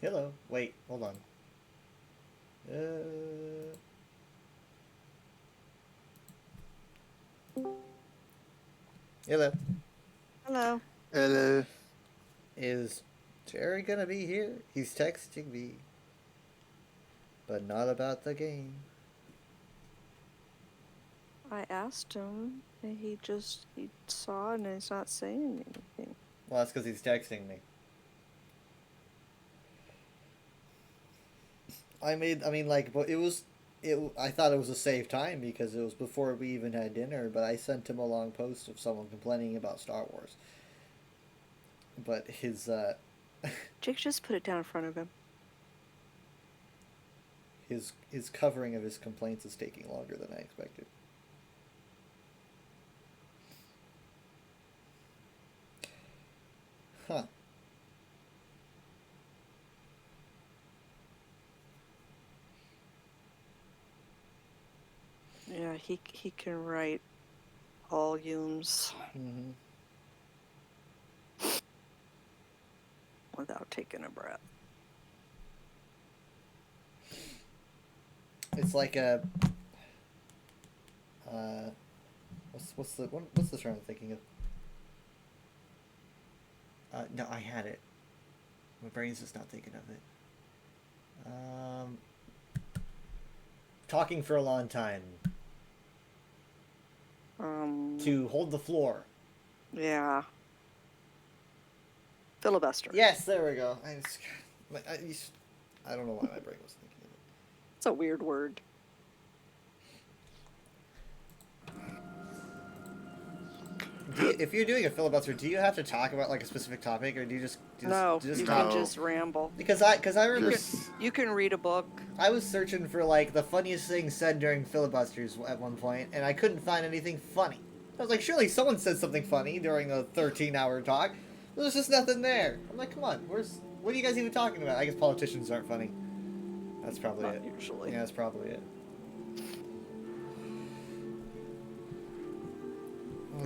Hello. Wait, hold on. Uh... Hello. Hello. Hello. Is Jerry gonna be here? He's texting me. But not about the game. I asked him, and he saw it and he's not saying anything. Well, that's because he's texting me. I thought it was a safe time because it was before we even had dinner, but I sent him a long post of someone complaining about Star Wars. But Jake, just put it down in front of him. his covering of his complaints is taking longer than I expected. Huh. Yeah, he can write volumes Mm-hmm. without taking a breath. It's like a what's the term I'm thinking of? No, I had it. My brain's just not thinking of it. Talking for a long time. To hold the floor. Yeah. Filibuster. Yes, there we go. I don't know why my brain was thinking of it. It's a weird word. If you're doing a filibuster, do you have to talk about like a specific topic, or do you just No, just you talk? can just ramble. Because I remember You can read a book. I was searching for like the funniest thing said during filibusters at one point, and I couldn't find anything funny. I was like, surely someone said something funny during a 13-hour talk. There's just nothing there. I'm like, come on, what are you guys even talking about? I guess politicians aren't funny. That's probably Not it. usually. Yeah, that's probably it.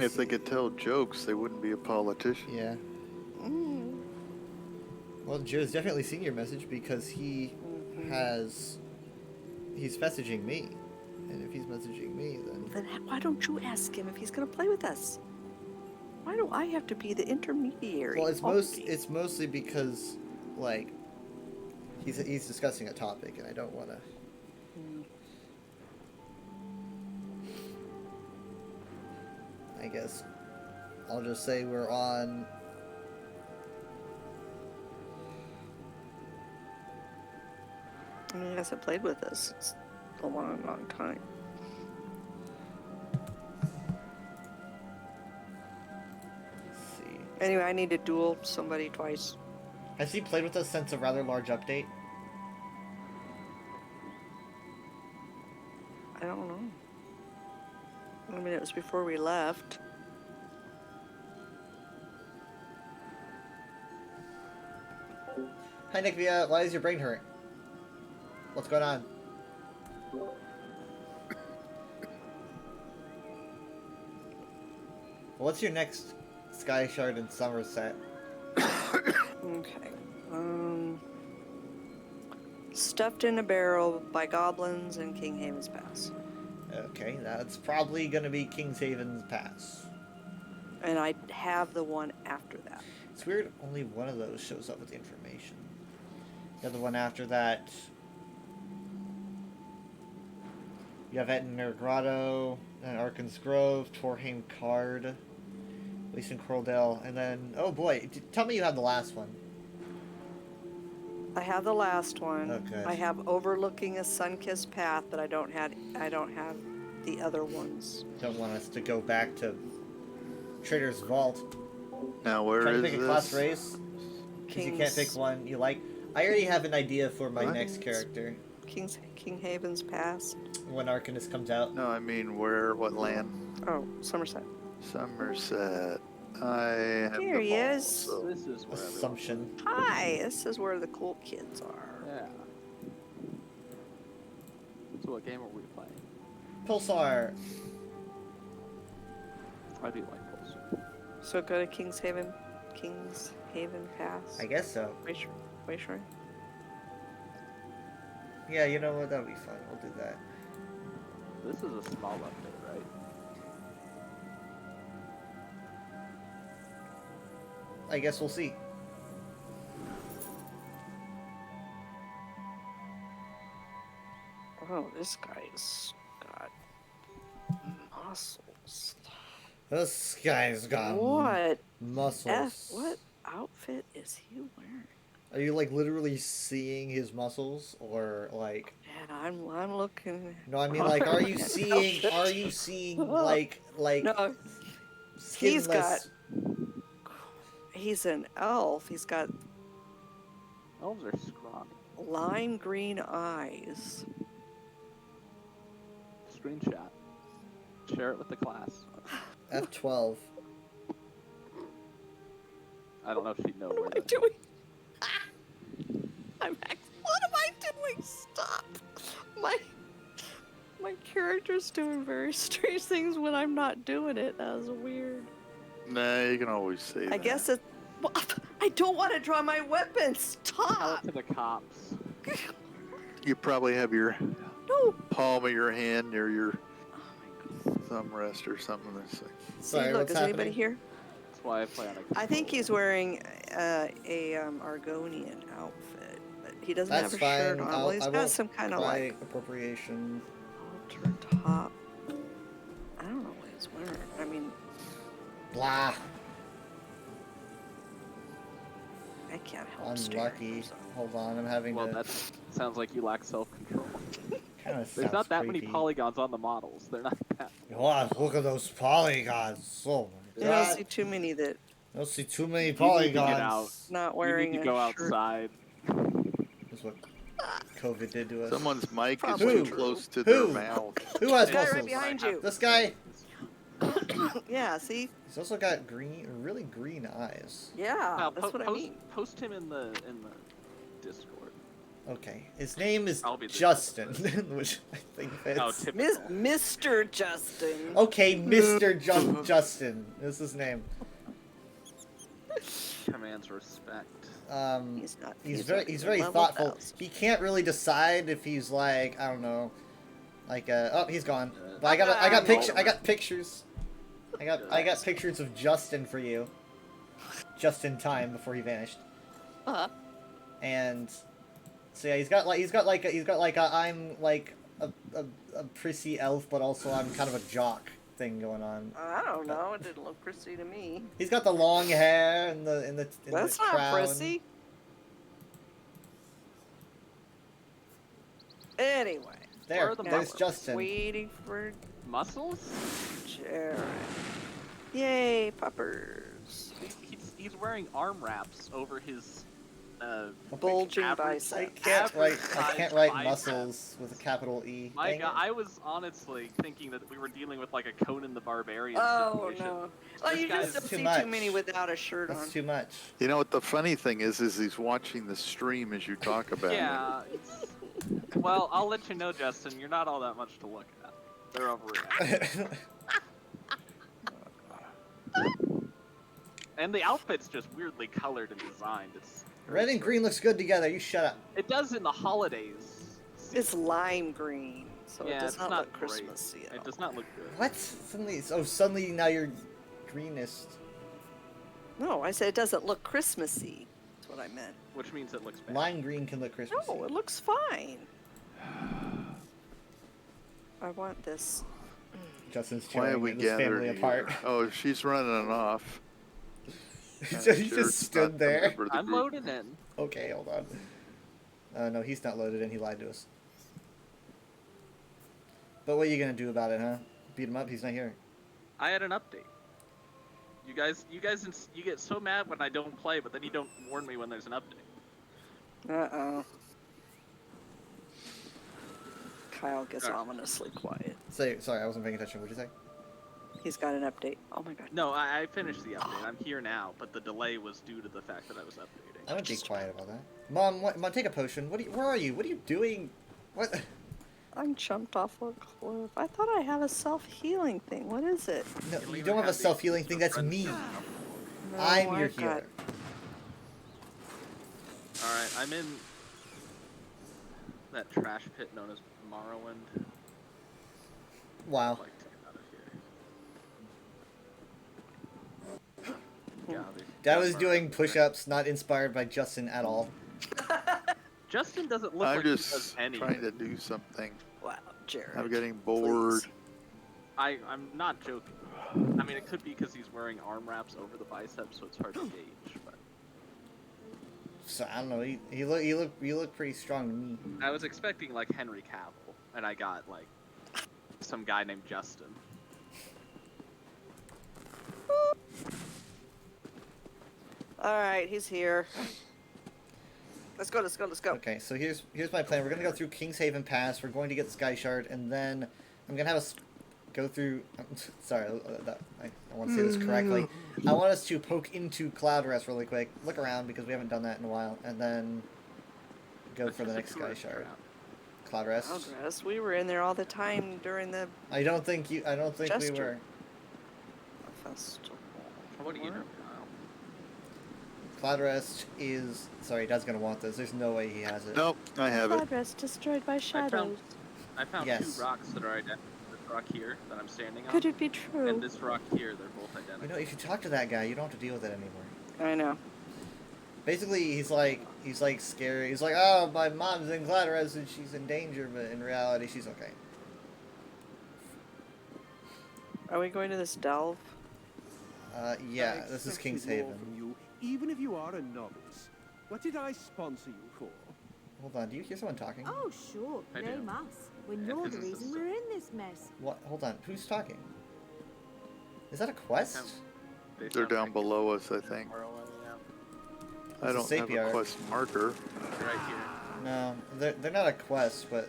If they could tell jokes, they wouldn't be a politician. Yeah. Well, Joe's definitely seen your message because he's messaging me, and if he's messaging me, Then why don't you ask him if he's going to play with us? Why do I have to be the intermediary? well, it's mostly because like he's discussing a topic, and I don't want to. I guess I'll just say we're on. I mean, he hasn't played with us. It's a long, long time. Let's see. Anyway, I need to duel somebody twice. Has he played with us since a rather large update? I don't know. I mean, it was before we left. Hi, Nick Via. Why is your brain hurt? What's going on? What's your next Sky Shard in Somerset? Okay. Stuffed in a Barrel by Goblins in King Haven's Pass. Okay, that's probably gonna be Kingshaven's Pass. And I have the one after that. It's weird, only one of those shows up with the information. The other one after that, you have Etner Grotto, then Arkan's Grove, Torheim Card, Leeson Cordell, and then, oh boy, tell me you have the last one. I have the last one. Oh, good. I have Overlooking a Sun-Kissed Path, but I don't have the other ones. Don't want us to go back to Trader's Vault. Now, where Trying is to pick a this? class race, because you can't pick one you like. I already have an idea for my next character. King Haven's Pass. When Arcanist comes out. No, I mean, where? What land? Oh, Somerset. Somerset. I have Here the he ball, is. so- This is where Assumption. Hi, this is where the cool kids are. Yeah. So what game are we playing? Pulsar. I do like Pulsar. So go to King's Haven Pass. I guess so. Wayshrine. Yeah, you know what? That'll be fun. We'll do that. This is a small update, right? I guess we'll see. Oh, this guy's got muscles. This guy's got What muscles. what outfit is he wearing? Are you like literally seeing his muscles, or like? And I'm looking. No, I mean like, are you seeing? Are you seeing like No, skinless? he's an elf. He's got Elves are scrawny. lime green eyes. Screenshot. Share it with the class. F12. I don't know if she'd know What where am I that doing? What am I doing? Stop! My character's doing very strange things when I'm not doing it. That was weird. Nah, you can always say that. I guess it. Well, I don't want to draw my weapons. Tell Stop! it to the cops. You probably have your No. palm of your hand near your Oh my god. thumb rest or something. That's like, Sorry, See, look, what's is happening? anybody here? That's why I play on a I think he's wearing a Argonian outfit, but he doesn't That's have a shirt fine. on. Well, he's I got won't some kind of try like appropriation. halter top. I don't know what he's wearing. I mean, Blah. I can't help staring. Unlucky. Hold on, I'm having Well, to. that sounds like you lack self-control. Kind of There's not that many polygons on the models. They're not that. Wow, look at those polygons. Oh my I don't god. see too many that I don't see too many need to polygons. get out. not You wearing need to go a shirt. outside. That's what COVID did to us. someone's mic is Probably too true. close to Who? their mouth. Who has The guy muscles? right behind you. This guy. Yeah, see? He's also got really green eyes. Yeah, Now, that's what I mean. Post him in the Discord. Okay, his name is I'll be the- Justin, which I think fits. Oh, typical. Mr. Justin. Okay, Mr. Justin. This is his name. Commands respect. He's not. He's not very even level thoughtful. 1000. He can't really decide if he's like, I don't know, like oh, he's gone. But I got pictures. I got pictures of Justin for you. Just in time before he vanished. Uh-huh. And so yeah, he's got like a I'm like a prissy elf, but also I'm kind of a jock thing going on. I don't know. It didn't look prissy to me. He's got the long hair and the That's the not crown. prissy. Anyway. There, Where are the there's muscles? Justin. Waiting for Muscles? Jared. Yay, puppers. He's wearing arm wraps over his Bulging average- I bicep. can't write average-sized muscles biceps. with a capital E. Mike, Dang it. I was honestly thinking that we were dealing with like a Conan the Barbarian Oh situation. no. Oh, This you guy's just don't too see much. too many without a shirt That's on. too much. You know what the funny thing is he's watching the stream as you talk about it. Yeah. Well, I'll let you know, Justin. You're not all that much to look at. They're overreacting. And the outfit's just weirdly colored and designed. It's Red and green looks good together. You shut up. It does in the holidays. It's lime green, so Yeah, it does it's not not look great. Christmassy at It all. does not look good. What? Suddenly now you're greenest. No, I said it doesn't look Christmassy. That's what I meant. Which means it looks bad. Lime green can look Christmassy. No, it looks fine. I want this. Justin's Why have tearing we his gathered family here? apart. Oh, she's running off. he Sure, just it's stood not there. the member of the I'm group. loading in. Okay, hold on. No, he's not loaded in. He lied to us. But what are you gonna do about it, huh? Beat him up? He's not here. I had an update. You guys, you get so mad when I don't play, but then you don't warn me when there's an update. Uh-oh. Kyle gets Alright. ominously quiet. Sorry, I wasn't paying attention. What'd you say? He's got an update. Oh my god. No, I finished the update. I'm here now, but the delay was due to the fact that I was updating. I would be quiet about that. Mom, Mom, take a potion. Where are you? What are you doing? What? I'm jumped off a cliff. I thought I had a self-healing thing. What is it? No, don't you even don't have a have these self-healing thing. That's friends me. now. No, I'm your I've got- healer. All right, I'm in. that trash pit known as Morrowind. Wow. I'd like to get out of here. God, Dad was doing push-ups, not inspired by Justin at all. Justin doesn't look I'm like he does just anything. trying to do something. Wow, Jared. I'm getting bored. please. I'm not joking. I mean, it could be because he's wearing arm wraps over the biceps, so it's hard to gauge. But So I don't know. You look pretty strong to me. I was expecting like Henry Cavill, and I got like some guy named Justin. All right, he's here. Let's go. Let's go. Let's go. Okay, so here's my plan. We're gonna go through Kingshaven Pass. We're going to get the Sky Shard, and then I'm gonna have us go through. Sorry, I want to say this correctly. I want us to poke into Cloud Rest really quick, look around because we haven't done that in a while, and then go for the next Sky Shard. Cloud Rest. Cloud Rest. We were in there all the time during the I don't think we Jester. were. festival. What do you know? Cloud Rest is. Sorry, Dad's gonna want this. There's no way he has it. Nope, I have it. Cloud Rest destroyed by shadows. I found Yes. two rocks that are identical. This rock here that I'm standing on, Could it be true? and this rock here, they're both identical. You know, if you talk to that guy, you don't have to deal with it anymore. I know. Basically, he's like scary. He's like, oh, my mom's in Cloud Rest and she's in danger, but in reality, she's okay. Are we going to this delve? Yeah, this is expected more Kingshaven. from you, even if you are a novice. What did I sponsor you for? Hold on, do you hear someone talking? Oh, sure. I Blame do. us. When Yeah, you're the 'cause this reason is- we're in this mess. What? Hold on, who's talking? Is that a quest? They They're sound down like below us, I think. Morrowind, yeah. I It's don't a have a Sapiar. quest marker. Right here. No, they're not a quest, but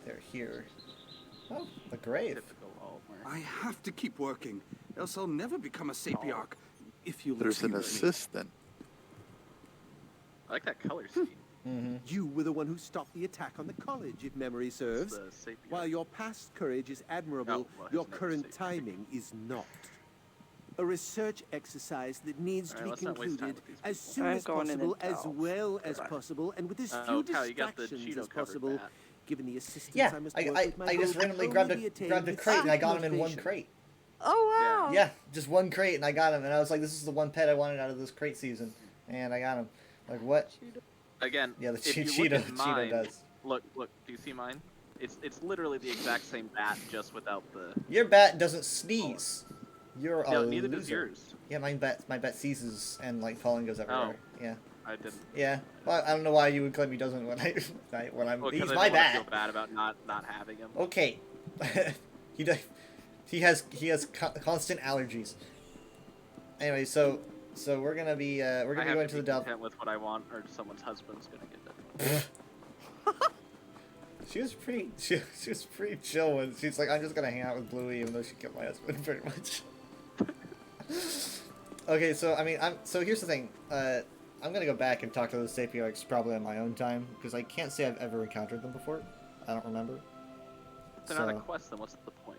they're here. Oh, the grave. Typical Altmer. I have to keep working, else I'll never become a Sapiarch. If you There's an hear me. assistant. I like that color scheme. Mm-hmm. You were the one who stopped the attack on the college, if memory It's serves. the Sapiar. While your past courage is admirable, Oh, well, your his name's current Sapiar. timing is not. A research exercise that needs to be Alright, let's not waste time concluded with these as people. soon I'm as going in possible, a as delve. well as Goodbye. possible, and with as few Oh, Cal, you got the distractions Cheeto as covered possible. bat. Given the assistance Yeah, I must work with my I just goal randomly can grabbed only be attained a with crate and I got him in one motivation. crate. Oh wow! Yeah, just one crate and I got him, and I was like, this is the one pet I wanted out of this crate season, and I got him. Like what? Again, Yeah, the if you Cheeto look at mine, does. Look, do you see mine? It's literally the exact same bat, just without the. Your bat doesn't sneeze. You're a No, neither does loser. yours. Yeah, my bat seizes and like pollen goes everywhere. Yeah, I didn't. yeah. Well, I don't know why you would claim he doesn't when I'm. Well, 'cause He's I my don't wanna feel bat. bad about not having him. Okay. he does. He has constant allergies. Anyway, so we're gonna be I going have to the be delve. content with what I want, or someone's husband's gonna get that. She was pretty chill when she's like, I'm just gonna hang out with Bluey even though she killed my husband pretty much. Okay, so I mean here's the thing. I'm gonna go back and talk to those Sapiarchs probably on my own time because I can't say I've ever encountered them before. I don't remember. If they're not a quest, then what's the point?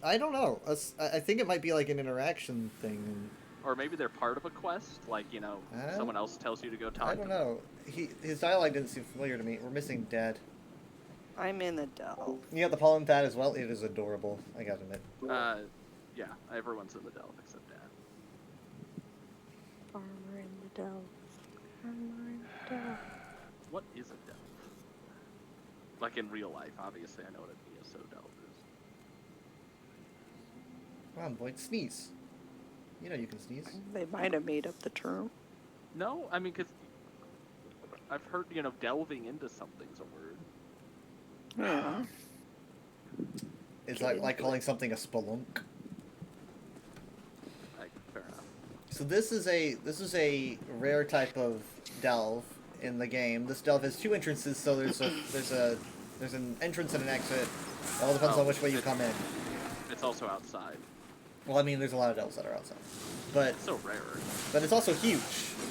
I don't know. I think it might be like an interaction thing. Or maybe they're part of a quest, like, you know, I someone else tells you to go talk I to don't them. know. His dialogue didn't seem familiar to me. We're missing Dad. I'm in the delve. You got the pollen pad as well. It is adorable. I gotta admit. Yeah, everyone's in the delve except Dad. Farmer in the delve. Farmer in the delve. What is a delve? Like in real life, obviously I know what an ESO delve is. Come on, boy, sneeze. You know you can sneeze. They might have made up the term. No, I mean, because I've heard, you know, delving into something's a word. Yeah. It's like calling something a spelunk. Like, fair enough. So this is a rare type of delve in the game. This delve has two entrances, so there's an entrance and an exit. It all depends on which way you come in. It's also outside. Well, I mean, there's a lot of delves that are outside, but It's so rare. it's also huge.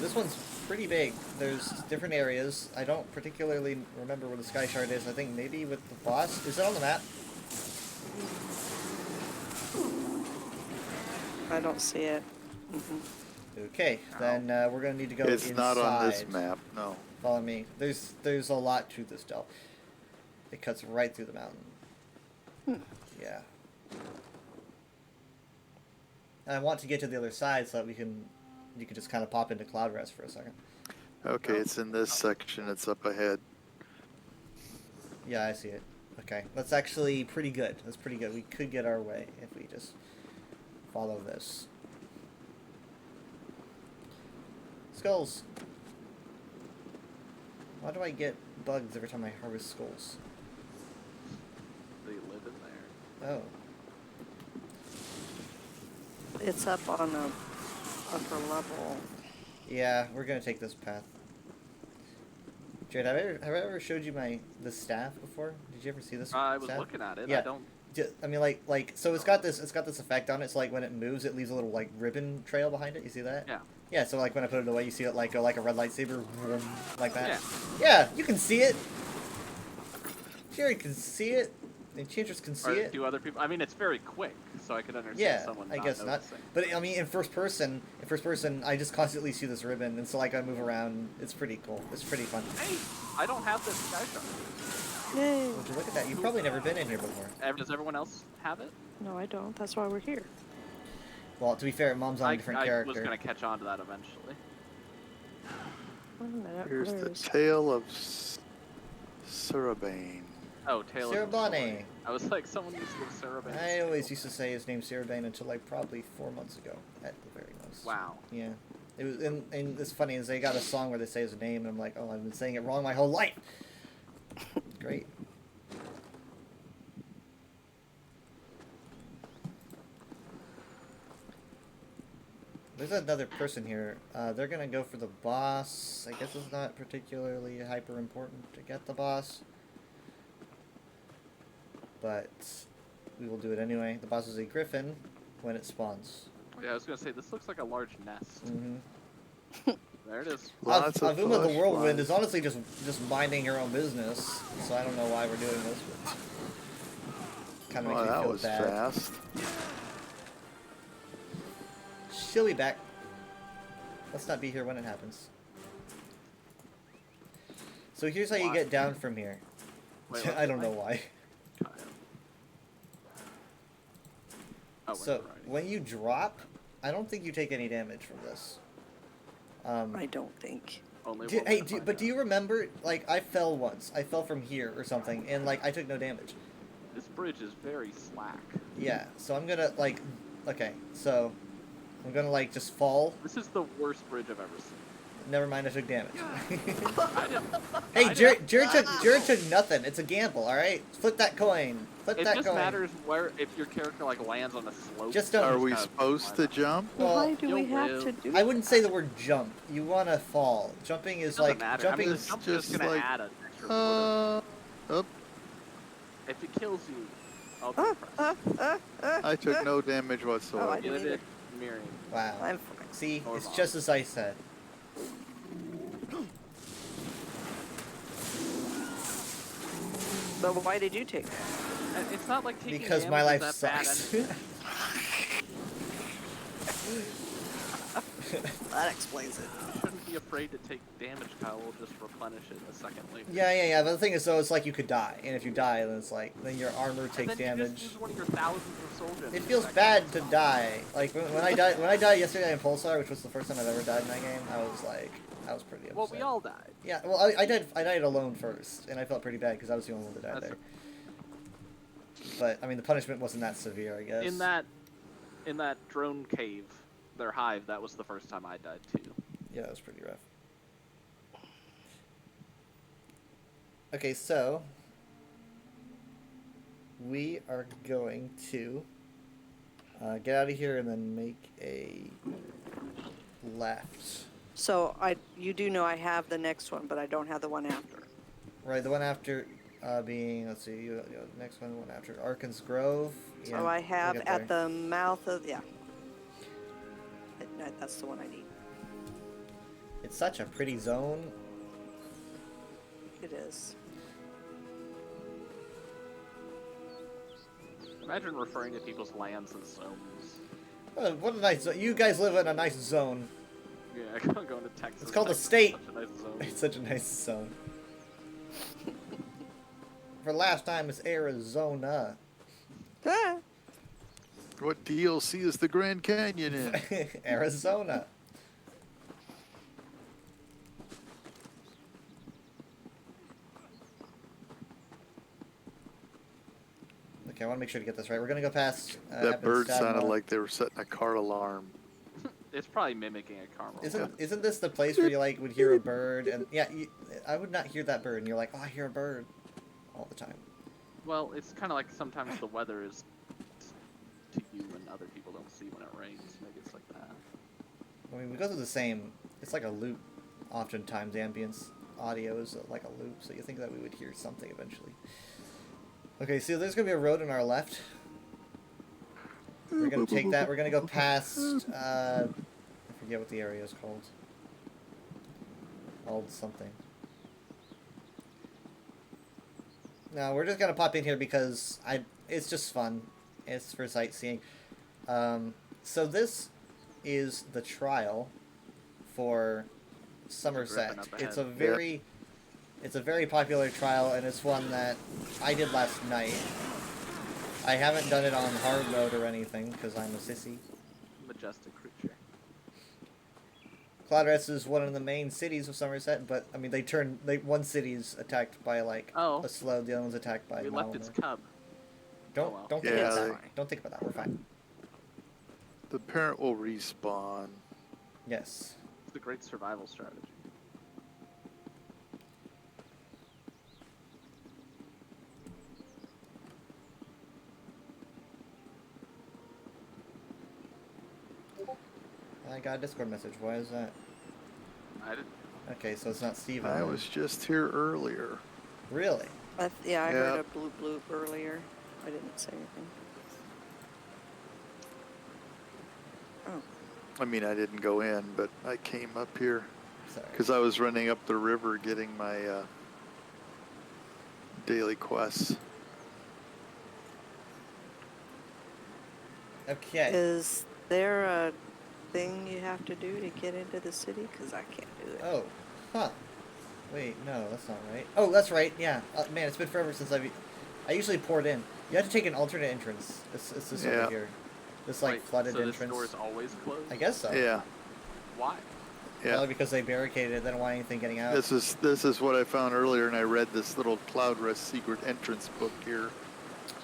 This one's pretty big. There's different areas. I don't particularly remember where the Sky Shard is. I think maybe with the boss. Is it on the map? I don't see it. Okay, then we're gonna need to go It's inside. not on this map, no. Follow me. There's a lot to this dell. It cuts right through the mountain. Yeah. And I want to get to the other side so that you can just kind of pop into Cloud Rest for a second. Okay, it's in this section. It's up ahead. Yeah, I see it. Okay, that's actually pretty good. That's pretty good. We could get our way if we just follow this. Skulls. Why do I get bugs every time I harvest skulls? They live in there. Oh. It's up on a upper level. Yeah, we're gonna take this path. Jared, have I ever showed you this staff before? Did you ever see this I was staff? looking at it. Yeah. I don't. I mean, like, so it's got this effect on it. So like when it moves, it leaves a little like ribbon trail behind it. You see that? Yeah. Yeah. So like when I put it away, you see it like go like a red lightsaber, vroom, like that. Yeah. Yeah, you can see it. Jared can see it. The Enchantress can see Or it. do other people? I mean, it's very quick, so I could understand Yeah, someone. I guess not. noticing. But I mean, in first person, I just constantly see this ribbon, and so like I move around. It's pretty cool. It's pretty fun. Hey, I don't have this sky shard. Yay! Would you look at that? You've probably never been in here before. Does everyone else have it? No, I don't. That's why we're here. Well, to be fair, Mom's on a different I character. was gonna catch on to that eventually. Wait a minute. Here's the where's- tale of Surabane. Oh, Taylor. Sarabane. I was like, someone used to live Sarabane. I always used to say his name's Sarabane until like probably 4 months ago, at the very most. Wow. Yeah. It was, and it's funny is they got a song where they say his name, and I'm like, oh, I've been saying it wrong my whole life. Great. There's another person here. They're gonna go for the boss. I guess it's not particularly hyper important to get the boss, but we will do it anyway. The boss is a griffin when it spawns. Yeah, I was gonna say this looks like a large nest. Mm-hmm. There it is. Lots of Avuma the flesh Whirlwind flies. is honestly just minding her own business, so I don't know why we're doing this, but kind of Oh, makes me that feel was bad. fast. She'll be back. Let's not be here when it happens. So here's how you Why? get down from here. Wait, what's I don't it know like? why. Oh, So when you drop, I don't think you take any damage from this. I don't think. only Do, one way hey, to do, find but do out. you remember? Like I fell once. I fell from here or something, and like I took no damage. This bridge is very slack. Yeah. So I'm gonna like, okay. So I'm gonna like just fall. This is the worst bridge I've ever seen. Never mind, I took damage. I didn't. Hey, I Jared didn't- took nothing. It's a gamble, all right. Flip that coin. Flip It that just coin. matters where if your character like lands on a slope. Just don't- Are Just we kinda supposed to line up. jump? Well, Why do we you'll have live. to do I wouldn't say the word jump. You want to fall. Jumping is Doesn't like matter. jumping. I mean, is the jump's just just gonna like, add an extra foot. Up. If it kills you, I'll be impressed. I took no damage Oh, I whatsoever. Neither neither. did Miriam. Wow. I'm fine. See, Or it's Mom. just as I said. But why did you take that? And it's not like taking Because damage my is life that bad sucks. anyway. That explains it. You shouldn't be afraid to take damage, Kyle. We'll just replenish it a second later. Yeah. But the thing is, though, it's like you could die, and if you die, then it's like then your armor And takes then you damage. just use one of your thousands of soul gems It to feels back bad up. to die. Like when I died yesterday in Pulsar, which was the first time I've ever died in that game. I was pretty upset. Well, we all died. Yeah, well, I died alone first, and I felt pretty bad because I was the only one that died That's there. But I mean, the punishment wasn't that severe, I guess. In that drone cave, their hive, that was the first time I died too. Yeah, it was pretty rough. Okay, so we are going to get out of here and then make a left. So you do know I have the next one, but I don't have the one after. Right, the one after being, let's see, the next one, the one after Arkan's Grove. So Yeah, I we'll have get at there. the mouth of that's the one I need. It's such a pretty zone. It is. Imagine referring to people's lands as zones. What a nice zone. You guys live in a nice zone. Yeah, I'm going to Texas. It's called a Texas is state. such a nice zone. It's such a nice zone. For last time, it's Arizona. Ah, What DLC is the Grand Canyon in? Arizona. Okay, I want to make sure to get this right. We're gonna go past. That bird sounded Ebenstadma. like they were setting a car alarm. It's probably mimicking a caramel. Isn't this the place where you like would hear a bird and yeah, I would not hear that bird and you're like, oh, I hear a bird all the time. Well, it's kind of like sometimes the weather is to you and other people don't see when it rains. Maybe it's like that. I mean, we go through the same. It's like a loop. Oftentimes, ambience audio is like a loop, so you think that we would hear something eventually. Okay, so there's gonna be a road on our left. We're gonna take that. We're gonna go past. I forget what the area is called. Called something. No, we're just gonna pop in here because it's just fun. It's for sightseeing. So this is the trial for Somerset. Griffin up It's ahead. it's a very popular trial, and it's one that I did last night. I haven't done it on hard mode or anything because I'm a sissy. Majestic creature. Cloudrest is one of the main cities of Somerset, but I mean one city's attacked by like Oh. a slow, the other one's attacked by We left its Malamar. cub. Don't Oh, well. don't think Yeah, about they- that. Don't think about that. We're fine. The parent will respawn. Yes. It's a great survival strategy. I got a Discord message. Why is that? I didn't. Okay, so it's not Steven. I was just here earlier. Really? yeah, I heard Yeah. a bloop bloop earlier. I didn't say anything. Oh, I mean, I didn't go in, but I came up here Sorry. because I was running up the river getting my daily quests. Okay. is there a thing you have to do to get into the city? Because I can't do it. Oh, huh. Wait, no, that's not right. Oh, that's right. Yeah, man, it's been forever since I usually poured in. You have to take an alternate entrance. It's this Yeah. over here. This like Wait, flooded so entrance. this door is always closed? I guess so. Yeah, Why? yeah. Probably because they barricaded it. They don't want anything getting out. This is what I found earlier, and I read this little Cloudrest secret entrance book here.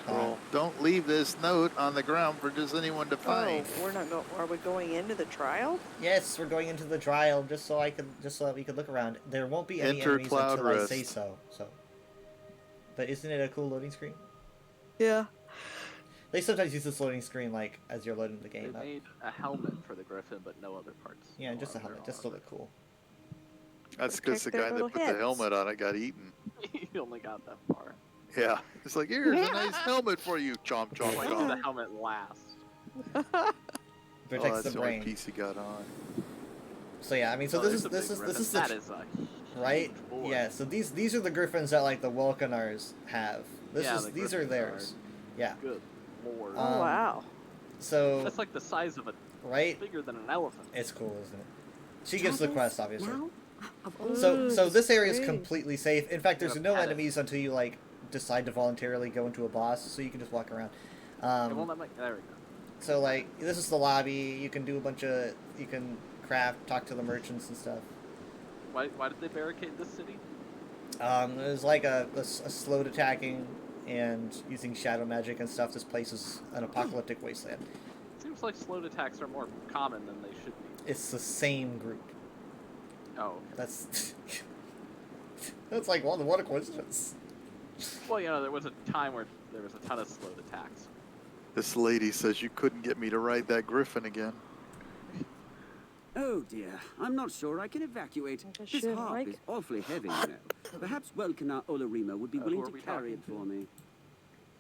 Scroll. Don't leave this note on the ground for just anyone to find. Oh, we're not go. Are we going into the trial? Yes, we're going into the trial just so that we could look around. There won't be any Enter enemies until I Cloudrest. say so. So, but isn't it a cool loading screen? Yeah. They sometimes use this loading screen like as you're loading the They game. made a helmet for the Griffin, but no other parts. Yeah, No just a other helmet, just to armor. look cool. That's because the Protect their guy that little put heads. the helmet on it got eaten. You only got that far. Yeah, it's like, here's a nice helmet for you. Chomp, chomp, Why chomp. did the helmet last? Oh, Protects that's the the only brain. piece he got on. So yeah, I mean, so Oh, this there's is a this big is Griffin. this is the That is a right? huge boar. Yeah. So these are the griffins that like the Vulcanars have. Yeah, the These are Griffin theirs. guard. Yeah. Good lord. Oh wow. So That's like the size of a right, bigger than an elephant. it's cool, isn't it? She gives the quest, obviously. Now? Of all So this area is Great. completely safe. In fact, there's Yeah, no pet it. enemies until you like decide to voluntarily go into a boss, so you can just walk around. It won't let me- there we go. So like this is the lobby. You can do you can craft, talk to the merchants and stuff. Why did they barricade this city? There's like a slowed attacking and using shadow magic and stuff. This place is an apocalyptic wasteland. Seems like slowed attacks are more common than they should be. It's the same group. Oh, okay. That's that's like what a coincidence. Well, you know, there was a time where there was a ton of slowed attacks. This lady says you couldn't get me to ride that griffin again. Oh dear, I'm not sure I can evacuate. I This shouldn't harp like is it. awfully heavy, you know. Perhaps Welkanar Olarima would be Who willing are to we carry it talking for me.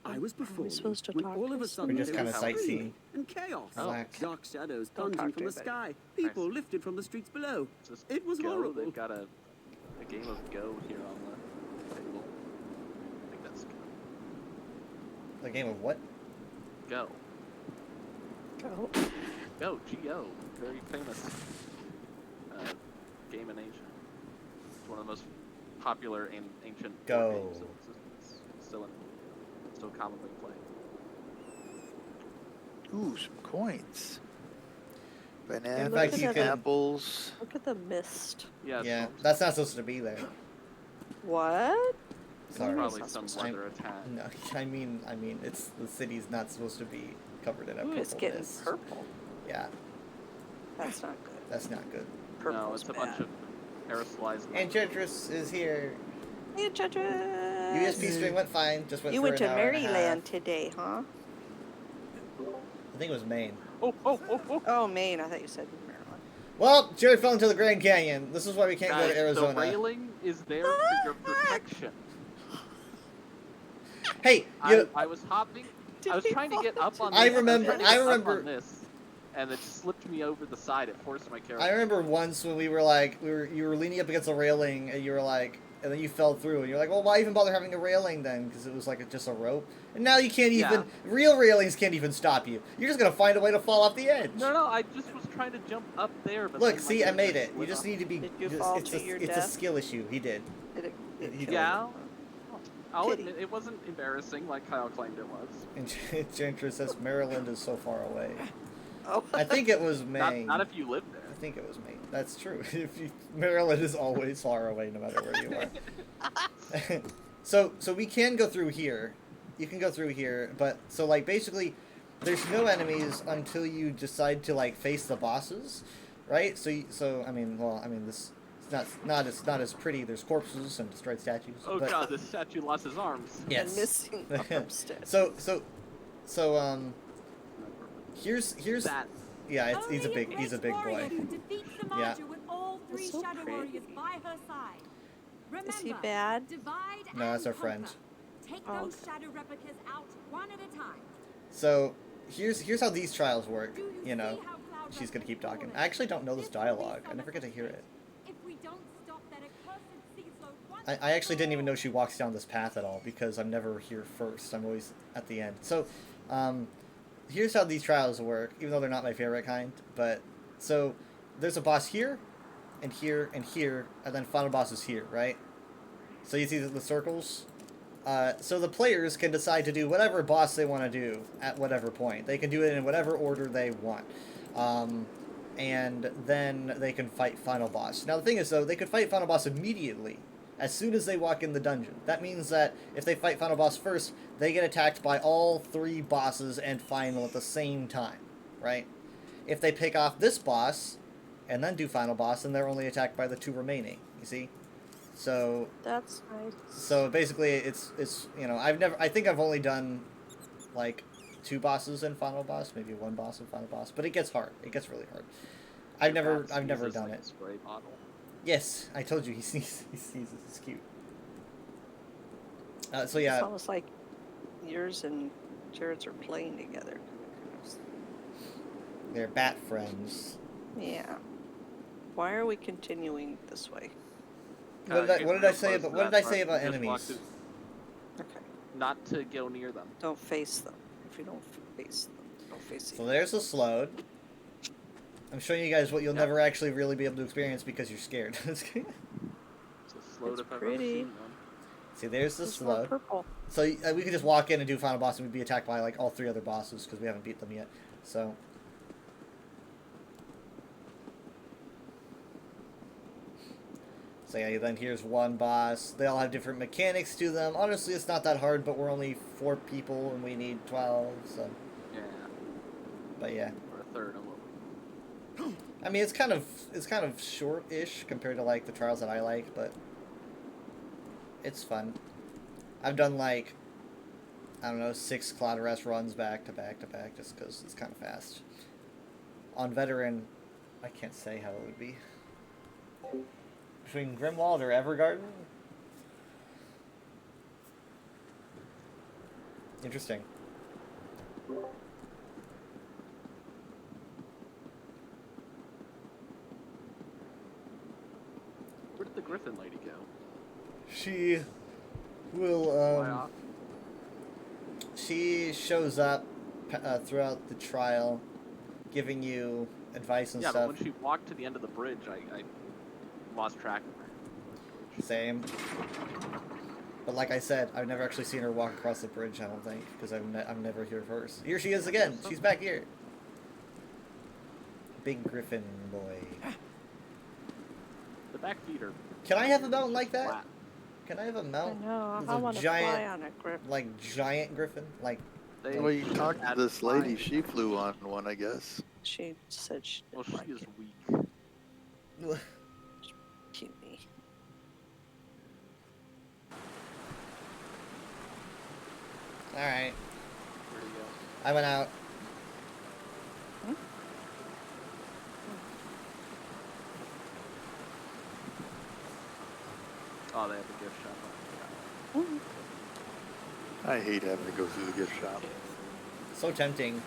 I was performing supposed to when talk all to of a someone? sudden We're just there kinda was sightseeing. screaming and chaos. Oh. Relax. Dark shadows Don't plunging talk from to the anybody. sky. People Nice. lifted from the streets below. Just It was Go. horrible. They've got a game of Go here on the table. I think that's A game of what? Go. Go. Go. Go. Very famous. game in Asia. It's one of the most popular and ancient Go. board games in existence. Still commonly played. Ooh, some coins. In Bananas, fact, you can- apples. Look at the mist. Yeah, Yeah, storms. that's not supposed to be there. What? Sorry. Probably It's some not I'm- weather attack. No, I mean, it's the city's not supposed to be covered in a Ooh, purple it's getting mist. purple. Yeah, That's not good. that's not good. Purple's No, it's a bunch bad. of aerosolized. Enchantress is here. Hey, Enchantress! USP string went fine. Just went You for went an to hour and a Maryland half. today, huh? I think it was Maine. Oh! Oh, Maine. I thought you said Maryland. Well, Jerry fell into the Grand Canyon. This is why we can't go Guys, to Arizona. the railing is there for your protection. Hey, I was hopping. Did I was he trying to get fall up on. I This, remember- was trying to I get up remember- on this, and it slipped me over the side. It forced my character. I remember once when we were like, you were leaning up against a railing, and you were like, and then you fell through, and you're like, well, why even bother having a railing then? Because it was like just a rope. And now you can't even. Yeah. Real railings can't even stop you. You're just gonna find a way to fall off the edge. No, I just was trying to jump up there, but Look, then my see, I made character it. You slid just off. need to be. Did you just- fall it's to a, your it's a death? skill issue. He did. Did it He kill Yeah. you? I'll Pity. admit, it wasn't embarrassing like Kyle claimed it was. Enchantress says Maryland is so far away. Oh. I think it was Maine. Not if you live there. I think it was Maine. That's true. Maryland is always far away, no matter where you are. so we can go through here. You can go through here, but so like basically, there's no enemies until you decide to like face the bosses, right? So I mean, this it's not as pretty. There's corpses and destroyed statues. Oh but, god, this statue lost his arms. And Yes. missing arms. So here's That. yeah, he's a big boy. Yeah. With all three That's so shadow pretty. warriors by her side. Remember, Is he bad? Divide No, that's and our friend. conquer. Take Oh, those okay. shadow replicas out one at a time. So here's how these trials work. Do you You know, see how Cloud she's gonna keep Rush talking. is I actually don't know this This will be dialogue. I some never of get to the hear fate. it. If we don't stop that accursed Caesar once I and actually didn't for even know all. she walks down this path at all because I'm never here first. I'm always at the end. So, here's how these trials work, even though they're not my favorite kind. But, so, there's a boss here, and here, and here, and then final boss is here, right? So you see the circles? So the players can decide to do whatever boss they want to do at whatever point. They can do it in whatever order they want. And then they can fight final boss. Now the thing is though, they could fight final boss immediately, as soon as they walk in the dungeon. That means that if they fight final boss first, they get attacked by all three bosses and final at the same time, right? If they pick off this boss, and then do final boss, then they're only attacked by the two remaining, you see? So That's nice. so basically, it's you know, I think I've only done like 2 bosses in final boss, maybe 1 boss in final boss, but it gets hard. It gets really hard. I've never done like it. A spray bottle. Yes, I told you he sneezes. He sneezes. It's cute. So It's yeah, almost like yours and Jared's are playing together. they're bat friends. Yeah. Why are we continuing this way? What did I say about Just enemies? walk through- Okay. Not to go near them. Don't face them. If you don't face them, don't face So them. there's the Slode. I'm showing you guys what you'll Yep. never actually really be able to experience because you're scared. It's a slow It's if I've ever pretty. seen one. See, there's the There's more Slode. purple. So we could just walk in and do final boss, and we'd be attacked by like all 3 other bosses because we haven't beat them yet. So. So yeah, then here's one boss. They all have different mechanics to them. Honestly, it's not that hard, but we're only 4 people and we need 12. So, Yeah, but yeah, or a third of them. I mean it's kind of short-ish compared to like the trials that I like, but it's fun. I've done like, I don't know, 6 Cloud Rest runs back to back to back just because it's kind of fast. On Veteran, I can't say how it would be. Between Grimwald or Evergarden? Interesting. Where did the Griffin lady go? She will, Fly off? she shows up throughout the trial, giving you advice and Yeah, stuff. but when she walked to the end of the bridge, I lost track of her. Same. But like I said, I've never actually seen her walk across the bridge, I don't think, because I'm never here first. Here she is again! She's back here! Big Griffin boy. The back feet are Can I have a mountain like that? flat. Can I have a I mount? know. With I a want to giant- fly on a grip. Like giant griffin? Like, They, Well, you talked to had this lady. mine. She flew on one, I guess. She said she Well, didn't she like is it. weak. Puny. alright. Where'd he go? I went out. Oh, they have a gift shop. Mhm. I hate having to go through the gift shop. So tempting.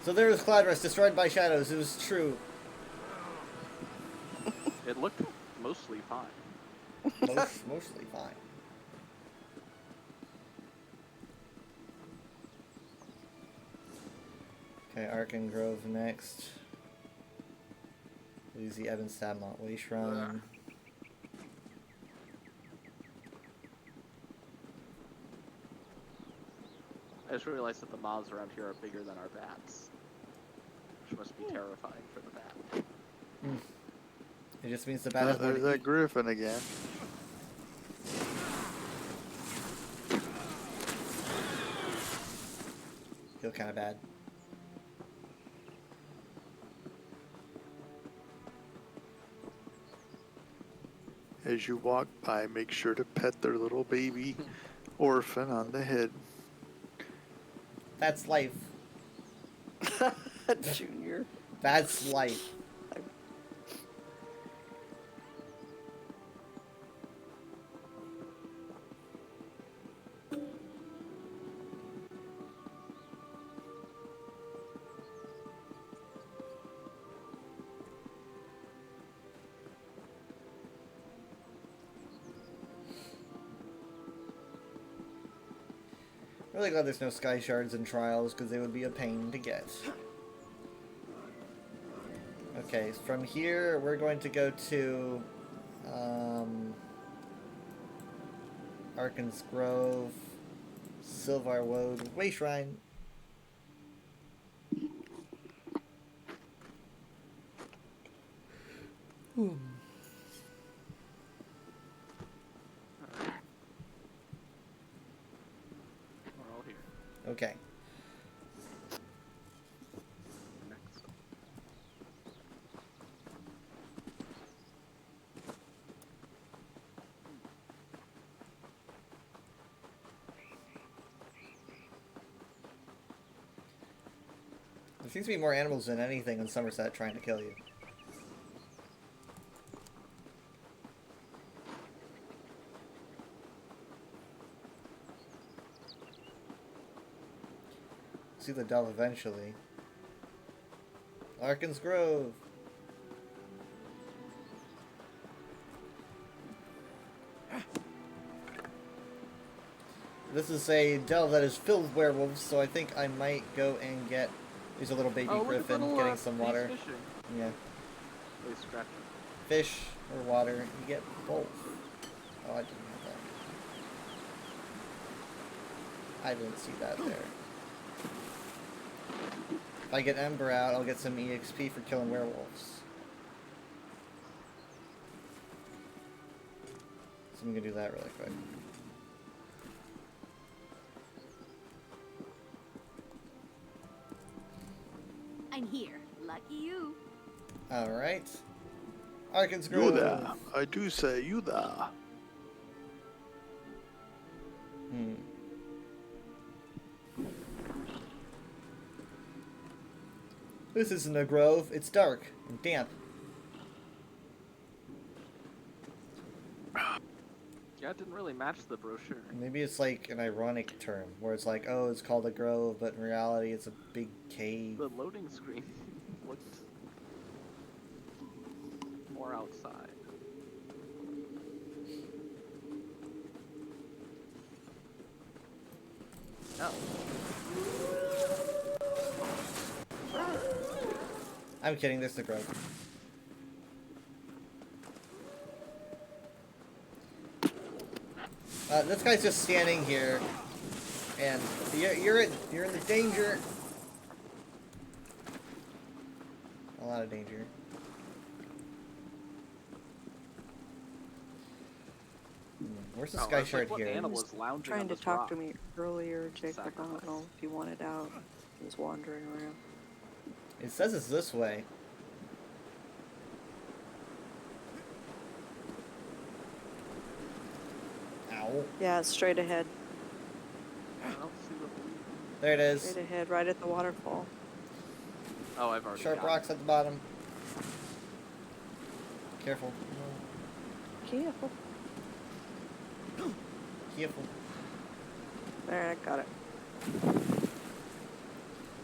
So there was Cloudrest, destroyed by shadows. It was true. It looked mostly fine. Mostly fine. Okay, Arkin Grove next. Use the Ebenstab Montway Shrine. I just realized that the mobs around here are bigger than our bats. Which must be terrifying for the bat. It just means the bat has more There's to that eat. griffin again. Feel kind of bad. As you walk by, make sure to pet their little baby orphan on the head. That's life. Junior. That's life. Really glad there's no sky shards in trials because they would be a pain to get. Okay, from here we're going to go to Arkin's Grove, Sylvar Woad, Way Shrine. We're all here. Okay. Next. There seems to be more animals than anything in Somerset trying to kill you. See the delve eventually. Arkin's Grove. This is a delve that is filled with werewolves, so I think I might go and get. There's a little baby Oh, look at griffin little, getting some he's water. fishing. Yeah, Oh, he's scratching. fish or water. You get both. Oh, I didn't have that. I didn't see that there. If I get Ember out, I'll get some EXP for killing werewolves. So I'm gonna do that really quick. I'm here. Lucky you. Alright. Arkin's You Grove. there. I do say you there. Hmm. This isn't a grove, it's dark and damp. Yeah, it didn't really match the brochure. Maybe it's like an ironic term, where it's like, oh, it's called a grove, but in reality it's a big cave. The loading screen looked more outside. No. I'm kidding, there's the grove. This guy's just standing here, and you're in the danger. A lot of danger. Where's the sky shard what here? animal is lounging Trying on to this talk rock? to me earlier, Jacob. I don't Sacrifice. know if you wanted out. He was wandering around. It says it's this way. Ow. Yeah, it's straight ahead. I don't see the. There it is. Straight ahead, right at the waterfall. Oh, I've already. Sharp got rocks it. at the bottom. Careful. Careful. Careful. There, I got it.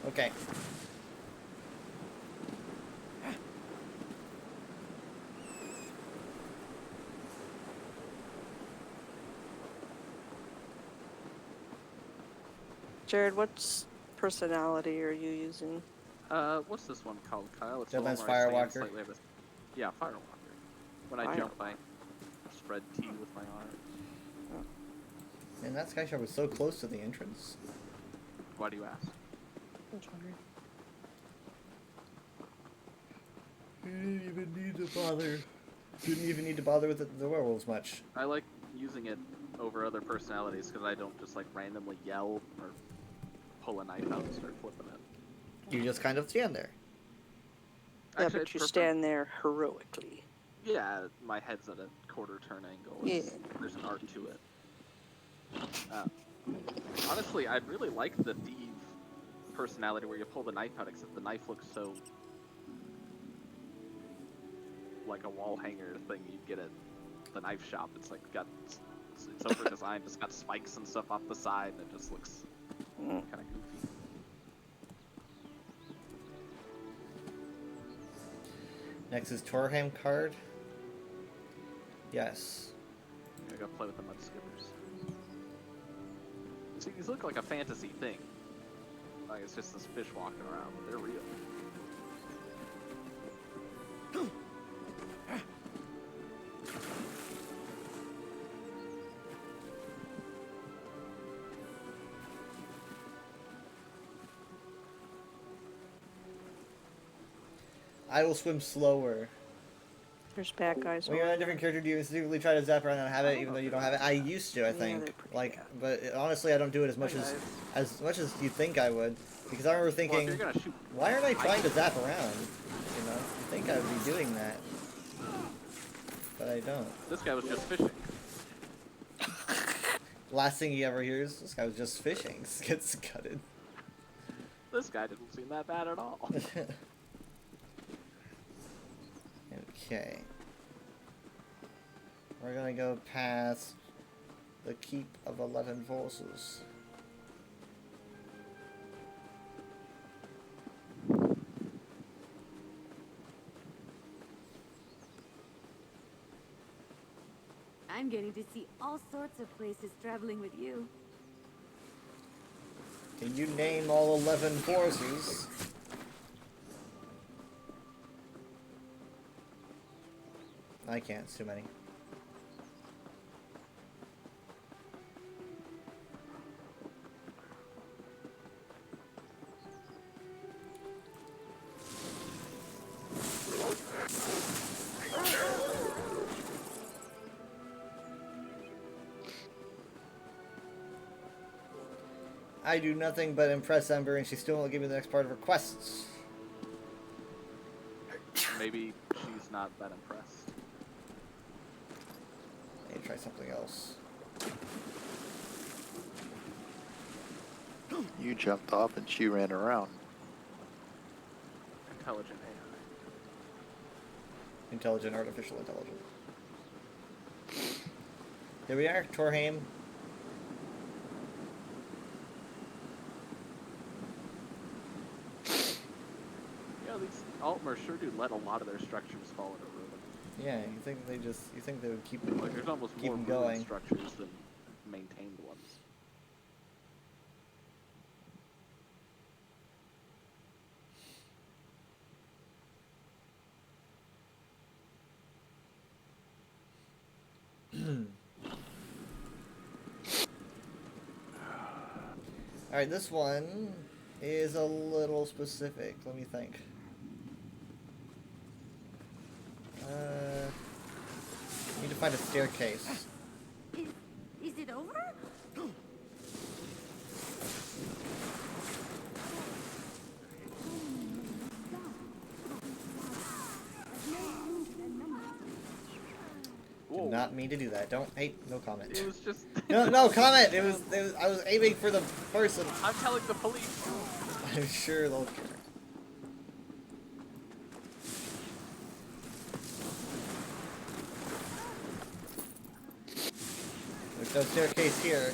Okay. Jared, what personality are you using? What's this one called, Kyle? It's the Deadlands one where I stand Firewalker. slightly over- Yeah, Firewalker. When I jump, I spread T with my arm. And that sky shard was so close to the entrance. Why do you ask? You didn't even need to bother. Didn't even need to bother with the werewolves much. I like using it over other personalities because I don't just like randomly yell or pull a knife out and start flipping it. You just kind of stand there. Yeah, Actually, but I'd you prefer- stand there heroically. Yeah, my head's at a quarter turn angle. Yeah. There's an art to it. Honestly, I'd really like the thief personality where you pull the knife out, except the knife looks so like a wall hanger thing you'd get at the knife shop. It's like got it's over designed. It's got spikes and stuff off the side, and it just looks kind of goofy. Next is Torham card. Yes. I gotta play with the mud skippers. See, these look like a fantasy thing. Like it's just this fish walking around, but they're real. I will swim slower. There's bad guys. When you're on a over different there. character, do you instinctively try to zap around and have it, even though you don't have it? I used to, I Yeah, think. they're pretty Like, bad. but honestly, I don't do it as much Hi, as much as you think I would, because I remember Well, if thinking, you're gonna shoot, why aren't I trying to zap around? You know, you think I would be doing that, but I don't. this guy was just fishing. Last thing he ever hears, this guy was just fishing. Gets gutted. This guy didn't seem that bad at all. Okay. We're gonna go past the Keep of 11 Forces. I'm getting to see all sorts of places traveling with you. Can you name all 11 forces? I can't, it's too many. I do nothing but impress Ember, and she still won't give me the next part of her quests. Maybe she's not that impressed. I need to try something else. You jumped off and she ran around. Intelligent AI. Intelligent, artificial intelligence. Here we are, Torheim. Yeah, these Altmer sure do let a lot of their structures fall into ruin. Yeah, you think they would keep Like there's almost keep more them ruined going. structures than maintained ones. Alright, this one is a little specific. Let me think. Need to find a staircase. Is it over? Did not mean to do that. Don't hate. No comment. It was just. No comment. It was. I was aiming for the person. I'm telling the police. I'm sure they'll care. There's no staircase here.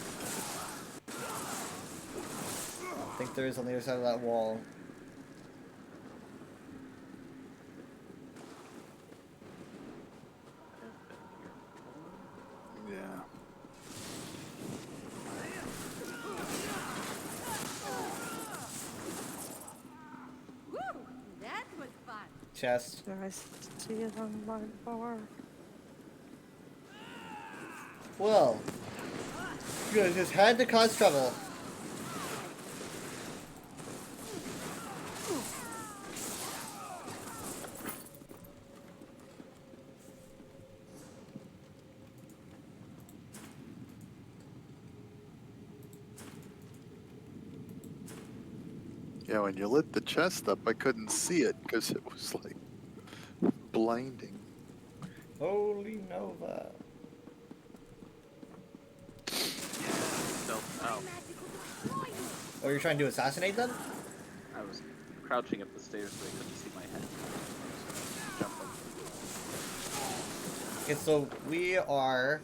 I think there is on the other side of that wall. Yeah. Woo! That was fun. Chest. There, I see it on my bar. Well, you guys just had to cause trouble. Yeah, when you lit the chest up, I couldn't see it because it was like blinding. Holy Nova. So, oh, Oh, you're trying to assassinate them? I was crouching up the stairs so they couldn't see my head. Jumping. Okay, so we are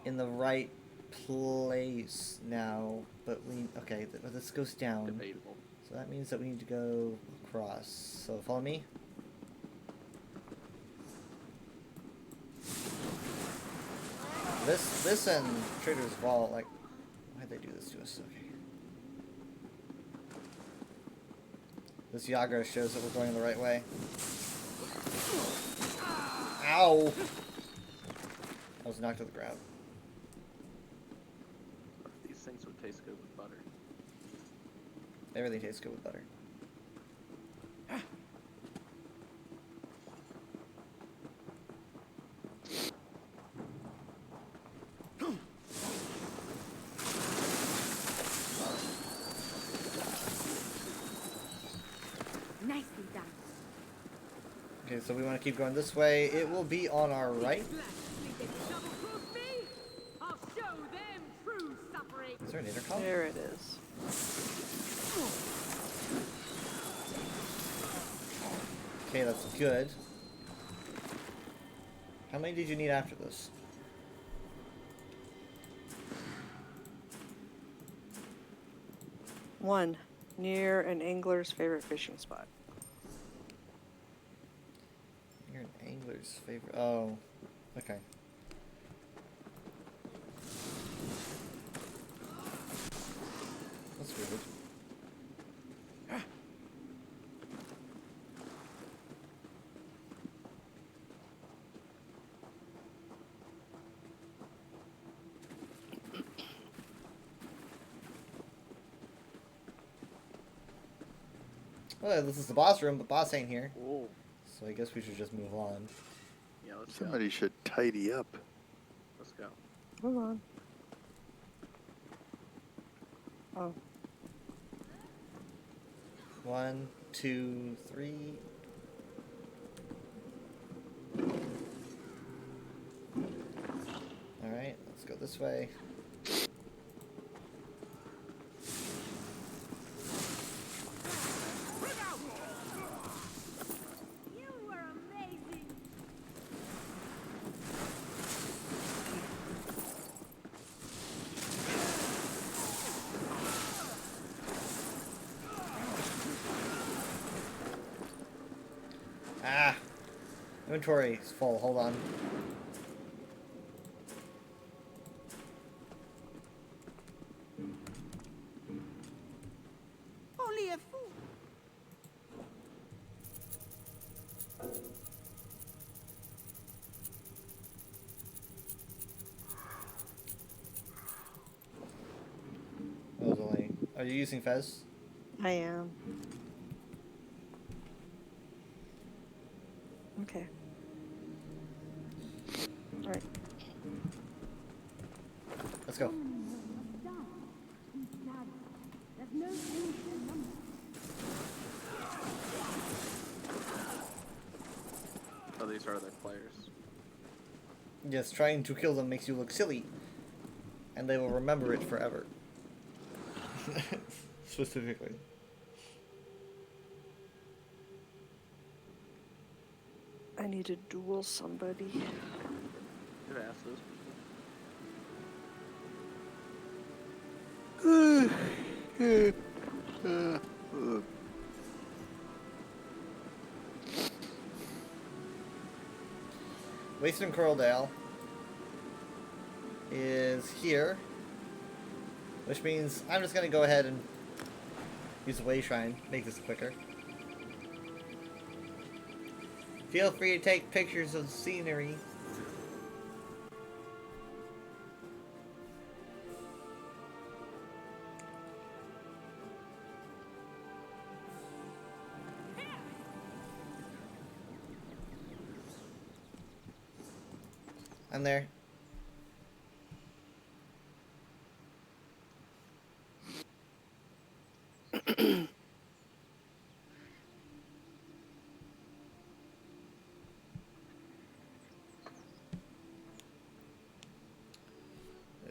in the right place now, but we... Okay, but this goes down. Debatable. So that means that we need to go across. So follow me. This and Trader's Vault, like, why'd they do this to us? Okay. This Yagra shows that we're going the right way. Ow! I was knocked to the ground. These things would taste good with butter. Everything tastes good with butter. Nicely done. Okay, so we want to keep going this way. It will be on our right. I'll show them true suffering. Is there an intercom? There it is. Okay, that's good. How many did you need after this? One, near an angler's favorite fishing spot. You're an angler's favorite. Oh, okay. That's weird. Well, this is the boss room, but boss ain't here. Oh, So I guess we should just move on. yeah, let's go. Somebody should tidy up. Let's go. Hold on. Oh, 1, 2, 3. Alright, let's go this way. You were amazing. Ah! Inventory is full, hold on. Only a fool. That was only... Are you using Fez? I am. Okay. Alright. Let's go. So these are their players. Yes, trying to kill them makes you look silly. And they will remember it forever. Specifically. I need to duel somebody. Good asses. Wasteland Coraldale is here, which means I'm just gonna go ahead and use the Way Shrine, make this quicker. Feel free to take pictures of the scenery. I'm there.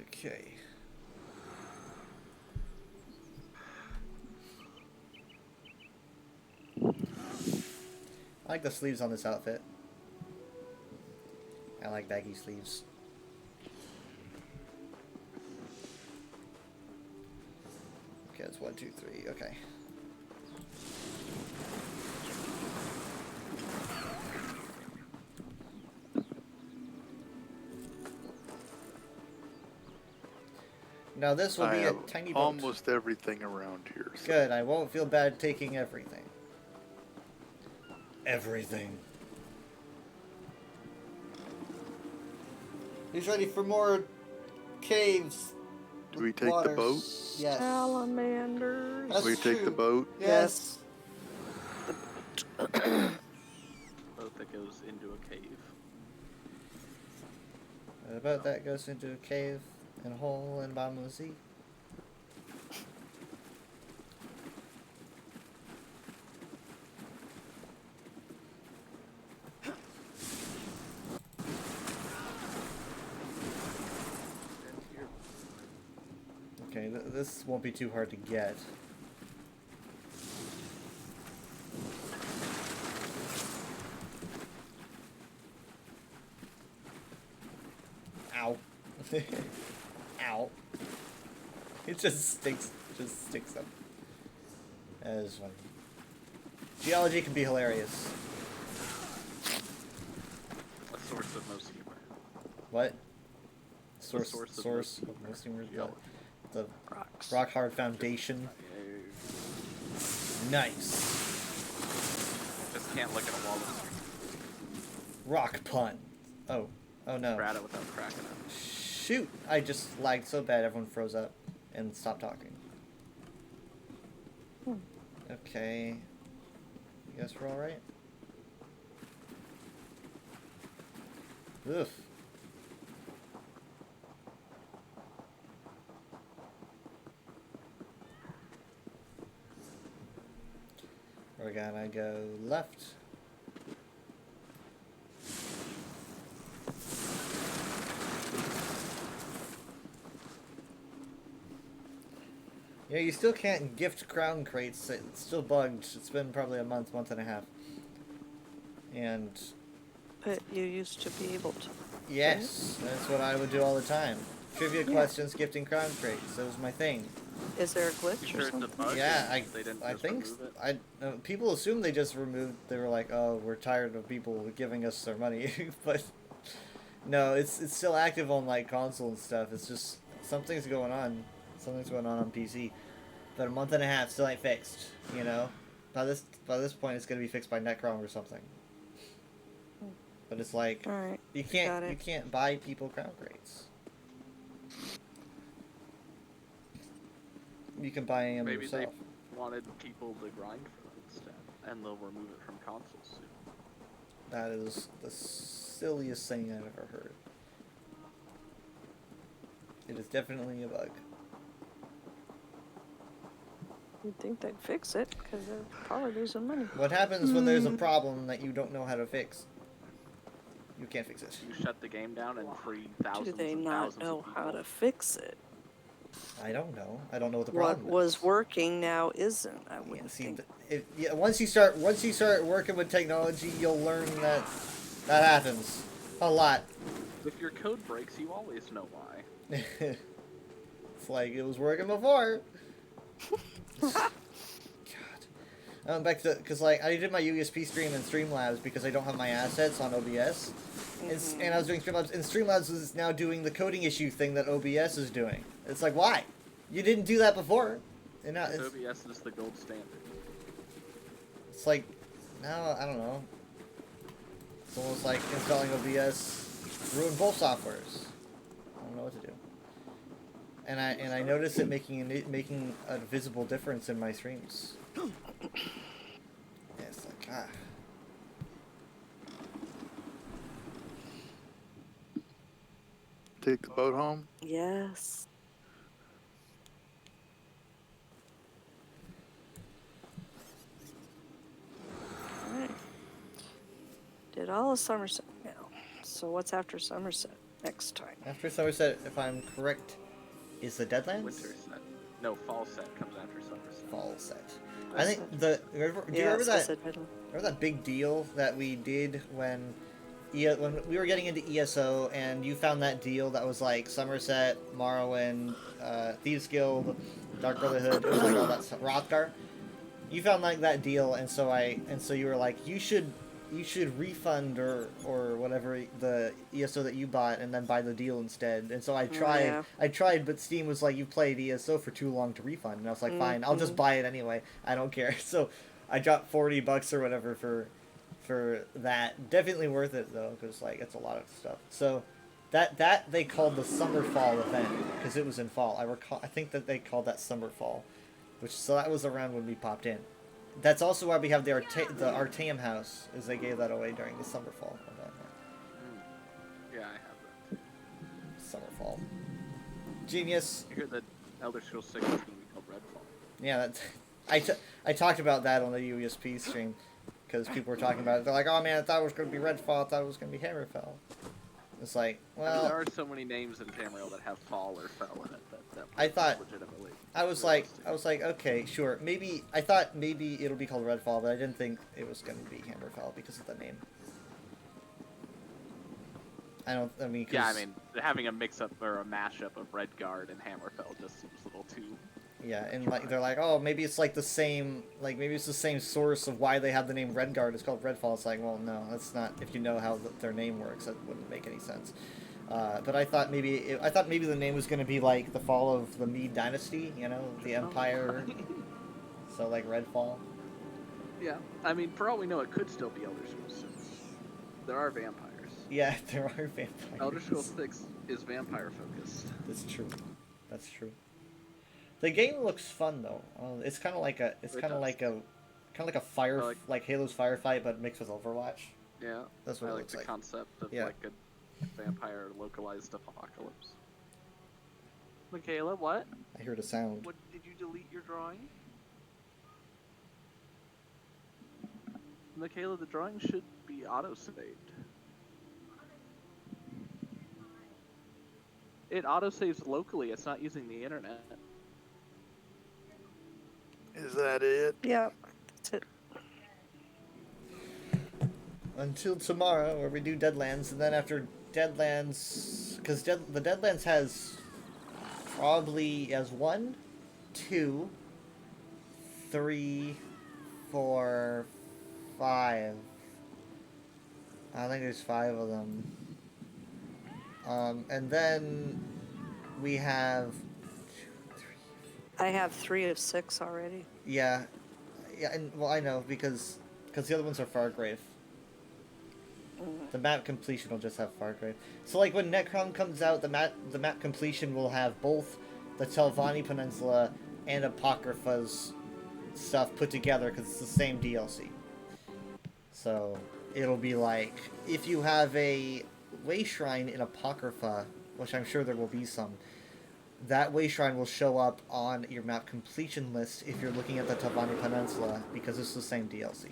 Okay. I like the sleeves on this outfit. I like baggy sleeves. Okay, it's 1, 2, 3. Okay. Now this will I be a have tiny boat. almost everything around here. So. Good, I won't feel bad taking everything. Everything. He's ready for more caves. Do we with take the waters. boat? Yes. Salamanders. That's We take the true. boat? Yes. Boat that goes into a cave. A boat that goes into a cave and a hole in the bottom of the sea. Okay, this won't be too hard to get. Ow. Ow. It just sticks up. That is funny. Geology can be hilarious. A source of most humor. What? Source source of of most humor. geology. The Rocks. Rock Hard Foundation. Nice. Just can't look at a wall and Rock pun. Oh. Oh no. grab it without cracking it. Shoot! I just lagged so bad everyone froze up and stopped talking. Okay. You guys we're alright? Oof. We're gonna go left. Yeah, you still can't gift crown crates. It's still bugged. It's been probably a month and a half. And But you used to be able to. yes, that's what I would do all the time. Trivia Yeah. questions, gifting crown crates. That was my thing. Is there a glitch Sure or it's a something? bug? Yeah, They didn't I just think remove it? people assume they just removed. They were like, "Oh, we're tired of people giving us their money," but no, it's still active on like console and stuff. It's just something's going on. Something's going on PC. But a month and a half still ain't fixed. You know, by this point, it's gonna be fixed by Netcrom or something. But it's like Alright. you got can't it. buy people crown crates. You can buy ammo Maybe yourself. they wanted people to grind for them instead, and they'll remove it from consoles soon. That is the silliest thing I've ever heard. It is definitely a bug. You'd think they'd fix it, because they're probably losing money. What happens when there's a problem that you don't know how to fix? You can't fix it. You shut the game down and free thousands Do they and not thousands know of people. how to fix it? I don't know. I don't know what the What problem was is. working now isn't, I Yeah, wouldn't see, think. once you start working with technology, you'll learn that that happens a lot. If your code breaks, you always know why. It's like it was working before. God. Back to because like I did my USP stream in Streamlabs because I don't have my assets on OBS, and I was doing Streamlabs, and Streamlabs is now doing the coding issue thing that OBS is doing. It's like, why? You didn't do that before. And now OBS is the gold standard. it's like, now I don't know. It's almost like installing OBS ruined both softwares. I don't know what to do. And I noticed it making a visible difference in my streams. Yeah, it's like, ah. Take the boat home. Yes. Alright. Did all of Somerset now. So what's after Somerset next time? After Somerset, if I'm correct, is the Deadlands? Winter set. No, fall set comes after Somerset. Fall set. I think the do you Yeah, remember so I that? said middle. Remember that big deal that we did when we were getting into ESO, and you found that deal that was like Somerset, Morrowind, Thieves Guild, Dark Brotherhood, it was like all that stuff, Rothgar. You found like that deal, and so you were like, you should refund or whatever the ESO that you bought, and then buy the deal instead. And so I tried, but Steam was like, you played ESO for too long to refund, and I was like, fine, I'll just buy it anyway. I don't care. So I dropped $40 or whatever for that. Definitely worth it though, because like it's a lot of stuff. So that they called the summer fall event because it was in fall. I think that they called that summer fall, so that was around when we popped in. That's also why we have the Artaeum house, is they gave that away during the summer fall event. Yeah, I have that. Summer fall. Genius. I hear that Elder Scrolls 6 is going to be called Redfall. Yeah, I talked about that on the USP stream because people were talking about it. They're like, "Oh man, I thought it was going to be Redfall. I thought it was going to be Hammerfell." It's like, I mean, well, there are so many names in Tamriel that have fall or fell in it that I thought- legitimately. I was like, okay, sure. Maybe I thought maybe it'll be called Redfall, but I didn't think it was going to be Hammerfell because of the name. I mean, Yeah, I mean, having a mix-up or a mashup of Redguard and Hammerfell just seems a little too... yeah, and like they're like, oh, maybe it's like the same, like maybe it's the same source of why they have the name Redguard. It's called Redfall. It's like, well, no, that's not. If you know how their name works, that wouldn't make any sense. But I thought maybe the name was going to be like the fall of the Mede Dynasty, you know, the Empire. So like Redfall. Yeah, I mean, for all we know, it could still be Elder Scrolls 6. There are vampires. Yeah, there are vampires. Elder Scrolls 6 is vampire-focused. That's true. That's true. The game looks fun though. It's kind of like a fire, like Halo's Firefight, but mixed with Overwatch. Yeah, That's what I it like looks the like. concept of Yeah. like a vampire localized apocalypse. Michaela, what? I heard a sound. What did you delete your drawing? Michaela, the drawing should be auto-saved. It auto-saves locally, it's not using the internet. Is that it? Yeah, that's it. Until tomorrow, where we do Deadlands, and then after Deadlands, because the Deadlands has probably 1, 2, 3, 4, 5. I think there's 5 of them. And then we have 2, 3. I have 3 of 6 already. Yeah, and well, I know because the other ones are Fargrave. The map completion will just have Fargrave. So like when Necrom comes out, the map completion will have both the Telvanni Peninsula and Apocrypha's stuff put together because it's the same DLC. So it'll be like, if you have a way shrine in Apocrypha, which I'm sure there will be some, that way shrine will show up on your map completion list if you're looking at the Tavani Peninsula, because it's the same DLC.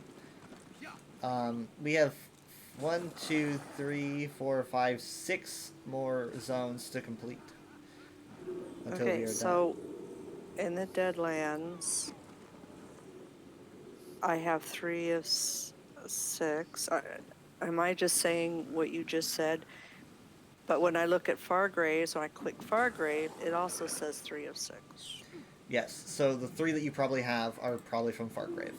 We have 1, 2, 3, 4, 5, 6 more zones to complete. Until we Okay, are so in the Deadlands, I have 3 of 6. Am I just saying what you just said? But when I look at Fargrave, so I click Fargrave, it also says 3 of 6. Yes, so the 3 that you probably have are probably from Fargrave.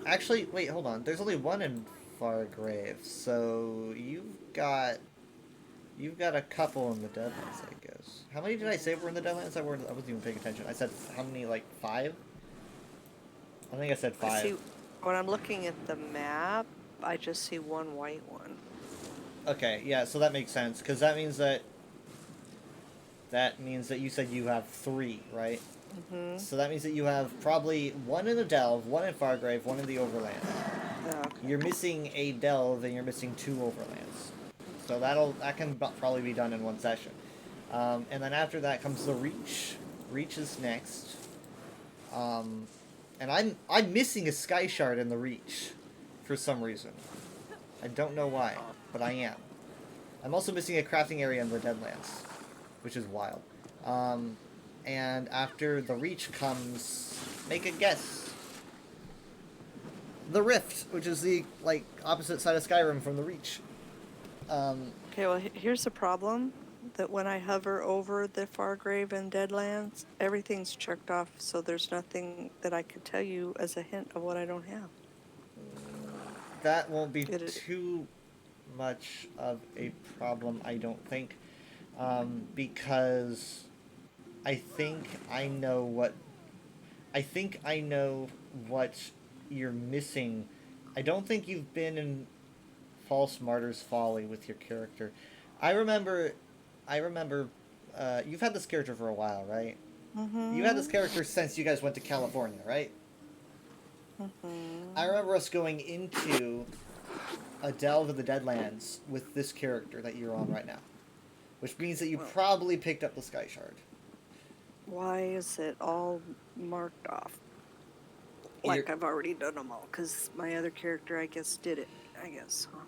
Actually, wait, hold on. There's only 1 in Fargrave, so you've got a couple in the Deadlands, I guess. How many did I say were in the Deadlands? I wasn't even paying attention. I said how many? Like 5? I think I said 5. See, when I'm looking at the map, I just see 1 white one. Okay, yeah, so that makes sense, because that means that you said you have 3, right? Mm-hmm. So that means that you have probably 1 in the Delve, 1 in Fargrave, 1 in the Overland. Okay. You're missing a Delve, and you're missing 2 Overlands. So that can probably be done in 1 session. And then after that comes the Reach. Reach is next. And I'm missing a Sky Shard in the Reach, for some reason. I don't know why, but I am. I'm also missing a crafting area in the Deadlands, which is wild. And after the Reach comes, make a guess, the Rift, which is the opposite side of Skyrim from the Reach. Okay, well, here's the problem. That when I hover over the Fargrave and Deadlands, everything's checked off, so there's nothing that I could tell you as a hint of what I don't have. That won't be too much of a problem, I don't think, because I think I know what you're missing. I don't think you've been in False Martyr's Folly with your character. I remember, you've had this character for a while, right? Mm-hmm. You had this character since you guys went to California, right? Mm-hmm. I remember us going into a Delve of the Deadlands with this character that you're on right now. Which means that you probably picked up the Sky Shard. Why is it all marked off? Like I've already done them all, because my other character, I guess, did it. I guess, huh?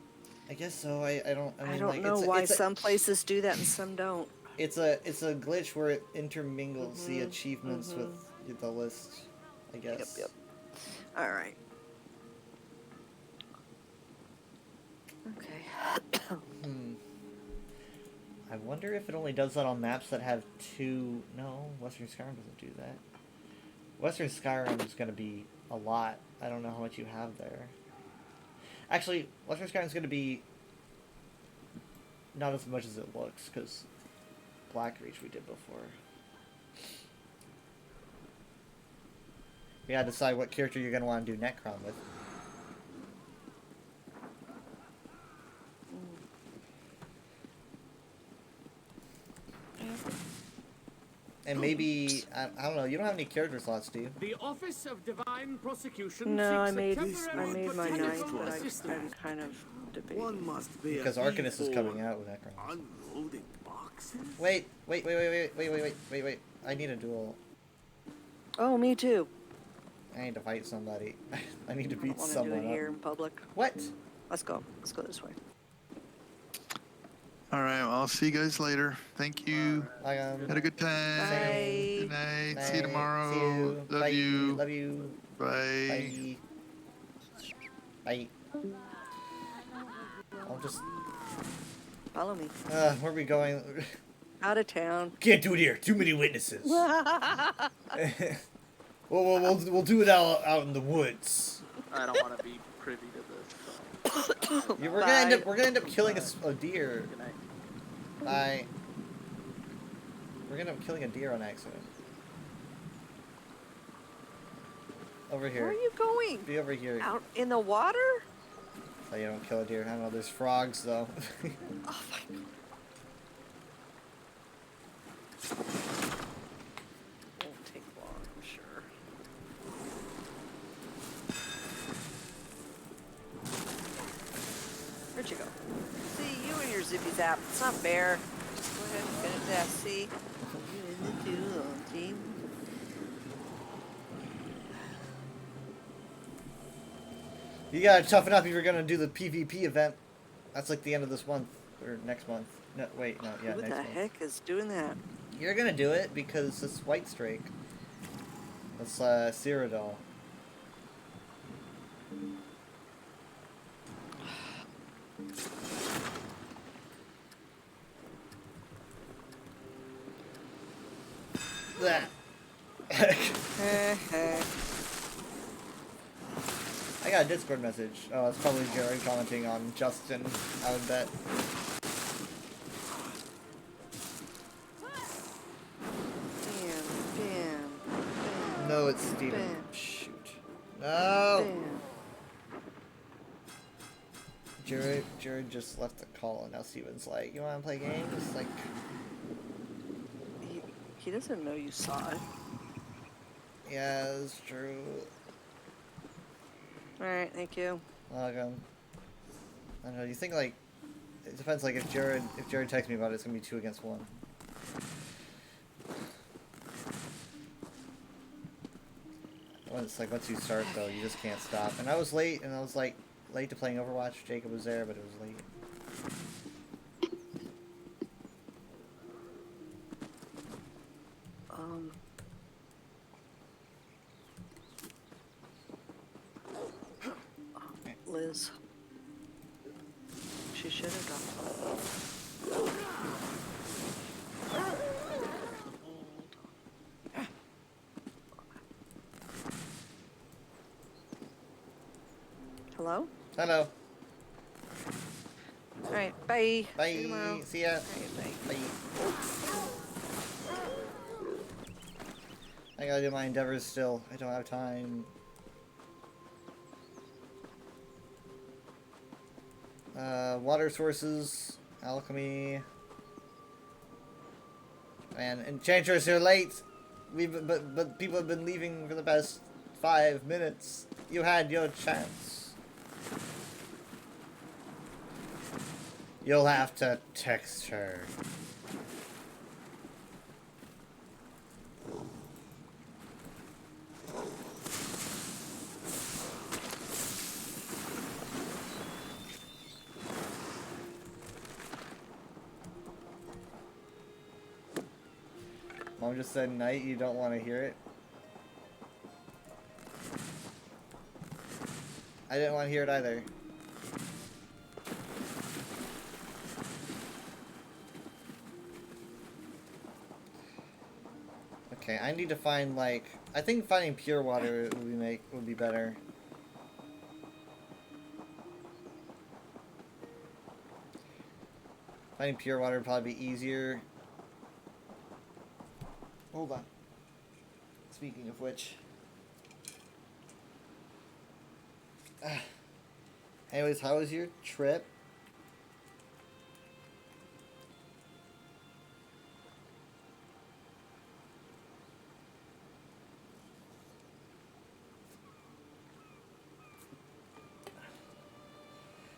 I guess so. I don't know why some places do that and some don't. It's a glitch where it intermingles the achievements with the list, I guess. Yep. All right. Okay. I wonder if it only does that on maps that have 2... No, Western Skyrim doesn't do that. Western Skyrim is going to be a lot. I don't know how much you have there. Actually, Western Skyrim is going to be not as much as it looks, because Blackreach we did before. You gotta decide what character you're going to want to do Necron with. And maybe, I don't know, you don't have any character slots, do you? The Office of Divine Prosecution. No, I seeks a made temporary my potential ninth, but I'm assistance. kind of debating. One must be Because Arcanist is coming out with Necron. Unloading boxes. Wait. I need a duel. Oh, me too. I need to fight somebody. I need to I beat want to do someone it here up. in public. What? Let's go. Let's go this way. All right, well, I'll see you guys later. Thank you. Had a good time. Bye. Good night. Bye. See you tomorrow. See you. Love Bye. you. Love you. Bye. Bye. I'll just... Follow me. where are we going? Out of town. Can't do it here. Too many witnesses. We'll do it out in the woods. I don't want to be privy to this. So. Yeah, we're gonna end up killing a deer. Good night. Bye. We're gonna end up killing a deer on accident. Over here. Where are you going? Be over here. Out in the water? So you don't kill a deer. I don't know. There's frogs though. Oh my god. Won't take Where'd you go? See, you and your zippy zap. It's not fair. Just go ahead and finish that. See? You in the duel, team. You gotta toughen up if you're gonna do the PvP event. That's like the end of this month or next month. No, wait, no, yeah, Who next the month. heck is doing that? You're gonna do it because it's White Strake. That's Cyrodiil. That. I got a Discord message. Oh, it's probably Jared commenting on Justin, I would bet. Bam. No, it's Steven. Bam. Shoot. No! Bam. Jared just left the call and now Steven's like, you wanna play games? Like... He doesn't know you saw it. Yeah, that's true. Alright, thank you. Welcome. I don't know, you think like... It depends, like if Jared texts me about it, it's gonna be 2 against 1. It's like once you start though, you just can't stop. And I was late, and I was like late to playing Overwatch. Jacob was there, but it was late. Liz. She should have gone. Hello? Hello. Alright, bye. Bye. See you tomorrow. See ya. Alright, bye. Bye. I gotta do my endeavors still. I don't have time. Water sources, alchemy, and Enchantress, you're late. But people have been leaving for the past 5 minutes. You had your chance. You'll have to text her. Mom just said night, you don't want to hear it. I didn't want to hear it either. Okay, I need to find like I think finding pure water would be better. Finding pure water would probably be easier. Hold on. Speaking of which. Anyways, how was your trip?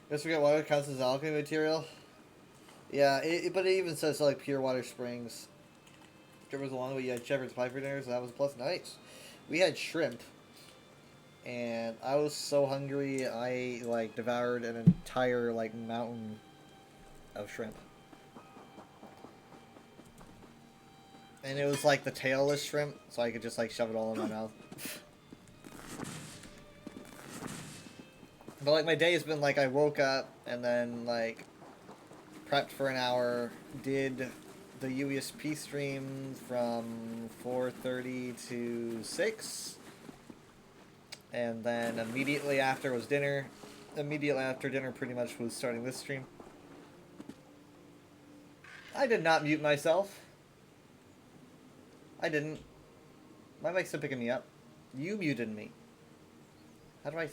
Just forget water counts as alchemy material. Yeah, but it even says like pure water springs. Trip was along, but you had shepherd's pie for dinner, so that was a plus. Nice. We had shrimp, and I was so hungry, I like devoured an entire like mountain of shrimp. And it was like the tailless shrimp, so I could just like shove it all in my mouth. But like my day has been like I woke up and then like prepped for an hour, did the UESP stream from 4:30 to 6, and then immediately after was dinner. Immediately after dinner pretty much was starting this stream. I did not mute myself. I didn't. My mic's still picking me up. You muted me. How do I...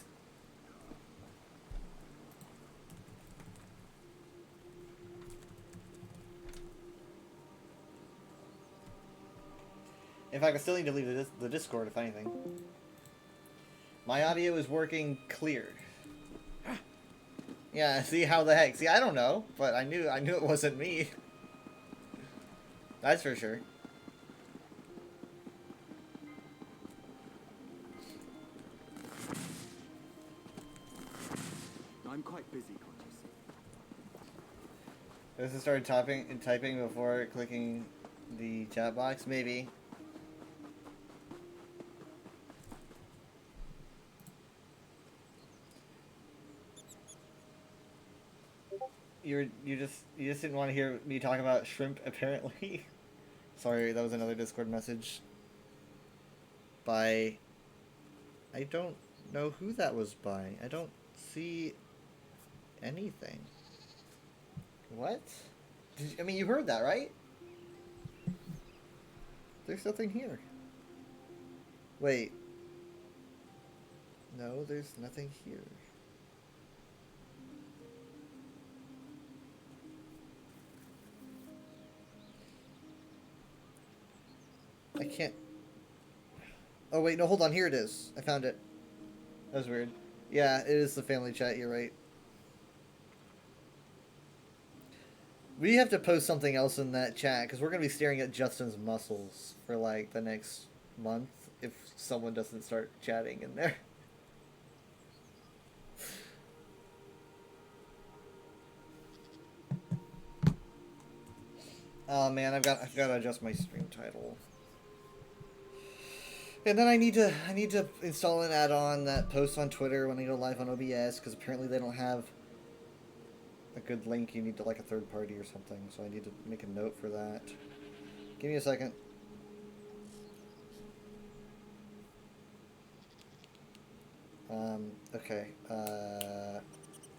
In fact, I still need to leave the Discord, if anything. My audio is working clear. Yeah, see, how the heck? See, I don't know, but I knew it wasn't me. That's for sure. I'm quite busy, Qantas. Does it start typing before clicking the chat box? Maybe. You just didn't want to hear me talk about shrimp, apparently. Sorry, that was another Discord message. By... I don't know who that was by. I don't see anything. What? I mean, you heard that, right? There's nothing here. Wait. No, there's nothing here. I can't... Oh, wait, no, hold on. Here it is. I found it. That was weird. Yeah, it is the family chat. You're right. We have to post something else in that chat, because we're going to be staring at Justin's muscles for, like, the next month if someone doesn't start chatting in there. Oh, man, I've got to adjust my stream title. And then I need to install an add-on that posts on Twitter when I go live on OBS, because apparently they don't have a good link. You need to like a third party or something, so I need to make a note for that. Give me a second. Okay,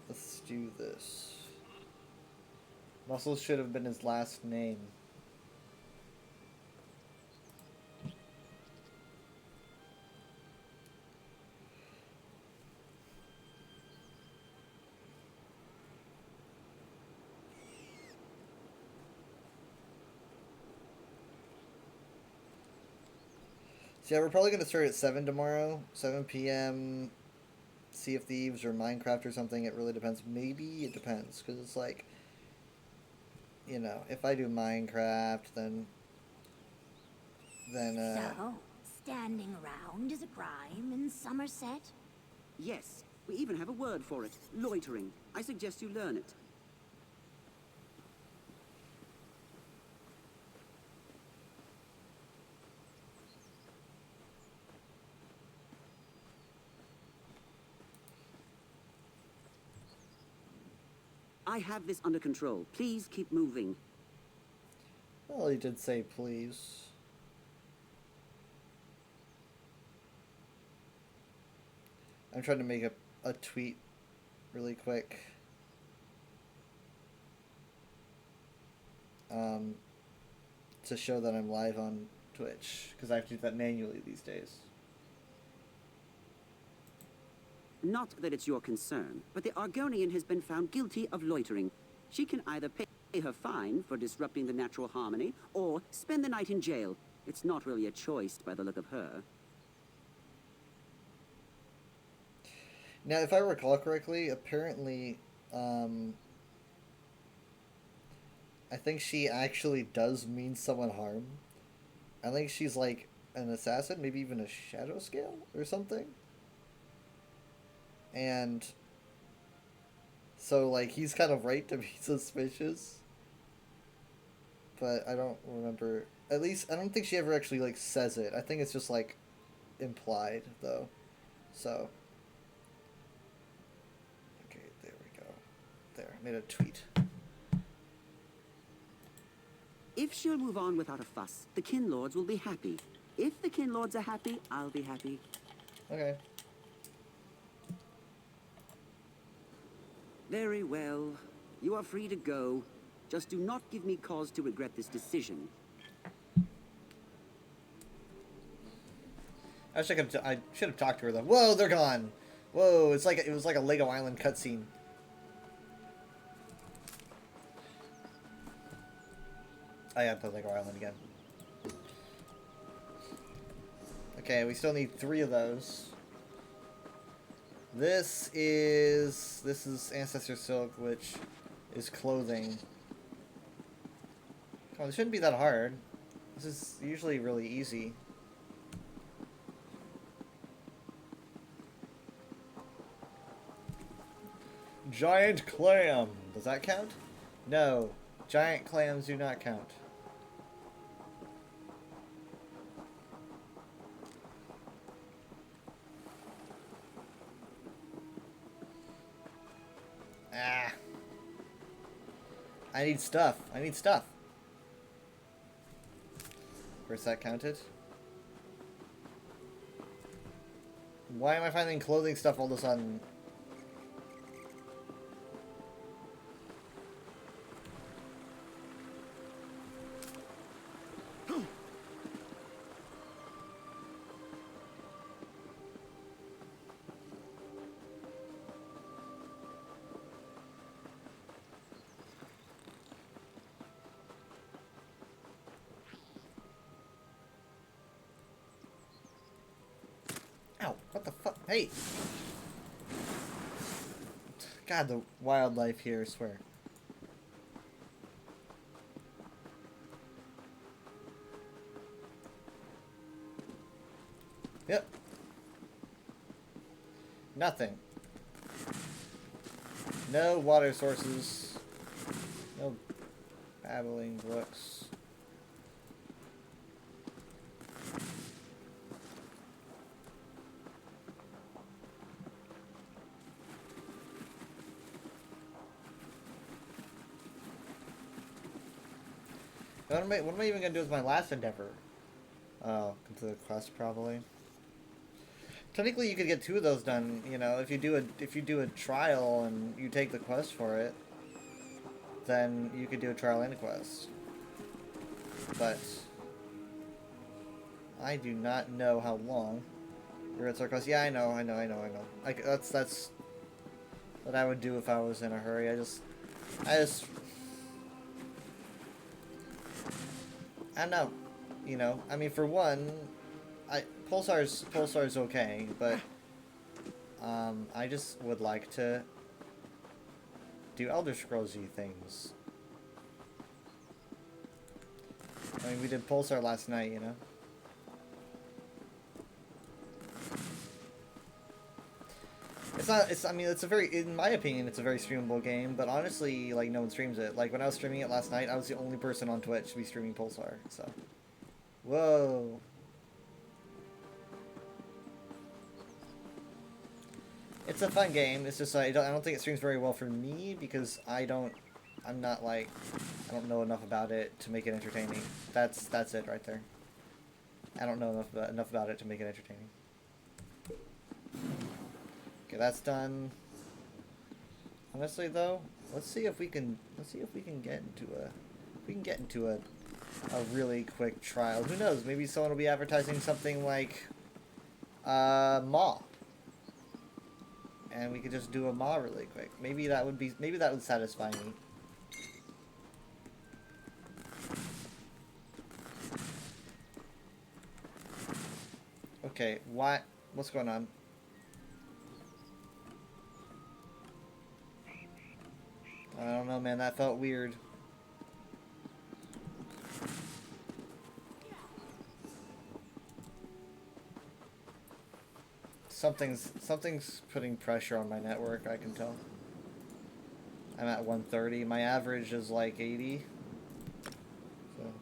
let's do this. Muscles should have been his last name. So yeah, we're probably going to start at 7 tomorrow. 7 p.m. Sea of Thieves or Minecraft or something. It really depends. Maybe it depends. Because it's like, you know, if I do Minecraft, then So, standing around is a crime in Somerset? Yes, we even have a word for it. Loitering. I suggest you learn it. I have this under control. Please keep moving. well, he did say please. I'm trying to make a tweet really quick. To show that I'm live on Twitch, because I have to do that manually these days. Not that it's your concern, but the Argonian has been found guilty of loitering. She can either pay her fine for disrupting the natural harmony, or spend the night in jail. It's not really a choice by the look of her. Now, if I recall correctly, apparently, I think she actually does mean someone harm. I think she's like an assassin, maybe even a shadow scale or something. And so, like, he's kind of right to be suspicious. But I don't remember. At least, I don't think she ever actually, like, says it. I think it's just, like, implied, though. So. Okay, there we go. There, I made a tweet. If she'll move on without a fuss, the Kinlords will be happy. If the Kinlords are happy, I'll be happy. Okay. Very well. You are free to go. Just do not give me cause to regret this decision. I should have talked to her though. Whoa, they're gone. Whoa, it was like a Lego Island cutscene. I gotta play Lego Island again. Okay, we still need 3 of those. This is Ancestor Silk, which is clothing. Oh, it shouldn't be that hard. This is usually really easy. Giant clam. Does that count? No. Giant clams do not count. Ah. I need stuff. I need stuff. Where's that counted? Why am I finding clothing stuff all of a sudden? Ow, what the fuck? Hey! God, the wildlife here, I swear. Yep. Nothing. No water sources. No babbling brooks. What am I even gonna do with my last endeavor? Oh, complete the quest probably. Technically, you could get 2 of those done. You know, if you do a trial and you take the quest for it, then you could do a trial and a quest. But I do not know how long the Red Star quest. Yeah, I know. Like that's what I would do if I was in a hurry. I just. I don't know. You know, I mean, for one, Pulsar's okay, but I just would like to do Elder Scrolls-y things. I mean, we did Pulsar last night, you know. I mean, it's a very, in my opinion, it's a very streamable game, but honestly, like, no one streams it. Like, when I was streaming it last night, I was the only person on Twitch to be streaming Pulsar, so. Whoa. It's a fun game, it's just, I don't think it streams very well for me, because I'm not, like, I don't know enough about it to make it entertaining. That's it right there. I don't know enough about it to make it entertaining. Okay, that's done. Honestly, though, let's see if we can get into a really quick trial. Who knows? Maybe someone will be advertising something like Maw, and we could just do a Maw really quick. Maybe that would satisfy me. Okay, what's going on? I don't know, man. That felt weird. Something's putting pressure on my network, I can tell. I'm at 130. My average is like 80. So.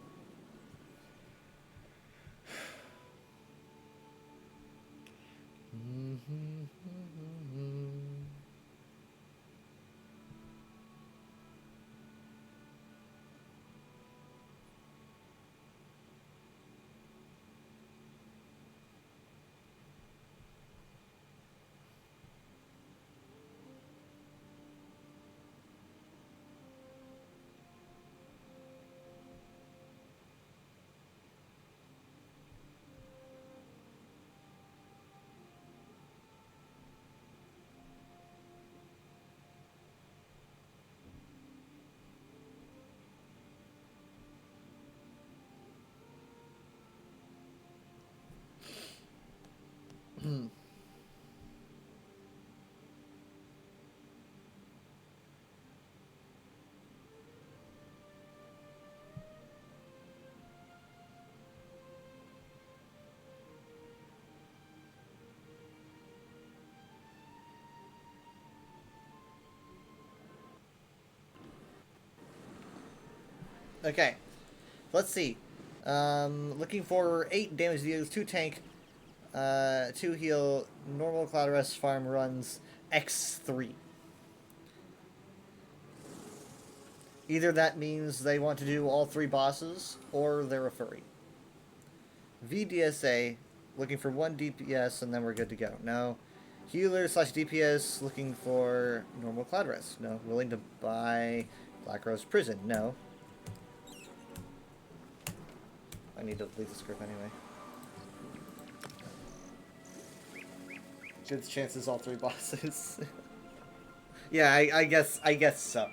Okay. Let's see. Looking for 8 damage deals, 2 tank, 2 heal, normal Cloud Rest farm runs, X3. Either that means they want to do all 3 bosses, or they're a furry. VDSA, looking for 1 DPS, and then we're good to go. No. Healer / DPS, looking for normal Cloud Rest. No. Willing to buy Black Rose Prison. No. I need to leave the script anyway. Good chances all 3 bosses. Yeah, I guess so.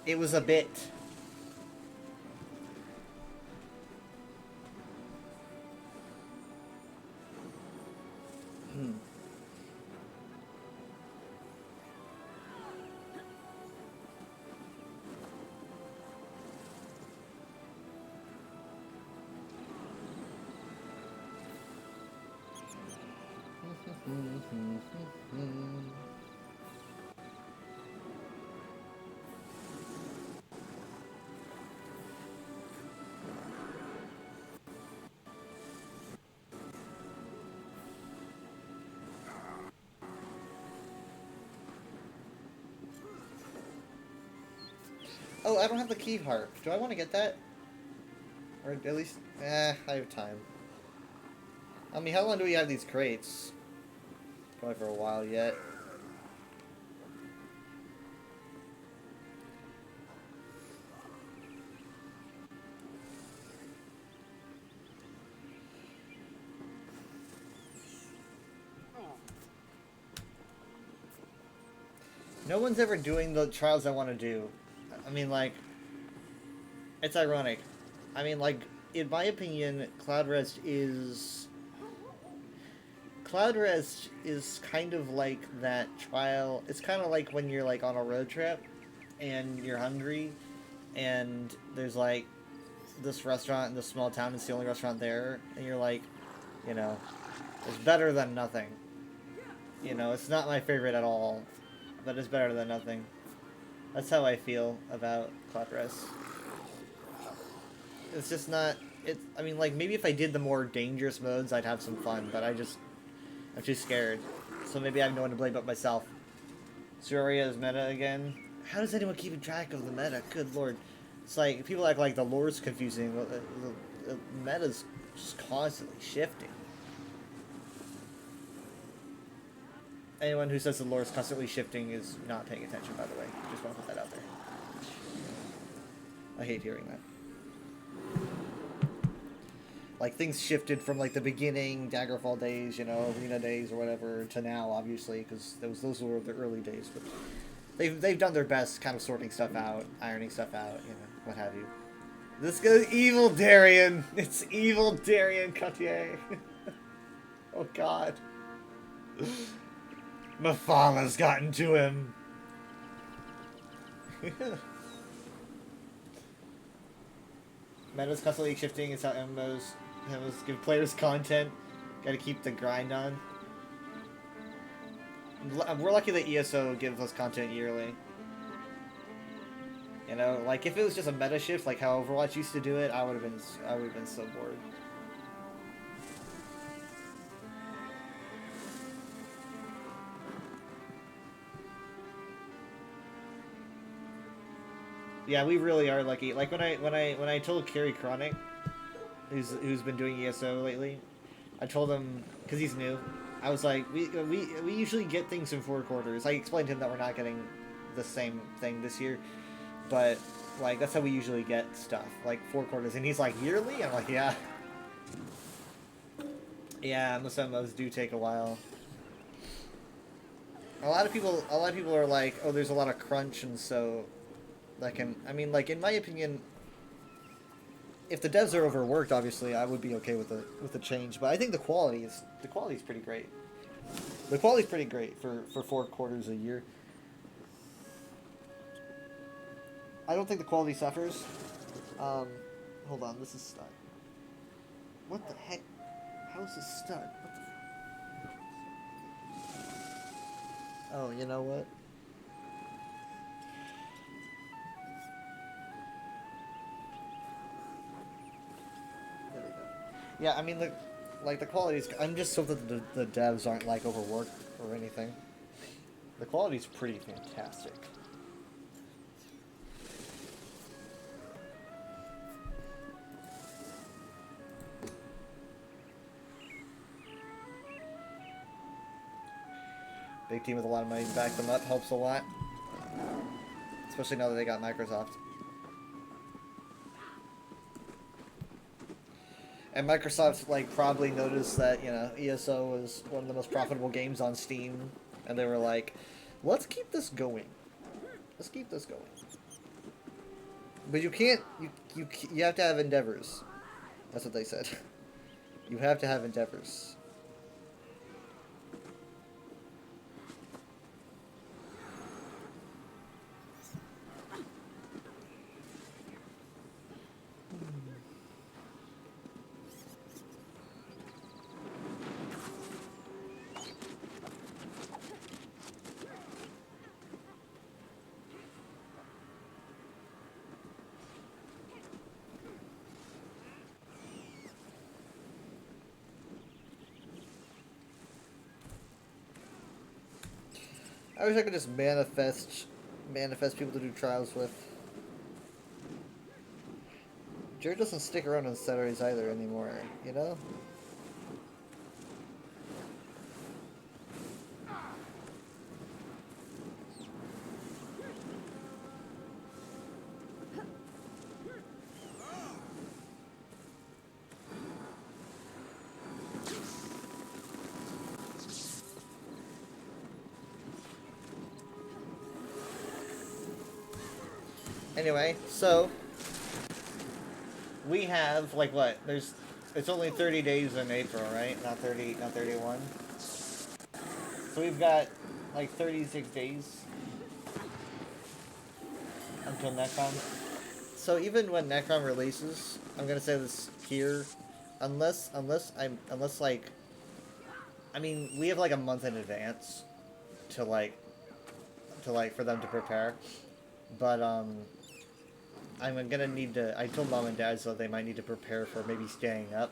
It was a bit. Oh, I don't have the key harp. Do I want to get that? Or at least, I have time. I mean, how long do we have these crates? Probably for a while yet. No one's ever doing the trials I want to do. I mean, like, it's ironic. I mean, like, in my opinion, Cloud Rest is kind of like that trial. It's kind of like when you're, like, on a road trip and you're hungry and there's, like, this restaurant in this small town. It's the only restaurant there. And you're like, you know, it's better than nothing. You know, it's not my favorite at all, but it's better than nothing. That's how I feel about Cloud Rest. It's just not... I mean, like, maybe if I did the more dangerous modes, I'd have some fun, but I'm too scared. So maybe I have no one to blame but myself. Suria is meta again. How does anyone keep track of the meta? Good lord. It's like, people act like the lore's confusing. The meta's just constantly shifting. Anyone who says the lore is constantly shifting is not paying attention, by the way. Just want to put that out there. I hate hearing that. Like, things shifted from, like, the beginning, Daggerfall days, you know, Arena days or whatever, to now, obviously, because those were the early days. But they've done their best kind of sorting stuff out, ironing stuff out, you know, what have you. This goes Evil Darien! It's Evil Darien Cotier! Oh, God. Mafala's gotten to him. Meta's constantly shifting. It's how MMOs give players content. Gotta keep the grind on. We're lucky that ESO gives us content yearly. You know, like if it was just a meta shift, like how Overwatch used to do it, I would have been so bored. Yeah, we really are lucky. Like when I told Carrie Chronic, who's been doing ESO lately, I told him, because he's new, I was like, we usually get things in 4 quarters. I explained to him that we're not getting the same thing this year, but like that's how we usually get stuff, like 4 quarters. And he's like, yearly? I'm like, yeah. Yeah, most of those do take a while. A lot of people are like, oh, there's a lot of crunch, and so that can, I mean, like, in my opinion, if the devs are overworked, obviously, I would be okay with the change. But I think the quality is pretty great. The quality is pretty great for 4 quarters a year. I don't think the quality suffers. Hold on, this is stuck. What the heck? How is this stuck? What the... Oh, you know what? Yeah, I mean, the quality's... I'm just so that the devs aren't, like, overworked or anything. The quality's pretty fantastic. Big team with a lot of money to back them up helps a lot. Especially now that they got Microsoft. And Microsoft, like, probably noticed that, you know, ESO was one of the most profitable games on Steam. And they were like, let's keep this going. Let's keep this going. But you can't, you have to have endeavors. That's what they said. You have to have endeavors. I wish I could just manifest people to do trials with. Jared doesn't stick around on Saturdays either anymore, you know? Anyway, so we have like what? It's only 30 days in April, right? Not 30, not 31. So we've got like 36 days until Necron. So even when Necron releases, I'm gonna say this here, unless like, I mean, we have like a month in advance to for them to prepare, but I'm gonna need to. I told Mom and Dad so they might need to prepare for maybe staying up,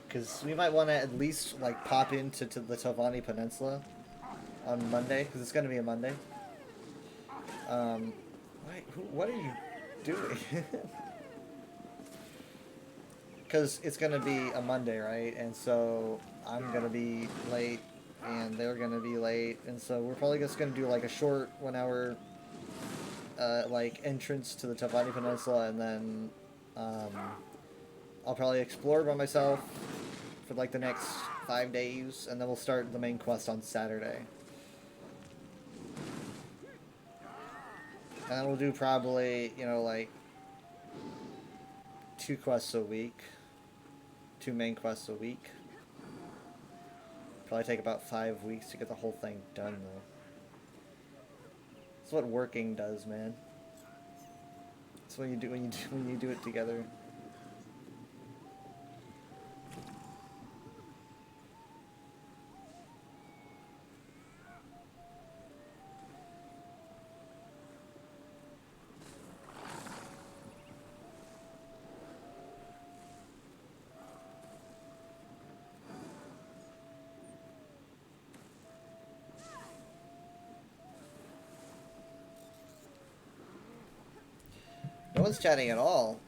because we might want to at least like pop into the Telvanni Peninsula on Monday, because it's gonna be a Monday. What are you doing? Because it's gonna be a Monday, right? And so I'm gonna be late, and they're gonna be late, and so we're probably just gonna do like a short 1 hour. Like entrance to the Telvanni Peninsula, and then I'll probably explore by myself for like the next 5 days, and then we'll start the main quest on Saturday. And we'll do probably, you know, like 2 quests a week, 2 main quests a week. Probably take about 5 weeks to get the whole thing done though. That's what working does, man. That's what you do when you do it together. No one's chatting at all.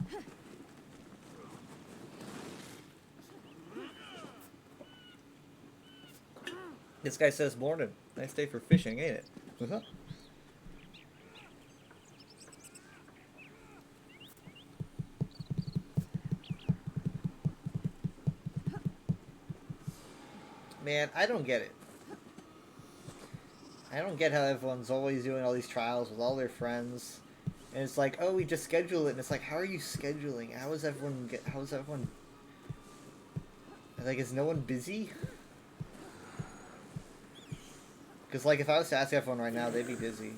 This guy says, morning. Nice day for fishing, ain't it? Uh-huh. Man, I don't get it. I don't get how everyone's always doing all these trials with all their friends. And it's like, oh, we just schedule it, and it's like, how are you scheduling? How is everyone like, is no one busy? Because, like, if I was to ask everyone right now, they'd be busy.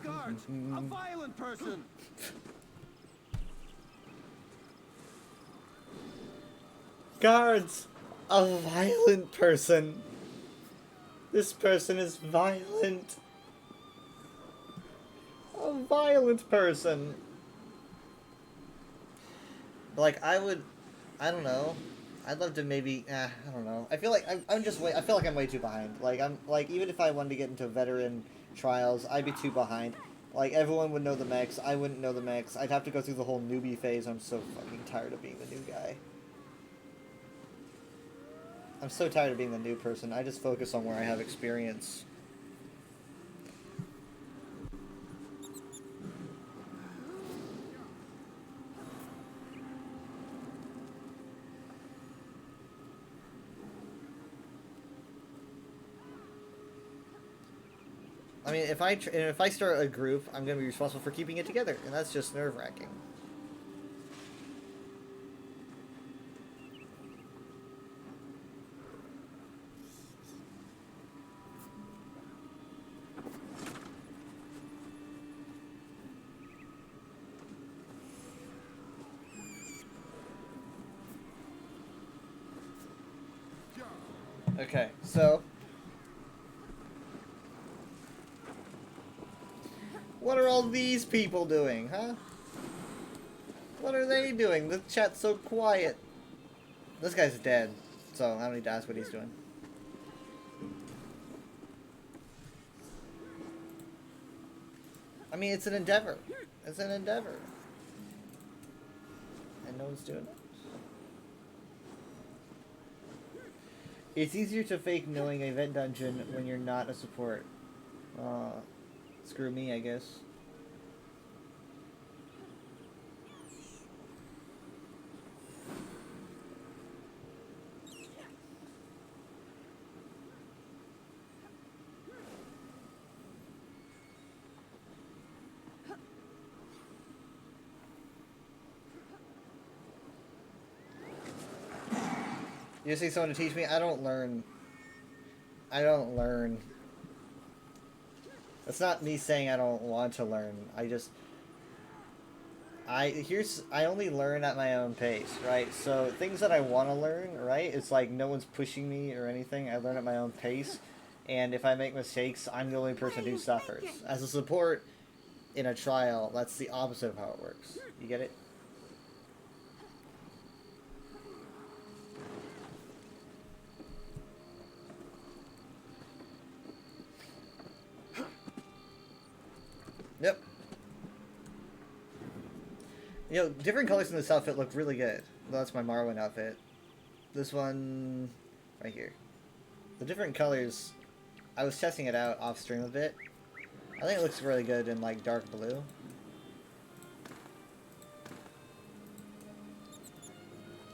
Guard, Guards, a violent person. Guards! A violent person. This person is violent. A violent person. Like, I don't know. I'd love to maybe, I don't know. I feel like I feel like I'm way too behind. Like, even if I wanted to get into veteran trials, I'd be too behind. Like, everyone would know the mechs, I wouldn't know the mechs. I'd have to go through the whole newbie phase. I'm so fucking tired of being the new guy. I'm so tired of being the new person. I just focus on where I have experience. I mean, if I start a group, I'm going to be responsible for keeping it together, and that's just nerve-wracking. Okay, so what are all these people doing, huh? What are they doing? The chat's so quiet. This guy's dead, so I don't need to ask what he's doing. I mean, it's an endeavor. It's an endeavor. And no one's doing it. It's easier to fake knowing a vent dungeon when you're not a support. Screw me, I guess. You just need someone to teach me? I don't learn. I don't learn. That's not me saying I don't want to learn. I only learn at my own pace, right? So things that I want to learn, right? It's like no one's pushing me or anything. I learn at my own pace. And if I make mistakes, I'm the only person who suffers. As a support in a trial, that's the opposite of how it works. You get it? Yep. You know, different colors in this outfit look really good. Well, that's my Marwyn outfit. This one, right here. The different colors, I was testing it out off stream a bit. I think it looks really good in like dark blue.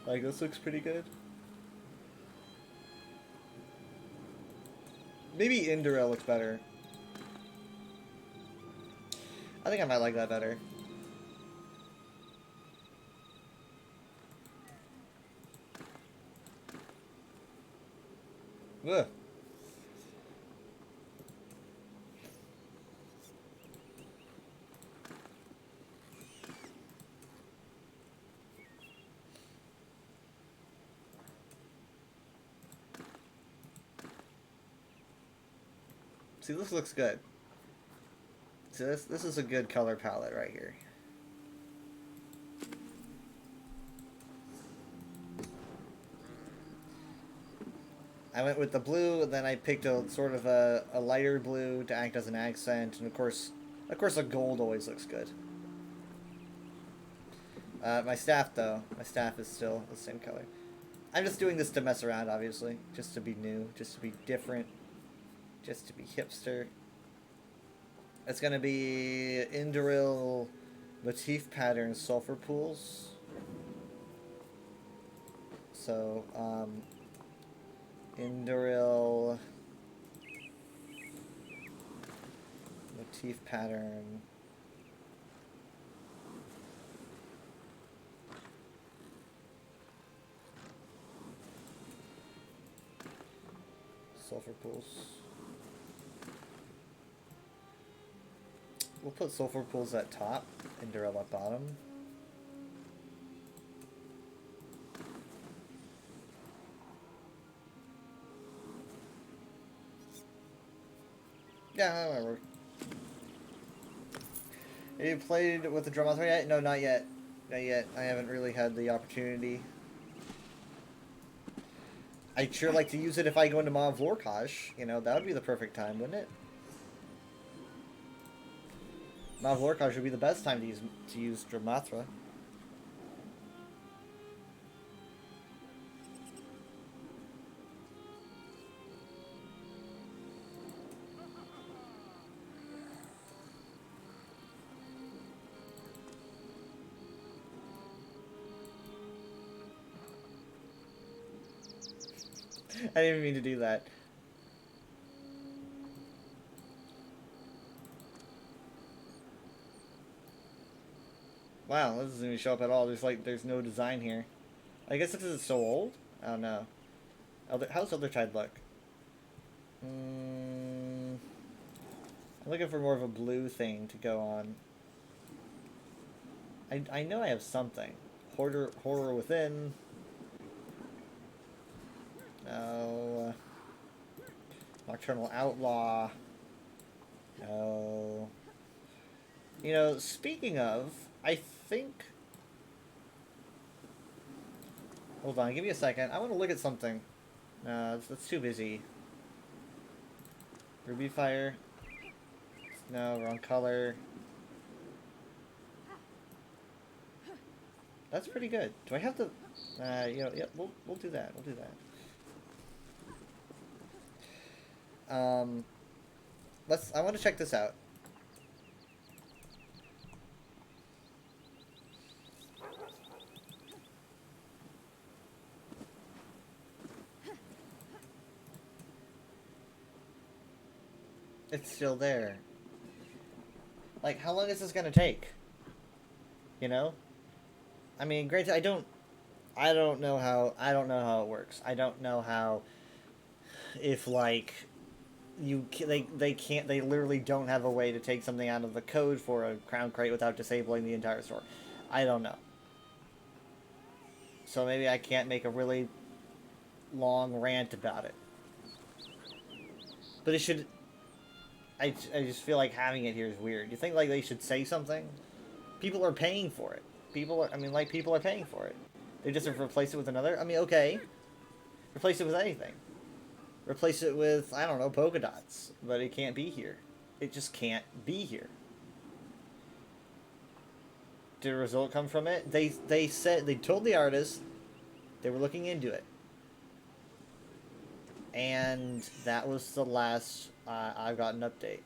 Like, this looks pretty good. Maybe Indorel looks better. I think I might like that better. Ugh. See, this looks good. See, this is a good color palette right here. I went with the blue, and then I picked a sort of a lighter blue to act as an accent, and of course a gold always looks good. My staff though, my staff is still the same color. I'm just doing this to mess around, obviously, just to be new, just to be different, just to be hipster. It's gonna be Indoril motif pattern sulfur pools. So, Indoril motif pattern. Sulfur pools. we'll put sulfur pools at top and Durell at bottom. Yeah, that might work. Have you played with the Dromothra yet? No, not yet. Not yet. I haven't really had the opportunity. I'd sure like to use it if I go into Maw of Lorcash. You know, that would be the perfect time, wouldn't it? Maw of Lorcash would be the best time to use Dromothra. I didn't even mean to do that. Wow, this doesn't even show up at all. There's no design here. I guess it's because it's so old? I don't know. How's Eldertide look? I'm looking for more of a blue thing to go on. I know I have something. Horror Within. No. Nocturnal Outlaw. No. You know, speaking of, I think... Hold on, give me a second. I want to look at something. No, that's too busy. Ruby Fire. No, wrong color. That's pretty good. Do I have to... you know, yeah, we'll do that. We'll do that. I want to check this out. It's still there. Like, how long is this gonna take? You know? I mean, granted, I don't know how it works. I don't know how, if like, they literally don't have a way to take something out of the code for a Crown Crate without disabling the entire store. I don't know. So maybe I can't make a really long rant about it. But it should... I just feel like having it here is weird. You think like they should say something? People are paying for it. People are paying for it. They just replace it with another? I mean, okay. Replace it with anything. Replace it with, I don't know, polka dots. But it can't be here. It just can't be here. Did a result come from it? They told the artist they were looking into it. And that was the last I got an update.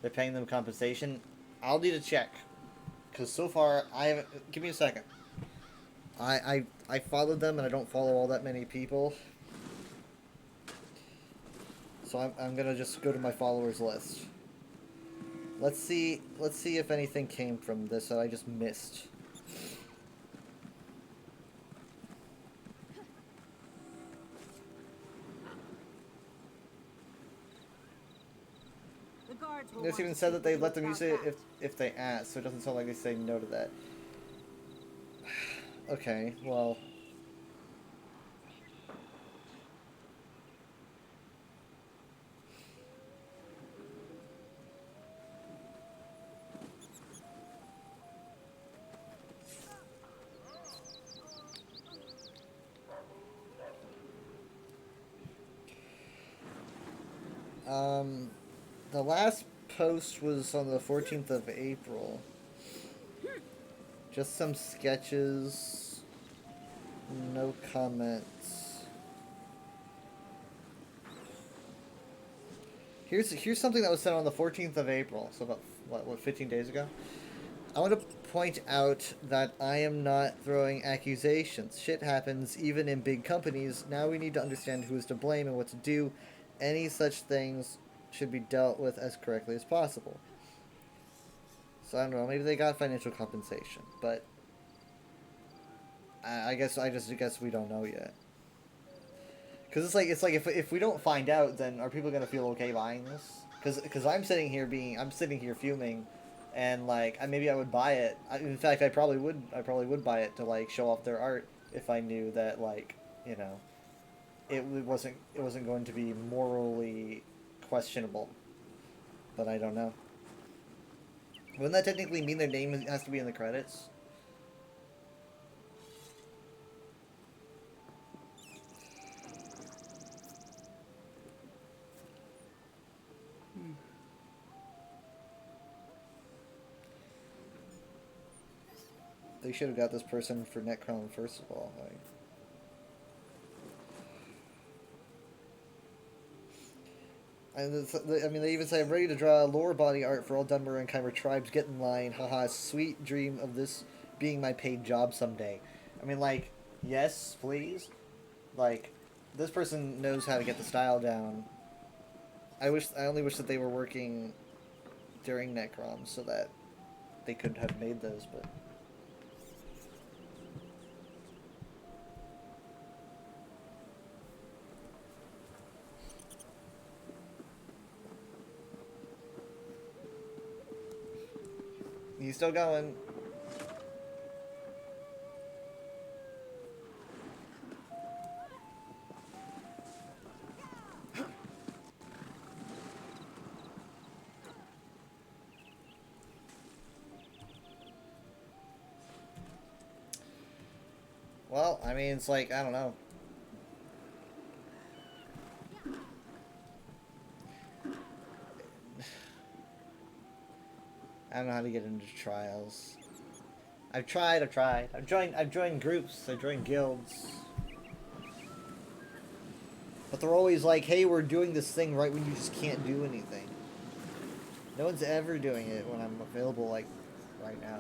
They're paying them compensation. I'll need to check. Because so far, I haven't... Give me a second. I followed them, and I don't follow all that many people. So I'm going to just go to my followers list. Let's see if anything came from this that I just missed. This even said that they let them use it if they ask, so it doesn't sound like they say no to that. Okay, well... The last post was on the 14th of April. Just some sketches. No comments. Here's something that was said on the 14th of April, so about, what 15 days ago? I want to point out that I am not throwing accusations. Shit happens even in big companies. Now we need to understand who is to blame and what to do. Any such things should be dealt with as correctly as possible. So I don't know, maybe they got financial compensation, but I guess we don't know yet. Because it's like if we don't find out, then are people gonna feel okay buying this? Because I'm sitting here fuming, and like maybe I would buy it. In fact, I probably would buy it to like show off their art if I knew that like it wasn't going to be morally questionable. But I don't know. Wouldn't that technically mean their name has to be in the credits? They should have got this person for Netcron first of all. Like. And I mean, they even say, I'm ready to draw lore body art for all Dunmer and Kyber tribes. Get in line. Haha, sweet dream of this being my paid job someday. I mean, like, yes, please. Like, this person knows how to get the style down. I only wish that they were working during Necrom so that they could have made those, but... He's still going. Well, I mean, it's like, I don't know. I don't know how to get into trials. I've tried. I've joined groups, I've joined guilds. But they're always like, hey, we're doing this thing right when you just can't do anything. No one's ever doing it when I'm available, like, right now.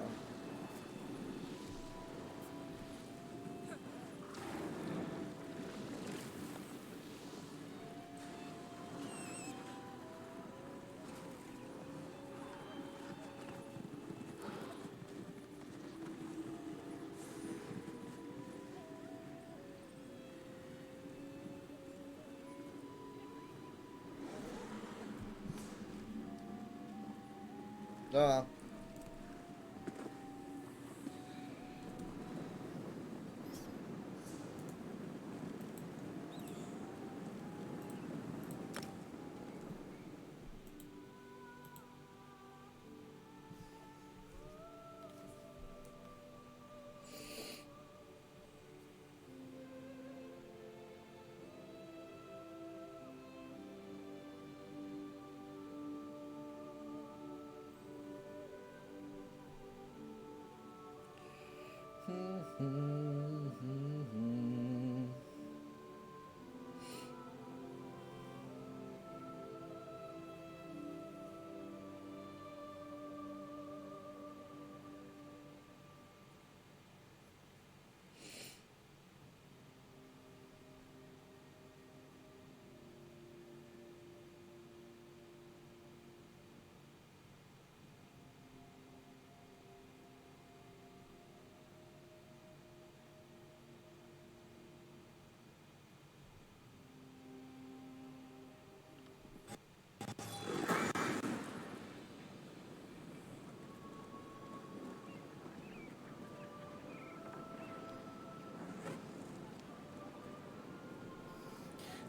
Oh.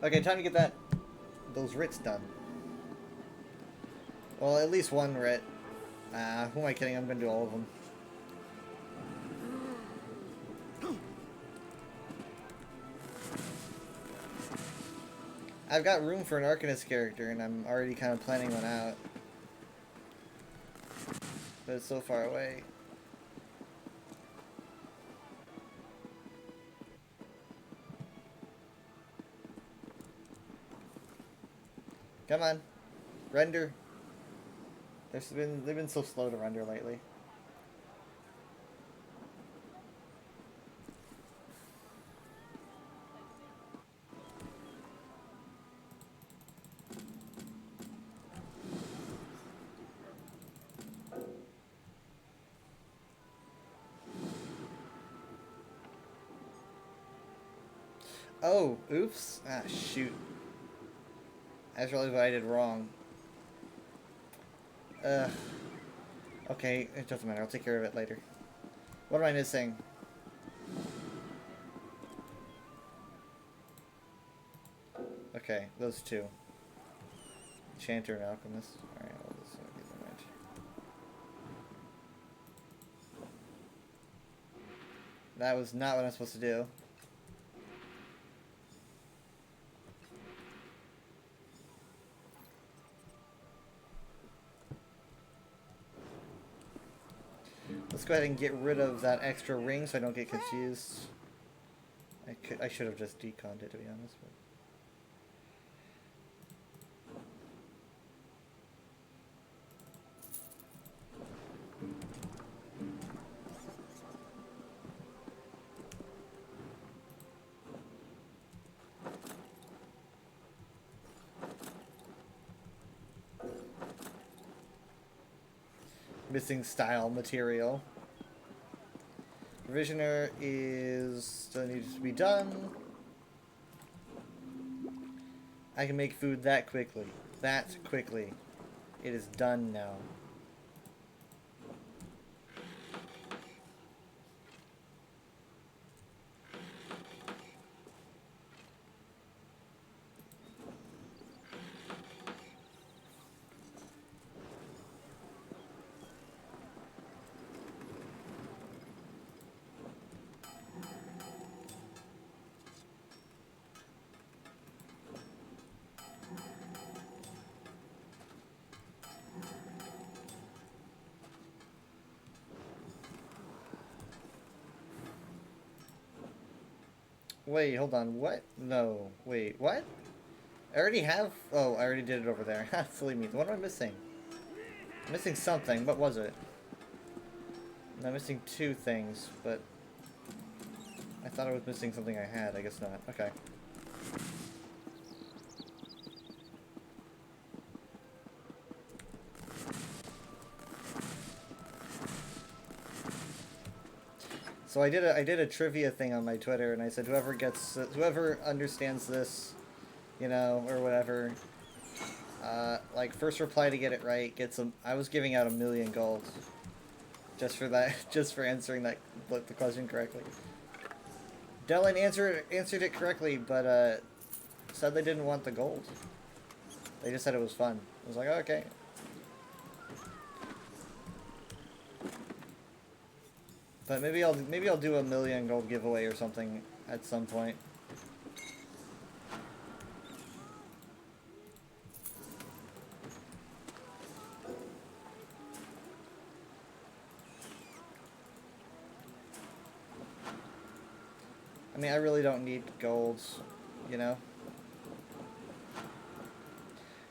Okay, time to get those writs done. Well, at least one writ. Who am I kidding? I'm gonna do all of them. I've got room for an Arcanist character, and I'm already kind of planning one out. But it's so far away. Come on. Render. They've been so slow to render lately. Oh, oops. Ah, shoot. I just realized what I did wrong. Okay, it doesn't matter. I'll take care of it later. What am I missing? Okay, those two. Enchanter and Alchemist. Alright, I'll just get them right. That was not what I'm supposed to do. Let's go ahead and get rid of that extra ring so I don't get confused. I should have just deconned it, to be honest. But. Missing style material. Provisioner is still needs to be done. I can make food that quickly. That quickly. It is done now. Wait, hold on. What? No. Wait, what? I already have... Oh, I already did it over there. Silly me. What am I missing? I'm missing something. What was it? I'm missing two things, but... I thought I was missing something I had. I guess not. Okay. So I did a trivia thing on my Twitter, and I said whoever understands this, you know, or whatever, like first reply to get it right gets some. I was giving out 1,000,000 gold, just for that, just for answering that the question correctly. Dylan answered it correctly, but said they didn't want the gold. They just said it was fun. I was like, oh, okay. But maybe I'll do a 1,000,000 gold giveaway or something at some point. I mean, I really don't need golds, you know?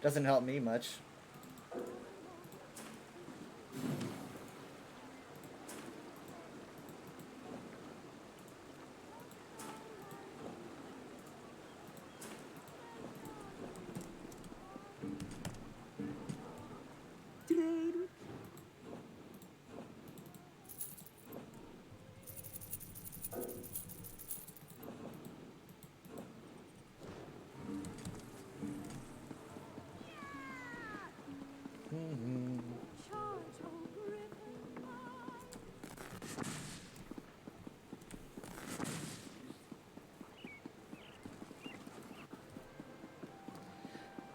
Doesn't help me much.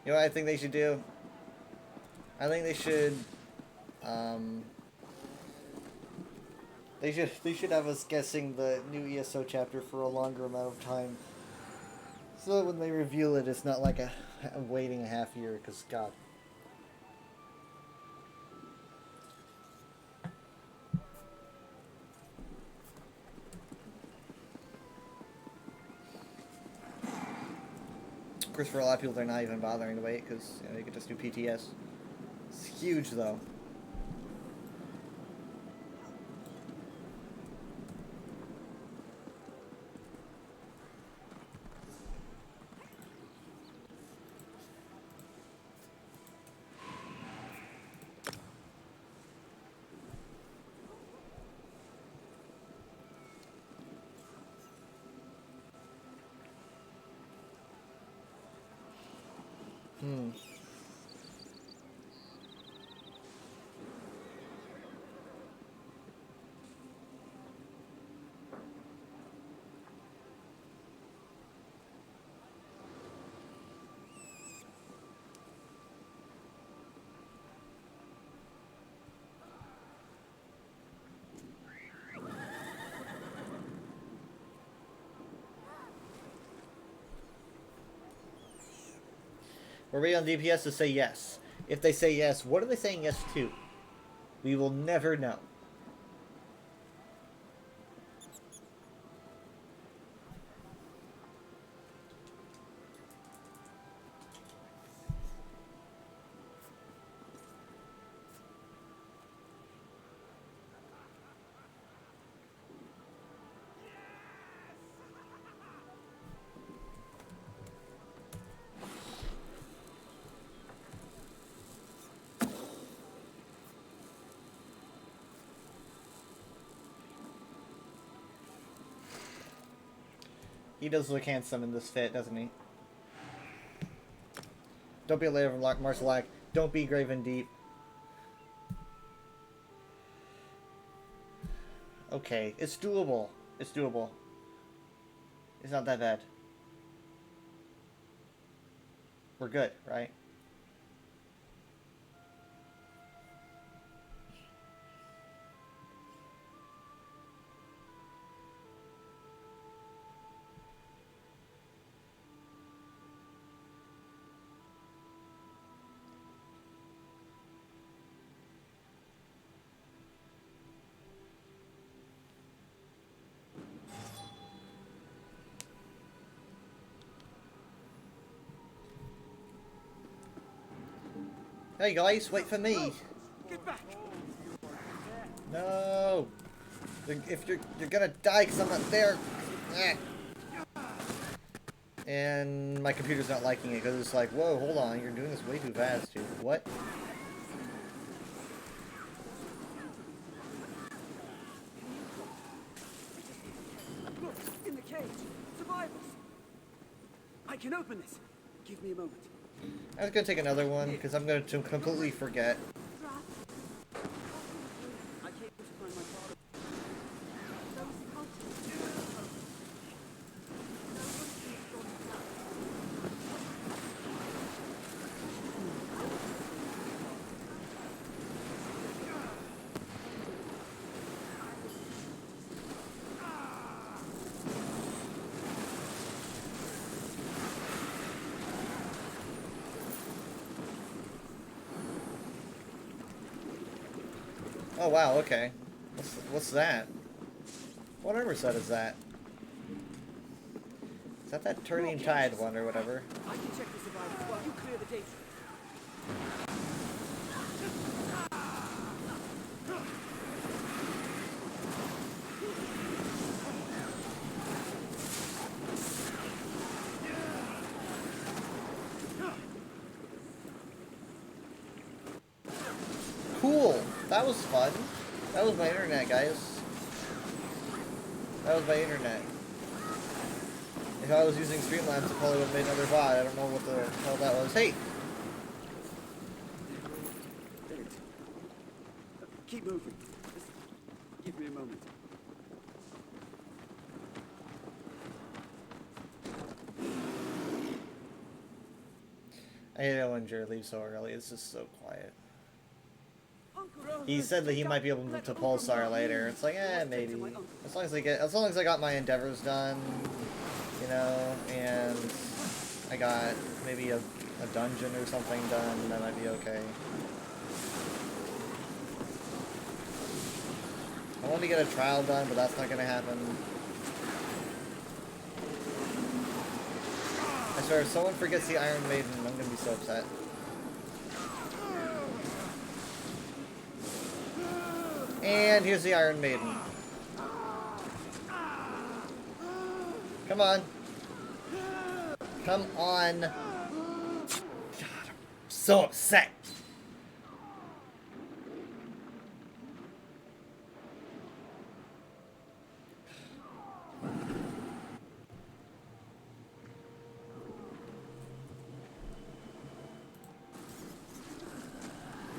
You know what I think they should do? I think they should, they should have us guessing the new ESO chapter for a longer amount of time. So that when they reveal it, it's not like waiting a half year, because God. Of course, for a lot of people, they're not even bothering to wait, because you know, they could just do PTS. It's huge, though. We're waiting on DPS to say yes. If they say yes, what are they saying yes to? We will never know. He does look handsome in this fit, doesn't he? Don't be a layer of Marcelac. Don't be Graven Deep. Okay, it's doable. It's doable. It's not that bad. We're good, right? Hey guys, wait for me. Get back! No. If you're gonna die because I'm not there. And my computer's not liking it because it's like, whoa, hold on, you're doing this way too fast, dude. What? Look, in the cage. Survivors. I can open this. Give me a moment. I was gonna take another one because I'm going to completely forget. I came to find my father. Oh wow, okay. What's that? What armor set is that? Is that turning tide one or whatever? I can check the survivors while you clear the data. Cool! That was fun. That was my internet, guys. That was my internet. If I was using Streamlabs, I probably would have made another VOD. I don't know what the hell that was. Hey! Keep moving. Just give me a moment. I hate it when Jared leaves so early. It's just so quiet. He said that he might be able to Pulsar later. It's like, maybe. As long as I got my endeavors done, you know, and I got maybe a dungeon or something done, that might be okay. I want to get a trial done, but that's not gonna happen. I swear, if someone forgets the Iron Maiden, I'm gonna be so upset. And here's the Iron Maiden. Come on. Come on. God, I'm so upset.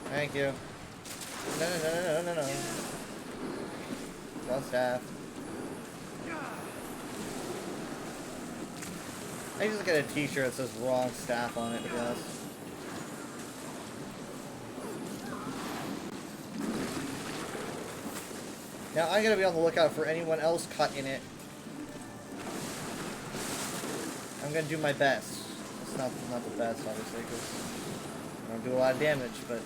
Thank you. No. Well, staff. I just get a t-shirt that says wrong staff on it, I guess. Now I'm gonna be on the lookout for anyone else caught in it. I'm gonna do my best. It's not the best, obviously, because I don't do a lot of damage, but...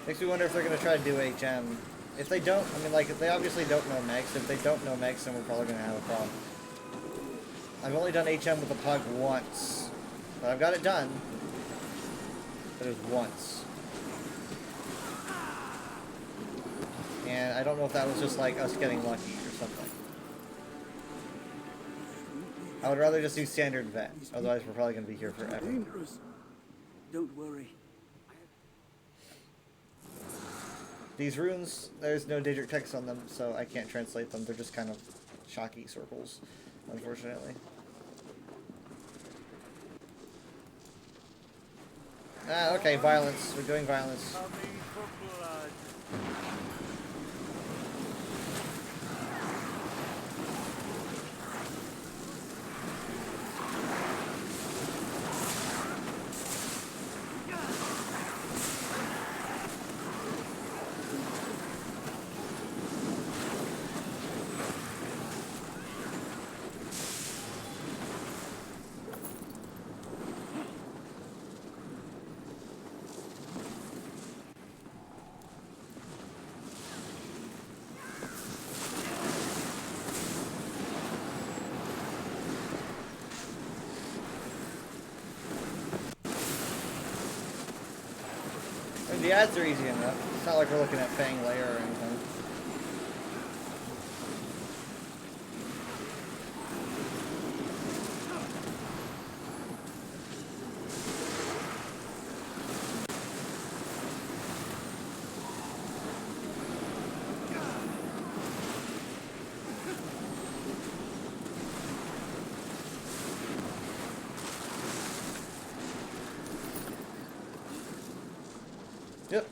Makes me wonder if they're going to try to do HM. If they don't, I mean, like, if they obviously don't know mechs. If they don't know mechs, then we're probably going to have a problem. I've only done HM with the Pug once. But I've got it done. But it was once. And I don't know if that was just, like, us getting lucky or something. I would rather just do standard vet. Otherwise, we're probably going to be here forever. Dangerous. Don't worry. These runes, there's no Daedric text on them, so I can't translate them. They're just kind of shocky circles, unfortunately. Ah, okay, violence. We're doing violence. The ads are easy enough. It's not like we're looking at Fang Lair or anything. Yep.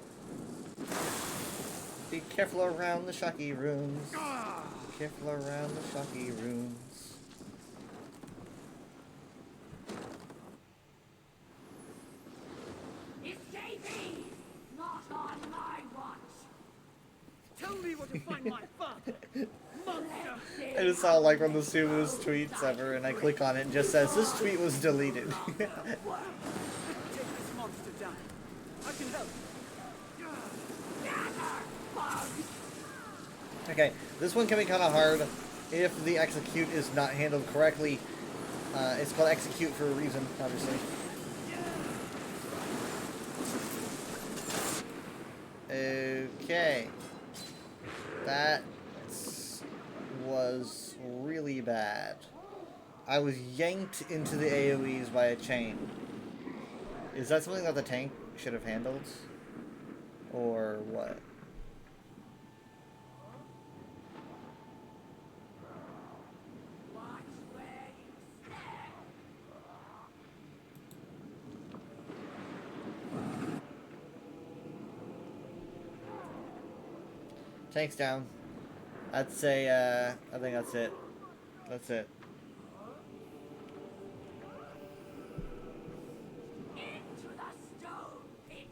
Be careful around the shocky rooms. Be careful around the shocky rooms. It's JP! Not on my watch! Tell me where to find my father! Monster! I just saw like one of the stupidest tweets ever, and I click on it and just says, this tweet was deleted. Take this monster down. I can help. Okay, this one can be kind of hard if the execute is not handled correctly. It's called execute for a reason, obviously. Okay. That was really bad. I was yanked into the AoEs by a chain. Is that something that the tank should have handled? Or what? Tank's down. I'd say, I think that's it. That's it. Into the stone pit!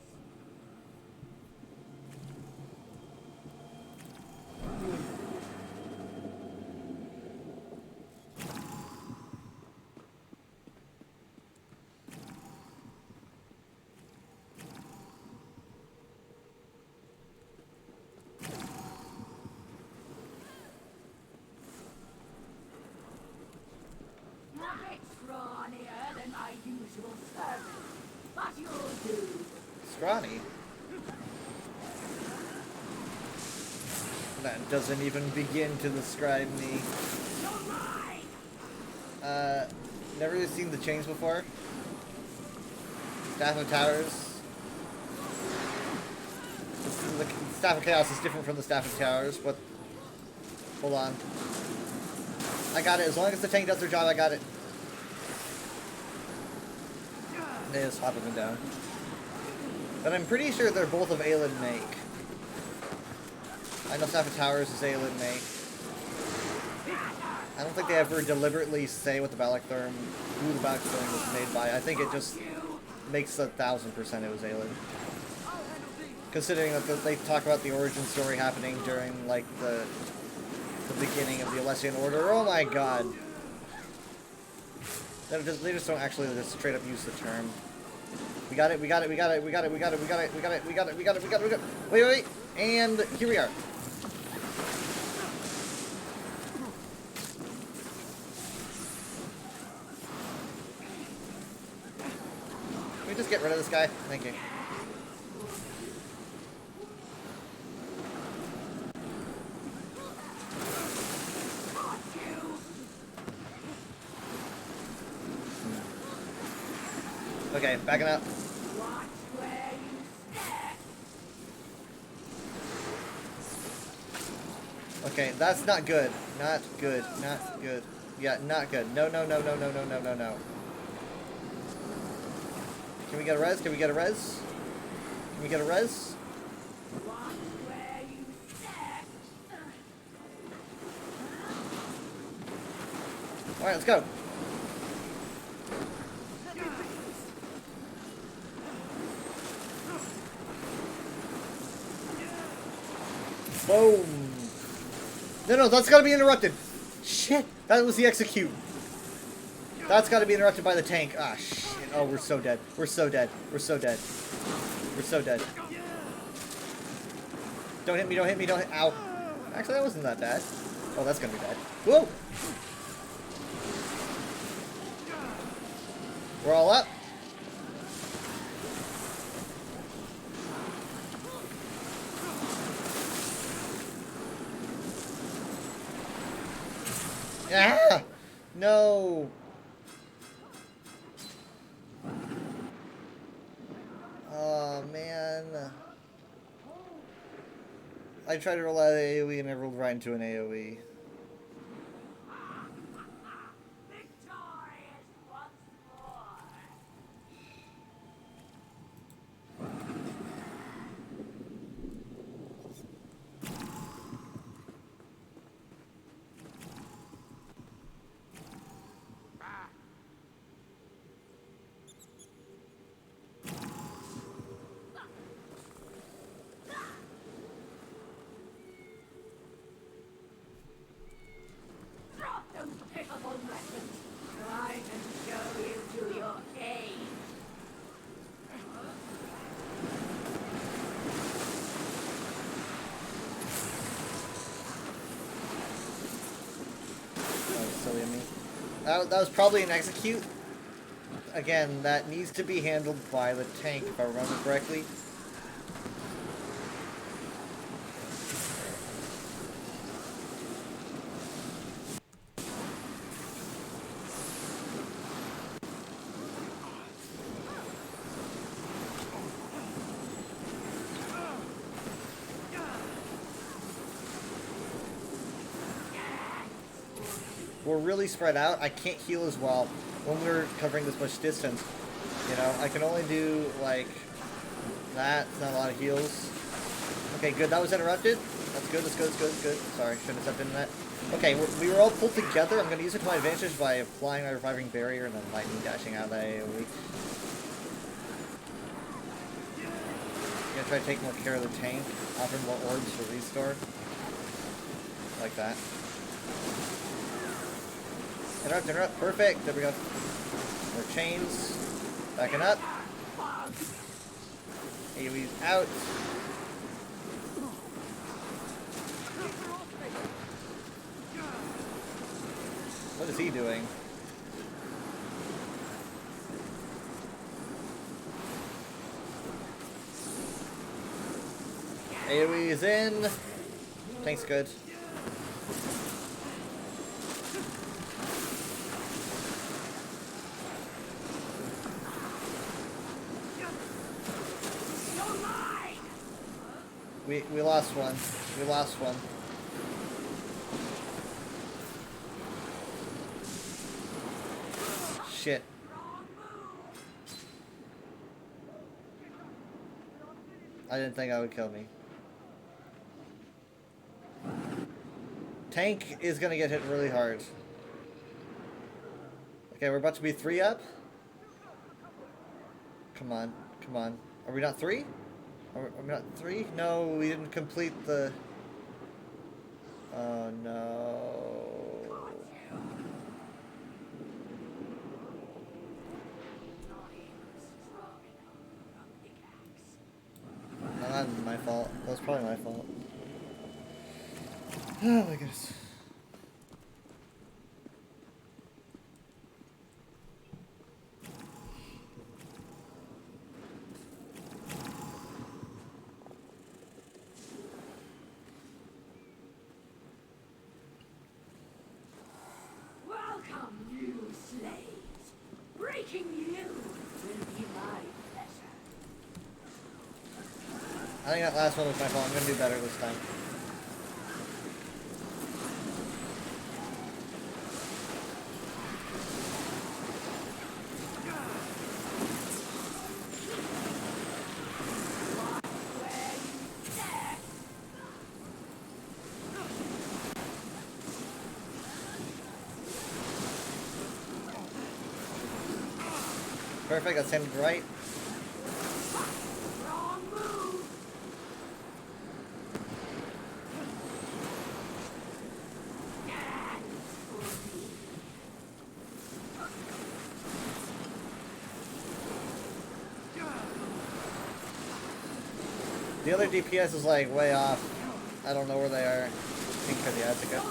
A bit scrawnier than my usual servant, but you'll do. Scrawny? That doesn't even begin to describe me. Never really seen the chains before. Staff of Towers. The Staff of Chaos is different from the Staff of Towers, but... Hold on. I got it. As long as the tank does their job, I got it. They just hop up and down. But I'm pretty sure they're both of Aelin make. I know Staff of Towers is Aelin make. I don't think they ever deliberately say what the Balactherm, who the Balactherm was made by. I think it just makes 1,000% it was Aelin. Considering that they talk about the origin story happening during, like, the beginning of the Alessian Order. Oh my god. They just don't actually just straight up use the term. We got it, we got it, we got it, we got it, we got it, we got it, we got it, we got it, we got it, we got it, we got it. Wait, wait, and here we are. Can we just get rid of this guy? Thank you. Okay, backing up. Okay, that's not good. Not good. Not good. Yeah, not good. No, no, no, no, no, no, no, no, no. Can we get a res? Can we get a res? Can we get a res? Alright, let's go. Boom. No, no, that's gotta be interrupted. Shit, that was the execute. That's gotta be interrupted by the tank. Ah, shit. Oh, we're so dead. We're so dead. We're so dead. We're so dead. Don't hit me, don't hit me, don't hit. Ow. Actually, that wasn't that bad. Oh, that's gonna be bad. Whoa! We're all up. Ah! No! Oh, man. I tried to roll out an AoE and I rolled right into an AoE. That was probably an execute. Again, that needs to be handled by the tank, if I remember correctly. We're really spread out. I can't heal as well when we're covering this much distance. You know, I can only do, like, that. It's not a lot of heals. Okay, good. That was interrupted. That's good. That's good. That's good. That's good. Sorry, shouldn't have stepped into that. Okay, we were all pulled together. I'm going to use it to my advantage by applying my reviving barrier and then lightning dashing out of that AoE. I'm going to try to take more care of the tank. Offer more orbs for restore. Like that. Interrupt, interrupt. Perfect. There we go. More chains. Backing up. AoE's out. What is he doing? AoE is in. Tank's good. We lost one. We lost one. Shit. I didn't think I would kill me. Tank is gonna get hit really hard. Okay, we're about to be 3 up. Come on, come on. Are we not 3? Are we not 3? No, we didn't complete the... Oh no. No, that wasn't my fault. That was probably my fault. Oh my goodness. Welcome, new slaves. Breaking you will be my pleasure. I think that last one was my fault. I'm gonna do better this time. Perfect, that's him right. Wrong move. The other DPS is like way off. I don't know where they are. I think for the Azteca.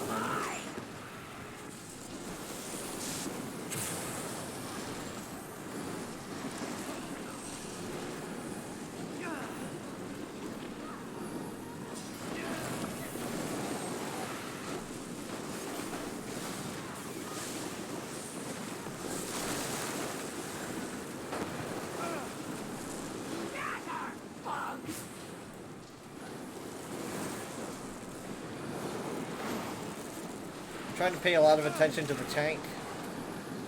Trying to pay a lot of attention to the tank.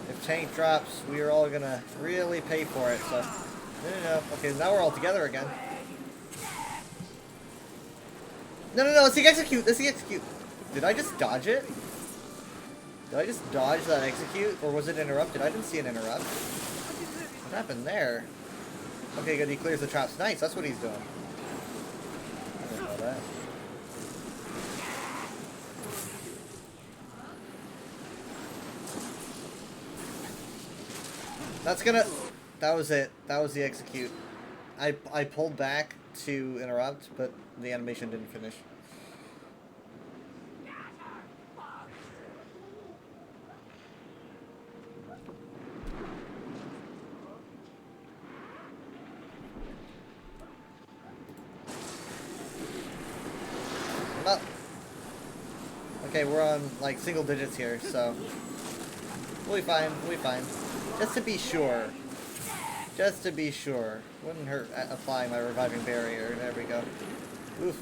If tank drops, we are all gonna really pay for it. So, no. Okay, now we're all together again. No. It's the execute. That's the execute. Did I just dodge it? Did I just dodge that execute, or was it interrupted? I didn't see an interrupt. What happened there? Okay, good. He clears the traps. Nice. That's what he's doing. I didn't know that. That's gonna... That was it. That was the execute. I pulled back to interrupt, but the animation didn't finish. Not... Okay, we're on, like, single digits here, so... We'll be fine. We'll be fine. Just to be sure. Just to be sure. Wouldn't hurt applying my reviving barrier. There we go. Oof.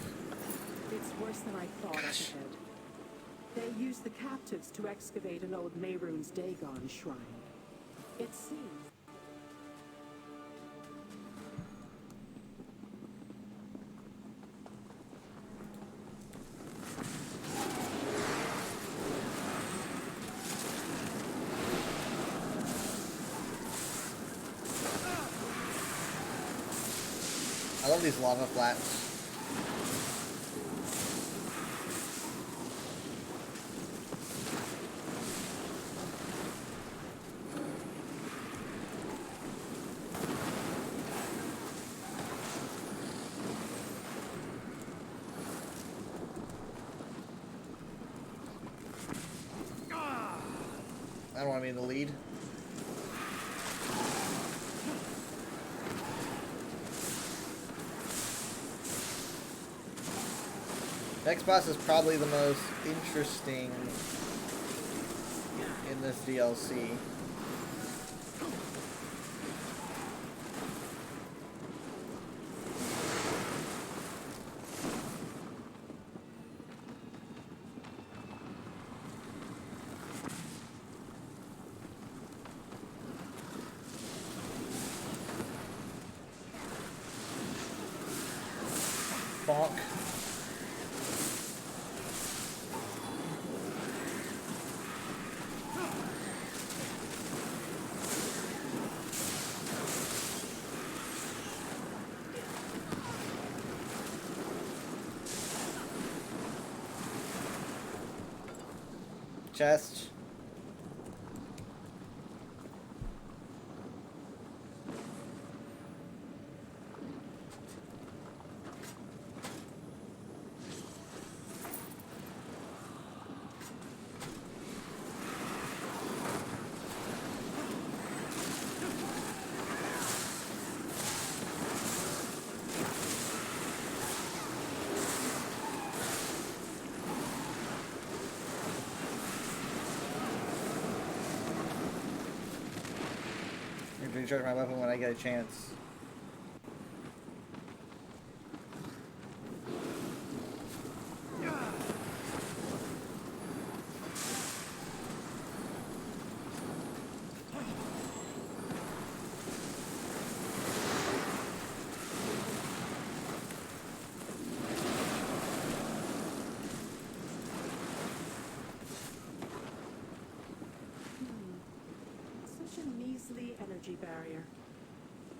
It's worse than I thought, Ed. They used the captives to excavate an old Mehrunes Dagon shrine. It seems... I love these lava flats. I don't want to be in the lead. Next boss is probably the most interesting in this DLC. Bonk. Chest. Recharge my weapon when I get a chance. Such a measly energy barrier.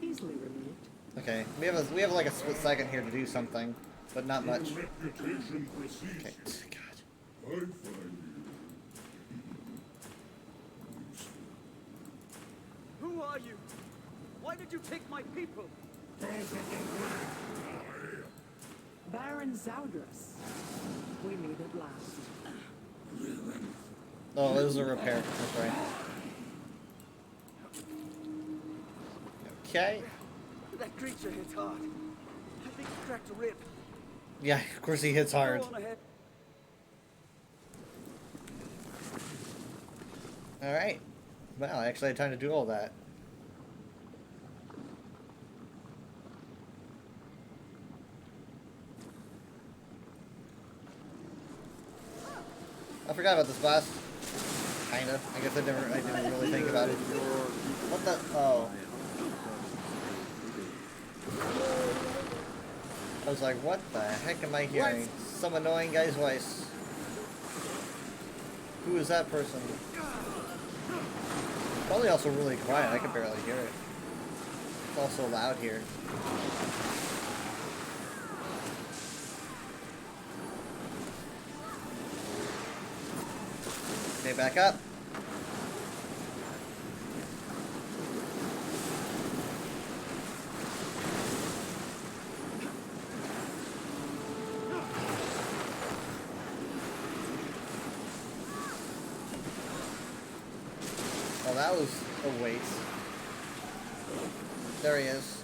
Easily removed. Okay, we have like a split second here to do something, but not much. Okay, God. Who are you? Why did you take my people? Baron Zaudras. We meet at last. Oh, this is a repair. That's right. Okay. That creature hits hard. I think he cracked a rib. Yeah, of course he hits hard. Go on ahead. Alright. Well, I actually had time to do all that. I forgot about this boss. Kinda. I guess I didn't really think about it. What the? Oh. I was like, what the heck am I hearing? Some annoying guy's voice. Who is that person? Probably also really quiet. I can barely hear it. It's all so loud here. Okay, back up. Oh, that was a waste. There he is.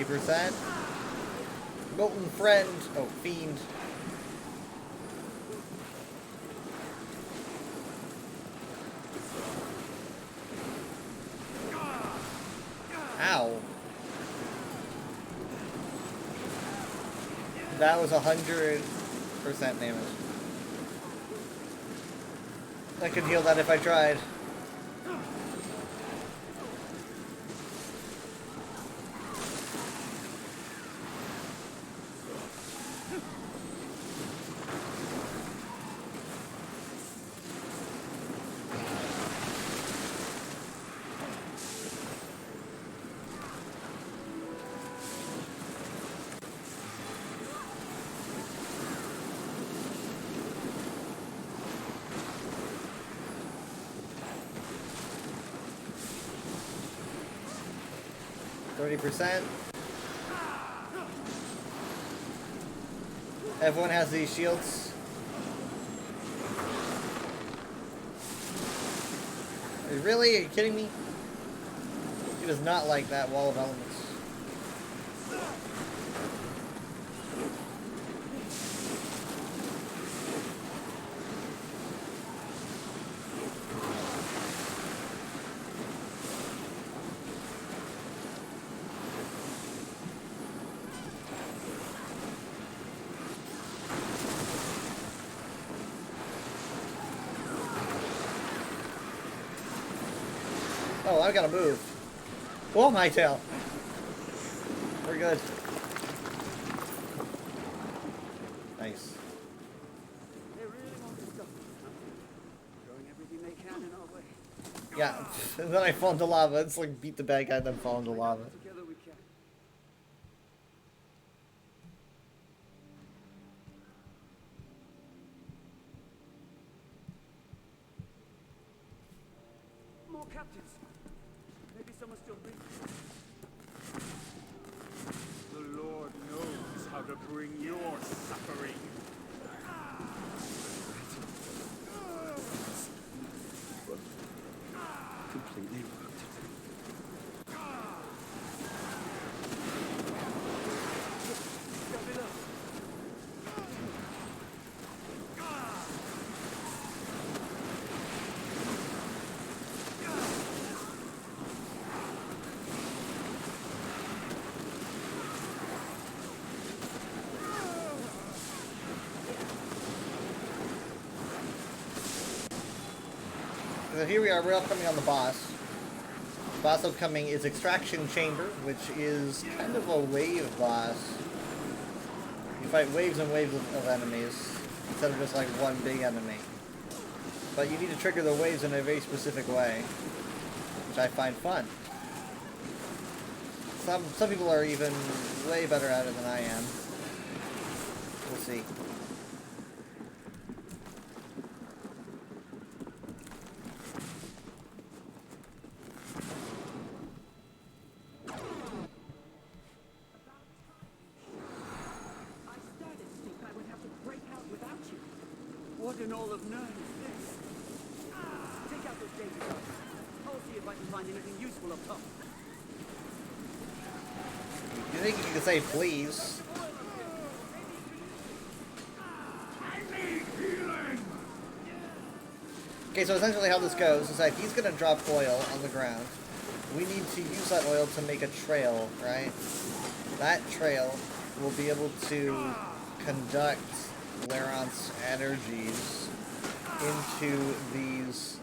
%. Molten friend. Oh, fiend. Ow. That was 100% damage. I could heal that if I tried. %. Everyone has these shields. Really? Are you kidding me? He does not like that wall of elements. Oh, I gotta move. Oh, my tail. We're good. Nice. They really want to stop us, huh? Throwing everything they can in our way. Yeah, and then I fall into lava. It's like beat the bad guy, then fall into lava. Together we can. More captives. Maybe someone still breathing. The Lord knows how to bring your suffering. Completely worked. So here we are, we're upcoming on the boss. Boss upcoming is Extraction Chamber, which is kind of a wave boss. You fight waves and waves of enemies, instead of just like one big enemy. But you need to trigger the waves in a very specific way, which I find fun. Some people are even way better at it than I am. We'll see. What in all of Nern is this? Take out those data cards. I'll see if I can find anything useful up top. You think you can say please? Okay, so essentially how this goes is that he's gonna drop oil on the ground. We need to use that oil to make a trail, right? That trail will be able to conduct Laurent's energies into these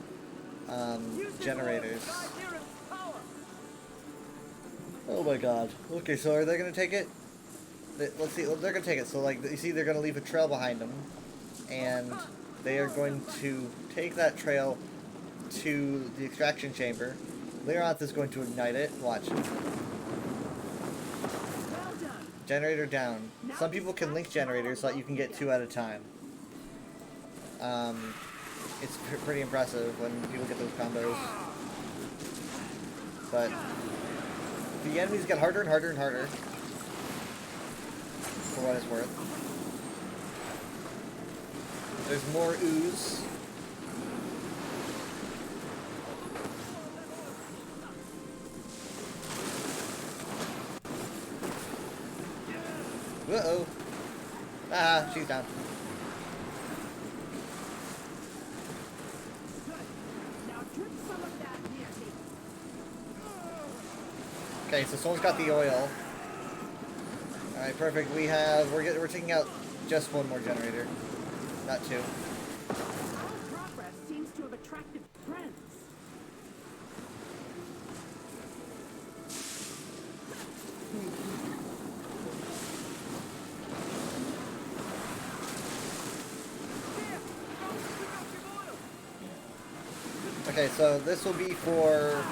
generators. Oh my god. Okay, so are they gonna take it? Let's see, they're gonna take it. So like, you see they're gonna leave a trail behind them. And they are going to take that trail to the extraction chamber. Laurent is going to ignite it. Watch. Generator down. Some people can link generators so that you can get 2 at a time. It's pretty impressive when people get those combos. But the enemies get harder and harder and harder, for what it's worth. There's more ooze. Uh-oh. Ah, she's down. Okay, so someone's got the oil. Alright, perfect. We're taking out just one more generator. Not 2. Progress seems to have attracted friends. Okay, so this will be for...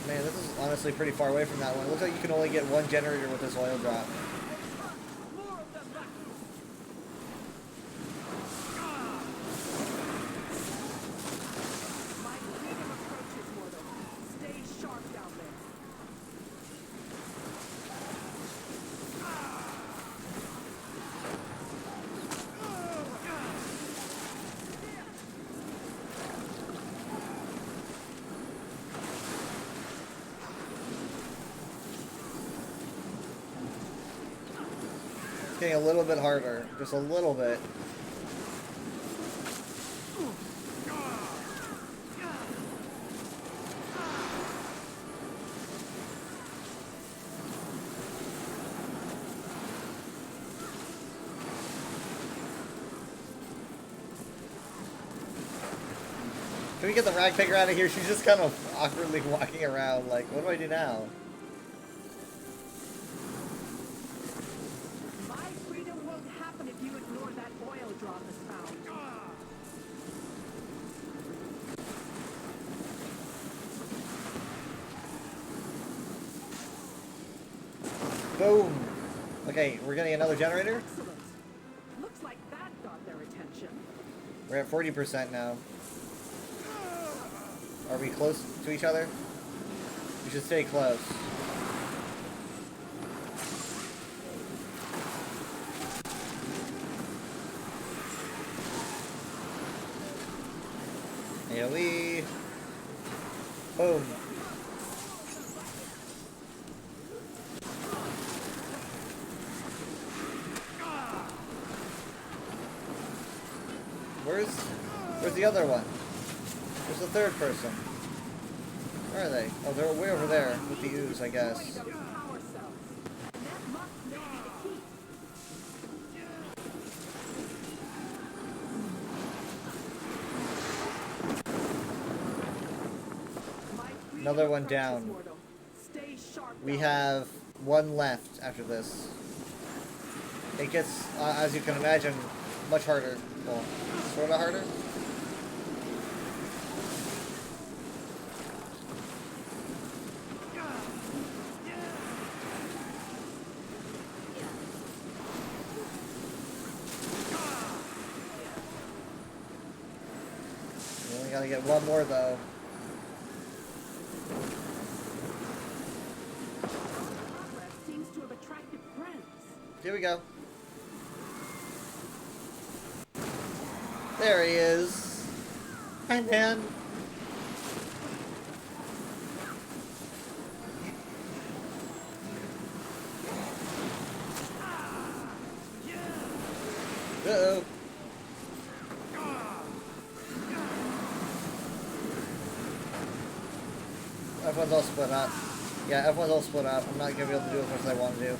Man, this is honestly pretty far away from that one. It looks like you can only get 1 generator with this oil drop. Getting a little bit harder, just a little bit. Can we get the rag picker out of here? She's just kind of awkwardly walking around like, what do I do now? Boom. Okay, we're getting another generator. Excellent. Looks like that got their attention. We're at 40% now. Are we close to each other? We should stay close. AoE. Boom. Where's the other one? Where's the third person? Where are they? Oh, they're way over there with the ooze, I guess. Destroy those power cells. And that must be the key. Another one down. Stay sharp. We have one left after this. It gets, as you can imagine, much harder. Well, sort of harder. We only gotta get one more though. Seems to have attracted friends. Here we go. There he is. Hi, man. Uh-oh. Everyone's all split up. Yeah, everyone's all split up. I'm not gonna be able to do as much as I want to do.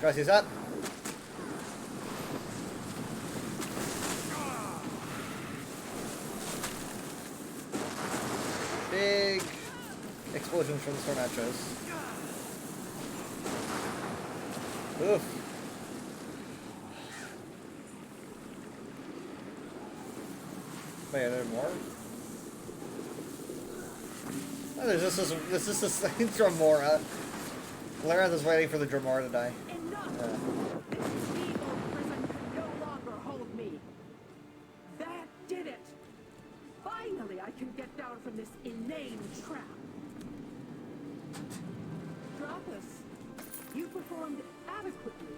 Garcia's up. Big explosions from the storm mattress. Oof. Wait, are there more? Oh, there's this is Dromora. Larenth is waiting for the Dromora to die. Enough! This evil prison can no longer hold me. That did it! Finally, I can get down from this inane trap. Drothus, you performed adequately.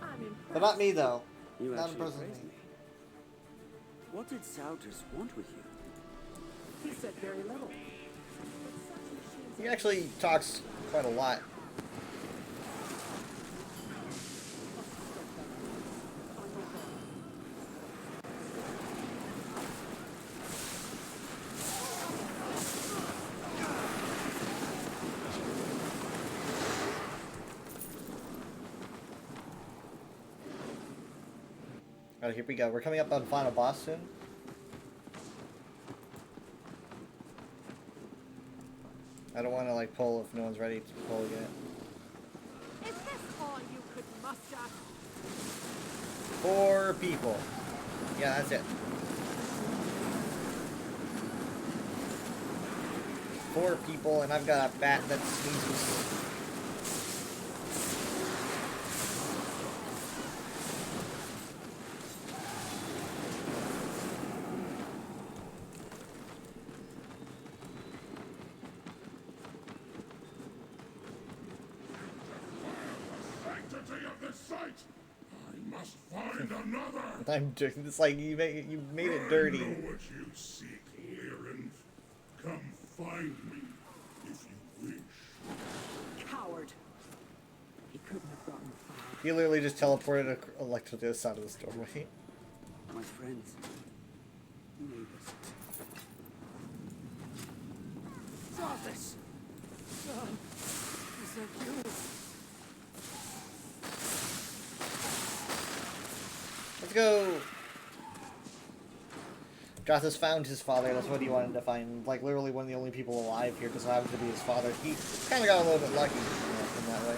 I'm impressed. But not me, though. You Not actually impressing praised me. me. What did Souders want with you? He said very little. He actually talks quite a lot. Alright, here we go. We're coming up on final boss soon. I don't want to like pull if no one's ready to pull yet. Is this all you could muster? 4 people. Yeah, that's it. 4 people, and I've got a bat that sneezes. I'm doing this like you made it dirty. I know what you seek, Larenth. Come find me if you wish. Coward. He couldn't have gotten far. He literally just teleported Electra to the side of the doorway. My friends. Neighbors. Drothus! Son, is that you? Let's go! Drothus found his father, that's what he wanted to find. Like, literally one of the only people alive here just happened to be his father. He kind of got a little bit lucky in that way.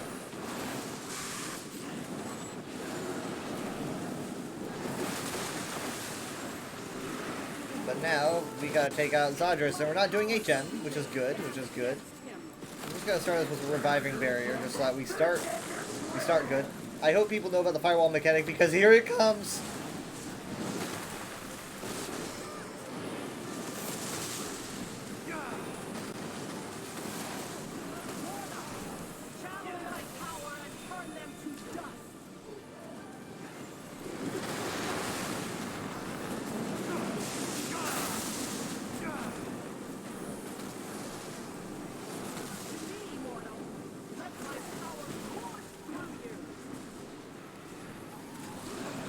now we gotta take out Zadris, and we're not doing HM, which is good, which is good. I'm just gonna start this with a reviving barrier, just so that we start good. I hope people know about the firewall mechanic, because here it comes!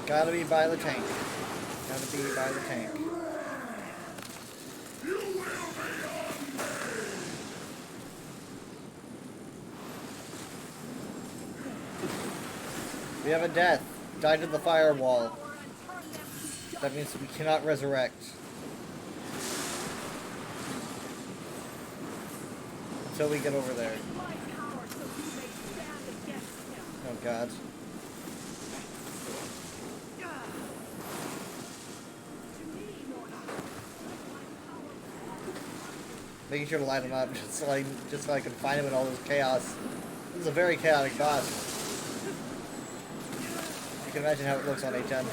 Gotta be by the tank. Gotta be by the tank. We have a death. Died in the firewall. That means we cannot resurrect. Until we get over there. Oh god. Making sure to line him up just so I can find him in all this chaos. This is a very chaotic boss. You can imagine how it looks on HM.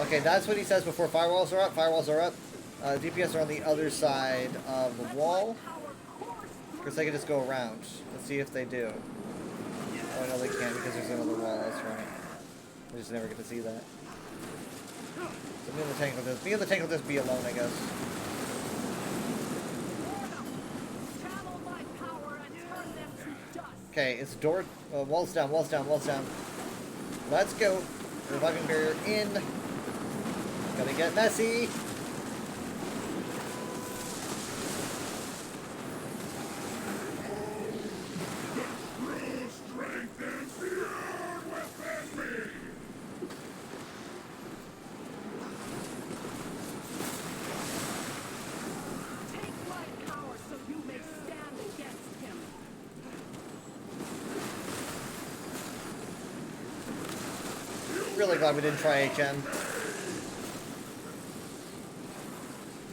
Okay, that's what he says before firewalls are up. Firewalls are up. DPS are on the other side of the wall. Because they can just go around. Let's see if they do. Oh no, they can't because there's another wall. That's right. We just never get to see that. So me and the tank will just be alone, I guess. Okay, it's door. Walls down, walls down, walls down. Let's go. Reviving barrier in. Gotta get messy. Really glad we didn't try HM.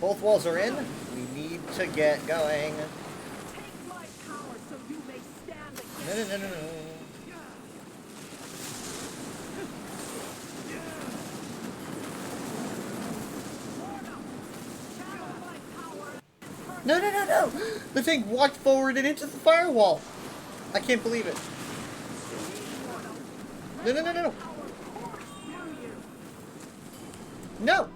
Both walls are in. We need to get going. No, no, no, no, no. No, no, no, no! The tank walked forward and into the firewall! I can't believe it. No, no, no, no, no! No!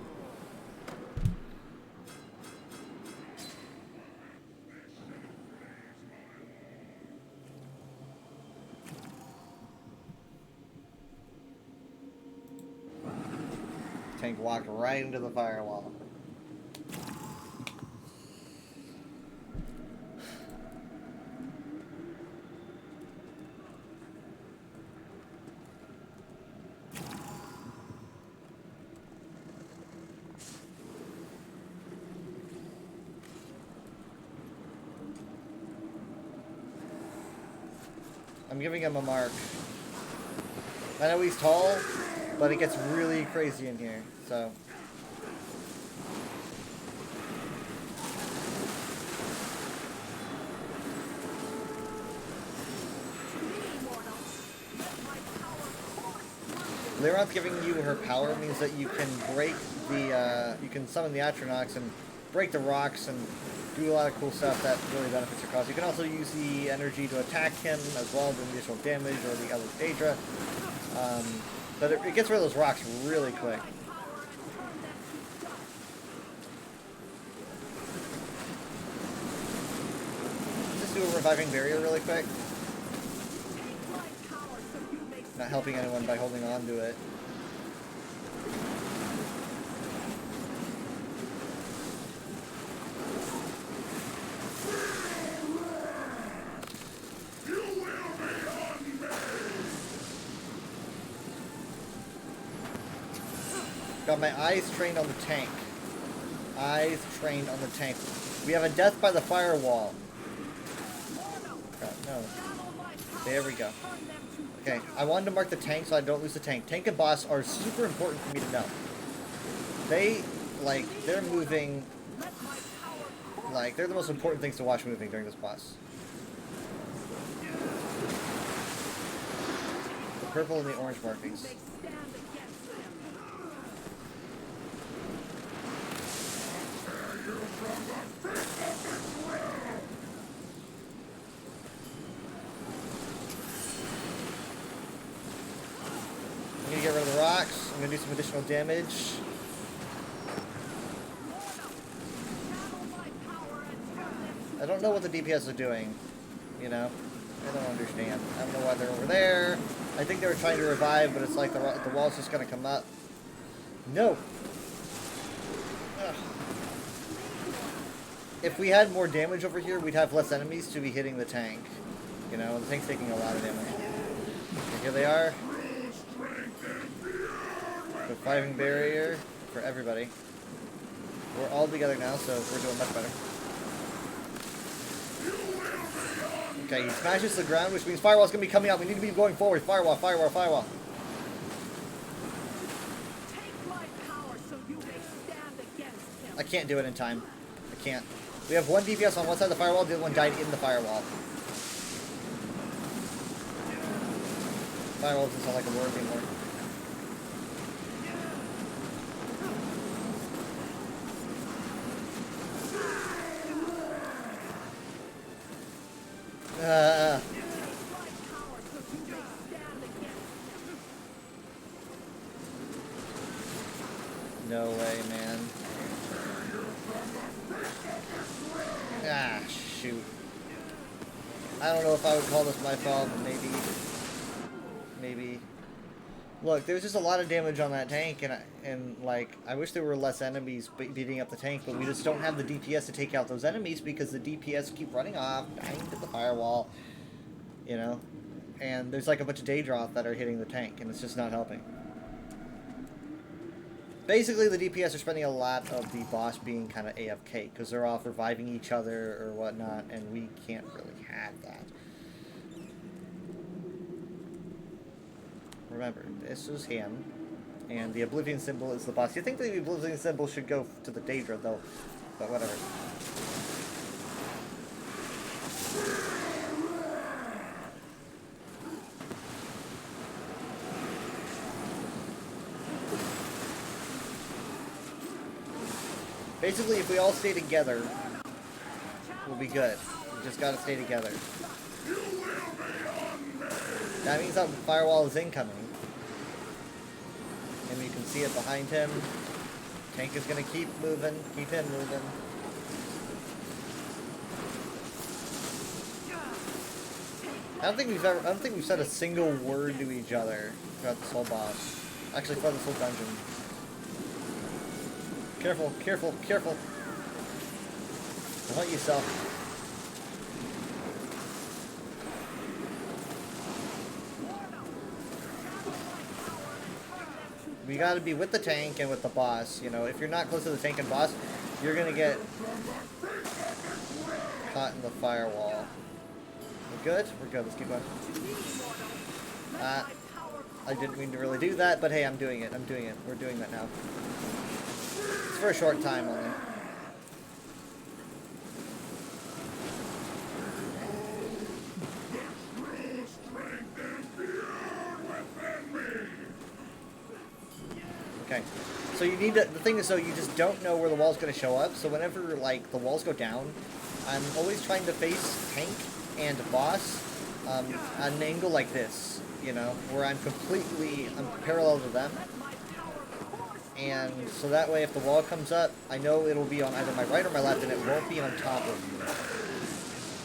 Tank walked right into the firewall. I'm giving him a mark. I know he's tall, but it gets really crazy in here, so. Lyron's giving you her power means that you can break the, you can summon the Atronachs and break the rocks and do a lot of cool stuff that really benefits your cause. You can also use the energy to attack him as well, doing additional damage, or the other Daedra. But it gets rid of those rocks really quick. Just do a reviving barrier really quick. Not helping anyone by holding on to it. Got my eyes trained on the tank. Eyes trained on the tank. We have a death by the firewall. Oh, no. There we go. Okay, I wanted to mark the tank so I don't lose the tank. Tank and boss are super important for me to know. They like, they're moving, like, they're the most important things to watch moving during this boss. The purple and the orange markings. I'm gonna get rid of the rocks. I'm gonna do some additional damage. I don't know what the DPS are doing, you know? I don't understand. I don't know why they're over there. I think they were trying to revive, but it's like the wall's just gonna come up. No! Ugh. If we had more damage over here, we'd have less enemies to be hitting the tank. You know, the tank's taking a lot of damage. Okay, here they are. Reviving barrier for everybody. We're all together now, so we're doing much better. Okay, he smashes the ground, which means firewall's gonna be coming out. We need to be going forward. Firewall, firewall, firewall. Take my power so you may stand against him. I can't do it in time. I can't. We have one DPS on one side of the firewall, the other one died in the firewall. Firewall doesn't sound like a word anymore. No way, man. Ah, shoot. I don't know if I would call this my fault, but maybe. Look, there's just a lot of damage on that tank, and like, I wish there were less enemies beating up the tank, but we just don't have the DPS to take out those enemies because the DPS keep running off, dying to the firewall, you know? And there's like a bunch of Daedroth that are hitting the tank, and it's just not helping. Basically, the DPS are spending a lot of the boss being kind of AFK, because they're off reviving each other or whatnot, and we can't really have that. Remember, this is him, and the Oblivion symbol is the boss. You think the Oblivion symbol should go to the Daedra, though, but whatever. Basically, if we all stay together, we'll be good. We just gotta stay together. That means that the firewall is incoming. And you can see it behind him. Tank is gonna keep moving, keep him moving. I don't think we've said a single word to each other throughout this whole boss. Actually, throughout this whole dungeon. Careful, careful, careful. Don't hurt yourself. We gotta be with the tank and with the boss. You know, if you're not close to the tank and boss, you're gonna get caught in the firewall. We're good? We're good. Let's keep going. I didn't mean to really do that, but hey, I'm doing it. I'm doing it. We're doing that now. It's for a short time only. Okay, so you need to, the thing is though, you just don't know where the wall's going to show up, so whenever, like, the walls go down, I'm always trying to face tank and boss at an angle like this, you know, where I'm parallel to them, and so that way if the wall comes up, I know it'll be on either my right or my left, and it won't be on top of me.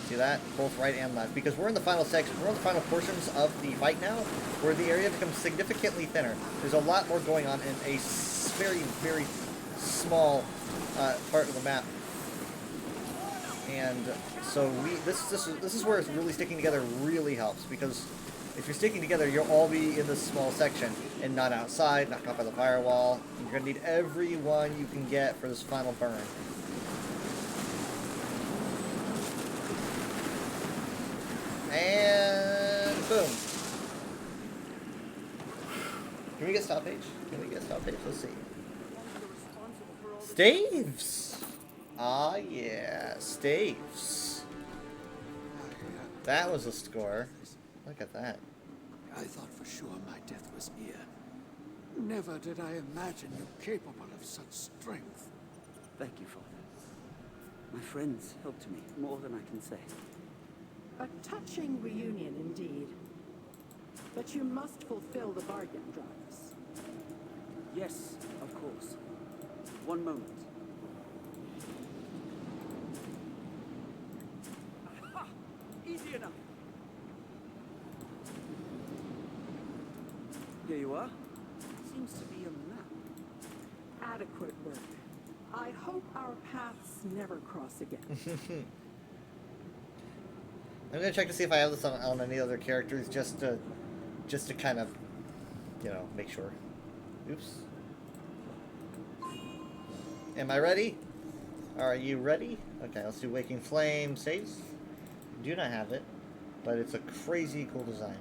See that? Both right and left. Because we're in the final section, we're in the final portions of the fight now, where the area becomes significantly thinner. There's a lot more going on in a very, very small part of the map. And so this is where it's really sticking together really helps, because if you're sticking together, you'll all be in this small section and not outside, not caught by the firewall. You're gonna need everyone you can get for this final burn. And boom. Can we get stop page? Can we get stop page? Let's see. Staves! Ah, yeah, Staves. That was a score. Look at that. I thought for sure my death was near. Never did I imagine you capable of such strength. Thank you, Father. My friends helped me more than I can say. A touching reunion indeed. But you must fulfill the bargain, Drax. Yes, of course. One moment. Aha! Easy enough. Here you are. Seems to be a map. Adequate work. I hope our paths never cross again. I'm gonna check to see if I have this on any other characters, just to kind of, you know, make sure. Oops. Am I ready? Are you ready? Okay, let's do Waking Flame saves. Do not have it, but it's a crazy cool design.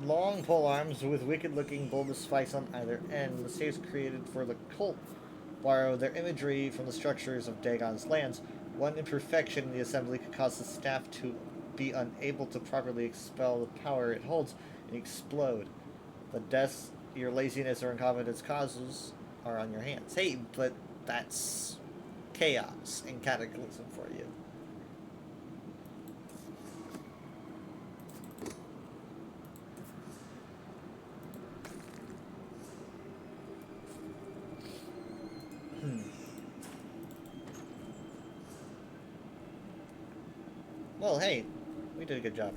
Long pole arms with wicked-looking bulbous spikes on either end. The staves created for the cult borrow their imagery from the structures of Dagon's lands. One imperfection in the assembly could cause the staff to be unable to properly expel the power it holds and explode. The deaths your laziness or incompetence causes are on your hands. Hey, but that's chaos and cataclysm for you. Well, hey, we did a good job.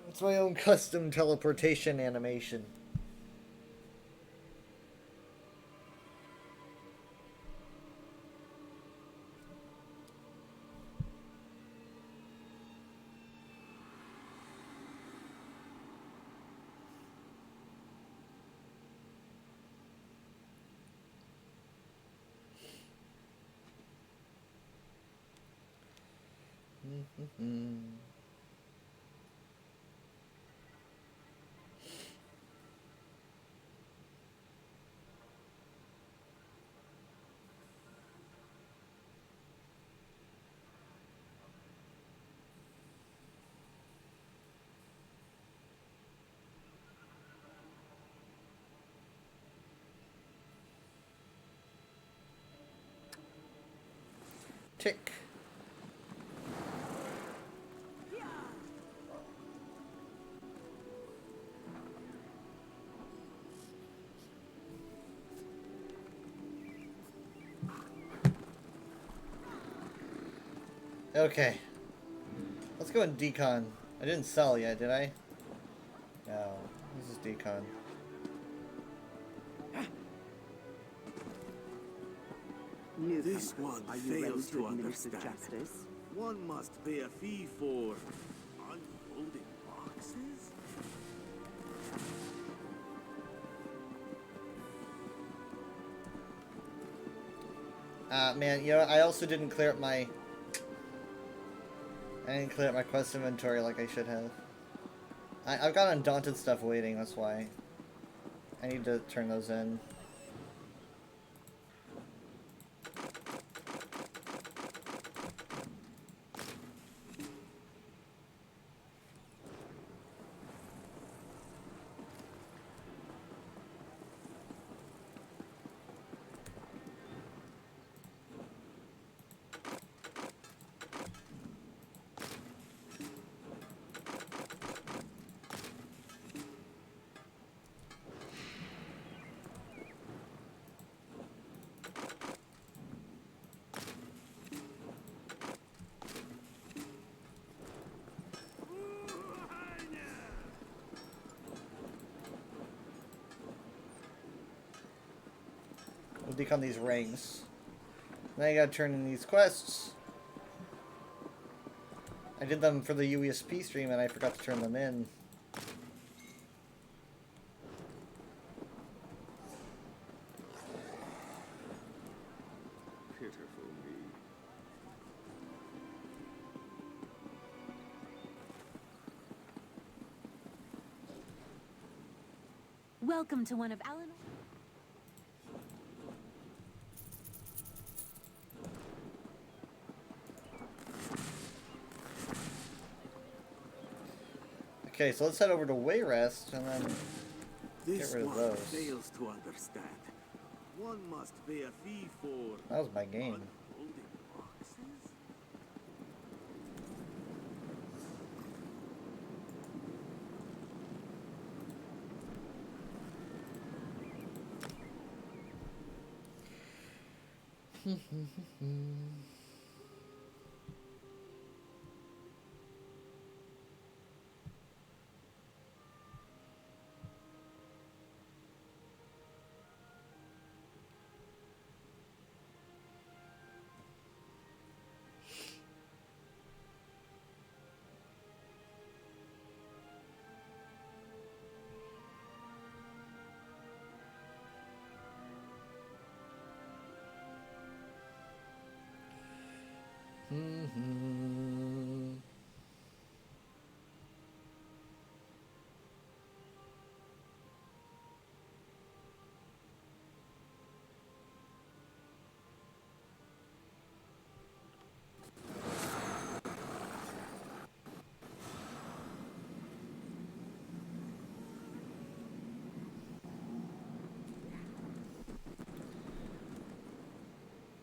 It's my own custom teleportation animation. Tick. Okay. Let's go in decon. I didn't sell yet, did I? No. This is decon. This one Are you ready fails to to administer understand. justice? One must pay a fee for unfolding boxes? Man, you know, I also didn't clear up my... I didn't clear up my quest inventory like I should have. I've got Undaunted stuff waiting, that's why. I need to turn those in. We'll become these rings. Now you gotta turn in these quests. I did them for the UESP stream and I forgot to turn them in. Appear to Welcome to one of Eleanor. Okay, so let's head over to Wayrest and then This get rid of one those. fails to understand. One must pay a fee for That was my game. unholding boxes.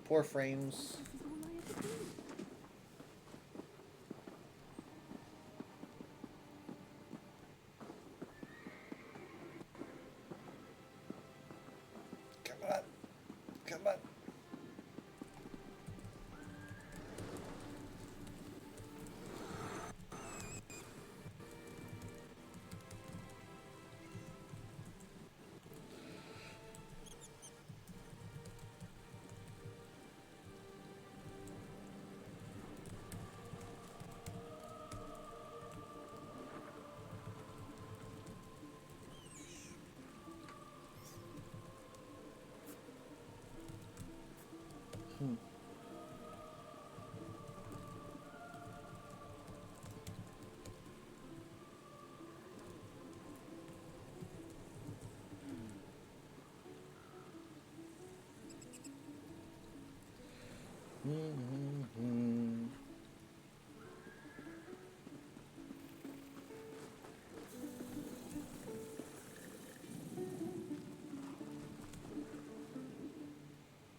Poor frames. Come on. Come on.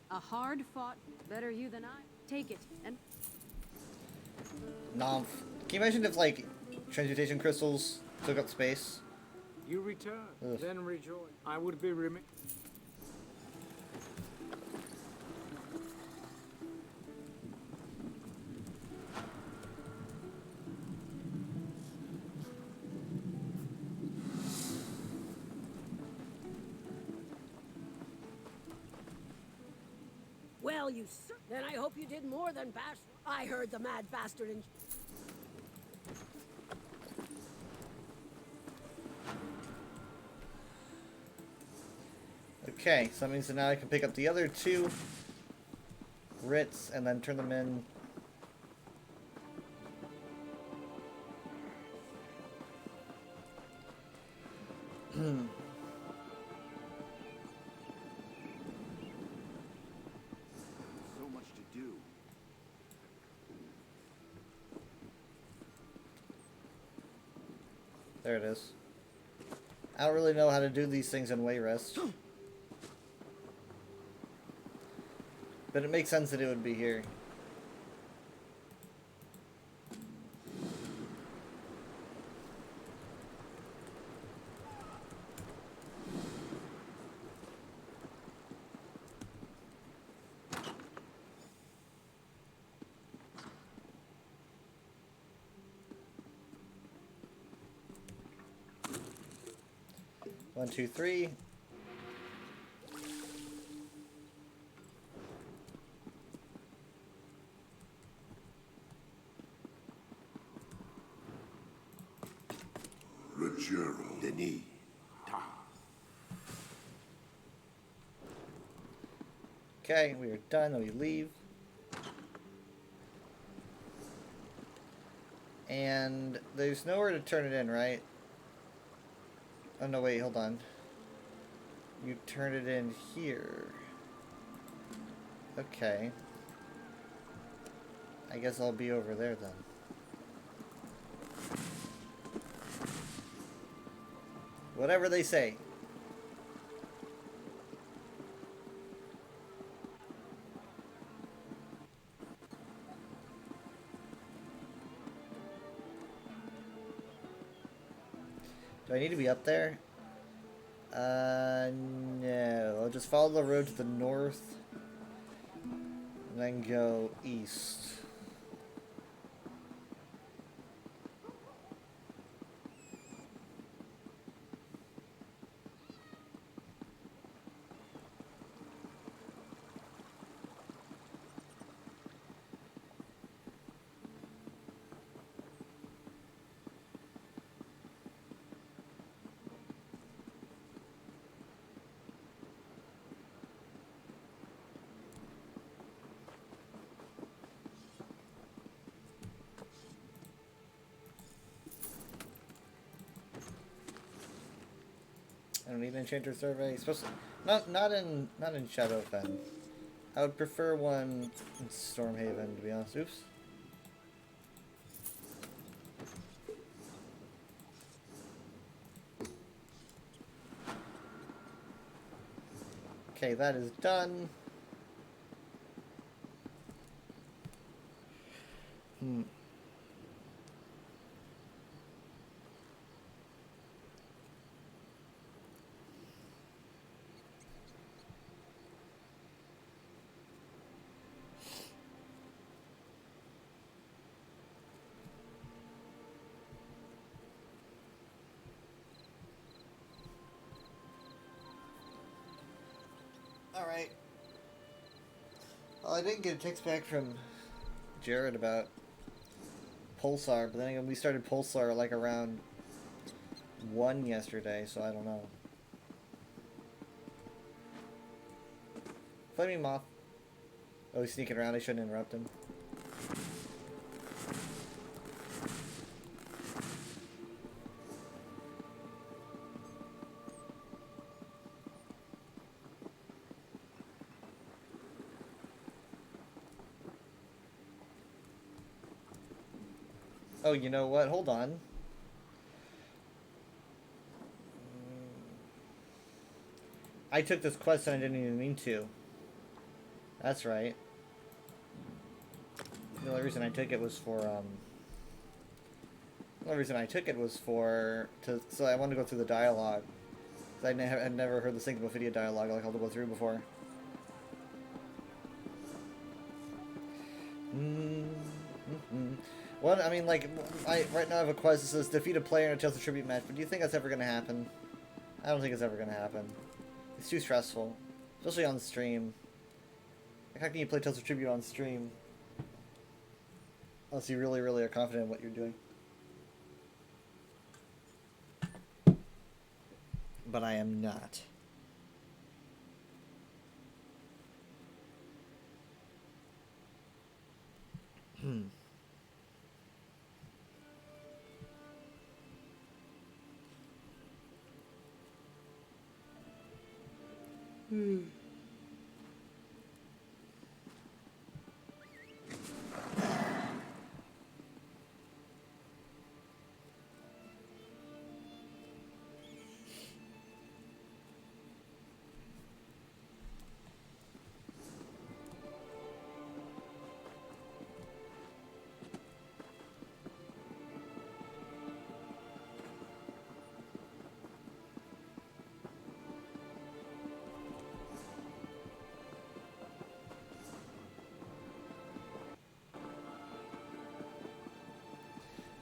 A hard-fought, better you than I. Take it and. Nomf. Can you imagine if, like, transmutation crystals took up space? You return, Ugh. then rejoice. I would be remiss. Well, you sir. Then I hope you did more than bash. I heard the mad bastard in. Okay, so that means that now I can pick up the other two writs and then turn them in. So much to do. There it is. I don't really know how to do these things in Wayrest. But it makes sense that it would be here. One, two, three. Rogero. Denis. Okay, we are done. We leave. And there's nowhere to turn it in, right? Oh no, wait, hold on. You turn it in here. Okay. I guess I'll be over there then. Whatever they say. Do I need to be up there? No. I'll just follow the road to the north. And then go east. I don't need an enchanter survey. Especially not in Shadowfen. I would prefer one in Stormhaven, to be honest. Oops. Okay, that is done. Alright. Well, I didn't get a text back from Jared about Pulsar, but then again, we started Pulsar like around 1 yesterday, so I don't know. Flaming Moth. Oh, he's sneaking around. I shouldn't interrupt him. Oh, you know what? Hold on. I took this quest and I didn't even mean to. That's right. The only reason I took it was for, The only reason I took it was so I wanted to go through the dialogue. I had never heard the Syncopophidia dialogue like I'll go through before. Well, I mean, like, right now I have a quest that says defeat a player in a Tales of Tribute match, but do you think that's ever going to happen? I don't think it's ever going to happen. It's too stressful. Especially on stream. Like, how can you play Tales of Tribute on stream? Unless you really, really are confident in what you're doing. But I am not.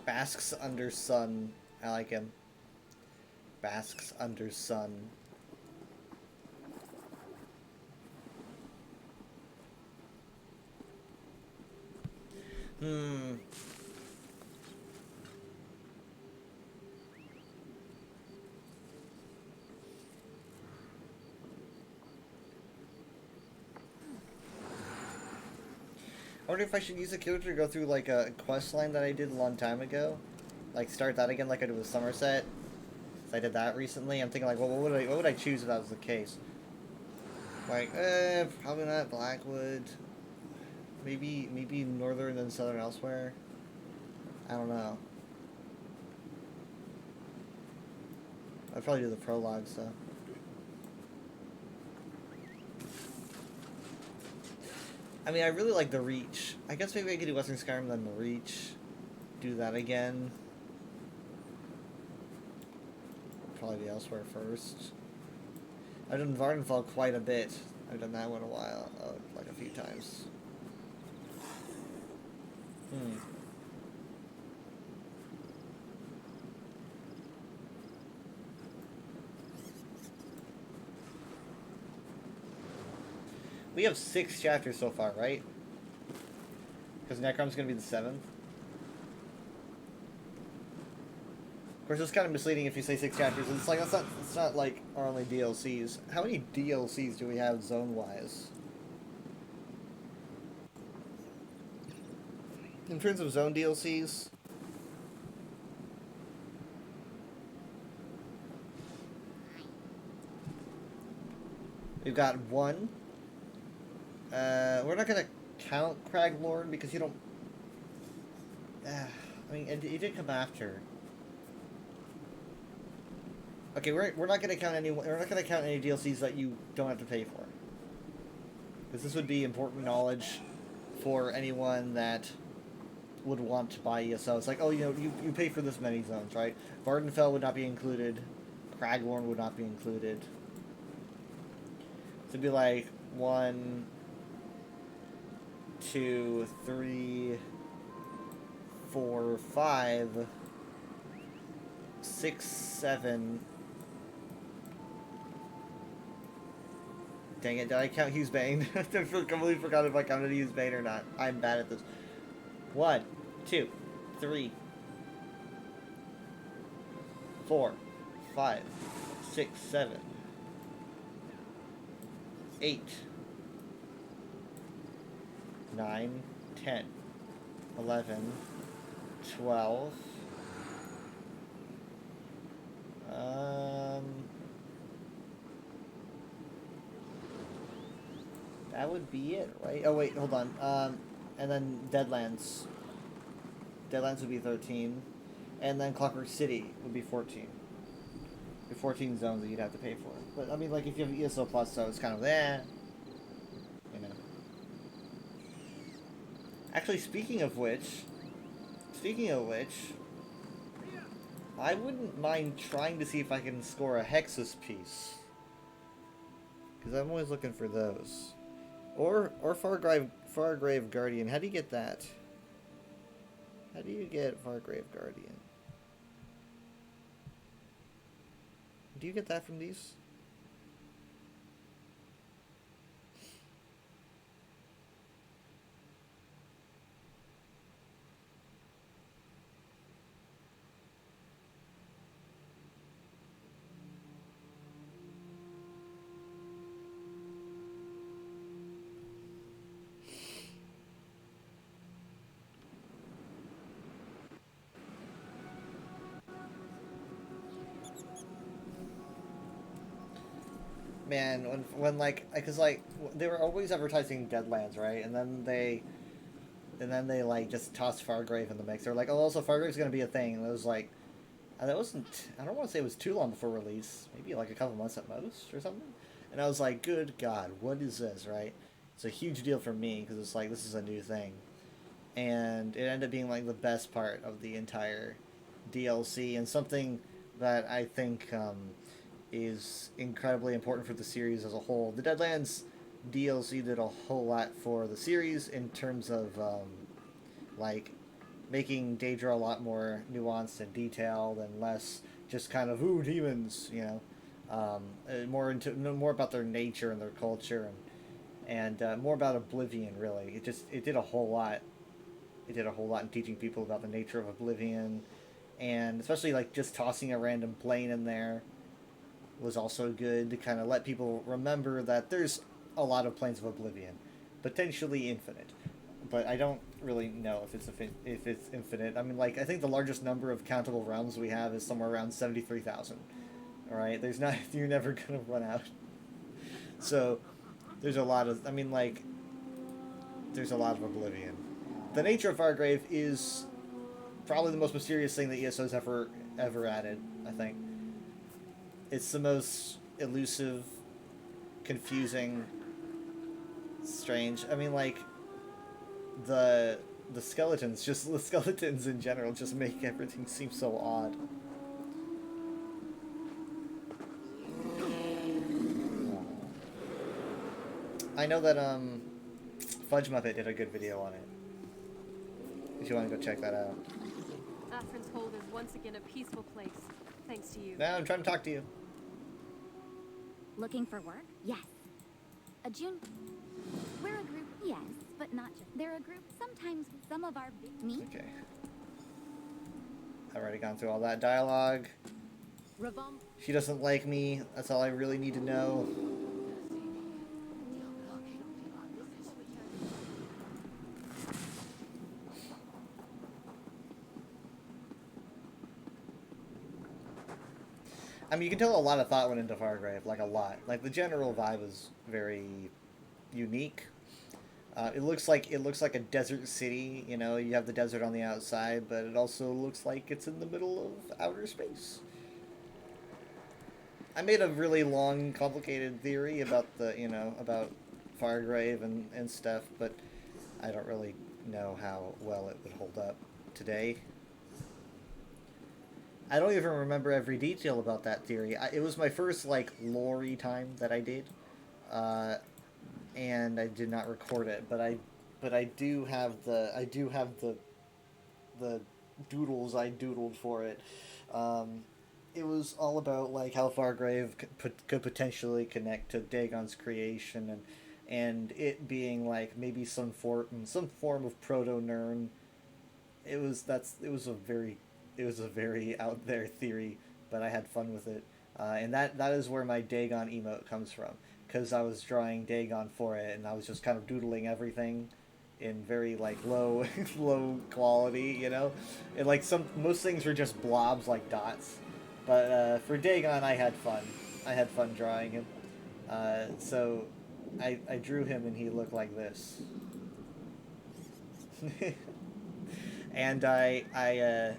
Basks under sun. I like him. Basks under sun. I wonder if I should use a character to go through like a quest line that I did a long time ago. Like start that again like I did with Somerset. I did that recently. I'm thinking like, well, what would I choose if that was the case? Like, probably not Blackwood. Maybe northern and southern elsewhere. I don't know. I'd probably do the prologue, so. I mean, I really like the Reach. I guess maybe I could do Western Skyrim, then the Reach. Do that again. Probably be elsewhere first. I've done Vardenfell quite a bit. I've done that one a while, like a few times. We have 6 chapters so far, right? Because Necrom's going to be the 7th. Of course, it's kind of misleading if you say 6 chapters. It's like, it's not like our only DLCs. How many DLCs do we have zone-wise? In terms of zone DLCs? We've got 1. We're not going to count Craglorn because you don't... I mean, it did come after. Okay, we're not going to count any. We're not going to count any DLCs that you don't have to pay for. Because this would be important knowledge for anyone that would want to buy ESO. It's like, oh, you know, you pay for this many zones, right? Vardenfell would not be included. Craglorn would not be included. So it'd be like 1, 2, 3, 4, 5, 6, 7. Dang it, did I count Hughesbane? I completely forgot if I counted Hughesbane or not. I'm bad at this. 1, 2, 3, 4, 5, 6, 7, 8, 9, 10, 11, 12. That would be it, right? Oh wait, hold on. And then Deadlands. Deadlands would be 13. And then Clockwork City would be 14. The 14 zones that you'd have to pay for. But I mean, like, if you have ESO Plus, so it's kind of there. You know. Actually, speaking of which, I wouldn't mind trying to see if I can score a Hexus piece. Because I'm always looking for those. Or Fargrave Guardian. How do you get that? How do you get Fargrave Guardian? Do you get that from these? Man, when like, cause like they were always advertising Deadlands, right? And then they like just tossed Fargrave in the mix. They were like, oh, also Fargrave's gonna be a thing. And it was like, and it wasn't. I don't want to say it was too long before release. Maybe like a couple months at most or something. And I was like, good God, what is this, right? It's a huge deal for me because it's like this is a new thing, and it ended up being like the best part of the entire DLC and something that I think is incredibly important for the series as a whole. The Deadlands DLC did a whole lot for the series in terms of like making Daedra a lot more nuanced and detailed and less just kind of ooh demons, you know, more about their nature and their culture and more about Oblivion. Really, it did a whole lot. It did a whole lot in teaching people about the nature of Oblivion, and especially like just tossing a random plane in there was also good to kind of let people remember that there's a lot of planes of Oblivion, potentially infinite, but I don't really know if it's infinite. I mean, like, I think the largest number of countable realms we have is somewhere around 73,000, Alright? There's not... You're never gonna run out. So, there's a lot of... I mean, like... There's a lot of Oblivion. The nature of Fargrave is probably the most mysterious thing that ESO's ever added, I think. It's the most elusive, confusing, strange. I mean, like, the skeletons, just the skeletons in general, just make everything seem so odd. I know that, Fudge Muppet did a good video on it. If you want to go check that out. Atherin's Hold is once again a peaceful place, thanks to you. No, I'm trying to talk to you. Looking for work? Yes. A June. We're a group, yes, but not just. They're a group. Sometimes some of our me. Okay. I've already gone through all that dialogue. Revom. She doesn't like me. That's all I really need to know. I mean, you can tell a lot of thought went into Fargrave, like a lot. Like the general vibe is very unique. It looks like a desert city. You know, you have the desert on the outside, but it also looks like it's in the middle of outer space. I made a really long, complicated theory about about Fargrave and stuff, but I don't really know how well it would hold up today. I don't even remember every detail about that theory. It was my first, like, lore-y time that I did, and I did not record it. But I do have the doodles I doodled for it. It was all about, like, how Fargrave could potentially connect to Dagon's creation, and it being like maybe some form of proto-Nirn. It was a very out there theory, but I had fun with it, and that is where my Dagon emote comes from, because I was drawing Dagon for it, and I was just kind of doodling everything in very, like, low quality, you know, and like most things were just blobs like dots, but for Dagon I had fun drawing him, so I drew him and he looked like this. And I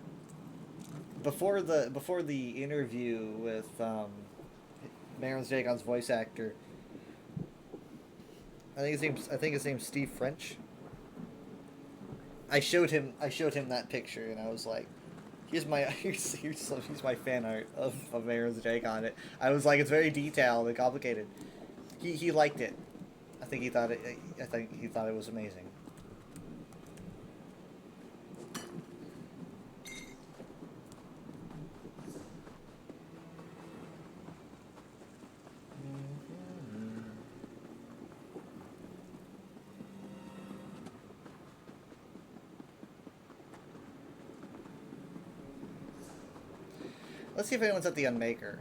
before the interview with Marin's Dagon's voice actor, I think his name's Steve French. I showed him that picture, and I was like, here's my fan art of Marin's Dagon. I was like, it's very detailed and complicated. He liked it. I think he thought it was amazing. Let's see if anyone's at the Unmaker.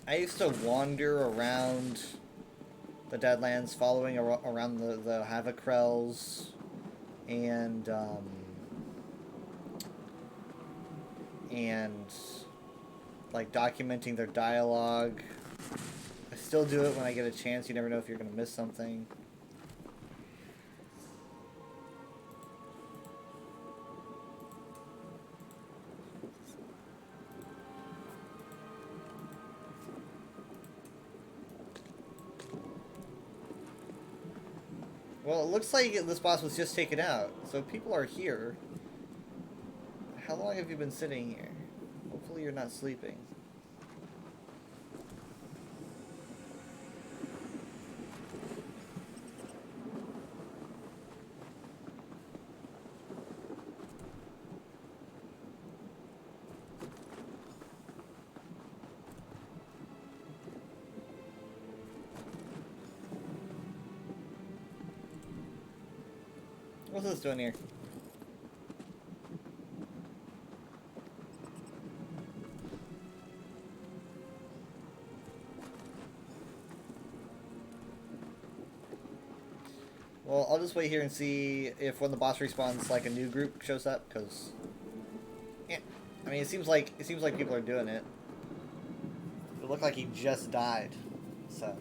I used to wander around the Deadlands, following around the Havokrells, and like documenting their dialogue. I still do it when I get a chance. You never know if you're gonna miss something. Well, it looks like this boss was just taken out, so people are here. How long have you been sitting here? Hopefully you're not sleeping. What's this doing here? Well, I'll just wait here and see if when the boss respawns, like, a new group shows up, because... Yeah, I mean, it seems like people are doing it. It looked like he just died, so.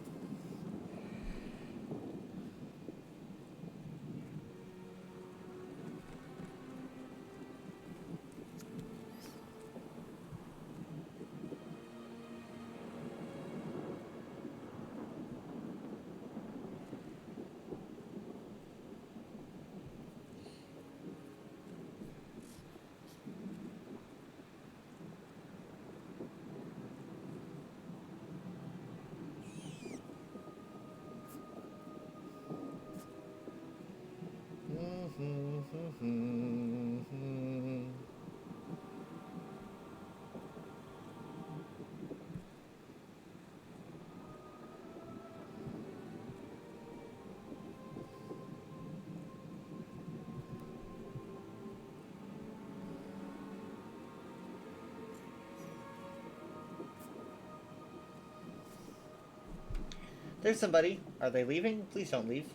There's somebody. Are they leaving? Please don't leave.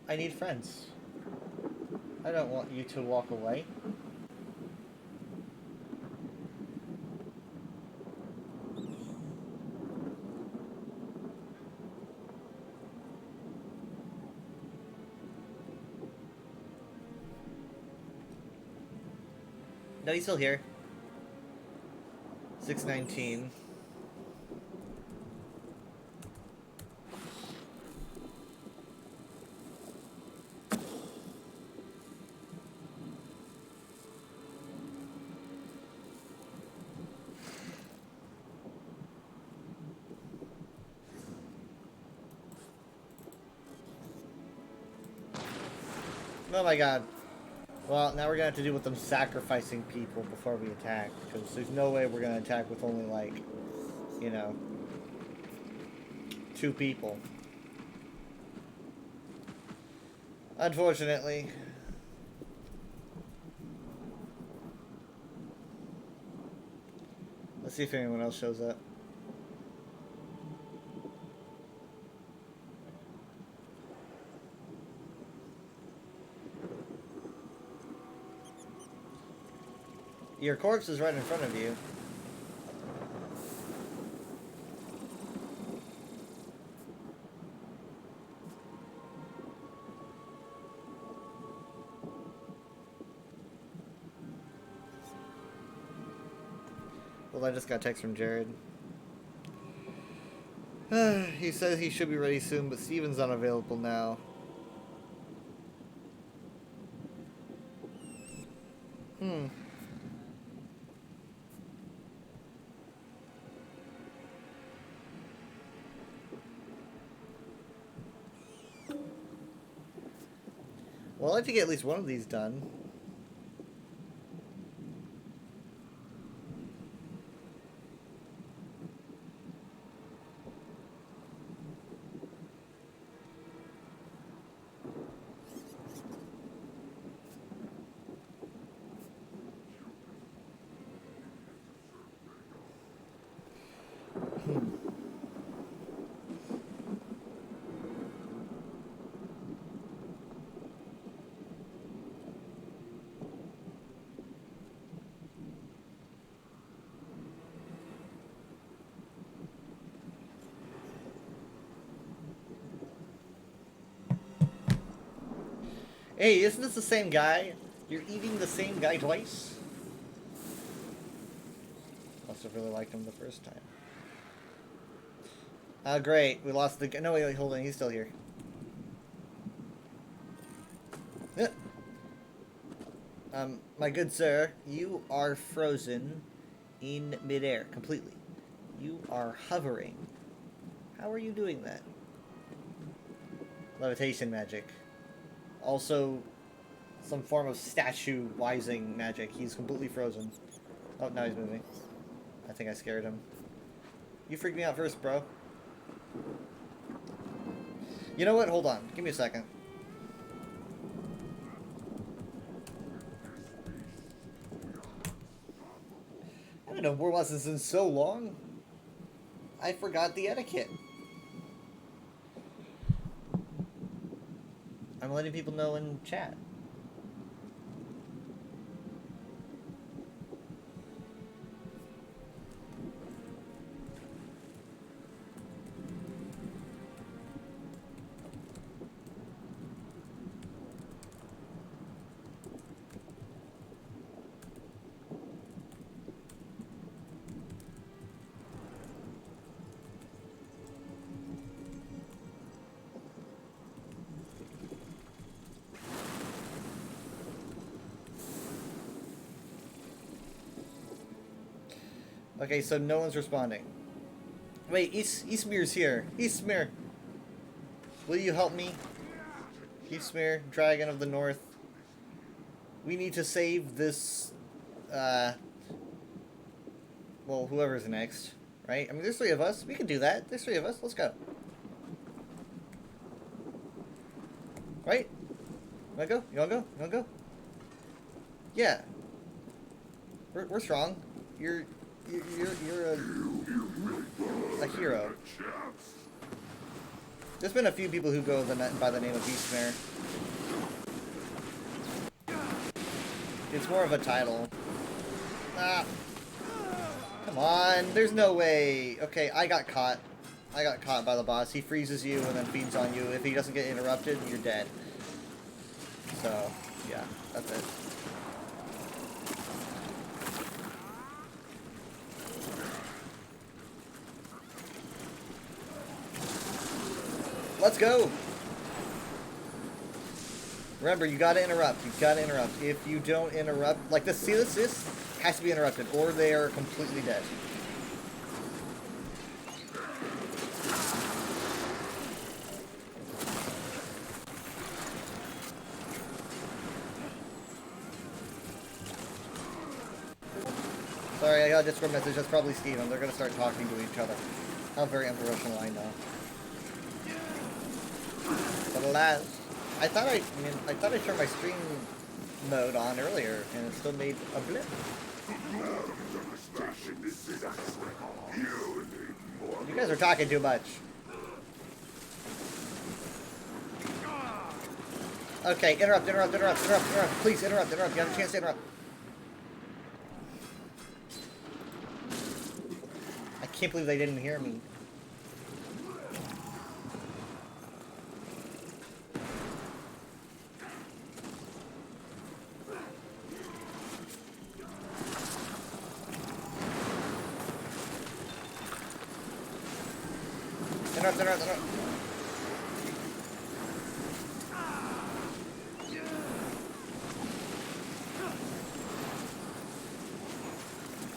I need friends. I don't want you to walk away. No, he's still here. 619. Oh my god. Well, now we're gonna have to deal with them sacrificing people before we attack, because there's no way we're gonna attack with only, like, you know, 2 people. Unfortunately. Let's see if anyone else shows up. Your corpse is right in front of you. Well, I just got a text from Jared. He says he should be ready soon, but Steven's unavailable now. Well, I'd like to get at least one of these done. Hey, isn't this the same guy? You're eating the same guy twice? Must have really liked him the first time. Great. We lost the... No, wait, hold on. He's still here. My good sir, you are frozen in midair completely. You are hovering. How are you doing that? Levitation magic. Also, some form of statue wising magic. He's completely frozen. Oh, now he's moving. I think I scared him. You freaked me out first, bro. You know what? Hold on. Give me a second. I haven't done war lessons in so long. I forgot the etiquette. I'm letting people know in chat. Okay, so no one's responding. Wait, Eastmir's here. Eastmir, will you help me? Eastmir, Dragon of the North. We need to save this, well, whoever's next, right? I mean, there's 3 of us. We can do that. There's 3 of us. Let's go. Right? You wanna go? You wanna go? You wanna go? Yeah. We're strong. You're a hero. There's been a few people who go by the name of Beastmare. It's more of a title. Ah. Come on. There's no way. Okay, I got caught. I got caught by the boss. He freezes you and then feeds on you. If he doesn't get interrupted, you're dead. So, yeah, that's it. Let's go! Remember, you gotta interrupt. You gotta interrupt. If you don't interrupt, like this, see this has to be interrupted, or they are completely dead. Sorry, I got a Discord message. That's probably Steven. They're gonna start talking to each other. How very unprofessional, I know. But alas, I thought I turned my stream mode on earlier, and it still made a blip. You guys are talking too much. Okay, interrupt. Please interrupt. You have a chance to interrupt. I can't believe they didn't hear me. Interrupt.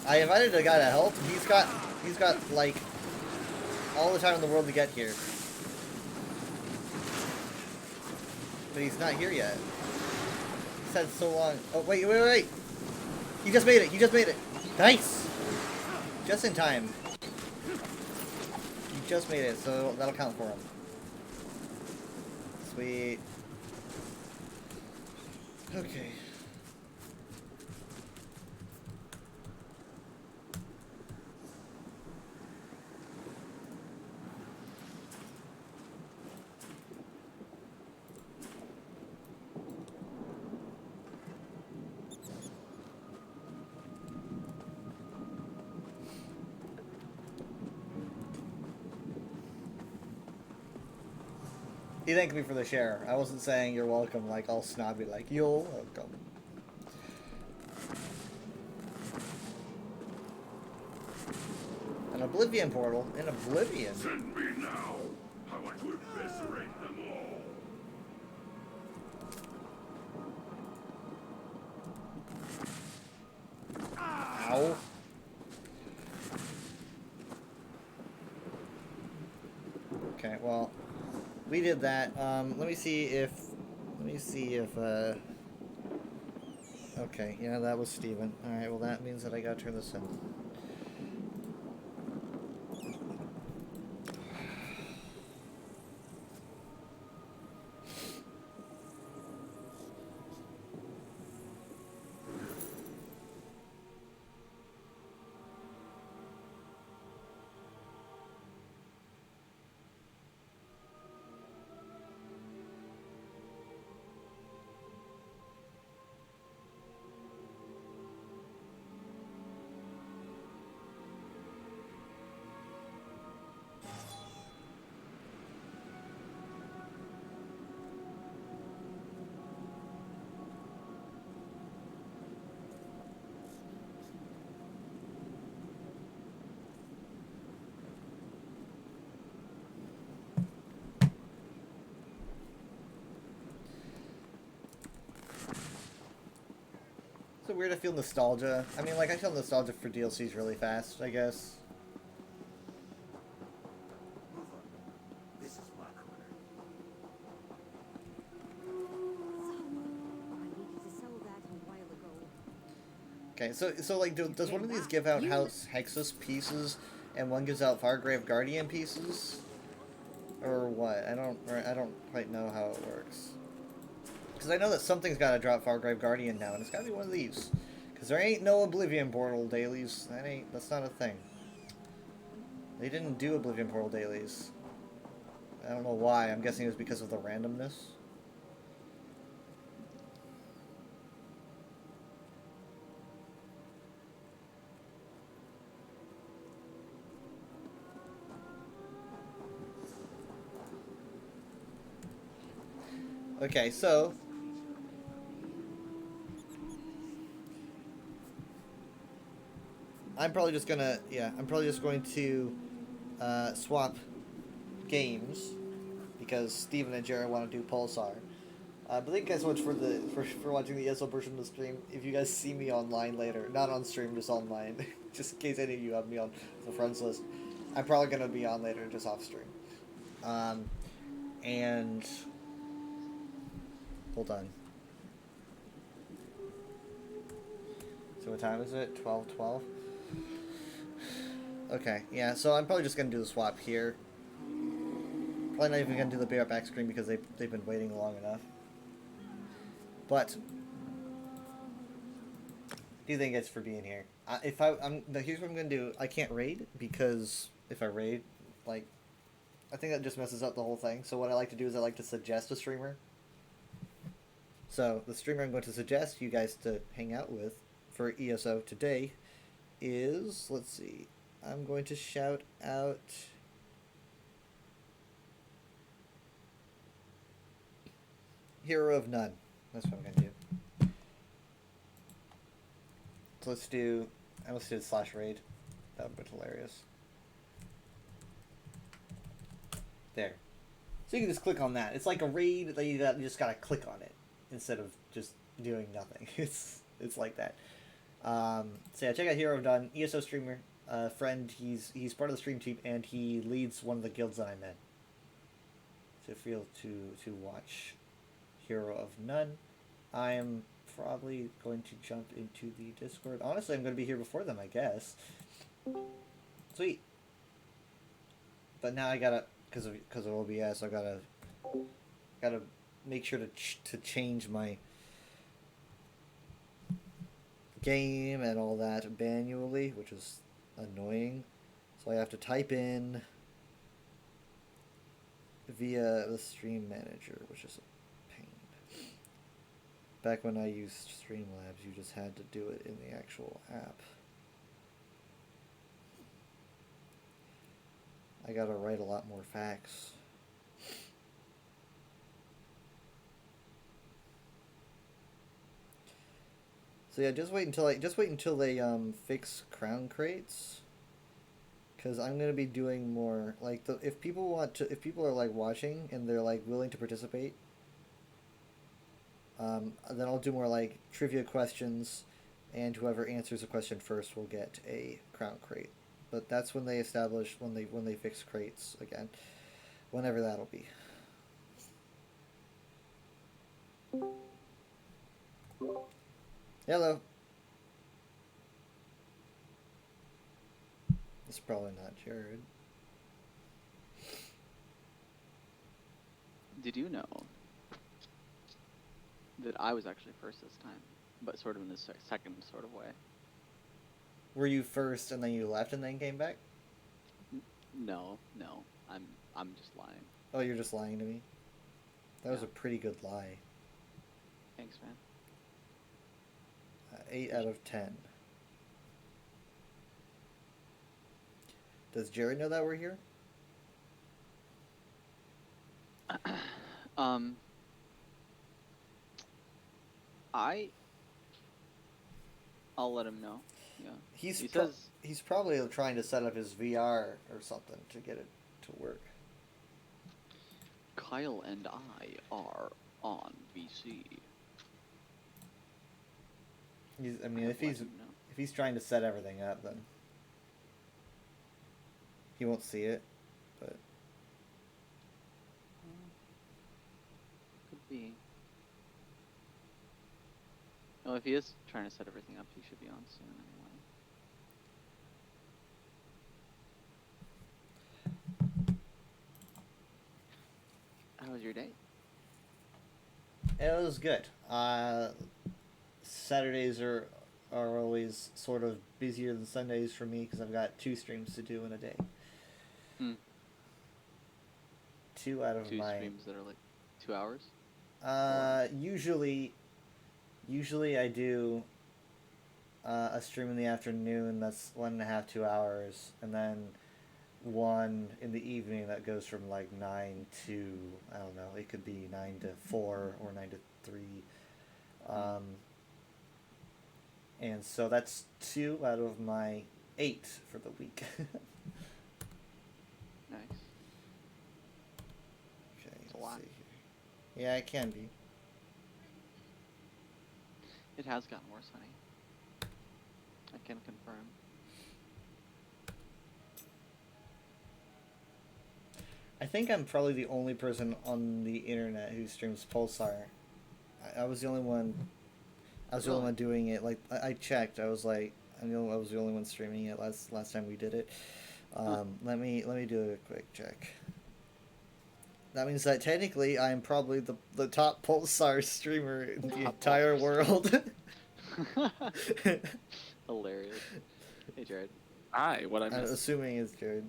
I invited a guy to help. He's got like all the time in the world to get here. But he's not here yet. He's had so long. Oh, wait. He just made it. Nice! Just in time. He just made it, so that'll count for him. Sweet. Okay. He thanked me for the share. I wasn't saying you're welcome like all snobby like, you're welcome. An Oblivion portal? In Oblivion? Send me now. I want to eviscerate them all. Ow. Okay, well, we did that. Let me see if, okay, yeah, that was Steven. Alright, well that means that I gotta turn this in. of weird to feel nostalgia. I mean, like, I feel nostalgia for DLCs really fast, I guess. This is my corner. I needed to sell that a while ago. Okay, so like, does one of these give out House Hexus pieces, and one gives out Fargrave Guardian pieces, or what? I don't quite know how it works. Because I know that something's got to drop Fargrave Guardian now, and it's got to be one of these. Because there ain't no Oblivion Portal dailies. That's not a thing. They didn't do Oblivion Portal dailies. I don't know why. I'm guessing it was because of the randomness. Okay, so I'm probably just going to swap games because Steven and Jared want to do Pulsar. But thank you guys so much for watching the ESO portion of the stream. If you guys see me online later, not on stream, just online, just in case any of you have me on the friends list, I'm probably gonna be on later, just off stream. And hold on. So what time is it? 12:12. Okay, yeah, so I'm probably just going to do the swap here. Probably not even going to do the bear back screen because they've been waiting long enough. But, do you think it's for being here? Here's what I'm going to do. I can't raid because if I raid, like, I think that just messes up the whole thing. So what I like to do is I like to suggest a streamer. So the streamer I'm going to suggest you guys to hang out with for ESO today is, let's see, I'm going to shout out Hero of None. That's what I'm going to do. So let's do /raid. That would be hilarious. There. So you can just click on that. It's like a raid that you just gotta click on it instead of just doing nothing. It's like that. So yeah, check out Hero of None, ESO streamer, friend. He's part of the stream team and he leads one of the guilds that I'm in. So feel to watch Hero of None. I am probably going to jump into the Discord. Honestly, I'm going to be here before them, I guess. Sweet. But now I gotta, because of OBS, I gotta make sure to change my game and all that manually, which is annoying. So I have to type in via the stream manager, which is a pain. Back when I used Streamlabs, you just had to do it in the actual app. I gotta write a lot more facts. So yeah, just wait until they fix crown crates, because I'm gonna be doing more like if people are like watching and they're like willing to participate, then I'll do more like trivia questions, and whoever answers a question first will get a crown crate. But that's when they fix crates again, whenever that'll be. Hello. It's probably not Jared. Did you know that I was actually first this time, but sort of in the second sort of way? Were you first and then you left and then came back? No, I'm just lying. Oh, you're just lying to me? That was a pretty good lie. Thanks, man. 8 out of 10. Does Jared know that we're here? I'll let him know. Yeah. He's probably trying to set up his VR or something to get it to work. Kyle and I are on VC. I mean, if he's trying to set everything up, then he won't see it. But Could be. Oh, if he is trying to set everything up, he should be on soon anyway. How was your day? it was good. Saturdays are always sort of busier than Sundays for me because I've got 2 streams to do in a day. 2 out of 2 my streams that are like 2 hours? usually I do a stream in the afternoon that's 1.5, 2 hours, and then one in the evening that goes from like 9 to, I don't know, it could be 9 to 4 or 9 to 3. And so that's 2 out of my 8 for the week. Nice. Okay, a lot. see here. Yeah, it can be. It has gotten worse, honey. I can confirm. I think I'm probably the only person on the internet who streams Pulsar. I was the only one. I was the only one doing it. Like I checked. I was like, I know I was the only one streaming it last time we did it. Let me do a quick check. That means that technically I'm probably the top Pulsar streamer in the entire world. Hilarious. Hey, Jared. Hi, what I I'm missed? assuming it's Jared.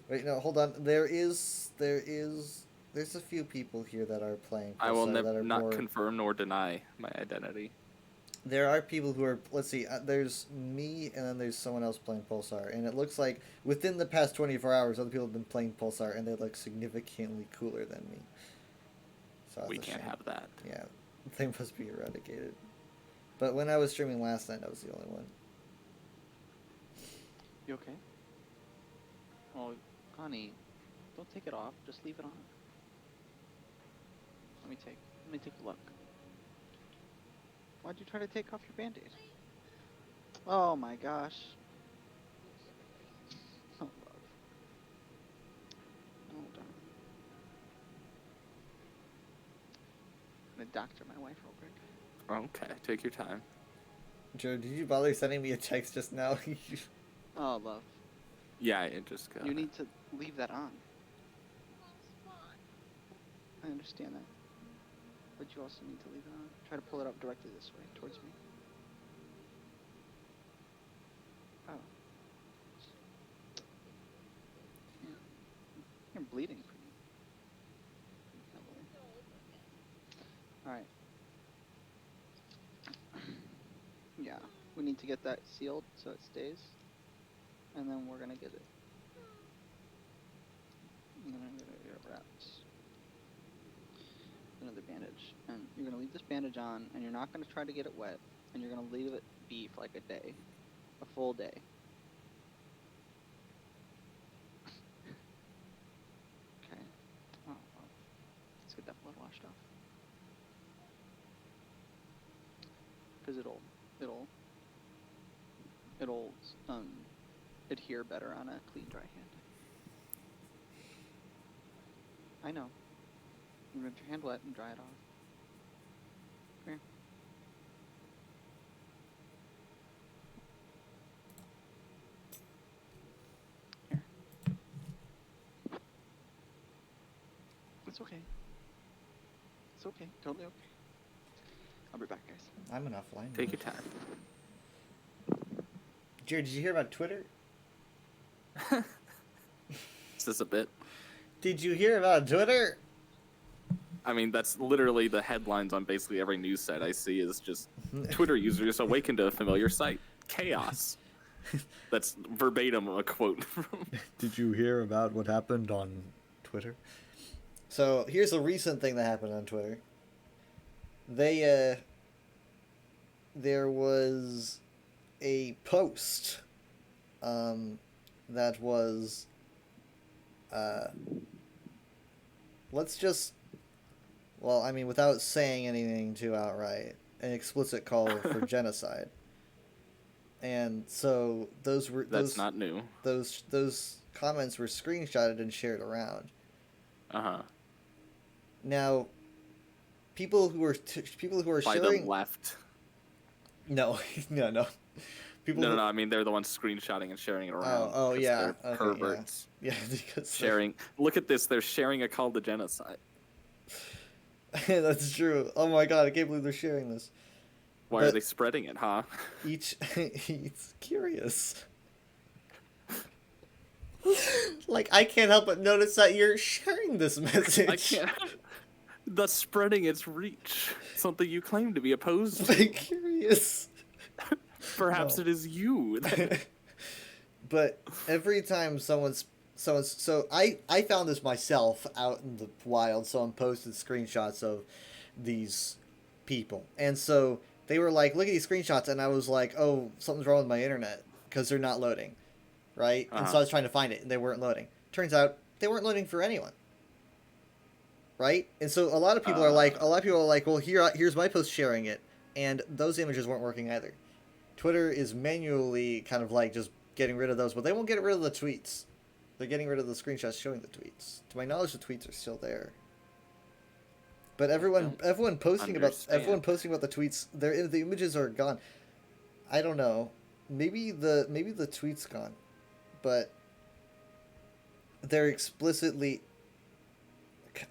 Wait, no, hold on. There's a few people here that are playing Pulsar I will that are not more... confirm nor deny my identity. There are people who are, let's see, there's me and then there's someone else playing Pulsar, and it looks like within the past 24 hours other people have been playing Pulsar and they look significantly cooler than me. So that's We a can't shame. have that. Yeah, they must be eradicated. But when I was streaming last night, I was the only one. You okay? Oh, honey, don't take it off. Just leave it on. Let me take a look. Why'd you try to take off your band-aid? Oh my gosh. Oh, love. Oh, darn. I'm gonna doctor my wife real quick. Okay, take your time. Joe, did you bother sending me a text just now? Oh, love. Yeah, it just got. You need to leave that on. I understand that. But you also need to leave it on. Try to pull it up directly this way, towards me. Oh. Yeah. You're bleeding pretty heavily. Alright. Yeah, we need to get that sealed so it stays. And then we're gonna get it. And then I'm gonna get it wrapped. Another bandage. And you're gonna leave this bandage on, and you're not gonna try to get it wet, and you're gonna leave it be for like a day. A full day. Okay. Oh, well. Let's get that blood washed off. Because it'll adhere better on a clean, dry hand. I know. You rinse your hand wet and dry it off. Come here. Here. It's okay. It's okay. Totally okay. I'll be back, guys. I'm an offline. Take your time. Jared, did you hear about Twitter? Is this a bit? Did you hear about Twitter? I mean, that's literally the headlines on basically every news site I see is just Twitter users awaken to a familiar sight. Chaos. That's verbatim a quote from... Did you hear about what happened on Twitter? So, here's a recent thing that happened on Twitter. There was a post, that was, let's just, well, I mean, without saying anything too outright, an explicit call for genocide. And so That's not new. Those comments were screenshotted and shared around. Uh-huh. Now, people who are By sharing the left. no. People No, I mean they're the ones screenshotting and sharing it around. Oh, yeah. They're Okay, perverts. Yeah, because Sharing. Look at this. They're sharing a call to genocide. That's true. Oh my god, I can't believe they're sharing this. Why are they spreading it, huh? It's curious. Like, I can't help but notice that you're sharing this message. I can't. Thus spreading its reach. Something you claim to be opposed to. Curious. Perhaps No. it is you. But every time someone's so I found this myself out in the wild. Someone posted screenshots of these people, and so they were like, "Look at these screenshots," and I was like, "Oh, something's wrong with my internet because they're not loading." Right? And so I was trying to find it, and they weren't loading. Turns out they weren't loading for anyone. Right? And so a lot of people are like, well, here's my post sharing it, and those images weren't working either. Twitter is manually kind of like just getting rid of those, but they won't get rid of the tweets. They're getting rid of the screenshots showing the tweets. To my knowledge, the tweets are still there. But everyone posting about the tweets, the images are gone. I don't know. Maybe the tweet's gone. But they're explicitly...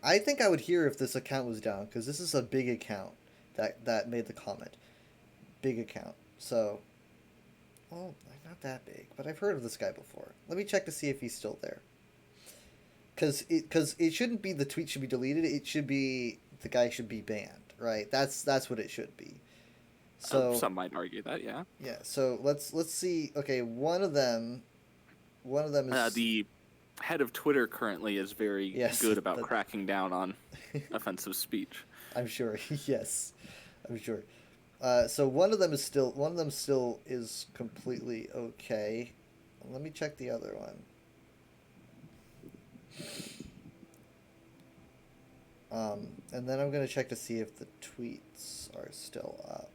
I think I would hear if this account was down, because this is a big account that made the comment. Big account. So, well, not that big, but I've heard of this guy before. Let me check to see if he's still there. Because it shouldn't be the tweet should be deleted. It should be the guy should be banned, right? That's what it should be. So some might argue that, yeah. Yeah. So let's see. Okay, one of them is the head of Twitter currently is very good about cracking down on offensive speech. I'm sure. Yes, I'm sure. So one of them still is completely okay. Let me check the other one. And then I'm gonna check to see if the tweets are still up.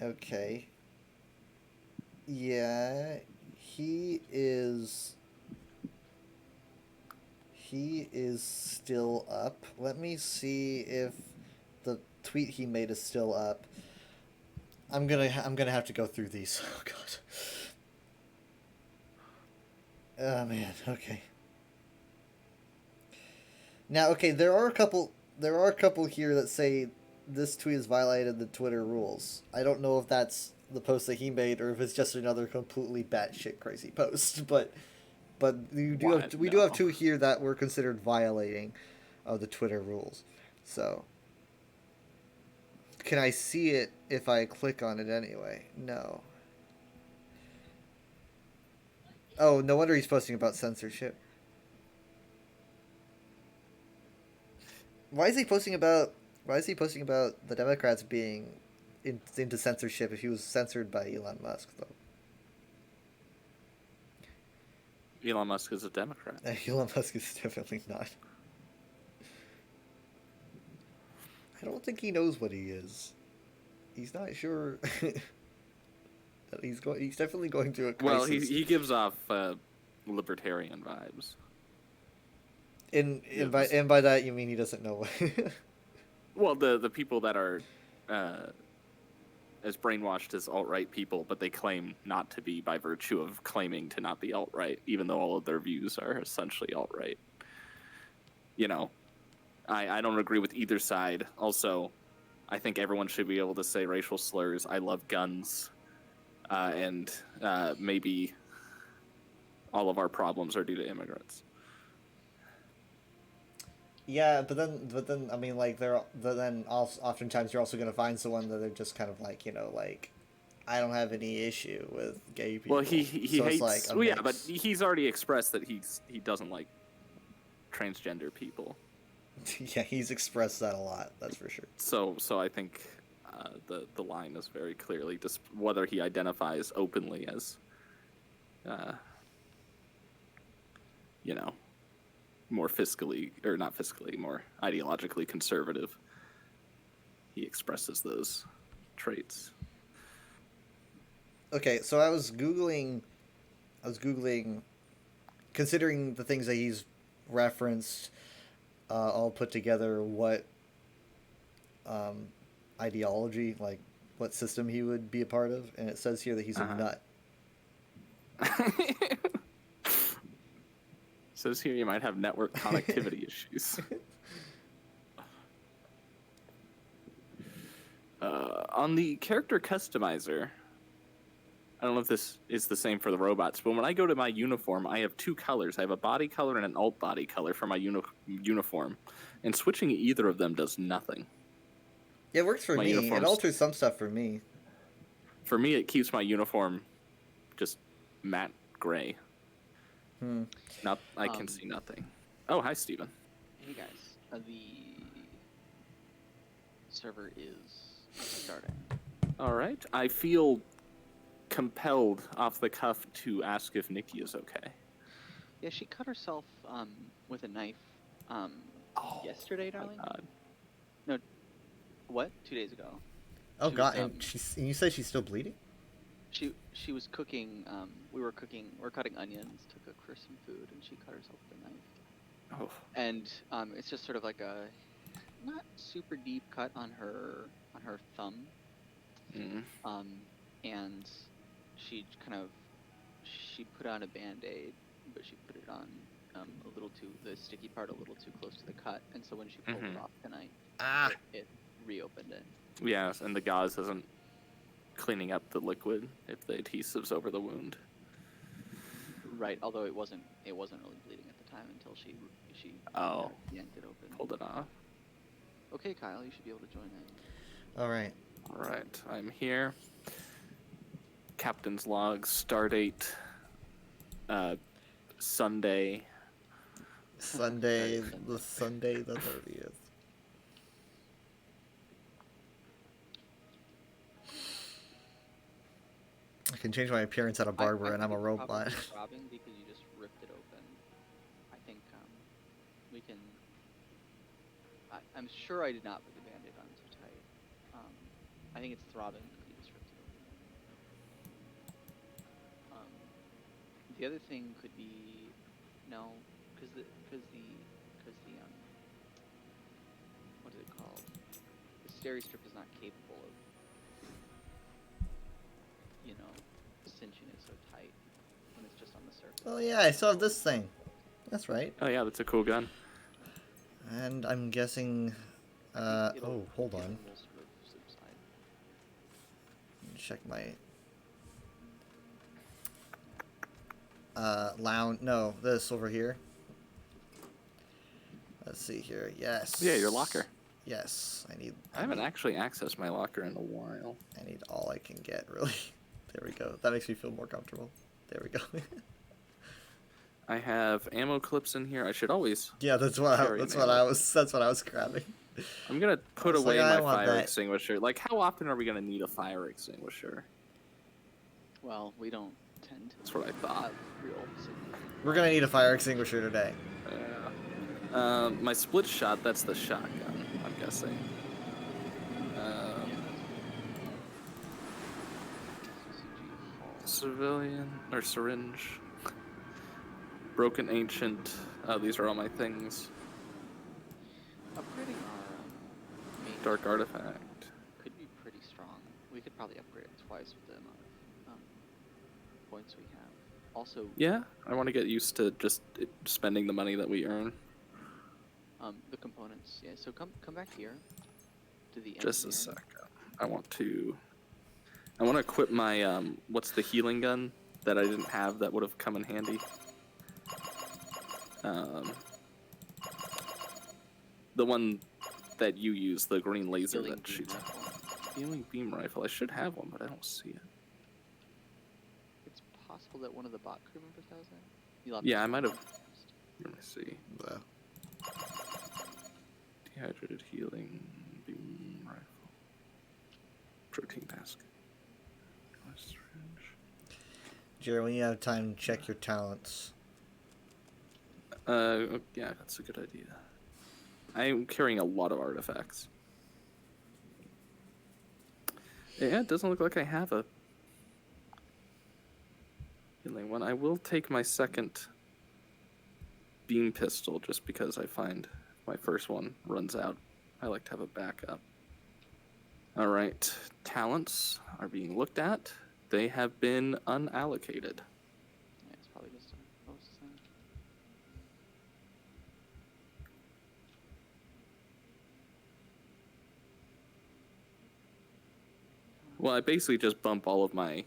Okay. Yeah, he is still up. Let me see if the tweet he made is still up. I'm gonna have to go through these. Oh god. Oh man. Okay. Now, okay, there are a couple here that say this tweet has violated the Twitter rules. I don't know if that's the post that he made or if it's just another completely batshit crazy post, but we do have two here that were considered violating of the Twitter rules. So, can I see it if I click on it anyway? No. Oh, no wonder he's posting about censorship. Why is he posting about the Democrats being into censorship if he was censored by Elon Musk, though? Elon Musk is a Democrat. Elon Musk is definitely not. I don't think he knows what he is. He's not sure that he's definitely going through a crisis. Well, he gives off libertarian vibes. And by that you mean he doesn't know. Well, the people that are as brainwashed as alt-right people, but they claim not to be by virtue of claiming to not be alt-right, even though all of their views are essentially alt-right. You know, I don't agree with either side. Also, I think everyone should be able to say racial slurs. I love guns, and maybe all of our problems are due to immigrants. Yeah, but then I mean, like, oftentimes you're also going to find someone that they're just kind of like, you know, like, I don't have any issue with gay people. Well, he so hates. like well, yeah, but he's already expressed that he doesn't like transgender people. Yeah, he's expressed that a lot. That's for sure. So I think the line is very clearly just whether he identifies openly as, you know, more fiscally, or not fiscally, more ideologically conservative, he expresses those traits. Okay, so I was googling, considering the things that he's referenced, all put together, what ideology, like what system he would be a part of, and it says here that he's a nut. Says here you might have network connectivity issues. On the character customizer, I don't know if this is the same for the robots, but when I go to my uniform, I have two colors. I have a body color and an alt body color for my uniform, and switching either of them does nothing. Yeah, it works for me. It alters some stuff for me. For me, it keeps my uniform just matte gray. I can see nothing. Oh, hi, Steven. Hey guys, the server is starting. All right. I feel compelled off the cuff to ask if Nikki is okay. Yeah, she cut herself with a knife yesterday, darling. God. No, what? 2 days ago. Oh God! And you say she's still bleeding? She was cooking. We're cutting onions to cook for some food, and she cut herself with a knife. Oh. And it's just sort of like a not super deep cut on her thumb. And she put on a Band-Aid, but she put it on the sticky part a little too close to the cut, and so when she pulled it off tonight, it reopened it. Yeah, and the gauze isn't cleaning up the liquid if the adhesive's over the wound. Right, although it wasn't really bleeding at the time until she yanked it open. Pulled it off. Okay, Kyle, you should be able to join in. All right. All right, I'm here. Captain's log, stardate, Sunday. Sunday the 30th. I can change my appearance at a barber, and I'm a robot. Robbing because you just ripped it open. I think we can. I'm sure I did not put the Band-Aid on too tight. I think it's throbbing because you just ripped it open. The other thing could be no, because the what is it called? The Steri-Strip is not capable of cinching it so tight when it's just on the surface. Oh yeah, I still have this thing. That's right. Oh yeah, that's a cool gun. And I'm guessing. Oh, hold on. Check my. Lounge. No, this over here. Let's see here. Yes. Yeah, your locker. Yes, I haven't actually accessed my locker in a while. I need all I can get, really. There we go. That makes me feel more comfortable. There we go. I have ammo clips in here. I should always. Yeah, that's what I was grabbing. I'm gonna put away my fire extinguisher. Like, how often are we gonna need a fire extinguisher? Well, we don't tend to. That's what I thought. We're gonna need a fire extinguisher today. Yeah. My split shot. That's the shotgun, I'm guessing. Civilian or syringe. Broken ancient. These are all my things. Upgrading our main Dark artifact. could be pretty strong. We could probably upgrade it twice with the amount of points we have. Also, Yeah, I want to get used to just spending the money that we earn. the components. Yeah. So come back here to the Just a engineering. sec. I want to equip my what's the healing gun that I didn't have that would have come in handy. The one that you use, the green laser Healing that beam shoots. rifle. Healing beam rifle. I should have one, but I don't see it. It's possible that one of the bot crew members has it. You'll have Yeah, to I might have. check first. Let me see. Dehydrated healing beam rifle. Protein basket. Jerry, when you have time, check your talents. Yeah, that's a good idea. I'm carrying a lot of artifacts. Yeah, it doesn't look like I have a healing one. I will take my second beam pistol just because I find my first one runs out. I like to have a backup. All right, talents are being looked at. They have been unallocated. Yeah, it's probably just a post thing. Well, I basically just bump all of my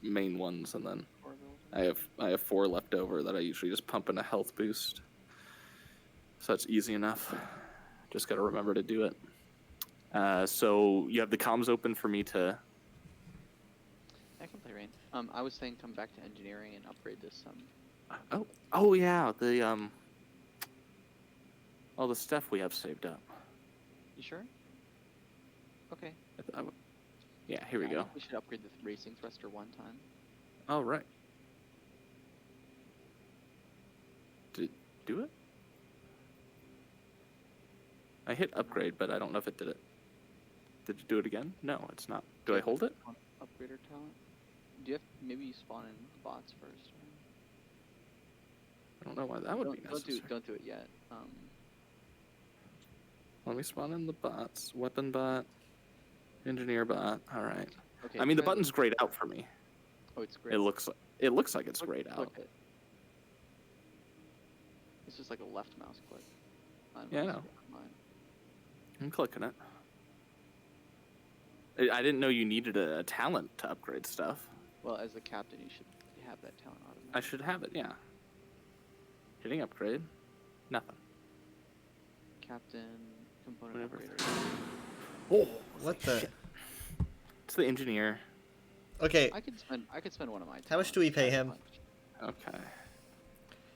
main ones, and then I have 4 left over that I usually just pump in a health boost. So that's easy enough. Just got to remember to do it. So you have the comms open for me to. I can play Rain. I was saying come back to engineering and upgrade this. Oh yeah, all the stuff we have saved up. You sure? Okay. Yeah, here we I go. think we should upgrade the racing thruster one time. All right. Did it do it? I hit upgrade, but I don't know if it did it. Did you do it again? No, it's not. Do I hold it? Upgrader talent. Do you have maybe you spawn in the bots first? I don't know why that would be necessary. Don't do it yet. Let me spawn in the bots. Weapon bot, engineer bot. All right. Okay, I mean, the button's grayed out for me. Oh, it's grayed. It looks like it's grayed out. It's just like a left mouse click. Yeah, I know. I'm clicking it. I didn't know you needed a talent to upgrade stuff. Well, as the captain, you should have that talent automatically. I should have it, yeah. Hitting upgrade. Nothing. Captain, component upgrader. Oh, what the? It's the engineer. Okay. I could spend one of my. How much do we pay him? Okay.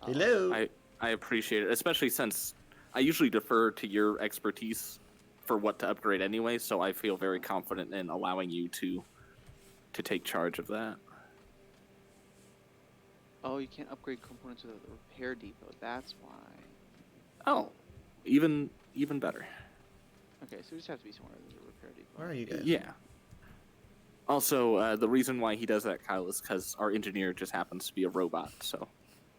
Hello. I appreciate it, especially since I usually defer to your expertise for what to upgrade anyway, so I feel very confident in allowing you to take charge of that. Oh, you can't upgrade components with the repair depot. That's why. Oh, even better. Okay, so we just have to be somewhere there's a repair depot. Where are you guys? Yeah. Also, the reason why he does that, Kyle, is because our engineer just happens to be a robot, so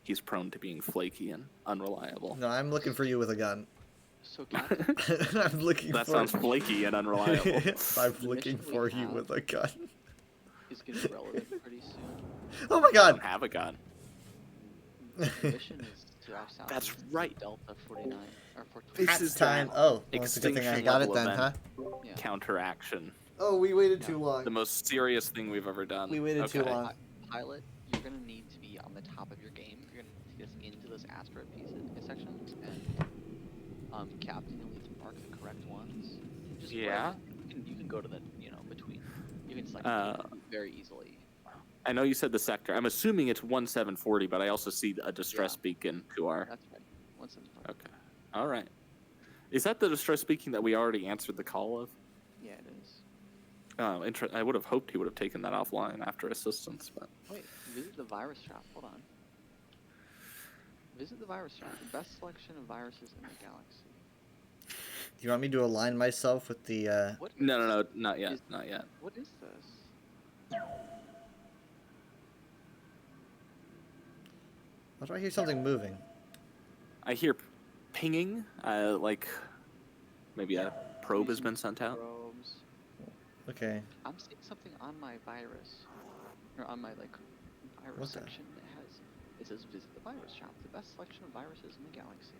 he's prone to being flaky and unreliable. No, I'm looking for you with a gun. So, Captain. I'm looking that for... sounds flaky and unreliable. I'm looking for you with a gun. Is going to be relevant pretty soon. Oh my god! I don't have a gun. The mission is to our south. That's right. Delta 49 or 420. This is time. Oh, well, it's a good thing I got it then, huh? Yeah. Counteraction. Oh, we waited too long. The most serious thing we've ever done. We waited too long. Pilot, you're going to need to be on the top of your game. You're going to take us into those asteroid sections, and Captain, you'll need to mark the correct ones. Just yeah. You can go to the between. You can select very easily. I know you said the sector. I'm assuming it's 1740, but I also see a distress beacon, Kuar. That's right. 1740. Okay. All right. Is that the distress beacon that we already answered the call of? Yeah, it is. I would have hoped he would have taken that offline after assistance, but... Wait, visit the virus shop. Hold on. Visit the virus shop. The best selection of viruses in the galaxy. Do you want me to align myself with the, No, not yet, not yet. What is this? Why do I hear something moving? I hear pinging, like maybe a probe has been sent out. Probes. Okay. I'm seeing something on my virus, or on my virus section that it says visit the virus shop, the best selection of viruses in the galaxy.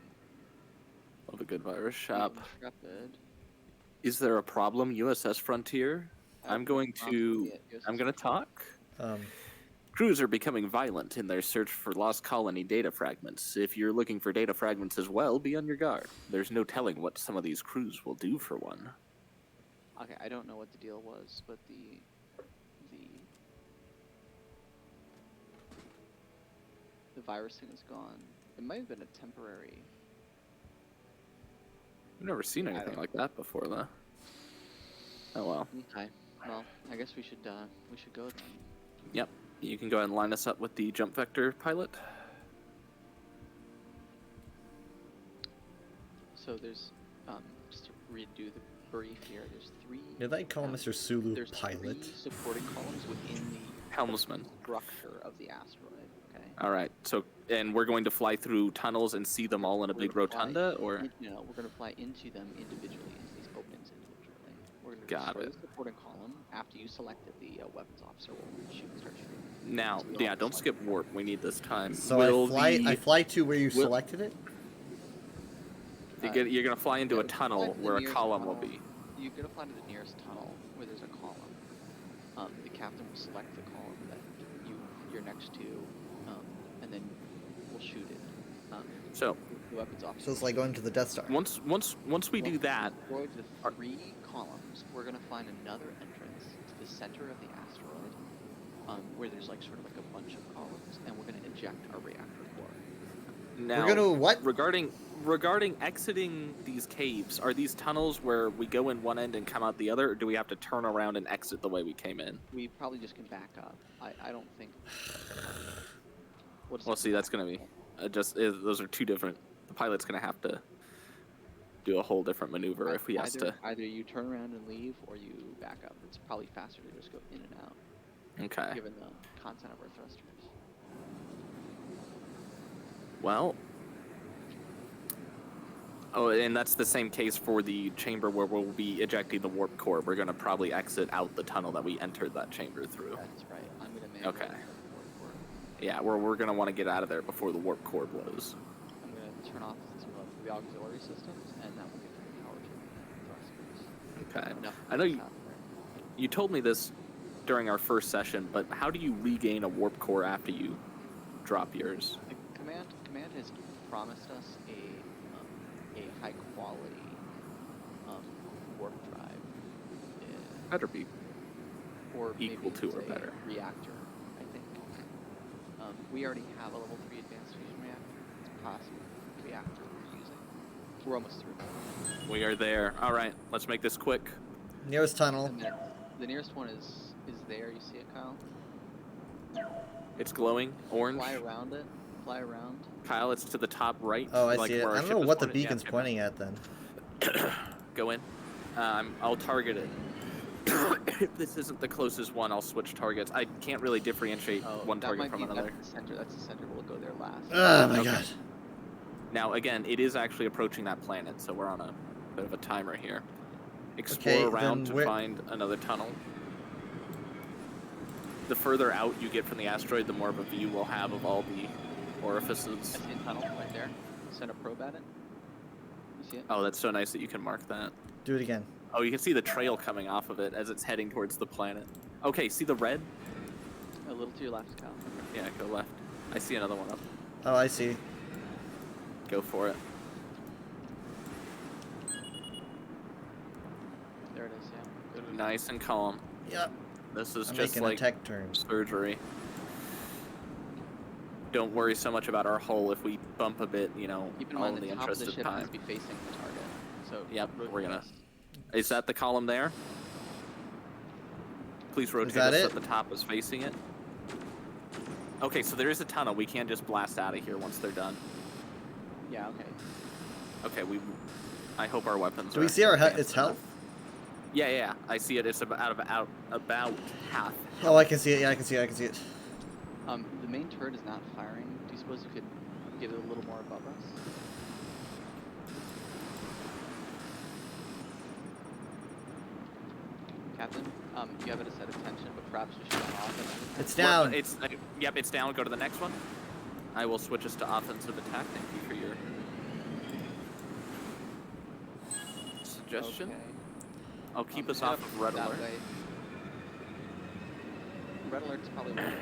Love a good virus shop. Intrepid. Is there a problem, USS Frontier? I'm going to talk. Crews are becoming violent in their search for lost colony data fragments. If you're looking for data fragments as well, be on your guard. There's no telling what some of these crews will do for one. Okay, I don't know what the deal was, but the virus thing is gone. It might have been a temporary. I've never seen anything like that before, though. Oh well. Okay. Well, I guess we should go then. Yep. You can go ahead and line us up with the jump vector pilot. So there's just to redo the brief here. There's 3. Did I call Mr. Sulu there's pilot? 3 supporting columns within the helmsman structure of the asteroid. Okay. All right. So, and we're going to fly through tunnels and see them all in a big rotunda, or? No, we're going to fly into them individually, into these openings individually. We're going to Got destroy it. the supporting column. After you selected the weapons officer, we'll start shooting. Now, yeah, don't skip warp. We need this time. So Will I fly to where you will- selected it? You're going to fly into a tunnel fly to the where a nearest column will tunnel. be. You're going to fly to the nearest tunnel where there's a column. The captain will select the column that you're next to, and then we'll shoot it. So, the weapons officer. So it's like going to the Death Star. Once we do that, Destroy the 3 columns. We're going to find another entrance to the center of the asteroid, where there's like sort of like a bunch of columns, and we're going to eject our reactor core. now We're gonna what? Regarding exiting these caves, are these tunnels where we go in one end and come out the other, or do we have to turn around and exit the way we came in? We probably just can back up. I don't think. Well, see, that's going to be those are 2 different. The pilot's going to have to do a whole different maneuver if he has to. Either you turn around and leave, or you back up. It's probably faster to just go in and out. Okay. Given the content of our thrusters. Well. Oh, and that's the same case for the chamber where we'll be ejecting the warp core. We're going to probably exit out the tunnel that we entered that chamber through. That's right. I'm going to Okay. Yeah, we're going to want to get out of there before the warp core blows. I'm going to turn off the auxiliary systems, and that will get the power to the thrusters. Okay. Enough I know stuff, you told me this during our first session, but how do you regain a warp core after you drop yours? The command has promised us a high quality warp drive. Better be or equal maybe to it's or a better. reactor. I think we already have a level 3 advanced fusion reactor. It's possible the reactor we're using. We're almost through. We are there. All right, let's make this quick. Nearest tunnel. The nearest one is there. You see it, Kyle? It's glowing orange. Fly around it. Fly around. Kyle, it's to the top right. Oh, I like see it. where our I don't ship know is what the pointed. beacon's Yeah, pointing at then. Go in. I'll target it. If this isn't the closest one, I'll switch targets. I can't really differentiate one that target might from be, another. That's the center. That's the center. We'll go there last. Oh my god. Now, again, it is actually approaching that planet, so we're on a bit of a timer here. Explore Okay, around then to find another tunnel. The further out you get from the asteroid, the more of a view we'll have of all the orifices. That's the tunnel right there. Send a probe at it. You see it? Oh, that's so nice that you can mark that. Do it again. Oh, you can see the trail coming off of it as it's heading towards the planet. Okay, see the red? A little to your left, Kyle. Yeah, go left. I see another one up. Oh, I see. Go for it. There it is. Yeah. Good. Nice and calm. Yep. This is I'm just making like a tech turn. surgery. Don't worry so much about our hull. If we bump a bit, you know, Keep in all mind in the the top of interest the of ship time. has to be facing the target. So Yep, rotate we're gonna. us. Is that the column there? Please rotate that us it? so that the top is facing it. Okay, so there is a tunnel. We can just blast out of here once they're done. Yeah. Okay. Okay, I hope our weapons. Do are we see our advanced its health? enough. Yeah, I see it. It's about half. Oh, I can see it. Yeah, I can see it. I can see it. The main turret is not firing. Do you suppose you could get it a little more above us? Captain, you have it a set of tension, but perhaps you should off. It's down. Yep, it's down. Go to the next one. I will switch us to offensive attack. Thank you for your suggestion. Okay. I'll keep us off of red that alert. way. Red alert's probably more.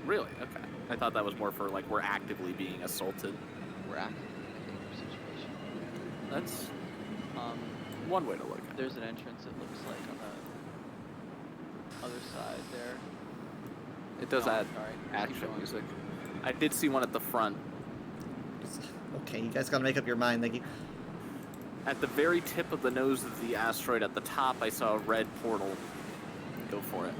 Really? Okay. I thought that was more for like we're actively being assaulted. We're actively in a dangerous situation. That's one way to look at it. There's an entrance, it looks like, on the other side there. It does No, add sorry. Keep action going. music. I did see one at the front. Okay, you guys gotta make up your mind. Thank you. At the very tip of the nose of the asteroid, at the top, I saw a red portal. Go for it.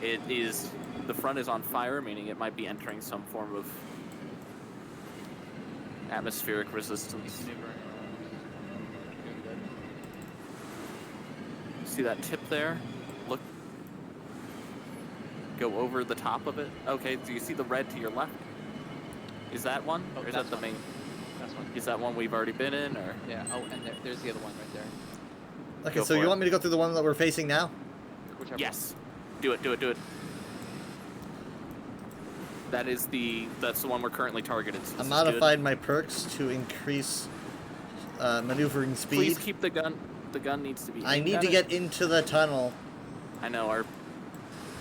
It is... The front is on fire, meaning it might be entering some form of Atmospheric resistance. See that tip there? Look. Go over the top of it. Okay, do you see the red to your left? Is that one? Oh, or is that the main? That's one. Is that one we've already been in, or? Yeah. Oh, and there's the other one right there. Okay, Go so for you it. want me to go through the one that we're facing now? Whichever Yes. Do it. Do it. Do it. That's the one we're currently targeted. So I this is modified my perks to increase maneuvering good. speed. Please keep the gun. The gun needs to be. I aimed need at to it. get into the tunnel. I know our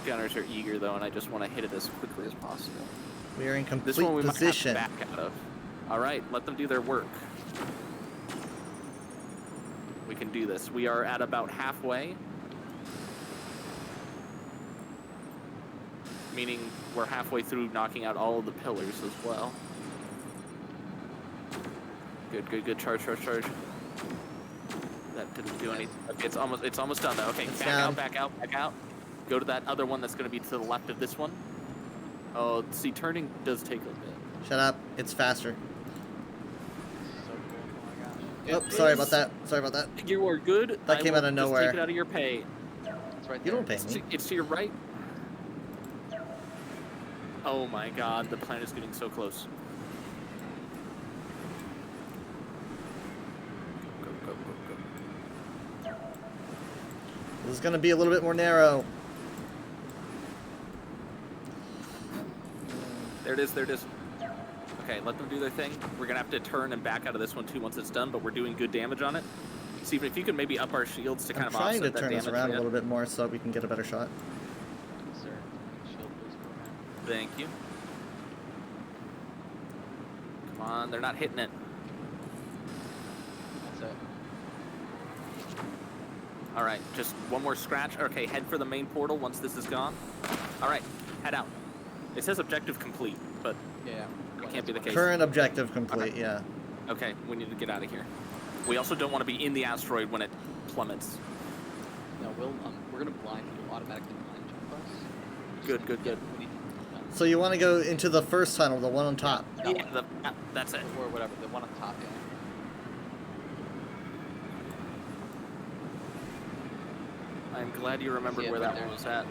gunners are eager though, and I just want to hit it as quickly as possible. We are in This complete one we position. might have to back out of. All right, let them do their work. We can do this. We are at about halfway. Meaning we're halfway through knocking out all of the pillars as well. Good, good, good. Charge, charge, charge. That didn't do anything. Okay, it's almost done though. Okay, It's back down. out, back out, back out. Go to that other one that's going to be to the left of this one. Oh, see, turning does take a bit. Shut up. It's faster. So cool. Oh my gosh. Oh, sorry about that. Sorry about that. You are good. That came will out of just nowhere. Take it out of your pay. It's right You there. don't pay me. It's to your right. Oh my god, the planet is getting so close. Go, go, go, go. This is gonna be a little bit more narrow. There it is, there it is. Okay, let them do their thing. We're gonna have to turn and back out of this one too once it's done, but we're doing good damage on it. Steven, if you could maybe up our shields to kind I'm of trying to offset that turn damage. this around a we little had. bit more so we can get a better shot. Sir, shield boost program. Thank you. Come on, they're not hitting it. That's it. All right, just one more scratch. Okay, head for the main portal once this is gone. All right, head out. It says objective complete, but Yeah. it can't be the case. Current objective complete, yeah. Okay, we need to get out of here. We also don't want to be in the asteroid when it plummets. No, we're gonna automatically blind jump us. Good, good, good. We need So you want to go into the first tunnel, the one on top. that Yeah, one. that's it. Or whatever, the one on top, yeah. I'm glad you remembered See it where right that there. one was at.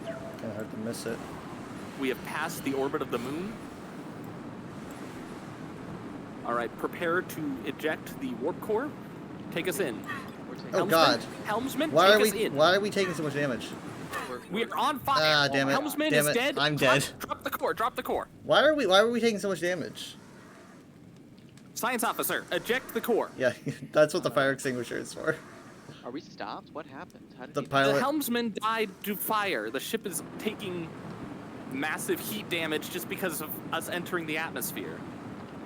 Kind of hard to miss it. We have passed the orbit of the moon. All right, prepare to eject the warp core. Take us in. Oh God! Helmsman, Why take are us we? in. Why are we taking so much damage? We're on fire. Ah, damn it! Helmsman Damn is it! dead. I'm dead. Drop the core. Drop the core. Why are we taking so much damage? Science officer, eject the core. Yeah, that's what the fire extinguisher is for. Are we stopped? What happened? How did The he pilot- The helmsman died to fire. The ship is taking massive heat damage just because of us entering the atmosphere.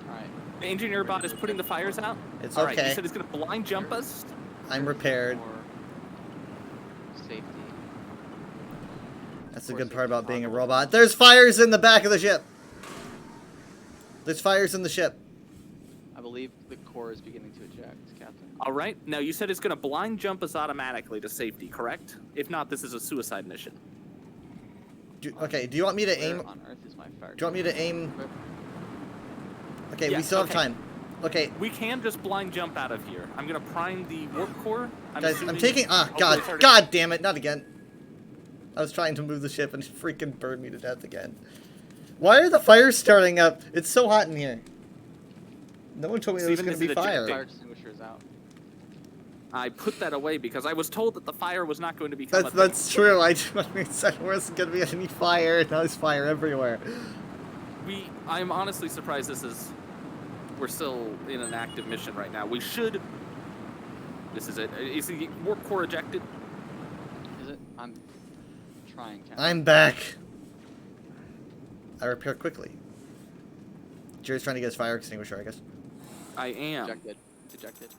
Alright. The engineer bot is putting the fires out. It's All right, okay. he said he's going to blind jump us. I'm repaired. For safety. That's the good part about being a robot. There's fires in the back of the ship. There's fires in the ship. I believe the core is beginning to eject, Captain. All right. Now, you said it's going to blind jump us automatically to safety, correct? If not, this is a suicide mission. Okay, do you want me to Where aim? on Earth is my fire? Do you want me to aim? Okay, Yeah, we still have okay. time. Okay, We can just blind jump out of here. I'm going to prime the warp core. guys, I'm assuming- taking. Ah, hopefully God, it's already- God damn it! Not again. I was trying to move the ship and it freaking burned me to death again. Why are the fires starting up? It's so hot in here. No one told me there was Steven, going to is be it ejecting? fire. Fire extinguisher is out. I put that away because I was told that the fire was not going to become a thing. That's true. I said there wasn't going to be any fire. Now there's fire everywhere. I'm honestly surprised we're still in an active mission right now. We should. This is it. Is the warp core ejected? Is it? I'm trying, Captain. I'm back. I repair quickly. Jerry's trying to get his fire extinguisher, I guess. I am. Ejected. Ejected.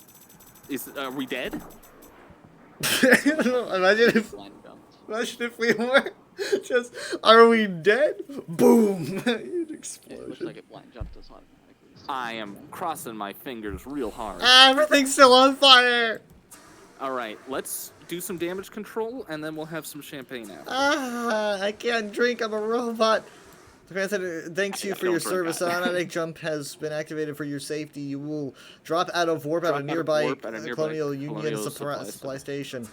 Are we dead? Imagine Blind jumped. if we were just, are we dead? Boom! Huge It looks explosion. like it blind jumped us automatically. So I am crossing my fingers real hard. Ah, everything's still on fire! All right, let's do some damage control, and then we'll have some champagne after. Ah, I can't drink. I'm a robot. The man said, thanks you for your service. An automatic jump has been activated for your safety. You will drop out of warp at a nearby Colonial Union supply station.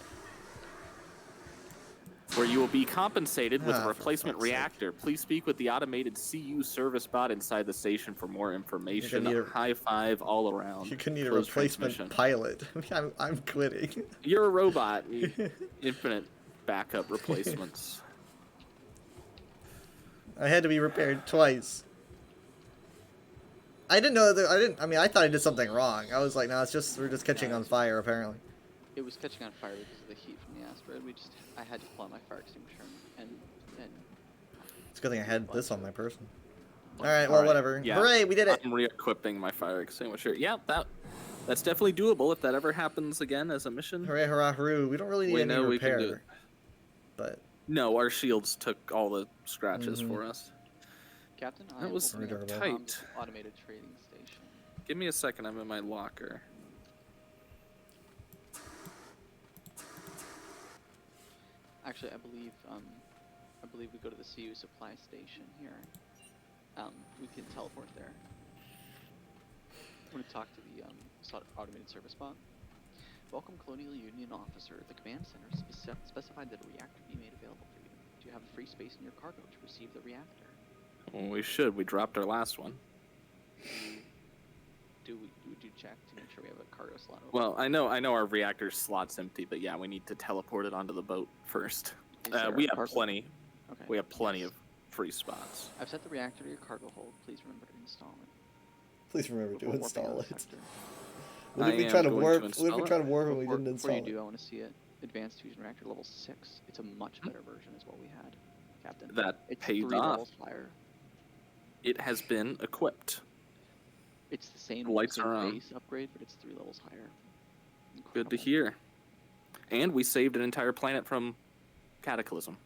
Where you will be compensated with a replacement reactor. Please speak with the automated CU service bot inside the station for more information. High five all around. You can need a replacement pilot. I'm quitting. You're a robot. You need infinite backup replacements. I had to be repaired twice. I didn't know that. I mean, I thought I did something wrong. I was like, no, we're just catching on fire apparently. It was catching on fire because of the heat from the asteroid. I had to pull out my fire extinguisher and it's a good thing I had this on my person. All right, well, whatever. Yeah. Hooray, we did it. I'm re-equipping my fire extinguisher. Yeah, that's definitely doable if that ever happens again as a mission. Hooray, hurrah, hurroo. We don't really need any repair. We can do it. But no, our shields took all the scratches for us. Captain, that was tight. Automated trading station. Give me a second. I'm in my locker. Actually, I believe we go to the CU supply station here. We can teleport there. I'm going to talk to the automated service bot. Welcome, Colonial Union officer. The command center specified that a reactor be made available for you. Do you have free space in your cargo to receive the reactor? Well, we should. We dropped our last one. Do check to make sure we have a cargo slot open? Well, I know our reactor slot's empty, but yeah, we need to teleport it onto the boat first. We have plenty. Okay. We have plenty of free spots. I've set the reactor to your cargo hold. Please remember to install it. Please remember to install it. What if we try to warp? What if we try to warp and we didn't install it? Before you do, I want to see it. Advanced fusion reactor level 6. It's a much better version, is what we had, Captain. That pays off. 3 levels higher. It has been equipped. It's the same lights are on. Base upgrade, but it's 3 levels higher. Incredible. Good to hear. And we saved an entire planet from Cataclysm.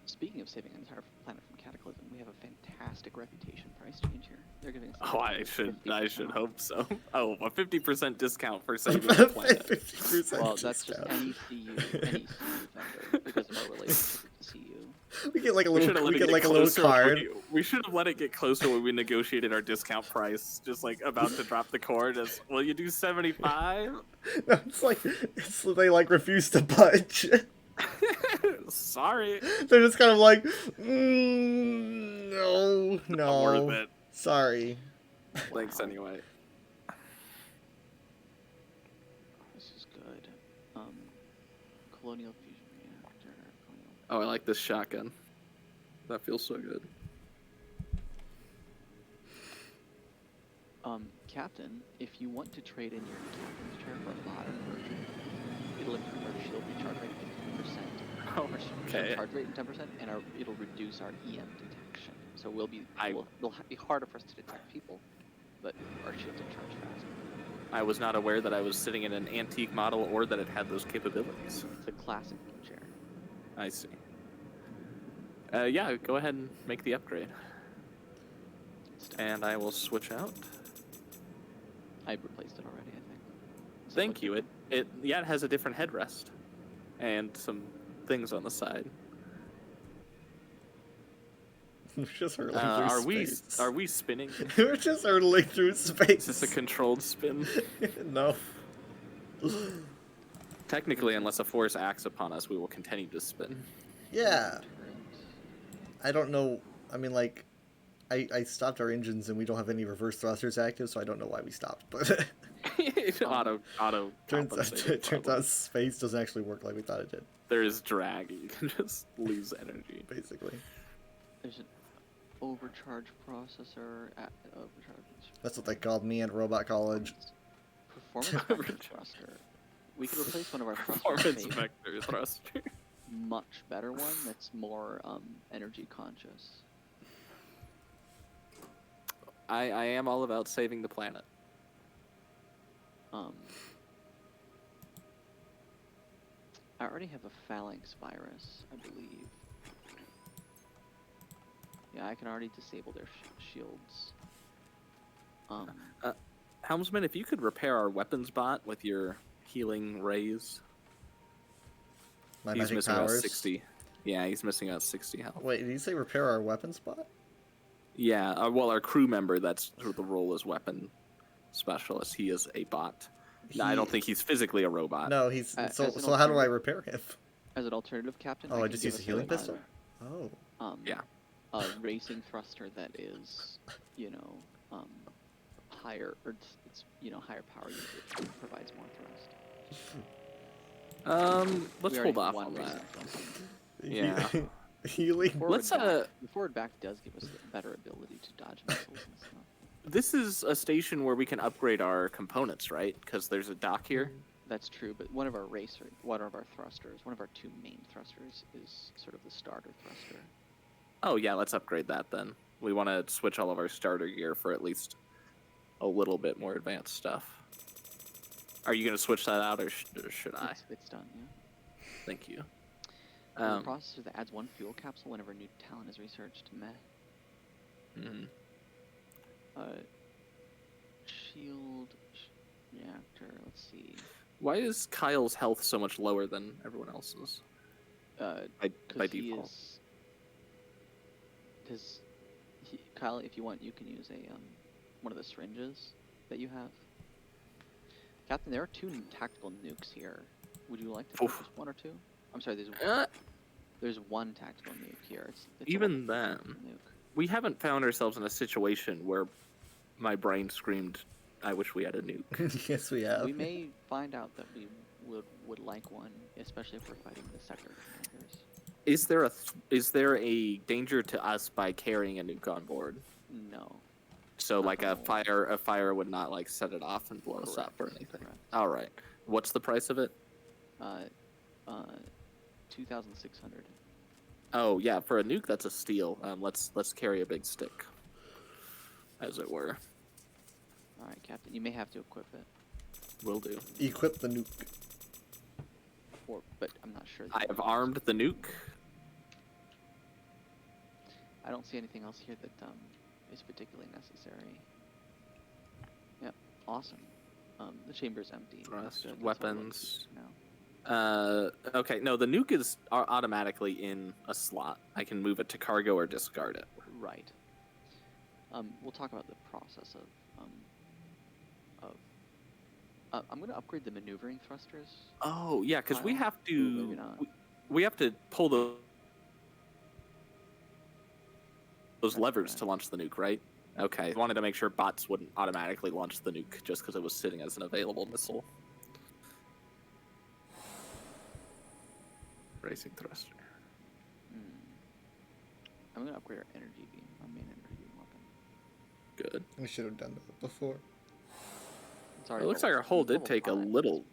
Speaking of saving an entire planet from Cataclysm, we have a fantastic reputation price change here. They're giving us. Oh, I should hope so. Oh, a 50% discount for saving the planet. 50% well, that's just any CU vendor because of our relationship with the CU. We get like a little card. We should have let it get closer when we negotiated our discount price. Just like about to drop the cord. Will you do 75? No, they like refuse to budge. Sorry. They're just kind of like, no. Not worth it. Sorry. Thanks anyway. This is good. Colonial fusion reactor. Oh, I like this shotgun. That feels so good. Captain, if you want to trade in your captain's chair for a modern version, it'll improve our shield recharge rate 50%. Oh, okay. Charge rate 10%, and it'll reduce our EM detection. So it'll be harder for us to detect people, but our shields will charge faster. I was not aware that I was sitting in an antique model or that it had those capabilities. It's a classic chair. I see. Yeah, go ahead and make the upgrade. And I will switch out. I replaced it already, I think. Thank you. It has a different headrest and some things on the side. We're just hurtling through space. Are we spinning? We're just hurtling through space. Is this a controlled spin? No. Technically, unless a force acts upon us, we will continue to spin. Yeah. I don't know. I mean, like, I stopped our engines and we don't have any reverse thrusters active, so I don't know why we stopped. But auto. Turns out space doesn't actually work like we thought it did. There is drag. You can just lose energy, basically. There's an overcharge processor. That's what they called me at Robot College. Performance vector thruster. We could replace one of our performance vector thruster. Much better one that's more energy conscious. I am all about saving the planet. I already have a phalanx virus, I believe. Yeah, I can already disable their shields. Helmsman, if you could repair our weapons bot with your healing rays. My He's magic missing powers. About 60. Yeah, he's missing out 60 health. Wait, did you say repair our weapon spot? Yeah, well, our crew member, that's who the role is weapon specialist. He is a bot. No, I don't think he's physically a robot. No, he's... so how do I repair him? As an alternative, Captain. Oh, I just use a healing pistol? Oh. Yeah. A racing thruster that is, you know, higher, or it's you know, higher power usage, provides more thrust. Let's hold off on that. Yeah. Healing. The forward back does give us a better ability to dodge missiles and stuff. This is a station where we can upgrade our components, right? Because there's a dock here. That's true, but one of our thrusters, one of our two main thrusters, is sort of the starter thruster. Oh yeah, let's upgrade that then. We want to switch all of our starter gear for at least a little bit more advanced stuff. Are you going to switch that out, or should I? It's done, yeah. Thank you. A processor that adds 1 fuel capsule whenever new talent is researched. Meh. Shield reactor. Let's see. Why is Kyle's health so much lower than everyone else's? By default. Kyle, if you want, you can use one of the syringes that you have. Captain, there are 2 tactical nukes here. Would you like to purchase 1 or 2? I'm sorry, there's 1 tactical nuke here. It's even then, we haven't found ourselves in a situation where my brain screamed, "I wish we had a nuke." Yes, we have. We may find out that we would like one, especially if we're fighting the sector commanders. Is there a danger to us by carrying a nuke on board? No. So like a fire would not like set it off and blow us up or anything. All right. What's the price of it? 2,600. Oh yeah, for a nuke that's a steal. Let's carry a big stick, as it were. All right, Captain. You may have to equip it. Will do. Equip the nuke. But I'm not sure. I have armed the nuke. I don't see anything else here that is particularly necessary. Yep, awesome. The chamber's empty. Thrust, weapons. Okay, no, the nuke is automatically in a slot. I can move it to cargo or discard it. Right. We'll talk about the process of I'm going to upgrade the maneuvering thrusters. Oh yeah, because we have to we have to pull those levers to launch the nuke, right? Okay, I wanted to make sure bots wouldn't automatically launch the nuke just because it was sitting as an available missile. Racing thruster. I'm going to upgrade our energy beam, our main energy beam weapon. Good. We should have done that before. It looks like our hull did take a little.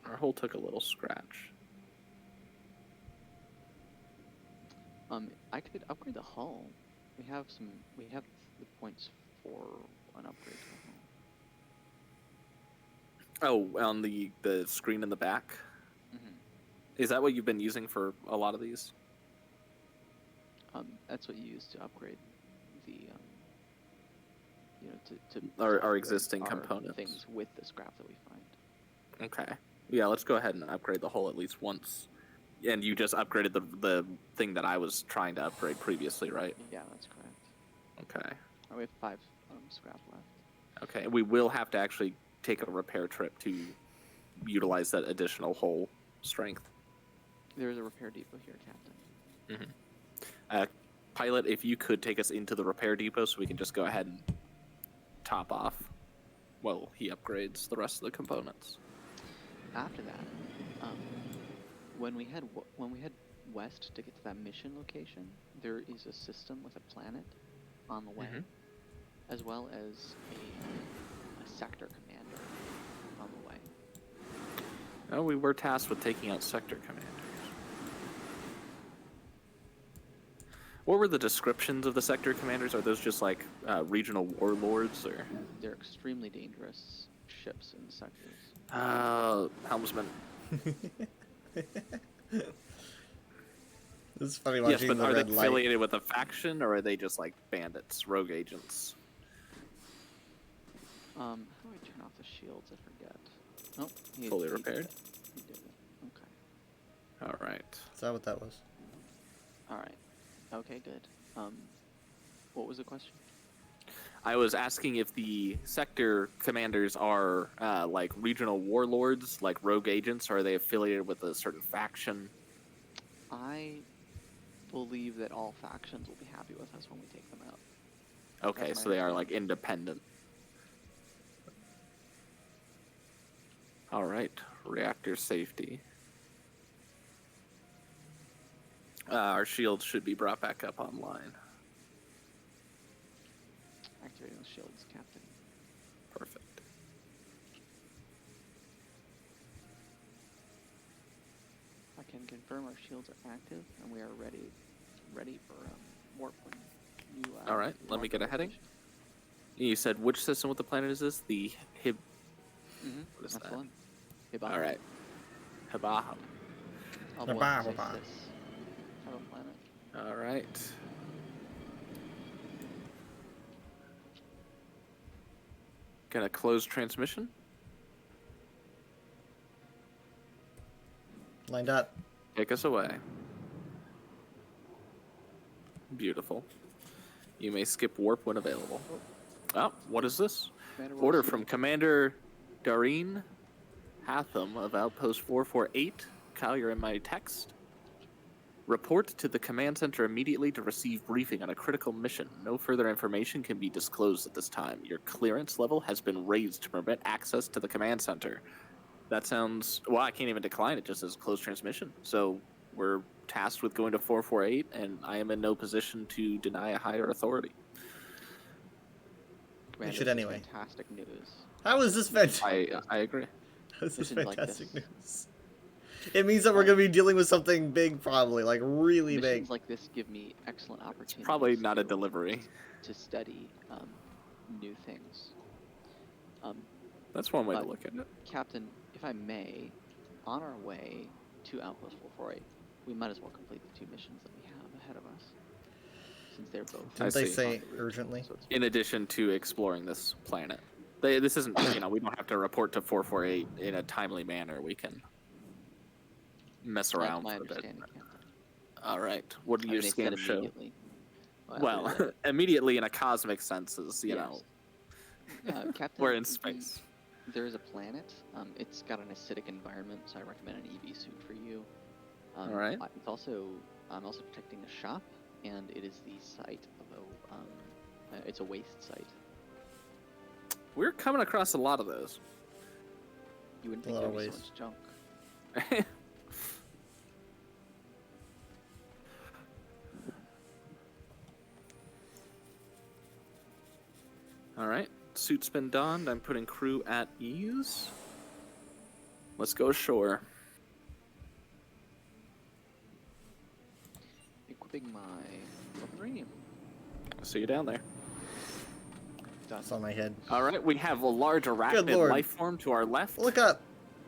Our hull took a little scratch. I could upgrade the hull. We have the points for an upgrade to the hull. Oh, on the screen in the back. Mm-hmm. Is that what you've been using for a lot of these? That's what you use to upgrade the. To our existing components. Things with the scrap that we find. Okay. Yeah, let's go ahead and upgrade the hull at least once. And you just upgraded the thing that I was trying to upgrade previously, right? Yeah, that's correct. Okay. We have 5 scrap left. Okay, we will have to actually take a repair trip to utilize that additional hull strength. There's a repair depot here, Captain. Mm-hmm. Pilot, if you could take us into the repair depot so we can just go ahead and top off while he upgrades the rest of the components. After that, when we head west to get to that mission location, there is a system with a planet on the way, as well as a sector commander on the way. Oh, we were tasked with taking out sector commanders. What were the descriptions of the sector commanders? Are those just like regional warlords, or? They're extremely dangerous ships in sectors. Helmsman. This is funny watching yes, but the are red they light. affiliated with a faction, or are they just like bandits, rogue agents? How do I turn off the shields? I forget. Oh, Fully repaired? He did it. Okay. All right. Is that what that was? All right. Okay, good. What was the question? I was asking if the sector commanders are like regional warlords, like rogue agents, or are they affiliated with a certain faction? I believe that all factions will be happy with us when we take them out. Okay, so they are like independent. All right, reactor safety. Our shields should be brought back up online. Activating the shields, Captain. Perfect. I can confirm our shields are active and we are ready for warp when you. All right, let me get a heading. You said which system with the planet is this? The Hib. Mm-hmm. What is That's that? the one. Hibaho. All right. Hibaho. Although Hibaho. I would say this type of planet. All right. Gonna close transmission. Lined up. Take us away. Beautiful. You may skip warp when available. Oh, what is this? Commander Order Wilson. from Commander Dareen Hatham of Outpost 448. Kyle, you're in my text. Report to the command center immediately to receive briefing on a critical mission. No further information can be disclosed at this time. Your clearance level has been raised to permit access to the command center. That sounds... Well, I can't even decline it, just as closed transmission. So we're tasked with going to 448, and I am in no position to deny a higher authority. Commander, should this is anyway. Fantastic news. How is this fantastic? I agree. How is this Missions like fantastic this. news? It means that we're going to be dealing with something big, probably, like really Missions big. like this give me excellent opportunities. Probably not a delivery. To study new things. That's one way to But, look at it. Captain, if I may, on our way to Outpost 448, we might as well complete the 2 missions that we have ahead of us, since they're both. Didn't they say urgently? In addition to exploring this planet. This isn't, we don't have to report to 448 in a timely manner. We can mess around my for a bit. understanding, Captain. All right. What do I your mean, they said scans show? immediately. Well, immediately in a cosmic sense is, you know, Captain, we're in space. There is a planet. It's got an acidic environment, so I recommend an EV suit for you. All right. It's also, I'm also protecting a shop, and it is the site of a, it's a waste site. We're coming across a lot of those. You wouldn't A think lot there of was so waste. much junk. All right. Suit's been donned. I'm putting crew at ease. Let's go ashore. Equipping my weaponry. See you down there. Done. It's on my head. All right. We have a large arachnid Lord. life form to our left. Look up.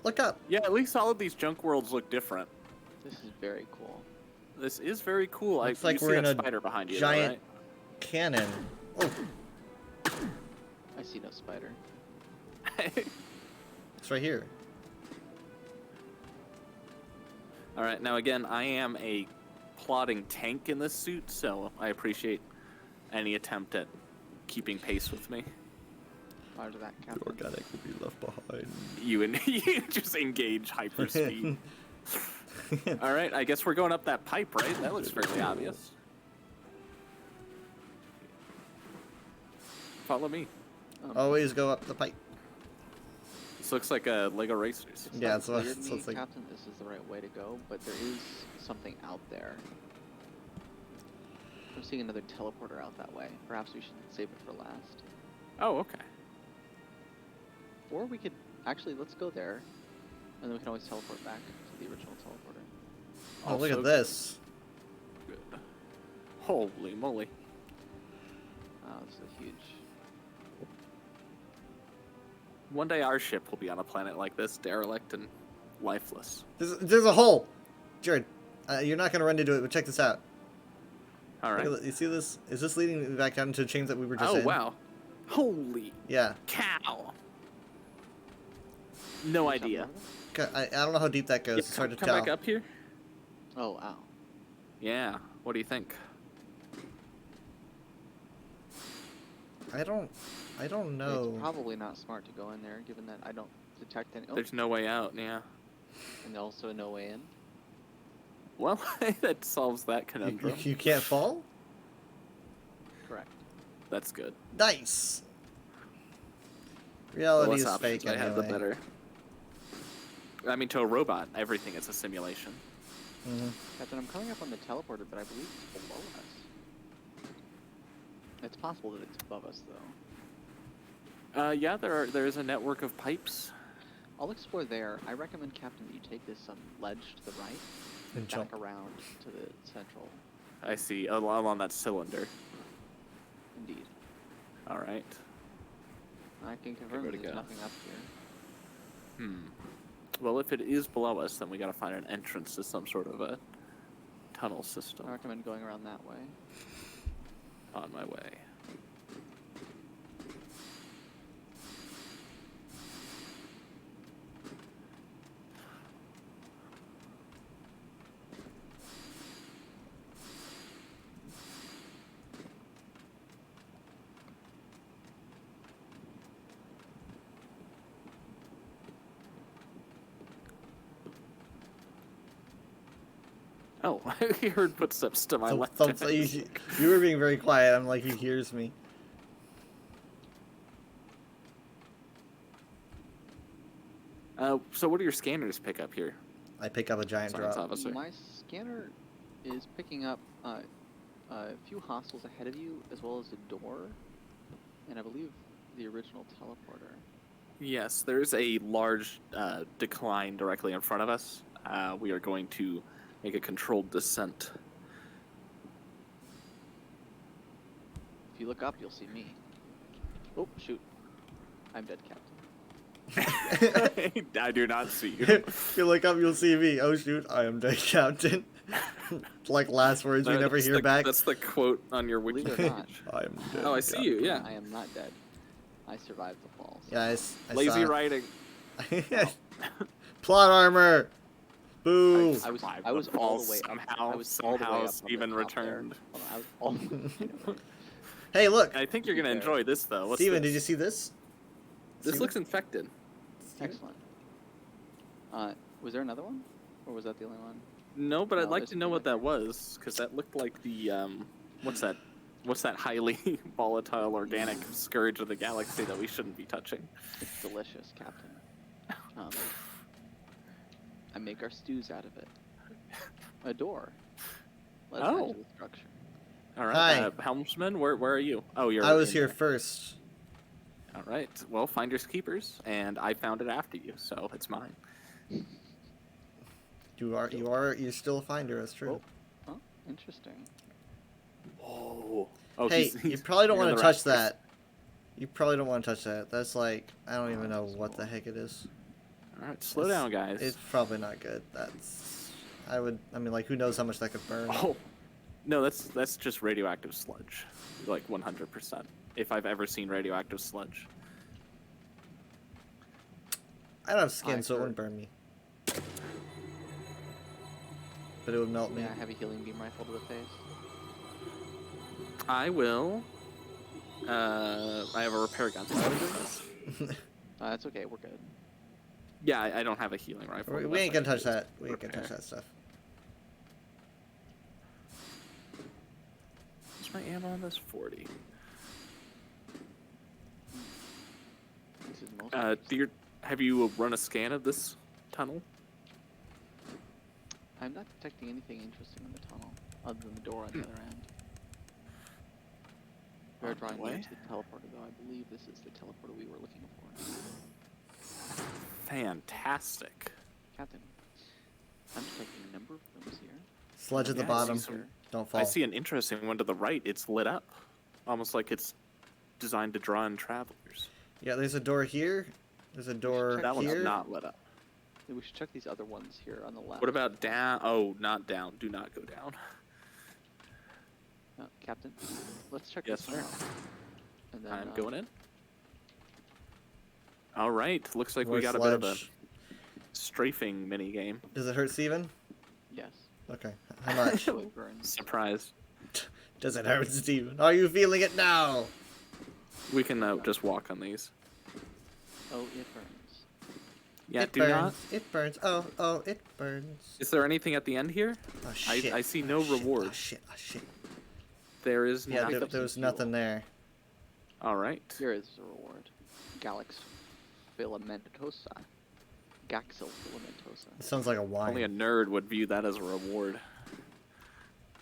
Look up. Yeah, at least all of these junk worlds look different. This is very cool. This is very cool. Looks you like see we're in that a spider behind you, giant though, cannon. Oh, I see no spider. right? it's right here. All right. Now, again, I am a plodding tank in this suit, so I appreciate any attempt at keeping pace with me. Roger that, Captain. Organic will be left behind. You just engage hyperspeed. All right, I guess we're going up that pipe, right? That looks fairly obvious. Follow me. Always go up the pipe. This looks like a Lego Racers. It's Yeah, not that's what clear it's to me, like. Captain, this is the right way to go, but there is something out there. I'm seeing another teleporter out that way. Perhaps we should save it for last. Oh, okay. Or we could actually let's go there, and then we can always teleport back to the original teleporter. Oh, look Also at this. Good. Holy moly. This is a huge. One day our ship will be on a planet like this, derelict and lifeless. There's a hole. Jared, you're not going to run into it, but check this out. All right. You see this? Is this leading back down into the chains that we were just in? Oh, wow. Holy Yeah. cow. No idea. I don't know how deep that goes. Yeah, It's hard to come tell. back up here. Oh wow. Yeah. What do you think? I don't know. It's probably not smart to go in there, given that I don't detect any. Oh, There's no way out, yeah. and also no way in. Well, that solves that conundrum. You can't fall? Correct. That's good. Nice. The Reality less is options fake I have, the anyway. better. I mean, to a robot, everything is a simulation. Captain, I'm coming up on the teleporter, but I believe it's below us. It's possible that it's above us, though. Yeah, there is a network of pipes. I'll explore there. I recommend, Captain, that you take this ledge to the right And back jump. around to the central. I see, along that cylinder. Indeed. All right. I can confirm way that to there's go. nothing up here. Well, if it is below us, then we gotta find an entrance to some sort of a tunnel system. I recommend going around that way. On my way. Oh, I heard footsteps to my left. You were being very quiet. I'm like, he hears me. So what do your scanners pick up here? I pick up a giant Science drop. officer. My scanner is picking up a few hostiles ahead of you, as well as a door, and I believe the original teleporter. Yes, there's a large decline directly in front of us. We are going to make a controlled descent. If you look up, you'll see me. Oh, shoot. I'm dead, Captain. I do not see you. If you look up, you'll see me. Oh shoot, I am dead, Captain. Like last words we never That's hear the- back. That's the quote on your wiki. Believe it or not, I am dead. Oh, I see you, yeah. I am not dead. I survived the fall. Yeah, I Lazy saw. writing. Plot armor. Boo. I was all the way. Somehow, I was all the way somehow up on Steven the top returned. There. I was all. Hey, look. I think you're gonna enjoy this though. What's Steven, this? did you see this? This Steven? looks infected. Excellent. Was there another one, or was that the only one? No, but I'd No, like there's to know what that was, because that looked like the what's that? What's that highly volatile organic scourge of the galaxy that we shouldn't be touching? It's delicious, Captain. I make our stews out of it. A door. Let's Oh. enter the structure. All right, Hi. helmsman, where are you? Oh, you're. I was in here there. first. All right. Well, finders keepers, and I found it after you, so it's mine. You're still a finder. That's true. Oh, interesting. Oh. Oh, Hey, you probably don't you're want the to touch Raptors. that. You probably don't want to touch that. That's like, I don't even know what the heck it is. All right, slow down, guys. It's probably not good. That's, I mean, like, who knows how much that could burn. Oh, no, that's just radioactive sludge, like 100%. If I've ever seen radioactive sludge. I don't have skin, I so it heard- wouldn't burn me. But it would melt me. May I have a healing beam rifle to the face? I will. I have a repair gun. So I would do this. That's okay. We're good. Yeah, I don't have a healing rifle. We unless ain't I gonna can touch use that. We ain't gonna touch repair. that stuff. What's my ammo on this? 40. This is most. Have you run a scan of this tunnel? I'm not detecting anything interesting in the tunnel, other than the door on the other end. We are On my drawing way. near to the teleporter, though. I believe this is the teleporter we were looking for. Fantastic. Captain, I'm detecting a number of rooms here. Sludge at the Yeah, I bottom. see some- Don't fall. I see an interesting one to the right. It's lit up, almost like it's designed to draw in travelers. Yeah, there's a door here. There's a door That one's here. not lit up. Yeah, we should check these other ones here on the left. What about down? Oh, not down. Do not go down. Captain, let's check Yes, this one sir. out. And then, I'm going in. All right. Looks like More we got a bit of a sludge. strafing mini game. Does it hurt Steven? Yes. Okay. How much? It burns. Surprise. Does it hurt, Steven? Are you feeling it now? We can just walk on these. Oh, it burns. Yeah, it do burns. not. It burns. Oh, it burns. Is there anything at the end here? Oh shit. I see no reward. Oh shit. Oh shit. There is Yeah, nothing. there was nothing there. All right. Here is the reward. Galax filamentosa. Gaxil filamentosa. It sounds like a wine. Only a nerd would view that as a reward.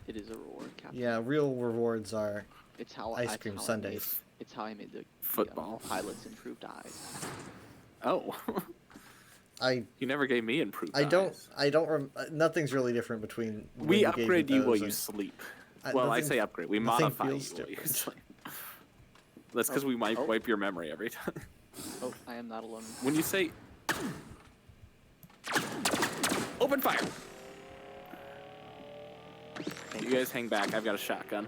It is a reward, Captain. Yeah, real rewards are It's how ice cream sundaes. It's how I made the Football. pilot's improved eyes. Oh. You never gave me improved eyes. Nothing's really different between. when We you gave me upgrade you while those you and- sleep. I- Well, I nothing- say upgrade. We nothing modify you feels while you different. sleep. That's because we might wipe your memory every time. Oh, I am not alone. When you say... Open fire! You guys hang back. I've got a shotgun.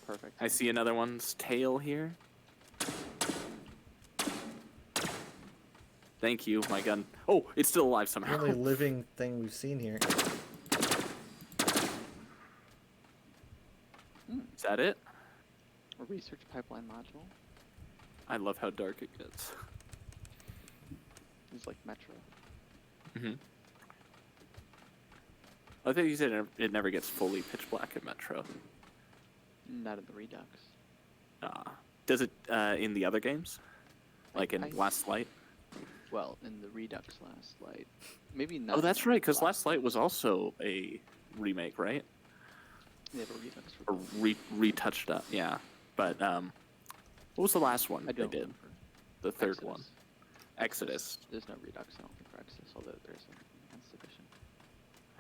Perfect. I see another one's tail here. Thank you, my gun. Oh, it's still alive somehow. The only living thing we've seen here. Is that it? A research pipeline module. I love how dark it gets. It's like Metro. Mm-hmm. I think you said it never gets fully pitch black in Metro. Not in the Redux. Does it in the other games? Like in Last Light? Well, in the Redux Last Light. Maybe not. Oh, that's right, because Last Light was also a remake, right? They have a Redux. Or retouched up, yeah. But what was the last one they did? The third one. Exodus. There's no Redux, I don't think, for Exodus, although there's an enhanced edition.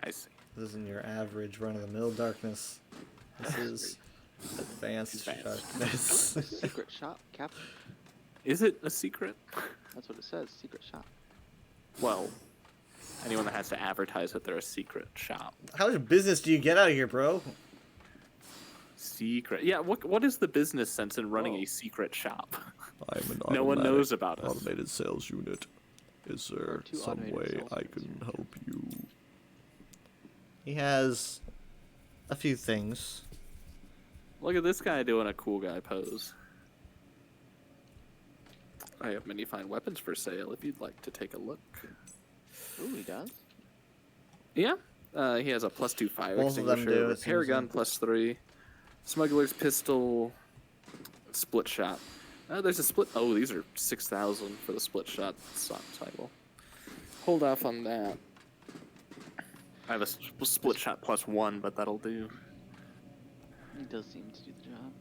I see. This isn't your average run-of-the-mill darkness. This is advanced darkness. Secret shop, Captain. Is it a secret? That's what it says, secret shop. Well, anyone that has to advertise that they're a secret shop. How much business do you get out of here, bro? Secret. Yeah, what is the business sense in running a secret shop? I'm an No one knows about us. automated sales unit. Is there two some automated way sales I can help you? He has a few things. Look at this guy doing a cool guy pose. I have many fine weapons for sale if you'd like to take a look. Ooh, he does? Yeah. He has a +2 fire Both of them extinguisher, do, it repair seems gun like. +3, smuggler's pistol, split shot. There's a split. Oh, these are 6,000 for the split shot cycle. Hold off on that. I have a split shot +1, but that'll do. He does seem to do the job.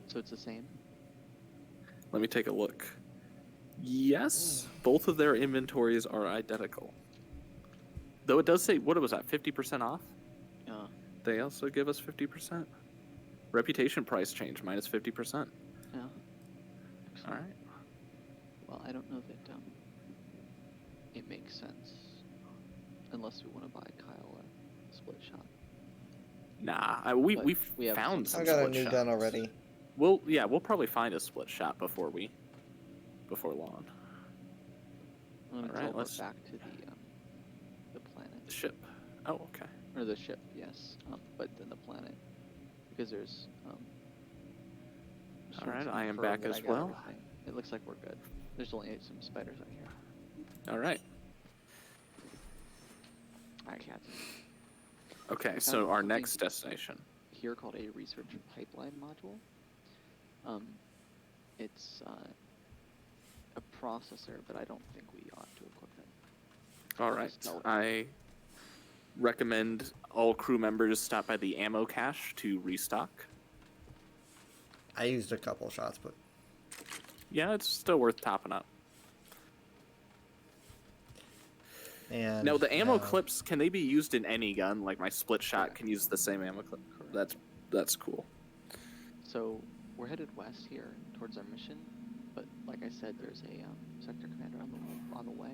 So it's the same? Let me take a look. Yes, both of their inventories are identical. Though it does say, what was that, 50% off? Yeah. They also give us 50%. Reputation price change, minus 50%. Yeah. All right. Well, I don't know that it makes sense. Unless we want to buy Kyle a split shot. Nah, we have found some I got a split new shots. gun already. We'll probably find a split shot before long. I'm gonna All right, teleport let's back to the planet. The ship. Oh, okay. Or the ship, yes. But then the planet, because there's. All right, short I am confirm back that as I got well. everything. It looks like we're good. There's only some spiders out here. All right. Alright, Captain. Okay, I so found our something next destination. Here called a research pipeline module. It's a processor, but I don't think we ought to equip it. All right. I recommend all crew members stop by the ammo cache to restock. I used a couple shots, but Yeah, it's still worth topping up. and Now, the ammo clips, can they be used in any gun? Like my split shot can use the same ammo clip. That's cool. So we're headed west here towards our mission, but like I said, there's a sector commander on the way.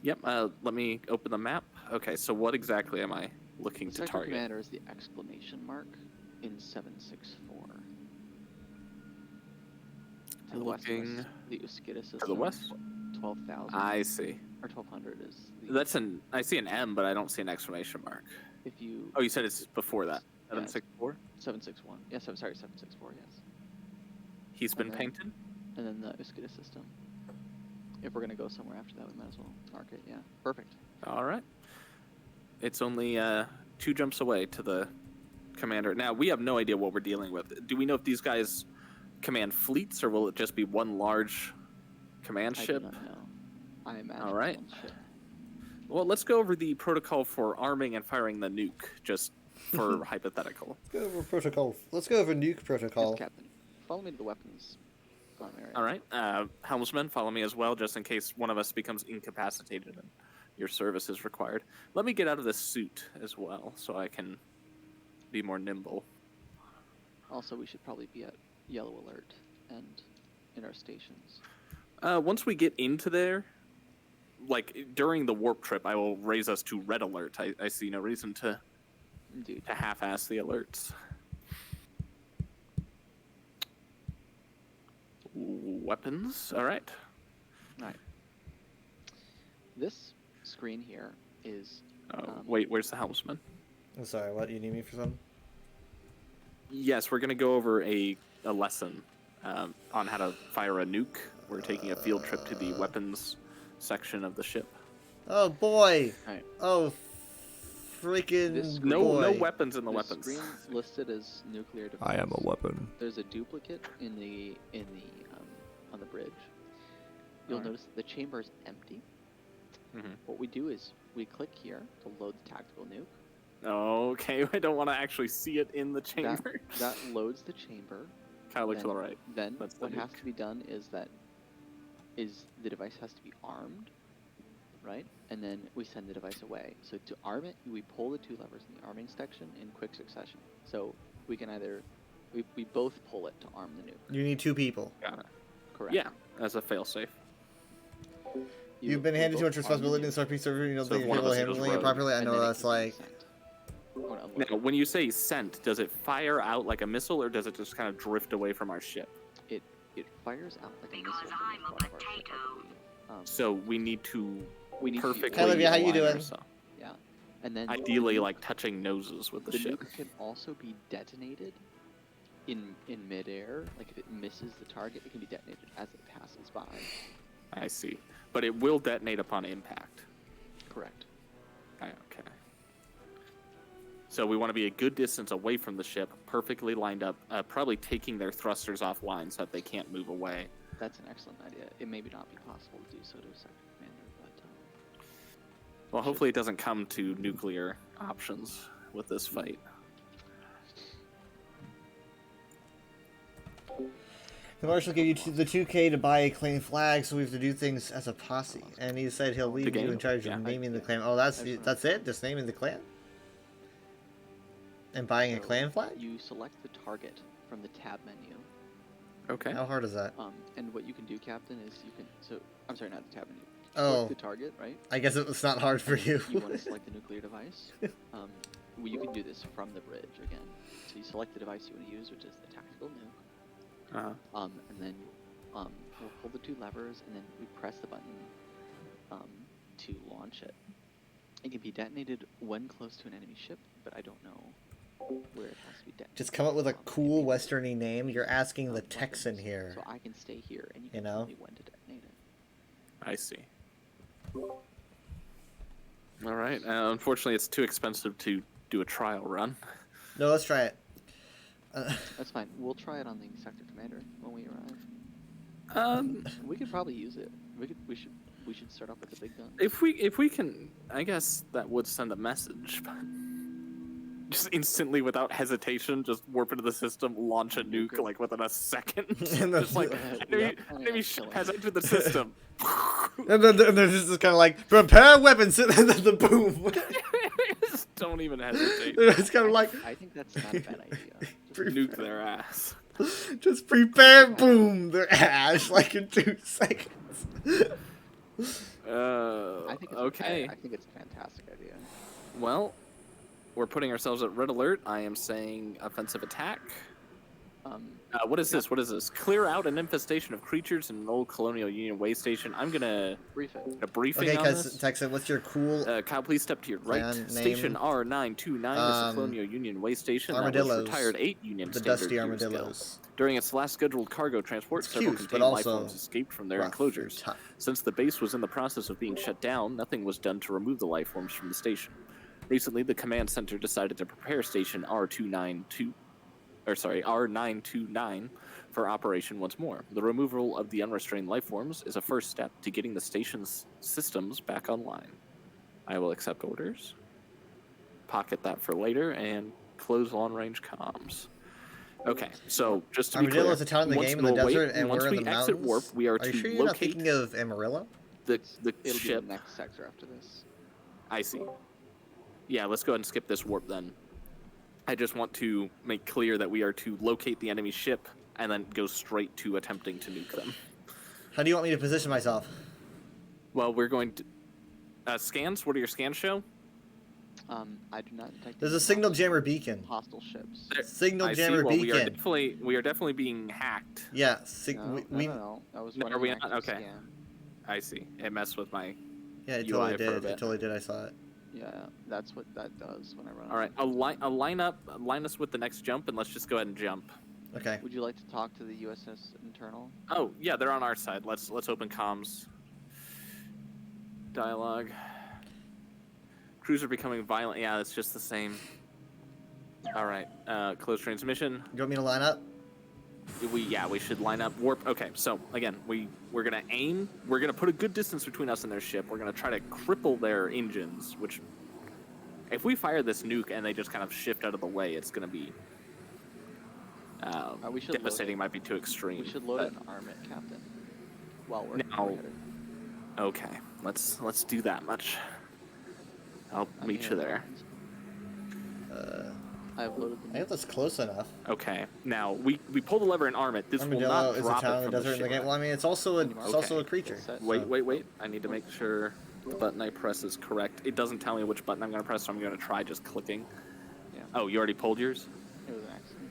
Yep. Let me open the map. Okay, so what exactly am I looking to Sector target? commander is the exclamation mark in 764. To the west, Looking the Euskidus is to the west. 12,000. I see. or 1200 is. That's an. I see an M, but I don't see an exclamation mark. If you. Oh, you said it's before that. 764. 761. Yes, I'm sorry, 764. Yes. He's been painted. And then the Uskida system. If we're gonna go somewhere after that, we might as well mark it. Yeah. Perfect. All right. It's only 2 jumps away to the commander. Now we have no idea what we're dealing with. Do we know if these guys command fleets, or will it just be one large command ship? I do not know. I imagine. All right. One ship. Well, let's go over the protocol for arming and firing the nuke, just for hypothetical. Go over protocol. Let's go over nuke protocol. Yes, Captain. Follow me to the weapons area. All right. Helmsman, follow me as well, just in case one of us becomes incapacitated and your service is required. Let me get out of this suit as well, so I can be more nimble. Also, we should probably be at yellow alert and in our stations. Once we get into there, like during the warp trip, I will raise us to red alert. I see no reason to half-ass the alerts. Weapons. All right. All right. This screen here is. Wait, where's the helmsman? I'm sorry. What, you need me for something? Yes, we're gonna go over a lesson on how to fire a nuke. We're taking a field trip to the weapons section of the ship. Oh boy! Right. Oh, freaking no boy. weapons in the This weapons. screen's listed as nuclear device. I am a weapon. There's a duplicate in the on the bridge. You'll Alright. notice that the chamber is empty. Mm-hmm. What we do is we click here to load the tactical nuke. Okay, I don't want to actually see it in the chamber. That loads the chamber. Kind of look to Then- the right. Then That's the what has nuke. to be done is the device has to be armed, right? And then we send the device away. So to arm it, we pull the 2 levers in the arming section in quick succession. So we can either we both pull it to arm the nuke. You need 2 people. Got it. Correct. Yeah, as a failsafe. You've been handed too much responsibility in this RP server. You don't So think if you're one of capable us of is just handling it rogue, properly. I and know then it that's can be like. sent. Now, when you say sent, does it fire out like a missile, or does it just kind of drift away from our ship? It fires out like a missile from the front of our ship, I believe. So we need to We need to be perfectly Hey, Olivia, how you align doing? ourselves. Yeah. And then Ideally, like touching noses with the, the ship. nuke can also be detonated in midair. Like if it misses the target, it can be detonated as it passes by. I see. But it will detonate upon impact. Correct. Okay. So we want to be a good distance away from the ship, perfectly lined up, probably taking their thrusters offline so that they can't move away. That's an excellent idea. It may not be possible to do so to a second commander, but Well, hopefully it doesn't come to nuclear options with this fight. The marshal gave you the 2K to buy a claim flag, so we have to do things as a posse. And he said he'll leave you game? in charge Yeah. of naming the clan. Oh, that's it? Just naming the clan? And buying a clan flag? you select the target from the tab menu. Okay. How hard is that? And what you can do, Captain, is you can I'm sorry, not the tab menu. Oh. Select the target, right? I guess it's not hard for you. You want to select the nuclear device. Well, you can do this from the bridge again. So you select the device you want to use, which is the tactical nuke. Uh-huh. And then we'll pull the 2 levers, and then we press the button to launch it. It can be detonated when close to an enemy ship, but I don't know where it has to be detonated. Just come up with a cool westerny name. You're asking the Texan here. So I can stay here, and you You can know? tell me when to detonate it. I see. All right. Unfortunately, it's too expensive to do a trial run. No, let's try it. That's fine. We'll try it on the sector commander when we arrive. We could probably use it. We should start off with the big gun. If we can, I guess that would send a message, but just instantly, without hesitation, just warp into the system, launch a nuke like within a second. Just like enemy ship has entered the system. And then they're just kind of like, prepare weapons, and then the boom. Just don't even hesitate. It's kind of like, I think that's not a bad idea. Nuke their ass. just prepare, boom, their ass, like in 2 seconds. I think it's okay. I think it's a fantastic idea. Well, we're putting ourselves at red alert. I am saying offensive attack. What is this? What is this? Clear out an infestation of creatures in an old Colonial Union way station. I'm gonna brief it. A briefing Okay, on this. Texan, what's your cool? Kyle, please step to your right. Name? Station R929 is a Colonial Union way station that was Armadillos. retired 8 Union The standard dusty years ago. armadillos. During its last scheduled cargo transport, It's several cute, but contained life also forms escaped from their rough and enclosures. tough. Since the base was in the process of being shut down, nothing was done to remove the life forms from the station. Recently, the command center decided to prepare station R929 for operation once more. The removal of the unrestrained life forms is a first step to getting the station's systems back online. I will accept orders, pocket that for later, and close long-range comms. Okay, so just to be clear, Armadillo is a town in the once game in the we await- desert, and once we're in we the exit mountains. warp, we are Are you to sure you're not locate thinking of Amarillo? the It'll ship. be the next sector after this. I see. Yeah, let's go ahead and skip this warp then. I just want to make clear that we are to locate the enemy ship and then go straight to attempting to nuke them. How do you want me to position myself? Well, we're going to... scans? What do your scans show? I do not detect. There's any a signal jammer beacon. hostile ships. Signal I see. jammer Well, beacon. we are definitely being hacked. Yeah, No. I was No, running are we an not? active Okay. scan. I see. It messed with my Yeah, it UI totally for a did. bit. It totally did. I saw it. Yeah, that's what that does when I run. All right, align us with the next jump, and let's just go ahead and jump. Okay. Would you like to talk to the USS Internal? Oh, yeah, they're on our side. Let's open comms. Dialogue. Cruiser becoming violent. Yeah, it's just the same. All right. Close transmission. You want me to line up? We should line up. Warp. Okay, so again, we're gonna aim. We're gonna put a good distance between us and their ship. We're gonna try to cripple their engines. Which, if we fire this nuke and they just kind of shift out of the way, it's gonna be We should devastating. Might be too extreme. We should load an arm it, Captain. While we're Now, headed. okay, let's do that much. I'll meet you there. I've loaded I think that's close enough. Okay, now we pull the lever and arm it. This will Armadillo not is a drop town it in from the desert in the ship. game. Well, I mean, it's also a creature. Wait. I need to make sure the button I press is correct. It doesn't tell me which button I'm going to press, so I'm going to try just clicking. Yeah. Oh, you already pulled yours? It was an accident.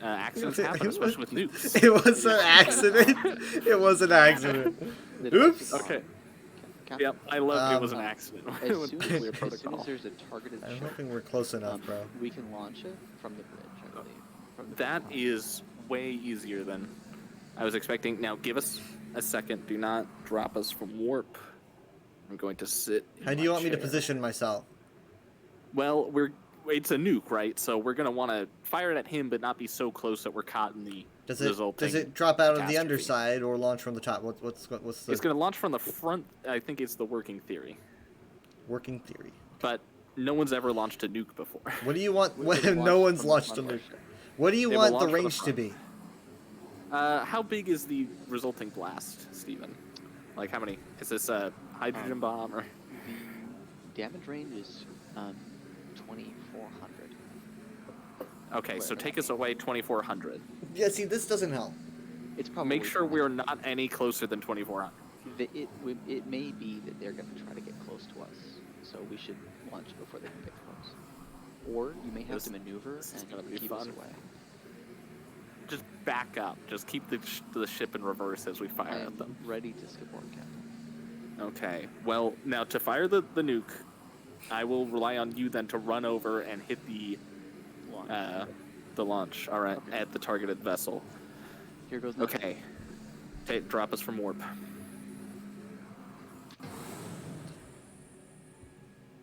Accidents happen, especially with nukes. It was an accident. It was an accident. Oops. Okay. Yep, I love it was an accident. As soon as there's a targeted I'm ship, hoping we're close enough, bro. we can launch it from the bridge, I believe. From the That is way easier than I was expecting. Now, give us a second. Do not drop us from warp. I'm going to sit. How do you want me to position myself? Well, it's a nuke, right? So we're gonna want to fire it at him, but not be so close that we're caught in the resulting. Does it drop out of the catastrophe. underside or launch from the top? What's the It's gonna launch from the front. I think it's the working theory. working theory? But no one's ever launched a nuke before. What do you want when no one's launched a nuke? What do you It will want the launch from the range to front. be? How big is the resulting blast, Steven? Like how many? Is this a hydrogen bomb or? damage range is 2,400. Okay, so take us away 2,400. Yeah, see, this doesn't help. It's probably Make sure we're not any closer than 2,400. It may be that they're going to try to get close to us, so we should launch it before they can get close. Or you may have to maneuver and keep us away. Just back up. Just keep the ship in reverse as we fire at them. Ready to skip board, Captain. Okay. Well, now to fire the nuke, I will rely on you then to run over and hit the launch. All right, at the targeted vessel. Here goes nothing. Okay. Okay, drop us from warp.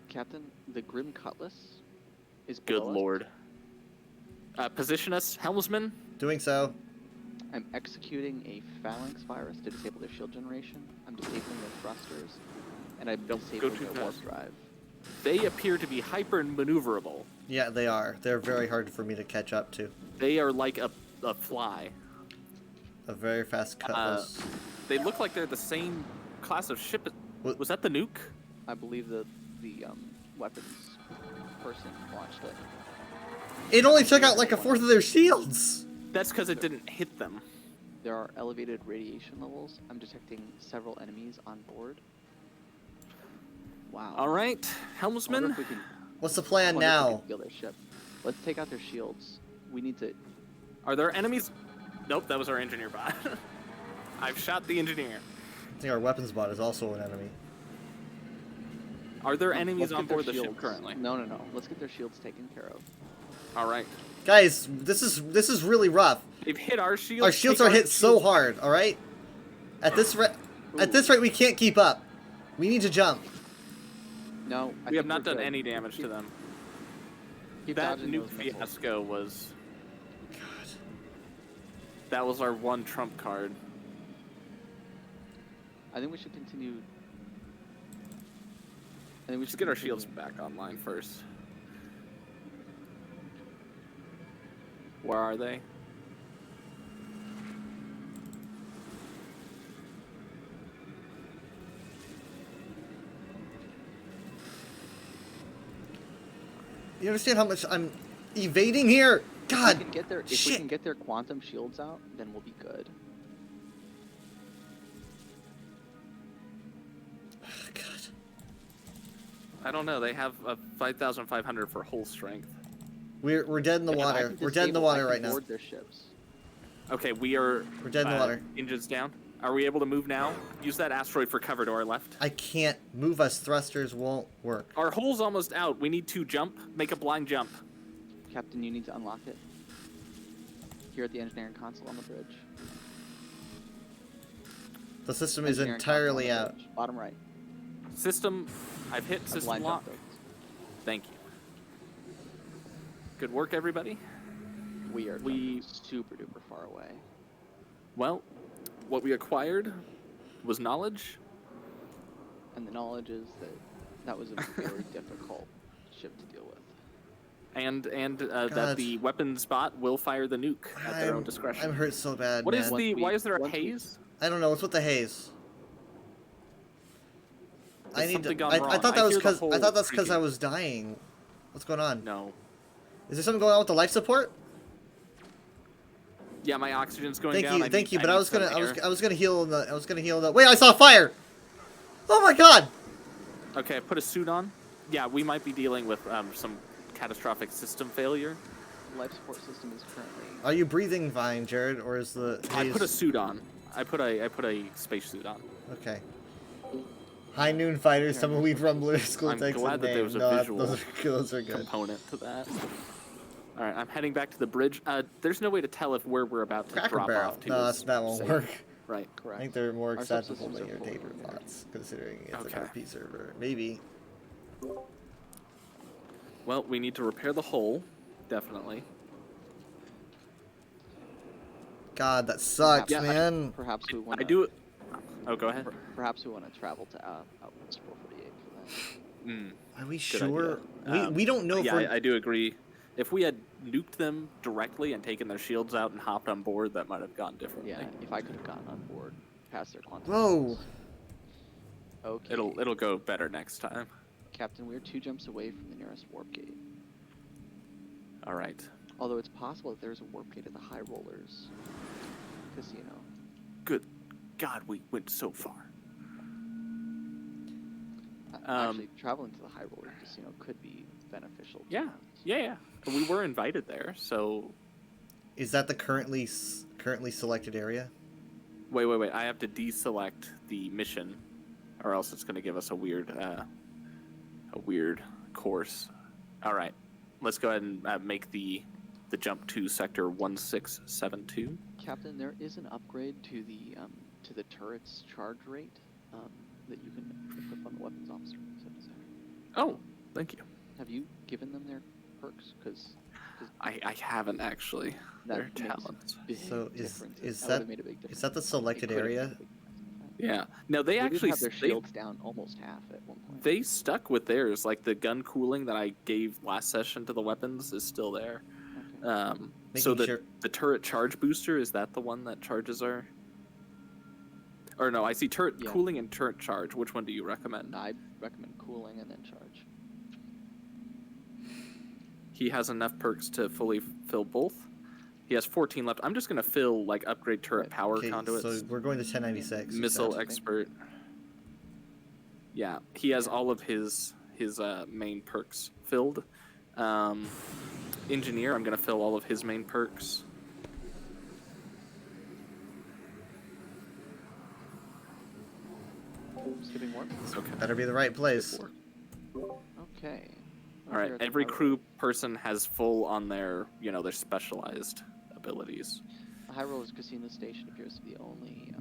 Captain, the Grim Cutlass is Good below us. lord. Position us, helmsman. Doing so. I'm executing a phalanx virus to disable their shield generation. I'm disabling their thrusters, and I'm disabling too their warp fast. drive. They appear to be hyper maneuverable. Yeah, they are. They're very hard for me to catch up to. They are like a fly. A very fast cutlass. They look like they're the same class of ship. Was that the nuke? I believe the weapons person launched it. It only took out like a fourth of their shields. That's because it didn't hit them. There are elevated radiation levels. I'm detecting several enemies on board. Wow. All right, helmsman. What's the plan I wonder if we now? can steal their ship. Let's take out their shields. We need to. Are there enemies? Nope, that was our engineer bot. I've shot the engineer. I think our weapons bot is also an enemy. Are there No, enemies let's on get their board the ship shields. currently? No. Let's get their shields taken care of. All right. Guys, this is really rough. They've hit our shields. Our shields are hit so hard. All right. At this rate, we can't keep up. We need to jump. No, We have not done any damage to them. Keep That dodging nuke those missiles. fiasco was... That was our one trump card. I think we should continue. I think we Let's should get our continue. shields back online first. Where are they? You understand how much I'm evading here? God. If we can get their, if we can get their quantum shields out, then we'll be good. I don't know. They have a 5,500 for hull strength. We're dead in the And I water. can We're dead in the disable- water I right can now. board their ships. Okay, we're dead in the water. Engines down. Are we able to move now? Use that asteroid for cover to our left. I can't move us. Thrusters won't work. Our hull's almost out. We need to jump. Make a blind jump. Captain, you need to unlock it. Here at the engineering console on the bridge. The system is Engineering console entirely on the out. bridge. Bottom right. System. I've hit A system blind lock. jump. Thank you. Good work, everybody. We are super duper far away. Well, what we acquired was knowledge. And the knowledge is that that was a very difficult ship to deal with. And God. that the weapons bot will fire the nuke at their own discretion. I'm hurt so bad. What is man. the? Why is there a haze? I don't know. What's with the haze? I There's need to. something gone I wrong. thought that I was hear the because I thought that's because whole I was dying. What's going on? No. Is there something going on with the life support? Yeah, my oxygen's going Thank down. you, thank you. But I need was gonna, some air. I was gonna heal in the, I was gonna heal in the. Wait, I saw fire! Oh my God! Okay, put a suit on. Yeah, we might be dealing with some catastrophic system failure. Life support system is currently. Are you breathing fine, Jared, or is the? I haze- put a suit on. I put a spacesuit on. Okay. High Noon Fighters, some Weed Rumbler, School I'm Texas glad that there was a name. No, visual those are good. component to that. All right, I'm heading back to the bridge. There's no way to tell if where we're about to Cracker drop Barrel. off to. No, is that won't safe. work. Right. I think they're more Our acceptable subsystems than are your full taper in there. bots, considering it's Okay. an RP server. Maybe. Well, we need to repair the hull, definitely. God, that sucks, Yeah, man. Perhaps we want. I do. Oh, go ahead. Perhaps we want to travel to Outpost 448 for that. Mm, Are we good sure? idea. We don't know if Yeah, we're... I do agree. If we had nuked them directly and taken their shields out and hopped on board, that might have gone differently. Yeah, if I could have gotten on board past their quantum. Whoa. shields. Okay. It'll go better next time. Captain, we're 2 jumps away from the nearest warp gate. All right. Although it's possible that there's a warp gate at the High Rollers Casino. Good God, we went so far. Actually, traveling to the High Rollers Casino could be beneficial. to Yeah, us. yeah. We were invited there, so. Is that the currently selected area? Wait. I have to deselect the mission, or else it's going to give us a weird course. All right, let's go ahead and make the jump to sector 1672. Captain, there is an upgrade to the turret's charge rate that you can equip on the weapons officer. Oh, thank you. Have you given them their perks? Because I haven't actually. Their talents. So is that the selected area? Yeah. No, they did actually have their shields down almost half at one point. They stuck with theirs. Like the gun cooling that I gave last session to the weapons is still there. So the turret charge booster, is that the one that charges our? Or no, I see turret cooling and turret charge. Which one do you recommend? I recommend cooling and then charge. He has enough perks to fully fill both. He has 14 left. I'm just gonna fill like upgrade turret power Okay, conduits. so we're going to 1096. you Missile said. expert. Yeah, he has all of his main perks filled. Engineer, I'm gonna fill all of his main perks. skipping warp. Okay. Better be the right place. Okay. All right. Every crew person has full on their, their specialized abilities. The High Rollers Casino Station appears to be the only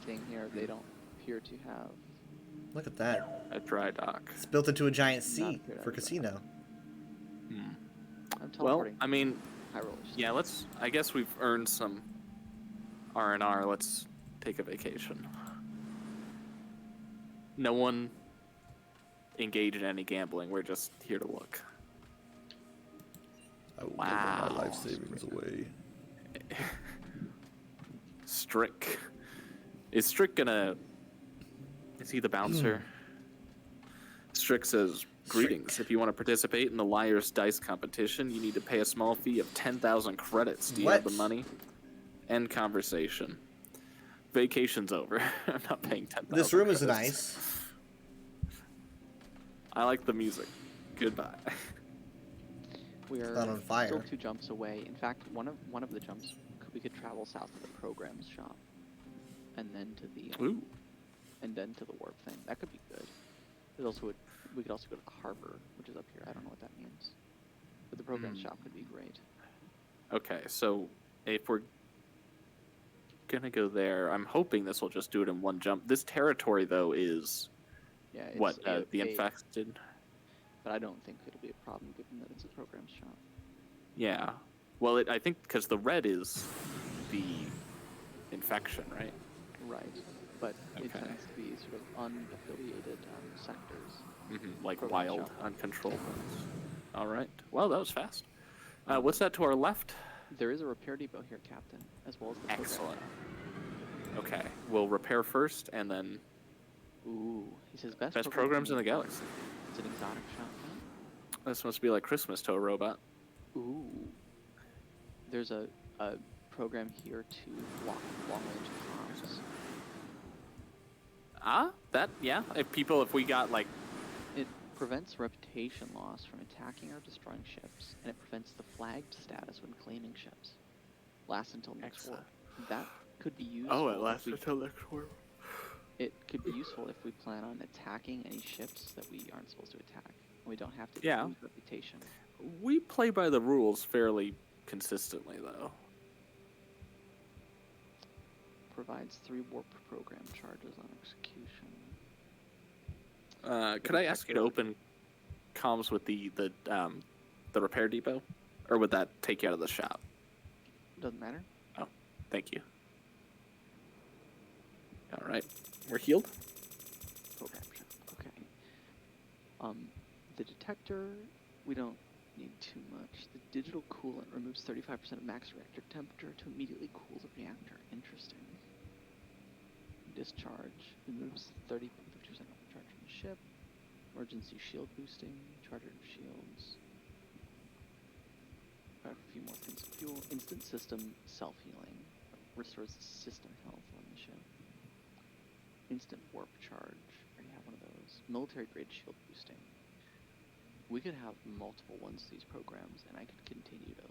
thing here. They don't appear to have. Look at that. A dry dock. It's built into a giant seat for casino. I'm Well, teleporting. I mean, High Rollers. yeah. I guess we've earned some R&R. Let's take a vacation. No one engage in any gambling. We're just here to look. I will give my life savings away. Strick. Is Strick gonna... Is he the bouncer? Strick says, greetings. If you want to participate in the Liar's Dice competition, you need to pay a small fee of 10,000 credits. Do you have the money? End conversation. Vacation's over. I'm not paying 10,000. This room is credits. nice. I like the music. Goodbye. We are Not on fire. still 2 jumps away. In fact, one of the jumps, we could travel south to the programs shop, and then to the and then to the warp thing. That could be good. We could also go to the harbor, which is up here. I don't know what that means, but the programs shop could be great. Okay, so if we're gonna go there, I'm hoping this will just do it in one jump. This territory, though, is It's the infested. But I don't think it'll be a problem given that it's a programs shop. Yeah. Well, I think because the red is the infection, right? Right. But it tends to be sort of unaffiliated sectors. Like Program wild, shop. uncontrolled ones. All right. Well, that was fast. What's that to our left? There is a repair depot here, Captain, as well as the program Excellent. shop. Okay, we'll repair first, and then... Ooh, he says best programs in the galaxy. It's an exotic shop, huh? This must be like Christmas to a robot. Ooh. There's a program here to block long-range comms. If we got like... It prevents reputation loss from attacking or destroying ships, and it prevents the flagged status when claiming ships. Lasts until next war. That could be useful. Oh, it lasts until next war. It could be useful if we plan on attacking any ships that we aren't supposed to attack. And we don't have to lose reputation. We play by the rules fairly consistently, though. Provides 3 warp program charges on execution. Could I ask you to open comms with the repair depot? Or would that take you out of the shop? Doesn't matter. Oh, thank you. All right. We're healed? Program shop. Okay. The detector, we don't need too much. The digital coolant removes 35% of max reactor temperature to immediately cool the reactor. Interesting. Discharge removes 50% of the charge from the ship. Emergency shield boosting, charger shields. Got a few more things. Fuel, instant system self-healing. Restores the system health on the ship. Instant warp charge. Already have one of those. Military grade shield boosting. We could have multiple ones of these programs, and I could continue to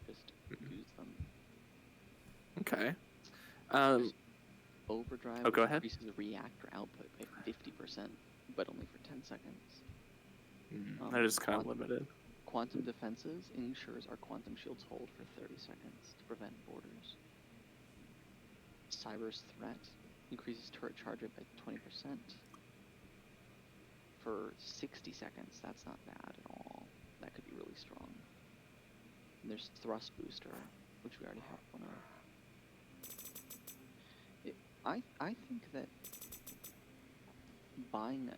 just use them. Okay. Overdrive go ahead. increases the reactor output by 50%, but only for 10 seconds. That is kind of limited. Quantum defenses ensures our quantum shields hold for 30 seconds to prevent borders. Cyber's threat increases turret charge rate by 20% for 60 seconds. That's not bad at all. That could be really strong. And there's thrust booster, which we already have one of. I think that buying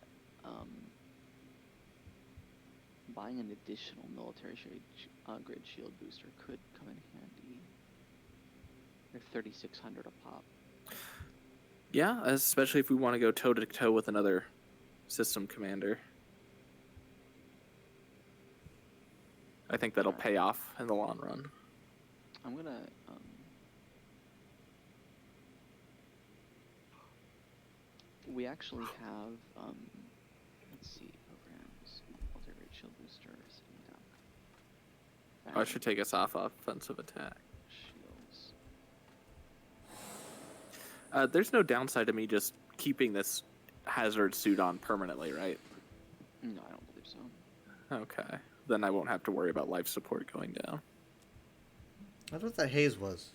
an additional military grade shield booster could come in handy. They're 3,600 a pop. Yeah, especially if we want to go toe to toe with another system commander. I think that'll pay off in the long run. I'm gonna we actually have let's see, programs, multi-grade shield booster, sitting duck. Oh, it should take us off offensive attack. Shields. There's no downside to me just keeping this hazard suit on permanently, right? No, I don't believe so. Okay. Then I won't have to worry about life support going down. I thought that haze was.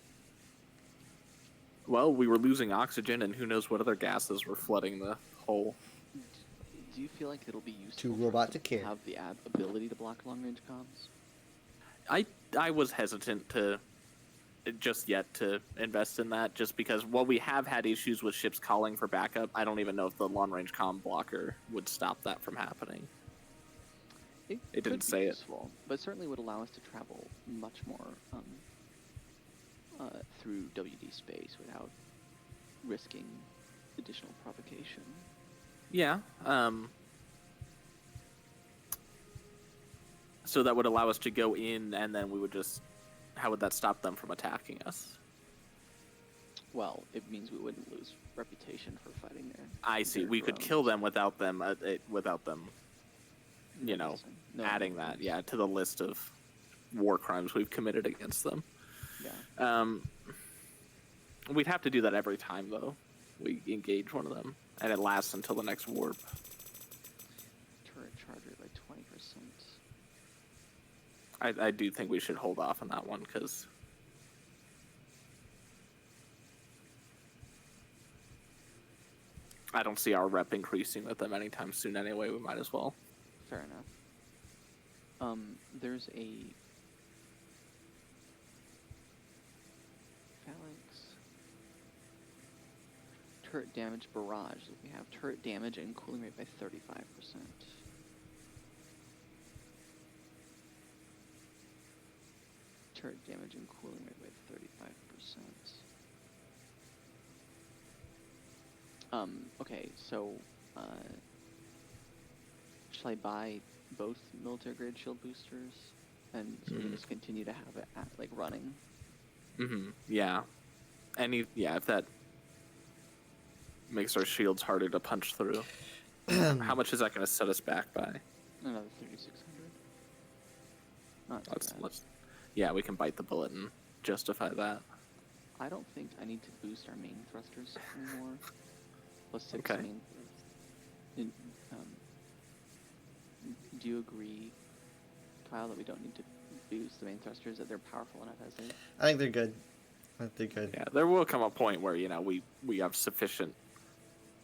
Well, we were losing oxygen, and who knows what other gases were flooding the hole. Do you feel like it'll be useful Too robot to care. have the ability to block long-range comms? I was hesitant to just yet to invest in that, just because while we have had issues with ships calling for backup, I don't even know if the long-range comm blocker would stop that from happening. It didn't say it. But certainly would allow us to travel much more through WD space without risking additional provocation. Yeah. So that would allow us to go in, and then we would just... How would that stop them from attacking us? Well, it means we wouldn't lose reputation for fighting there. I see. We could kill them without them, you know, adding that, to the list of war crimes we've committed against them. Yeah. We'd have to do that every time, though. We engage one of them, and it lasts until the next warp. Turret charge rate by 20%. I do think we should hold off on that one, because I don't see our rep increasing with them anytime soon anyway. We might as well. Fair enough. There's a phalanx turret damage barrage. We have turret damage and cooling rate by 35%. Turret damage and cooling rate by 35%. Okay, so shall I buy both military grade shield boosters, and so we just continue to have it running? Yeah. If that makes our shields harder to punch through. How much is that going to set us back by? Another 3,600. Not too bad. Yeah, we can bite the bullet and justify that. I don't think I need to boost our main thrusters anymore. Plus 6 Okay. main. Do you agree, Kyle, that we don't need to boost the main thrusters, that they're powerful enough as is? I think they're good. Yeah, there will come a point where, you know, we have sufficient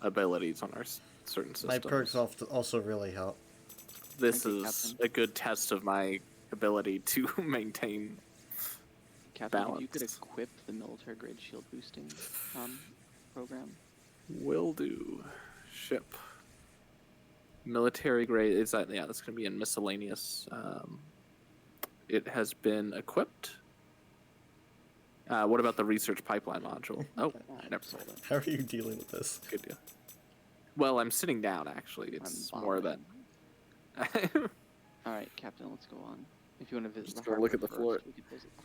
abilities on our certain systems. My perks also really help. This is a good test of my ability to maintain Captain, balance. if you could equip the military grade shield boosting program. Will do. Ship. Military grade, is that, yeah, that's going to be in miscellaneous. It has been equipped. What about the research pipeline module? Oh, never sold it. How are you dealing with this? Good deal. Well, I'm sitting down, actually. It's more that... Alright, Captain, let's go on. If you want to visit Just the go harbor look at the first, floor. we could visit the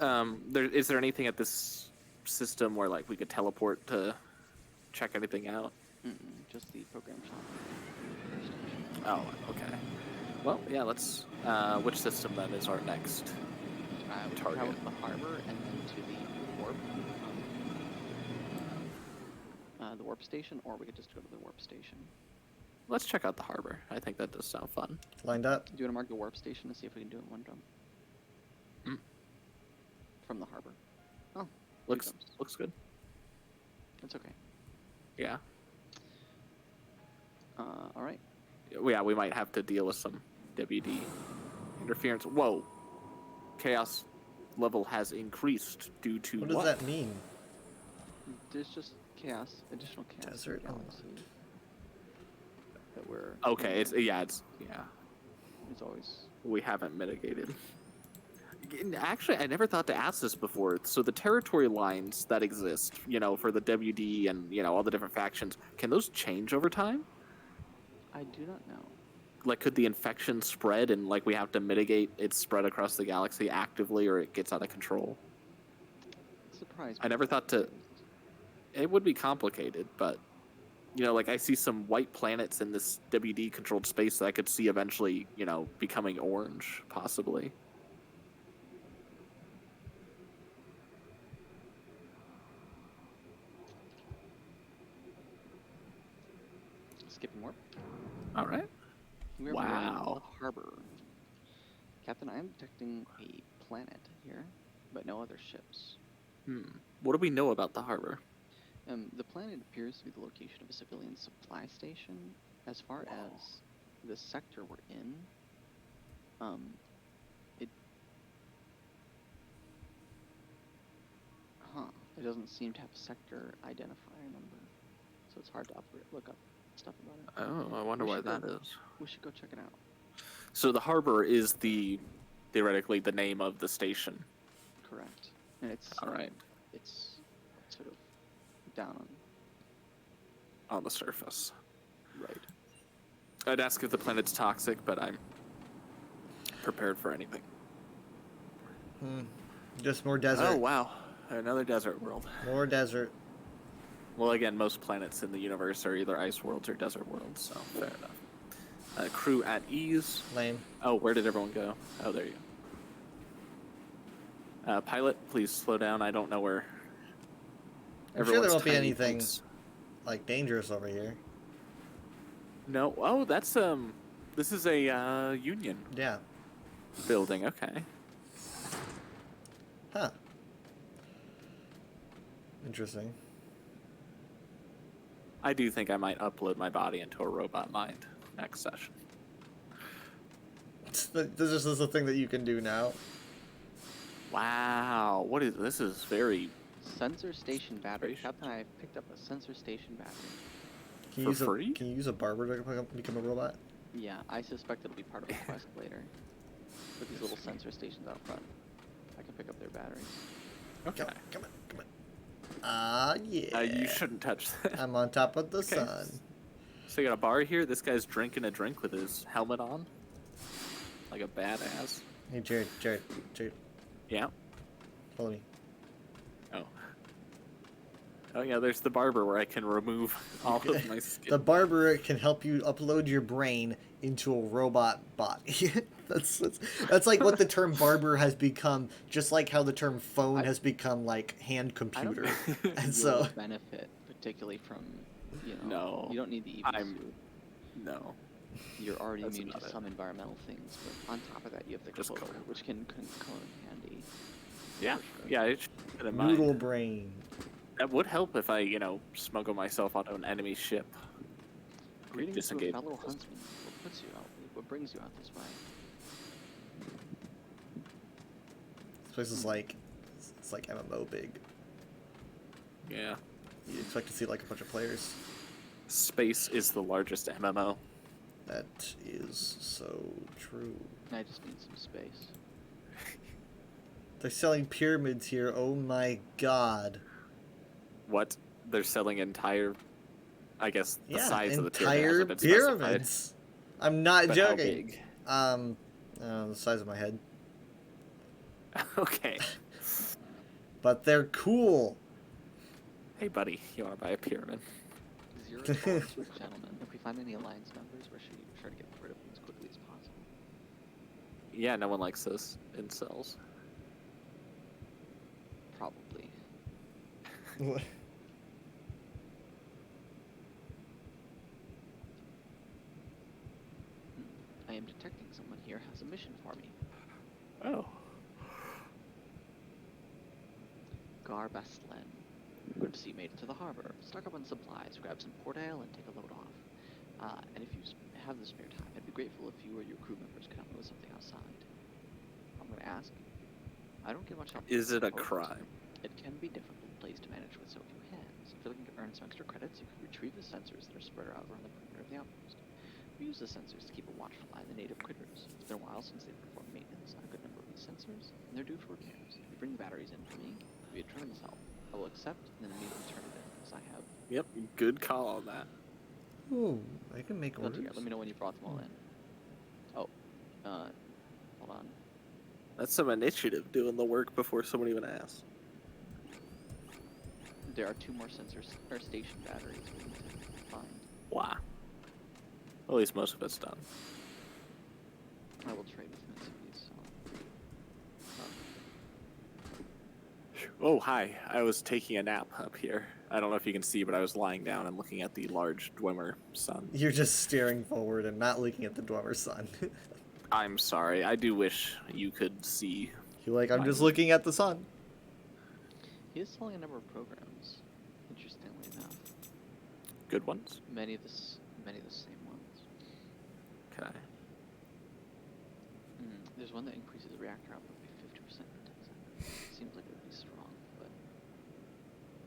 harbor. Is there anything at this system where, like, we could teleport to check anything out? Just the program shop. Oh, okay. Well, yeah, let's... which system, then, is our next We target? travel to the harbor and then to the warp. The warp station, or we could just go to the warp station. Let's check out the harbor. I think that does sound fun. Lined up? Do you want to mark the warp station to see if we can do it in one jump? From the harbor. Oh, Looks good. That's okay. Yeah. Alright. Yeah, we might have to deal with some WD interference. Whoa. Chaos level has increased due to What does that mean? There's just chaos, additional chaos. Desert. Galaxy that we're... Okay, it's It's always... we haven't mitigated. Actually, I never thought to ask this before. So the territory lines that exist, you know, for the WD and, you know, all the different factions, can those change over time? I do not know. Like, could the infection spread and, like, we have to mitigate its spread across the galaxy actively, or it gets out of control? Surprise. I never thought to... It would be complicated, but, you know, like, I see some white planets in this WD-controlled space that I could see eventually, you know, becoming orange, possibly. All right. We are running Wow. the harbor. Captain, I am detecting a planet here, but no other ships. What do we know about the harbor? The planet appears to be the location of a civilian supply station. As far as the sector we're in, it doesn't seem to have a sector identifier number, so it's hard to look up stuff about it. Oh, I wonder why that is. We should go check it out. So the harbor is theoretically the name of the station. Correct. And it's all right. It's sort of down on the surface. Right. I'd ask if the planet's toxic, but I'm prepared for anything. Just more desert. Oh wow, another desert world. More desert. Well, again, most planets in the universe are either ice worlds or desert worlds, so fair enough. Crew at ease. Lame. Oh, where did everyone go? Oh, there you go. Pilot, please slow down. I don't know where. I'm sure there won't be tiny anything things. like dangerous over here. No. Oh, that's this is a Union. Yeah. Building. Okay. Huh. Interesting. I do think I might upload my body into a robot mind next session. This is a thing that you can do now. Wow, what is this? Is very sensor station battery. Captain, I picked up a sensor station battery. Can you Can you use a barber to become a robot? Yeah, I suspect it'll be part of the quest later. With these little sensor stations out front, I can pick up their batteries. Okay. Come on. Ah, yeah. You shouldn't touch that. I'm on top of the sun. So you got a bar here. This guy's drinking a drink with his helmet on, like a badass. Hey, Jared. Yeah. Follow me. Oh yeah, there's the barber where I can remove all of my skin. The barber can help you upload your brain into a robot body. that's like what the term barber has become, just like how the term phone has become like hand computer. And so benefit particularly from, no, you don't need the EV suit. No. You're already immune to some environmental things, but on top of that you have the cloak, which can come in handy. Yeah, yeah, it should keep it in mind. noodle brain. That would help if I, smuggle myself onto an enemy ship. Greetings to a fellow huntsman. What puts you out? What brings you out this way? This place is like, it's like MMO big. Yeah. You expect to see like a bunch of players. Space is the largest MMO. That is so true. I just need some space. They're selling pyramids here. Oh my god. What? They're selling entire, I guess, the size of the entire pyramid. Pyramids. I'm not but joking. The size of my head. Okay. But they're cool. Hey, buddy, you want to buy a pyramid? 0 gentlemen. If we find any alliance members, we're sure to get rid of them as quickly as possible. Yeah, no one likes those incels. Probably. What? I am detecting someone here has a mission for me. Oh. Gar Baslen. Good to see you made it to the harbor. Stock up on supplies, grab some port ale, and take a load off. And if you have the spare time, I'd be grateful if you or your crew members could help me with something outside. I'm going to ask. I don't get much help. Is it a crime? It can be a difficult place to manage with so few hands. If you're looking to earn some extra credits, you can retrieve the sensors that are spread out around the perimeter of the outpost. We use the sensors to keep a watchful eye on the native critters. It's been a while since they've performed maintenance on a good number of these sensors, and they're due for repairs. If you bring the batteries in for me, it'll be a tremendous help. I will accept and then immediately turn it in, as I have. Yep, good call on that. Ooh, I can make orders. Let me know when you brought them all in. Oh, hold on. That's some initiative, doing the work before someone even asks. There are 2 more sensors or station batteries we need to find. Wow. At least most of it's done. I will trade with Mitsubishi, so. Oh, hi. I was taking a nap up here. I don't know if you can see, but I was lying down and looking at the large Dwemer sun. You're just staring forward and not looking at the Dwemer sun. I'm sorry. I do wish you could see. You're like, I'm just looking at the sun. He is selling a number of programs, interestingly enough. Good ones? Many of the same ones. Okay. There's one that increases reactor output by 50% in 10 seconds. Seems like it would be strong, but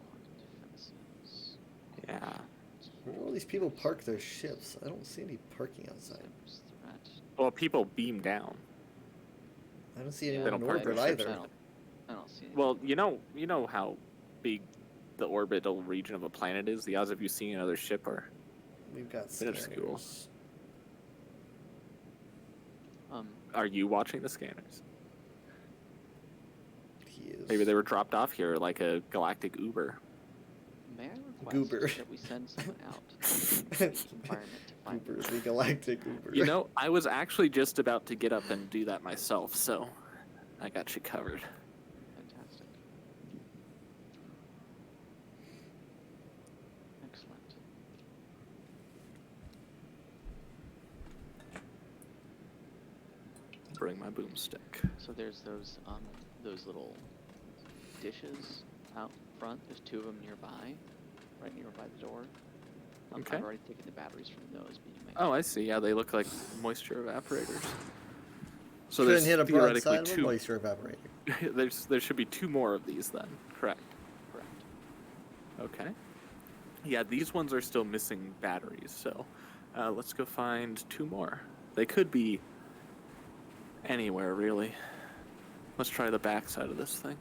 quantum defenses. Yeah. Where do all these people park their ships? I don't see any parking outside. Well, people beam down. I don't see They anyone don't in park their orbit ships either. out. I don't see any. Well, you know how big the orbital region of a planet is. The odds of you seeing another ship are We've got minuscule. scanners. Are you watching the scanners? He is. Maybe they were dropped off here like a galactic Uber. May I request Goober. that we send someone out to this environment to find Uber, the galactic Uber. You know, I was actually just about to get up and do that myself, so I got you covered. Fantastic. Excellent. Bring my boomstick. So there's those little dishes out front. There's 2 of them nearby, right nearby the door. Okay. I've already taken the batteries from those, but you may. Oh, I see. Yeah, they look like moisture evaporators. So Couldn't there's hit a theoretically broadside of a 2. moisture evaporator. There should be 2 more of these then. Correct. Correct. Okay. Yeah, these ones are still missing batteries, so let's go find 2 more. They could be anywhere, really. Let's try the back side of this thing.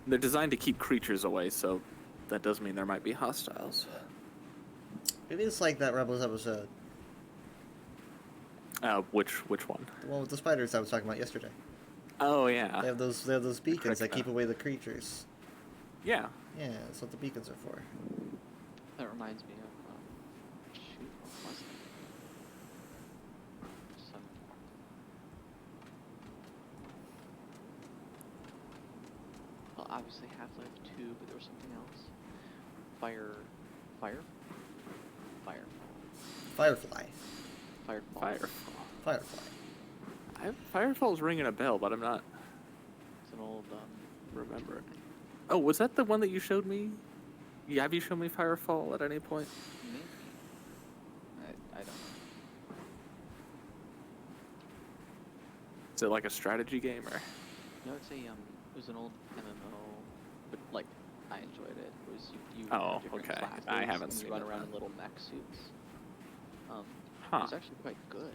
They're designed to keep creatures away, so that does mean there might be hostiles. It is like that Rebels episode. Which one? The one with the spiders I was talking about yesterday. Oh yeah. They have those beacons that Correct. keep away the creatures. Yeah. Yeah, that's what the beacons are for. That reminds me of shoot, what was it? Well, obviously Half-Life 2, but there was something else. Firefly. Firefall's ringing a bell, but I'm not It's an old remembering. Oh, was that the one that you showed me? Yeah, have you shown me Firefall at any point? Maybe. I don't know. Is it like a strategy game or? No, it's it was an old MMO, but like I enjoyed it. It was you Oh, have different okay. classes, I haven't and seen you run it around then. in little mech suits. Huh. It was actually quite good.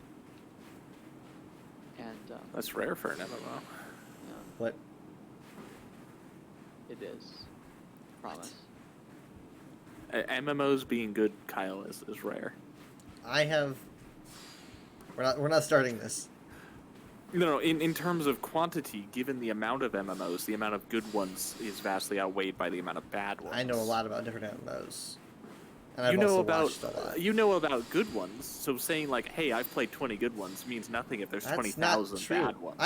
And That's rare for an MMO. yeah, What? it is. Promise. MMOs being good, Kyle, is rare. I have. We're not starting this. No, in terms of quantity, given the amount of MMOs, the amount of good ones is vastly outweighed by the amount of bad ones. I know a lot about different MMOs. And I've You know also about watched a lot. you know about good ones, so saying like, "Hey, I've played 20 good ones" means nothing if there's That's 20,000 not true. bad ones.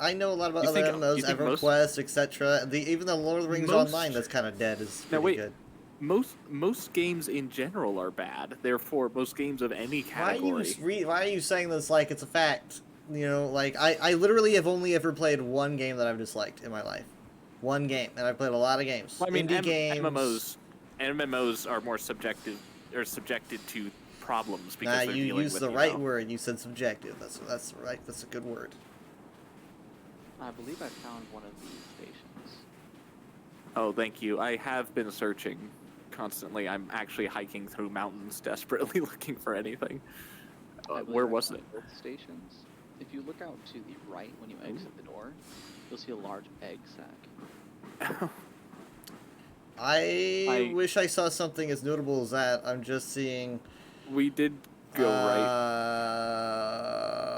I know a lot about You other think- MMOs, you think most- EverQuest, etc. Even the Lord of the Rings Most- Online that's kind of dead is pretty Now wait, good. most games in general are bad. Therefore, most games of any category. Why are you saying this like it's a fact? You know, like I literally have only ever played one game that I've disliked in my life. One game, and I've played a lot of games. Well, I mean, Indie games. MMOs are more subjective, or subjected to problems because Nah, they're you dealing used with the you right know. word. You said subjective. That's right. That's a good word. I believe I found one of these stations. Oh, thank you. I have been searching constantly. I'm actually hiking through mountains, desperately looking for anything. I believe Where I was found it? both stations. If you look out to the right when you exit the door, you'll see a large egg sack. I wish I saw something as notable as that. I'm just seeing. We did go right.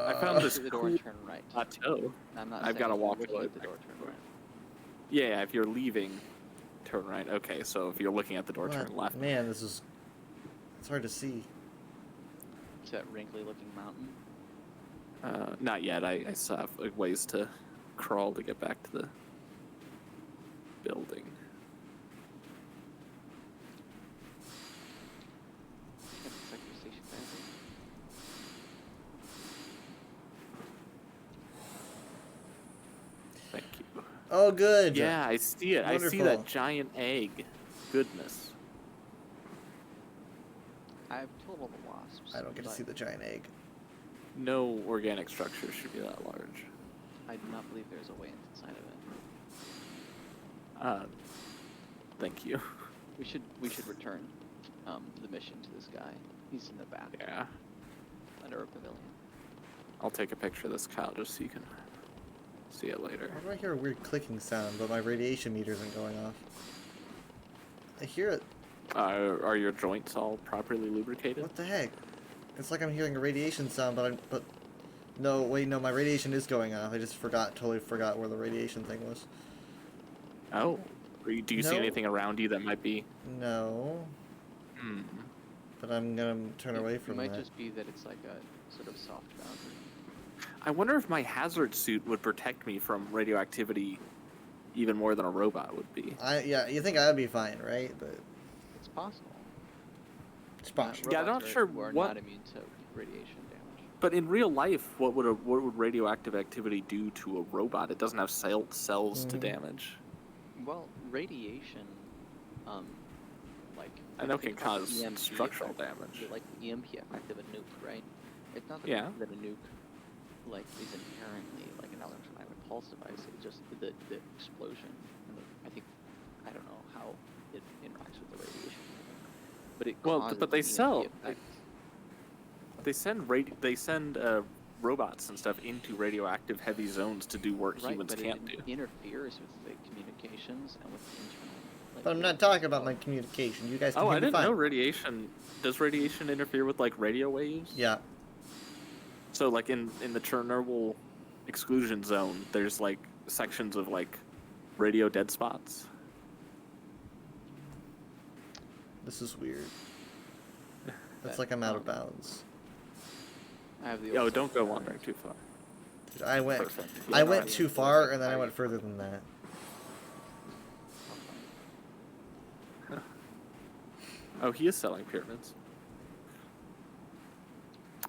I found this Exit the door and turn right. plateau. I'm not I've saying got to if you're walk looking away. at the door, turn right. Yeah, if you're leaving, turn right. Okay, so if you're looking at the door, turn left. Man, this is. It's hard to see. It's that wrinkly-looking mountain. Not yet. I still have ways to crawl to get back to the building. Oh, good. Yeah, I see it. I see Wonderful. that giant egg. Goodness. I've killed all the wasps. I don't get to but see the giant egg. No organic structure should be that large. I do not believe there's a way inside of it. Thank you. We should return the mission to this guy. He's in the back. Yeah. Under a pavilion. I'll take a picture of this cow just so you can see it later. Why do I hear a weird clicking sound, but my radiation meter isn't going off? I hear it. Are your joints all properly lubricated? What the heck? It's like I'm hearing a radiation sound, but no, wait, no, my radiation is going off. I just totally forgot where the radiation thing was. Oh. Do you see No. anything around you that might be... No. Hmm. But I'm gonna turn away from It might that. just be that it's like a sort of soft boundary. I wonder if my hazard suit would protect me from radioactivity even more than a robot would be. Yeah, you think I'd be fine, right? But It's possible. it's possible. Yeah, I'm not sure We're what... not immune to radiation damage. But in real life, what would radioactive activity do to a robot? It doesn't have cells to damage. Well, radiation, like I know think can about the cause EMP structural effect, damage. like the EMP effect of a nuke, right? It's not that, Yeah. that a nuke, like, is inherently like an electromagnetic pulse device. It's just the explosion. And I don't know how it interacts with the radiation, but it causes but they the sell. EMP effect. They send robots and stuff into radioactive heavy zones to do work Right, humans but can't it do. interferes with the communications and with the internal. Like, But I'm not talking about my communication. You guys can Oh, hear I me didn't fine. know radiation. Does radiation interfere with like radio waves? Yeah. So like in the Chernobyl exclusion zone, there's like sections of like radio dead spots. This is weird. It's like I'm out of bounds. I have the Oh, don't go wandering too far. Dude, I went Perfect. I went too far and then I went further than that. Oh, he is selling pyramids.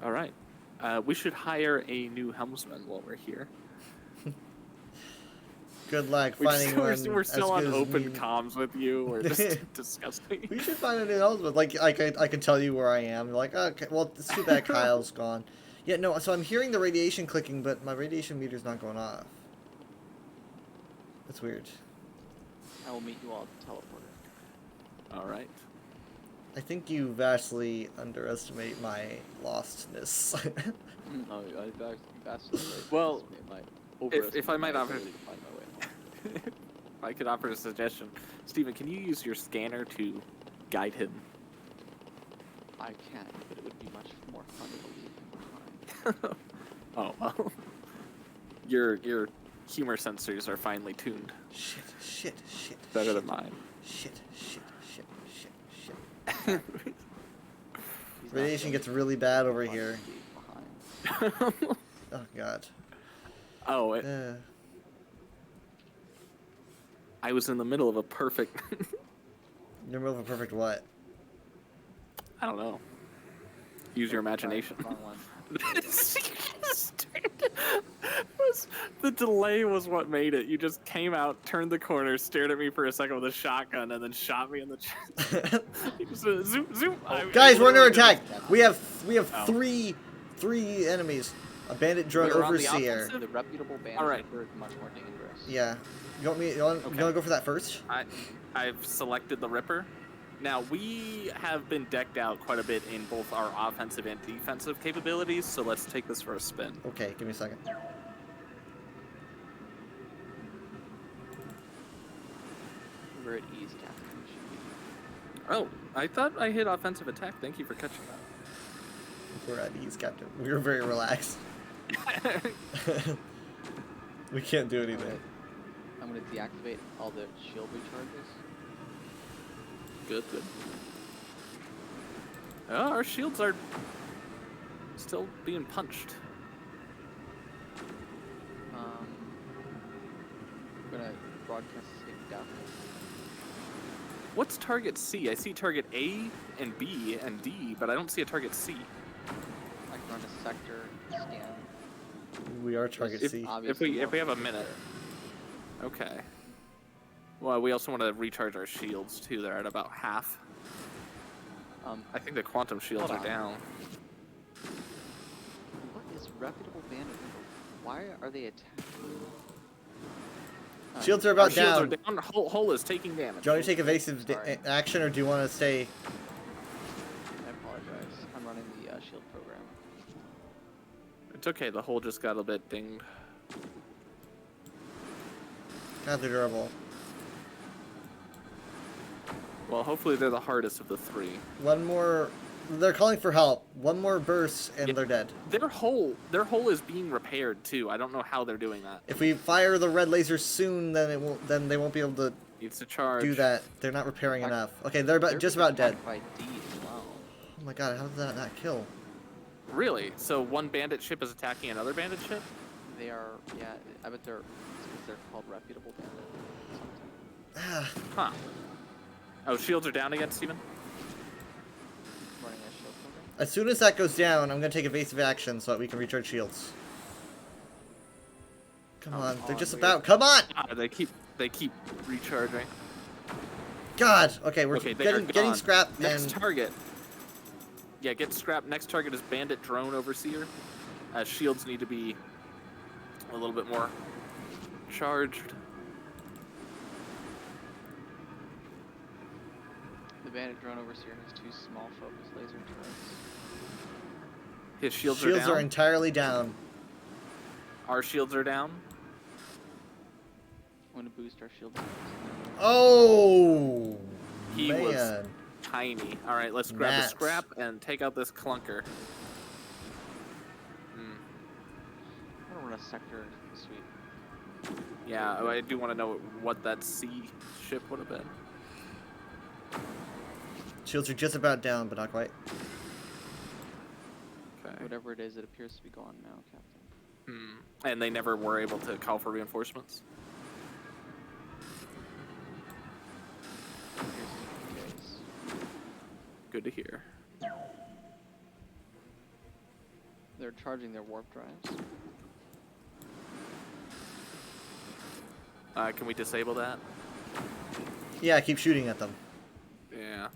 All right. We should hire a new helmsman while we're here. Good luck We're finding still, one. we're still as on good as open me. comms with you. We're just discussing. We should find a new husband. Like I can tell you where I am. Like, okay, well, it's too bad Kyle's gone. Yeah, no. So I'm hearing the radiation clicking, but my radiation meter's not going off. That's weird. I will meet you all at the teleporter. All right. I think you vastly underestimate my lostness. No, I vastly Well, overestimate if I might my offer, ability to find my way home. if I could offer a suggestion, Stephen, can you use your scanner to guide him? I can, but it would be much more fun to leave him behind. Oh well. Your humor sensors are finely tuned. Shit. Better than mine. Shit. Radiation gets really bad over here. Oh god. Oh, I was in the middle of a perfect. In the middle of a perfect what? I don't know. Use your imagination. The delay was what made it. You just came out, turned the corner, stared at me for a second with a shotgun, and then shot me in the chest. You just, zoom. Guys, we're under attack. We have Oh. three enemies. A bandit drug We're on the overseer. offensive. The reputable bandit All right. is much more dangerous. Yeah. You want to go for that first? I've selected the Ripper. Now, we have been decked out quite a bit in both our offensive and defensive capabilities, so let's take this for a spin. Okay, give me a second. We're at ease, Captain. Oh, I thought I hit offensive attack. Thank you for catching that. We're at ease, Captain. We're very relaxed. We can't do anything. I'm going to deactivate all the shield recharges. Good. Oh, our shields are still being punched. I'm going to broadcast it down. What's target C? I see target A and B and D, but I don't see a target C. I can run a sector scan. We are target If, C. if we have a minute. Okay. Well, we also want to recharge our shields too. They're at about half. I think the quantum shields are down. What is reputable bandit? Why are they attacking? Shields are about Shields down. are down. Hull is taking damage. Do you want to take evasive action, or do you want to stay? I apologize. I'm running the shield program. It's okay. The hull just got a bit dinged. God, they're durable. Well, hopefully they're the hardest of the three. One more. They're calling for help. One more burst, and they're dead. Their hull is being repaired too. I don't know how they're doing that. If we fire the red laser soon, then it won't. Then they won't be able to Needs to charge. do that. They're not repairing enough. Okay, they're just about dead. By D as well. Oh my god, how did that not kill? Really? So one bandit ship is attacking another bandit ship? They are, yeah. I bet they're because they're called reputable bandit. Huh. Oh, shields are down again, Steven? Running a shield program. As soon as that goes down, I'm gonna take evasive action so that we can recharge shields. Come on, they're just about. Come on! They keep recharging. God. Okay, we're they are getting gone. scrapped. Next target. Yeah, get scrapped. Next target is bandit drone overseer. Shields need to be a little bit more charged. The bandit drone overseer has 2 small focus laser turrets. His shields Shields are down. are entirely down. Our shields are down. I'm gonna boost our shield. Oh, He man. was tiny. All right, let's grab the scrap and take out this clunker. I don't run a sector sweep. Yeah, I do want to know what that sea ship would have been. Shields are just about down, but not quite. Okay. Whatever it is, it appears to be gone now, Captain. And they never were able to call for reinforcements? Appears to be the case. Good to hear. They're charging their warp drives. Can we disable that? Yeah, keep shooting at them. Yeah.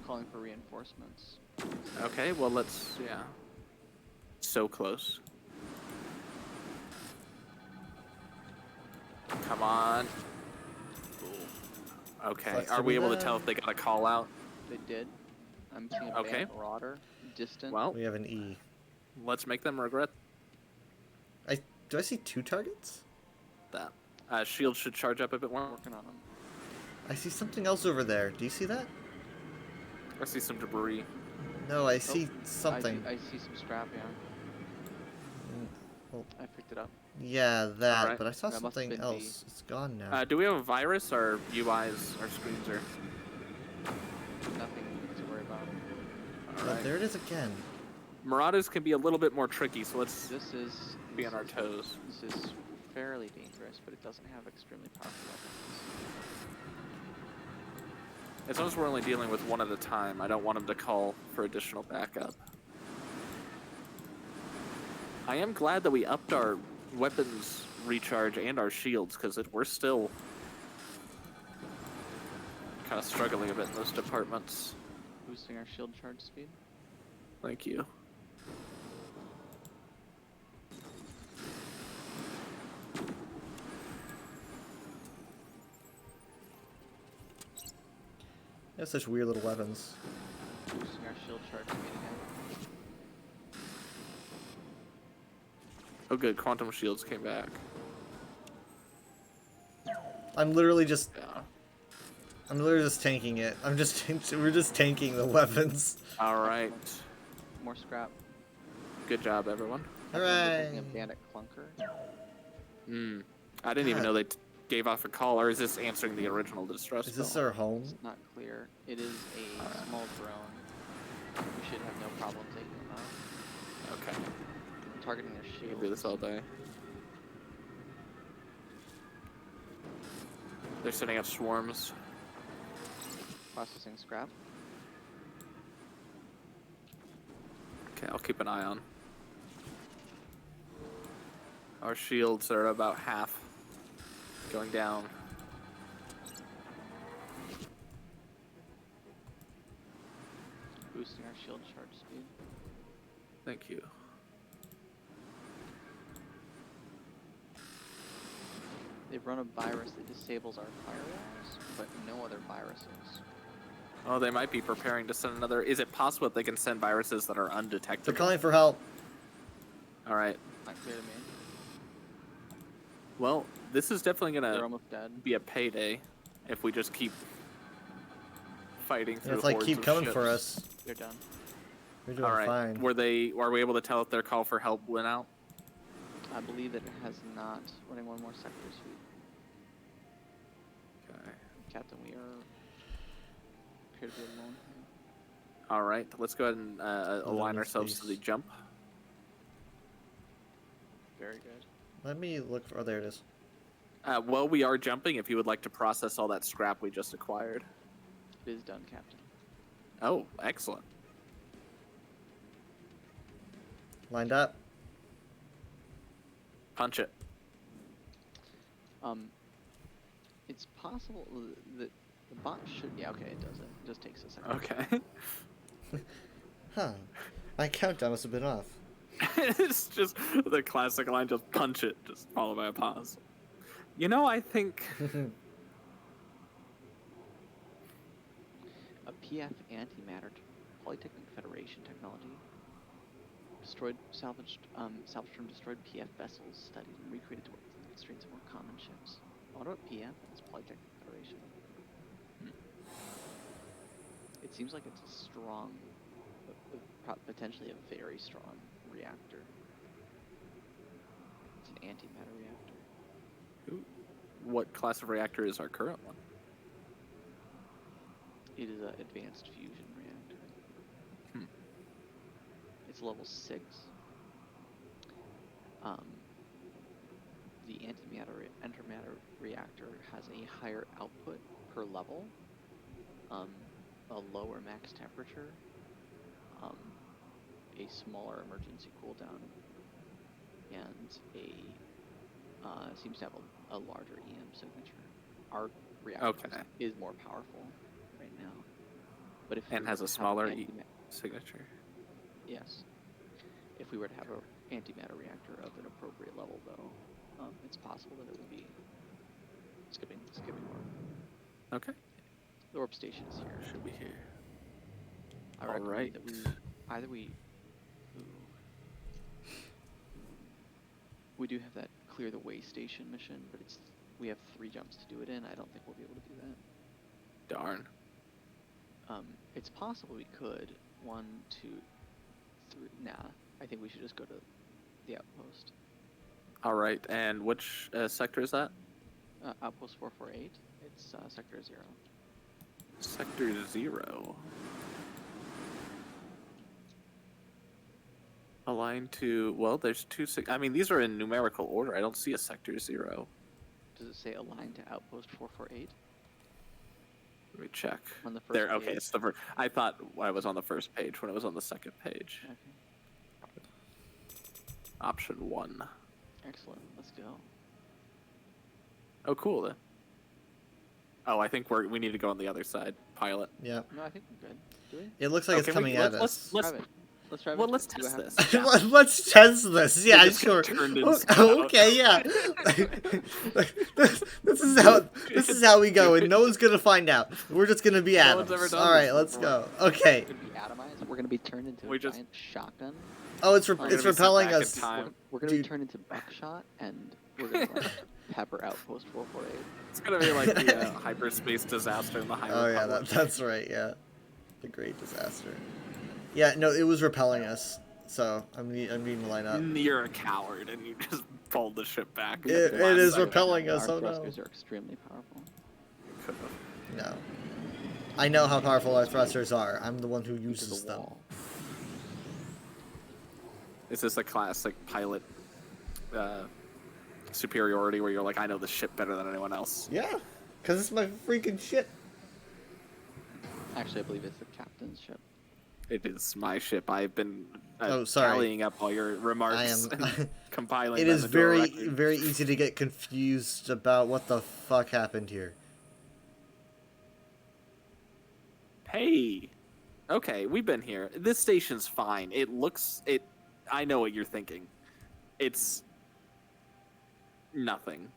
Calling for reinforcements. Okay, well let's, yeah. So close. Come on. Okay, Flex are to we be able to there. tell if they got a call out? They did. I'm seeing a Okay. bandit marauder. Distant. Well, We have an E. let's make them regret Do I see 2 targets? that. Shield should charge up a bit more. Working on them. I see something else over there. Do you see that? I see some debris. No, I see something. I see some scrap, yeah. Well, I picked it up. yeah, that. Alright. But I saw That must have something been else. It's gone now. Do we have a virus? Our UIs, our screens are... Nothing to worry about. Alright. There it is again. Marauders can be a little bit more tricky, so let's This is be on our toes. This is fairly dangerous, but it doesn't have extremely powerful weapons. As long as we're only dealing with one at a time, I don't want them to call for additional backup. I am glad that we upped our weapons recharge and our shields, because we're still kind of struggling a bit in those departments. Boosting our shield charge speed. Thank you. They have such weird little weapons. Boosting our shield charge speed again. Oh good, quantum shields came back. I'm literally just. Yeah. I'm literally just tanking it. I'm just. We're just tanking the weapons. Alright. More scrap. Good job, everyone. Hooray! A bandit clunker. I didn't even know they gave off a call, or is this answering the original distress Is this call? our home? It's not clear. It is a small drone. We should have no problem taking them out. Okay. Targeting their We shield. can do this all day. They're setting up swarms. Processing scrap. Okay, I'll keep an eye on. Our shields are about half. Going down. Boosting our shield charge speed. Thank you. They've run a virus that disables our firewalls, but no other viruses. Oh, they might be preparing to send another. Is it possible that they can send viruses that are undetectable? They're calling for help. All right. Not clear to me. Well, this is definitely They're gonna almost dead. be a payday if we just keep fighting through. It's like hordes keep of coming ships. for us. They're done. We're doing All right. fine. Were we able to tell if their call for help went out? I believe that it has not. Running one more sector sweep. Okay. Captain, we appear to be alone here. All right. Let's go ahead and align ourselves to the jump. Very good. Let me look for. Oh, there it is. While we are jumping, if you would like to process all that scrap we just acquired. It is done, Captain. Oh, excellent. Lined up. Punch it. It's possible that the bot should. Yeah, okay, it does it. It just takes a second. Okay. Huh. My countdown must have been off. It's just the classic line, just punch it, just followed by a pause. You know, I think... A PF antimatter Polytechnic Federation technology. Salvaged from destroyed PF vessels, studied and recreated to work with the constraints of more common ships. I wonder what PF is, Polytechnic Federation. It seems like it's a strong, potentially a very strong reactor. It's an antimatter reactor. What class of reactor is our current one? It is an advanced fusion reactor. It's level 6. The antimatter reactor has a higher output per level, a lower max temperature, a smaller emergency cooldown, and seems to have a larger EM signature. Our reactor is more powerful right now, but if and has a smaller signature. Yes. If we were to have an antimatter reactor of an appropriate level, though, it's possible that it would be skipping warp. Okay. The warp station is here. Should be here. I recommend that we do have that clear the way station mission, but we have 3 jumps to do it in. I don't think we'll be able to do that. Darn. It's possible we could. 1, 2, 3. Nah, I think we should just go to the outpost. All right, and which sector is that? Outpost 448. It's sector 0. Sector 0. Aligned to, well, there's 2. I mean, these are in numerical order. I don't see a sector 0. Does it say aligned to outpost 448? Let me check. On the first there, okay, page. it's the I thought I was on the first page when it was on the second page. Okay. Option 1. Excellent. Let's go. Oh, cool then. Oh, I think we need to go on the other side. Pilot. Yeah. No, I think we're good. Do we? It looks like it's coming at us. Let's try it. Let's test this. Let's test this. Yeah, sure. Oh, okay, yeah. This is how we go, and no one's gonna find out. We're just gonna be atoms. All right, let's go. Okay. We're gonna be atomized. We're gonna be turned into a giant shotgun. Oh, it's repelling us. We're gonna be turned into buckshot, and we're gonna pepper outpost 448. It's gonna be like the hyperspace disaster in the High Oh yeah, Republic. that's right. Yeah, the Great Disaster. Yeah, no, it was repelling us. So I'm needing to line up. You're a coward, and you just pulled the ship back. It is repelling us. Our Oh no. thrusters are extremely powerful. No. I know how powerful our thrusters are. I'm the one who uses them. Is this a classic pilot superiority where you're like, I know the ship better than anyone else? Yeah, because it's my freaking ship. Actually, I believe it's the captain's ship. It is my ship. I've been tallying up all your remarks I am. and compiling It them is into a very, record. very easy to get confused about what the fuck happened here. Hey, okay, we've been here. This station's fine. I know what you're thinking. It's nothing.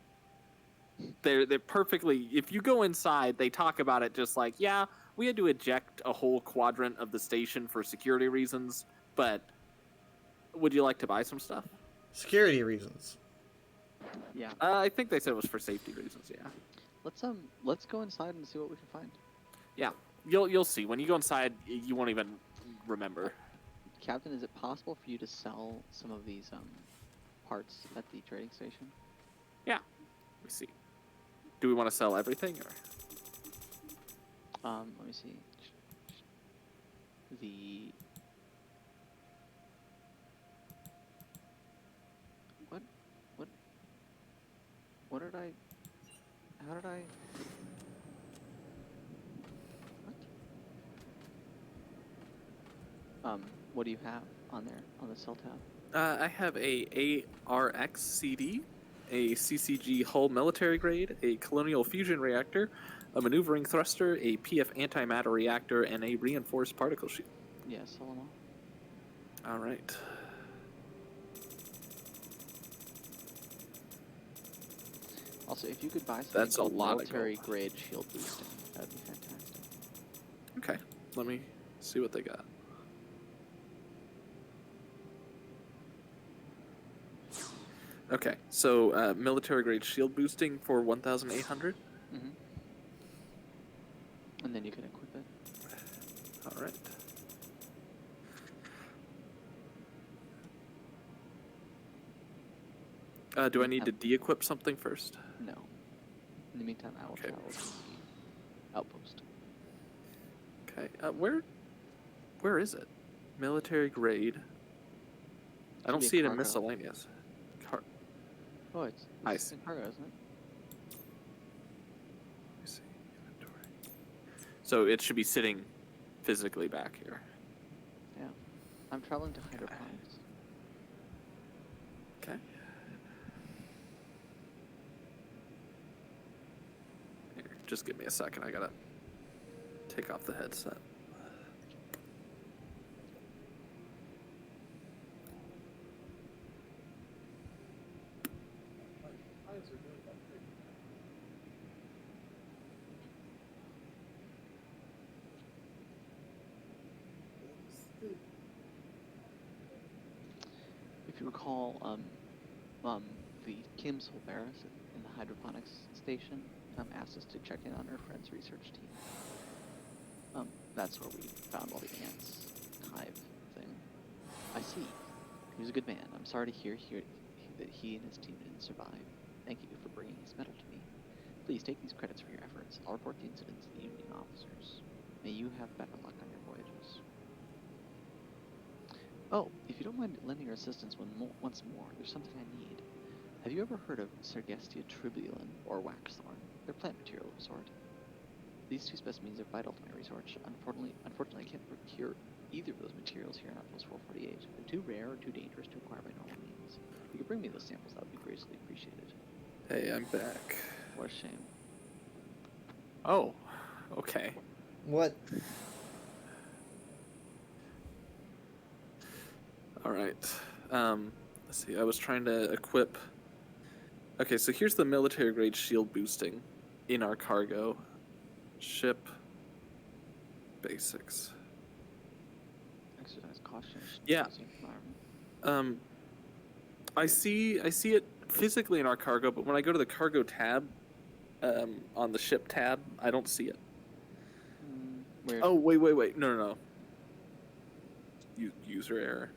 They're perfectly. If you go inside, they talk about it just like, yeah, we had to eject a whole quadrant of the station for security reasons, but would you like to buy some stuff? Security reasons. Yeah. I think they said it was for safety reasons. Yeah. Let's go inside and see what we can find. Yeah. You'll see. When you go inside, you won't even remember. Captain, is it possible for you to sell some of these parts at the trading station? Yeah. Let me see. Do we want to sell everything, or? Let me see. What did I? How did I? What do you have on there on the cell tab? I have a ARX CD, a CCG hull military grade, a colonial fusion reactor, a maneuvering thruster, a PF antimatter reactor, and a reinforced particle shield. Yeah, sell them all. All right. Also, if you could buy something That's a called lot of military gold. grade shield boosting, that'd be fantastic. Okay, let me see what they got. Okay, so military grade shield boosting for 1,800. Mm-hmm. And then you can equip it. All right. Do I need to de-equip something first? No. In the meantime, I will travel to the outpost. Okay. Where is it? Military grade. I don't be see it in cargo. miscellaneous. Oh, it's in cargo, isn't it? Let me see. Inventory. So it should be sitting physically back here. Yeah. I'm traveling to hydroponics. Okay. Here, just give me a second. I gotta take off the headset. If you recall, the Kim Solveris in the hydroponics station asked us to check in on her friend's research team. That's where we found all the ants hive thing. I see. He was a good man. I'm sorry to hear that he and his team didn't survive. Thank you for bringing his medal to me. Please take these credits for your efforts. I'll report the incident to the Union officers. May you have better luck on your voyages. Oh, if you don't mind lending your assistance once more, there's something I need. Have you ever heard of Sergestia tribulin, or waxthorn? They're plant material of a sort. These two specimens are vital to my research. Unfortunately, I can't procure either of those materials here in Outpost 448. They're too rare or too dangerous to acquire by normal means. If you could bring me those samples, that would be greatly appreciated. Hey, I'm back. What a shame. Oh, okay. What? All right. Let's see. I was trying to equip. Okay, so here's the military grade shield boosting in our cargo. Ship basics. Exercise caution. Yeah. I see it physically in our cargo, but when I go to the cargo tab, on the ship tab, I don't see it. Oh, wait. No. User error.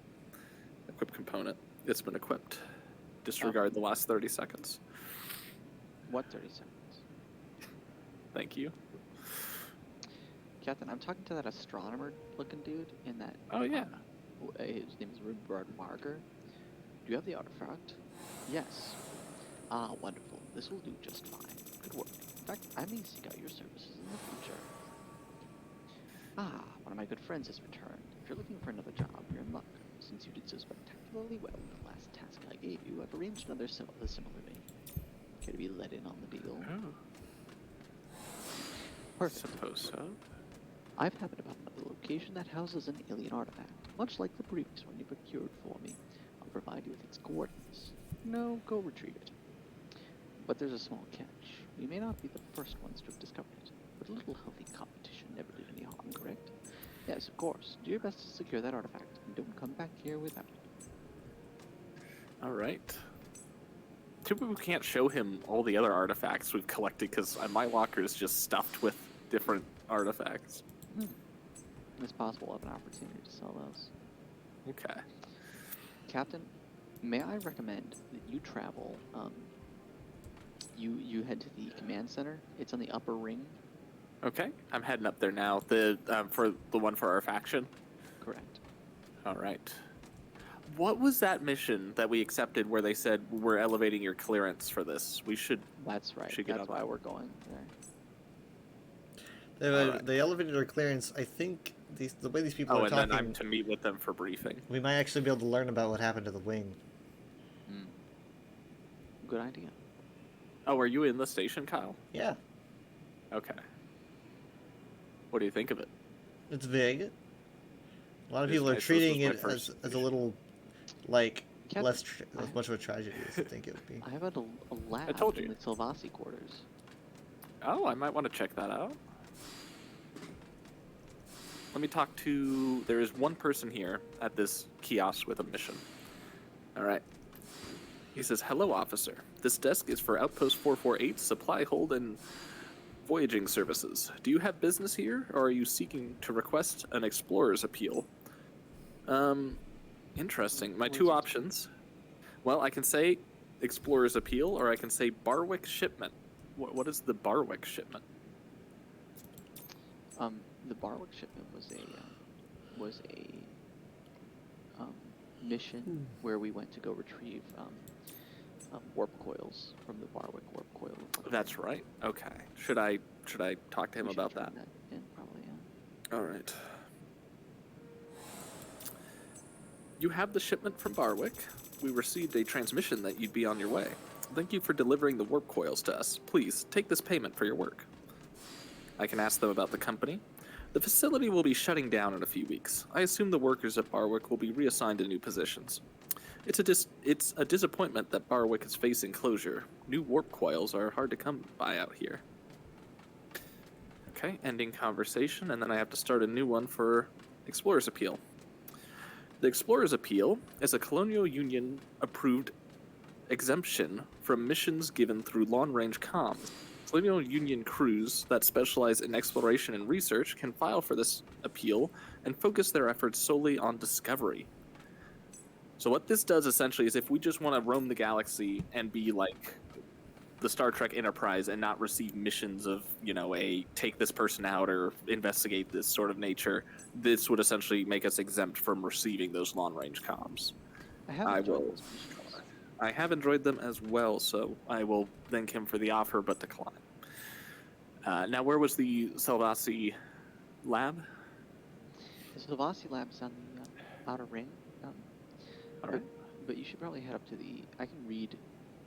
Equip component. It's been equipped. Disregard the last 30 seconds. What 30 seconds? Thank you. Captain, I'm talking to that astronomer-looking dude in that... Oh, yeah. His name is Rudbard Marger. Do you have the artifact? Yes. Ah, wonderful. This will do just fine. Good work. In fact, I may seek out your services in the future. Ah, one of my good friends has returned. If you're looking for another job, you're in luck. Since particularly well with the last task I gave you. I've arranged another similar vein. Care to be let in on the deal? Oh. Perfect. Suppose so. I've happened upon another location that houses an alien artifact, much like the previous one you procured for me. I'll provide you with its coordinates. No, go retrieve it. But there's a small catch. We may not be the first ones to have discovered it, but a little healthy competition never did any harm, correct? Yes, of course. Do your best to secure that artifact, and don't come back here without it. Alright. Too bad we can't show him all the other artifacts we've collected, because my locker is just stuffed with different artifacts. It's possible I'll have an opportunity to sell those. Okay. Captain, may I recommend that you travel, you head to the command center. It's on the upper ring. Okay, I'm heading up there now. The for the one for our faction. Correct. All right. What was that mission that we accepted where they said we're elevating your clearance for this? We should. That's right. Should get That's on why that. we're going there. They elevated our clearance. I think the way these people Oh, are and talking, then I'm to meet with them for briefing. we might actually be able to learn about what happened to the wing. Good idea. Oh, are you in the station, Kyle? Yeah, Okay. What do you think of it? it's big. A lot of It is people are nice. This treating was my it first as a little, like, Captain, as much of a tragedy as I think it would be. I have a lab told in you. the Silvassi quarters. Oh, I might want to check that out. Let me talk to... There is one person here at this kiosk with a mission. Alright. He says, "Hello, officer. This desk is for Outpost 448, supply hold, and voyaging services. Do you have business here, or are you seeking to request an explorer's appeal?" Interesting. My two options. Well, I can say explorer's appeal, or I can say Barwick shipment. What is the Barwick shipment? The Barwick shipment was a mission where we went to go retrieve warp coils from the Barwick warp coil. That's right. Okay. Should I talk to him We should about turn that? in, probably, yeah. All right. You have the shipment from Barwick. We received a transmission that you'd be on your way. Thank you for delivering the warp coils to us. Please take this payment for your work. I can ask them about the company. The facility will be shutting down in a few weeks. I assume the workers at Barwick will be reassigned to new positions. It's a disappointment that Barwick is facing closure. New warp coils are hard to come by out here. Okay, ending conversation, and then I have to start a new one for Explorer's Appeal. The Explorer's Appeal is a Colonial Union approved exemption from missions given through long-range comms. Colonial Union crews that specialize in exploration and research can file for this appeal and focus their efforts solely on discovery. So what this does essentially is if we just want to roam the galaxy and be like the Star Trek Enterprise and not receive missions of, take this person out or investigate this sort of nature, this would essentially make us exempt from receiving those long-range comms. I have enjoyed them as well, so I will thank him for the offer, but decline. Now, where was the Silvassi lab? The Silvassi lab's on the outer ring. Alright. But you should probably head up to the... I can read...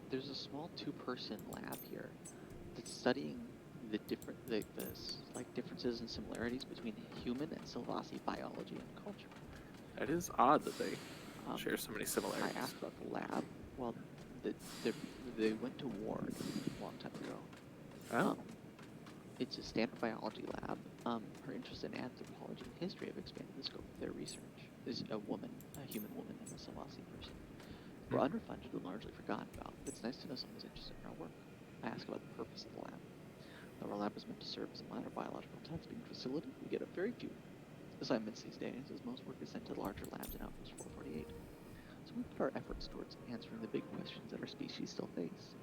There's a small two-person lab here that's studying the differences and similarities between human and Silvassi biology and culture. It is odd that they share so many similarities. I asked about the lab. Well, they went to war a long time ago. Oh. It's a standard biology lab. Her interest in anthropology and history have expanded the scope of their research. There's a human woman, and a Silvassi person. We're underfunded and largely forgotten about, but it's nice to know someone's interested in our work. I ask about the purpose of the lab. Though our lab is meant to serve as a minor biological testing facility, we get a very few assignments these days, as most work is sent to larger labs in Outpost 448. So we put our efforts towards answering the big questions that our species still face.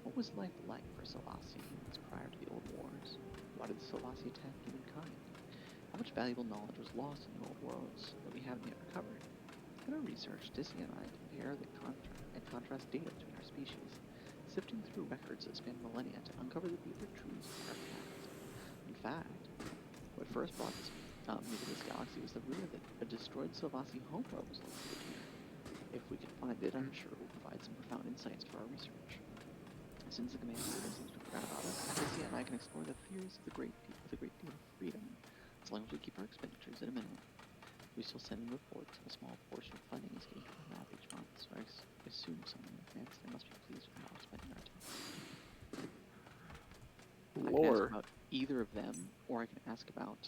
What was life like for Silvassi humans prior to the old wars? Why did the Silvassi attack humankind? How much valuable knowledge was lost in the old worlds that we haven't yet recovered? In our research, Dissy and I compare and contrast data between our species, sifting through records that span millennia to uncover the deeper truths of our past. In fact, what first brought me to this galaxy was the rumor that a destroyed Silvassi homeworld was located here. If we find it, I'm sure it will provide some profound insights for our research. Since the Command Center seems to have forgot about us, Aticia and I can explore the theories of the great deal with a great deal of freedom, as long as we keep our expenditures at a minimum. We still send in reports, and a small portion of funding is given to the lab each month, so I assume someone in advance there must be pleased with how we're spending our time. I can ask about either of them, or I can ask about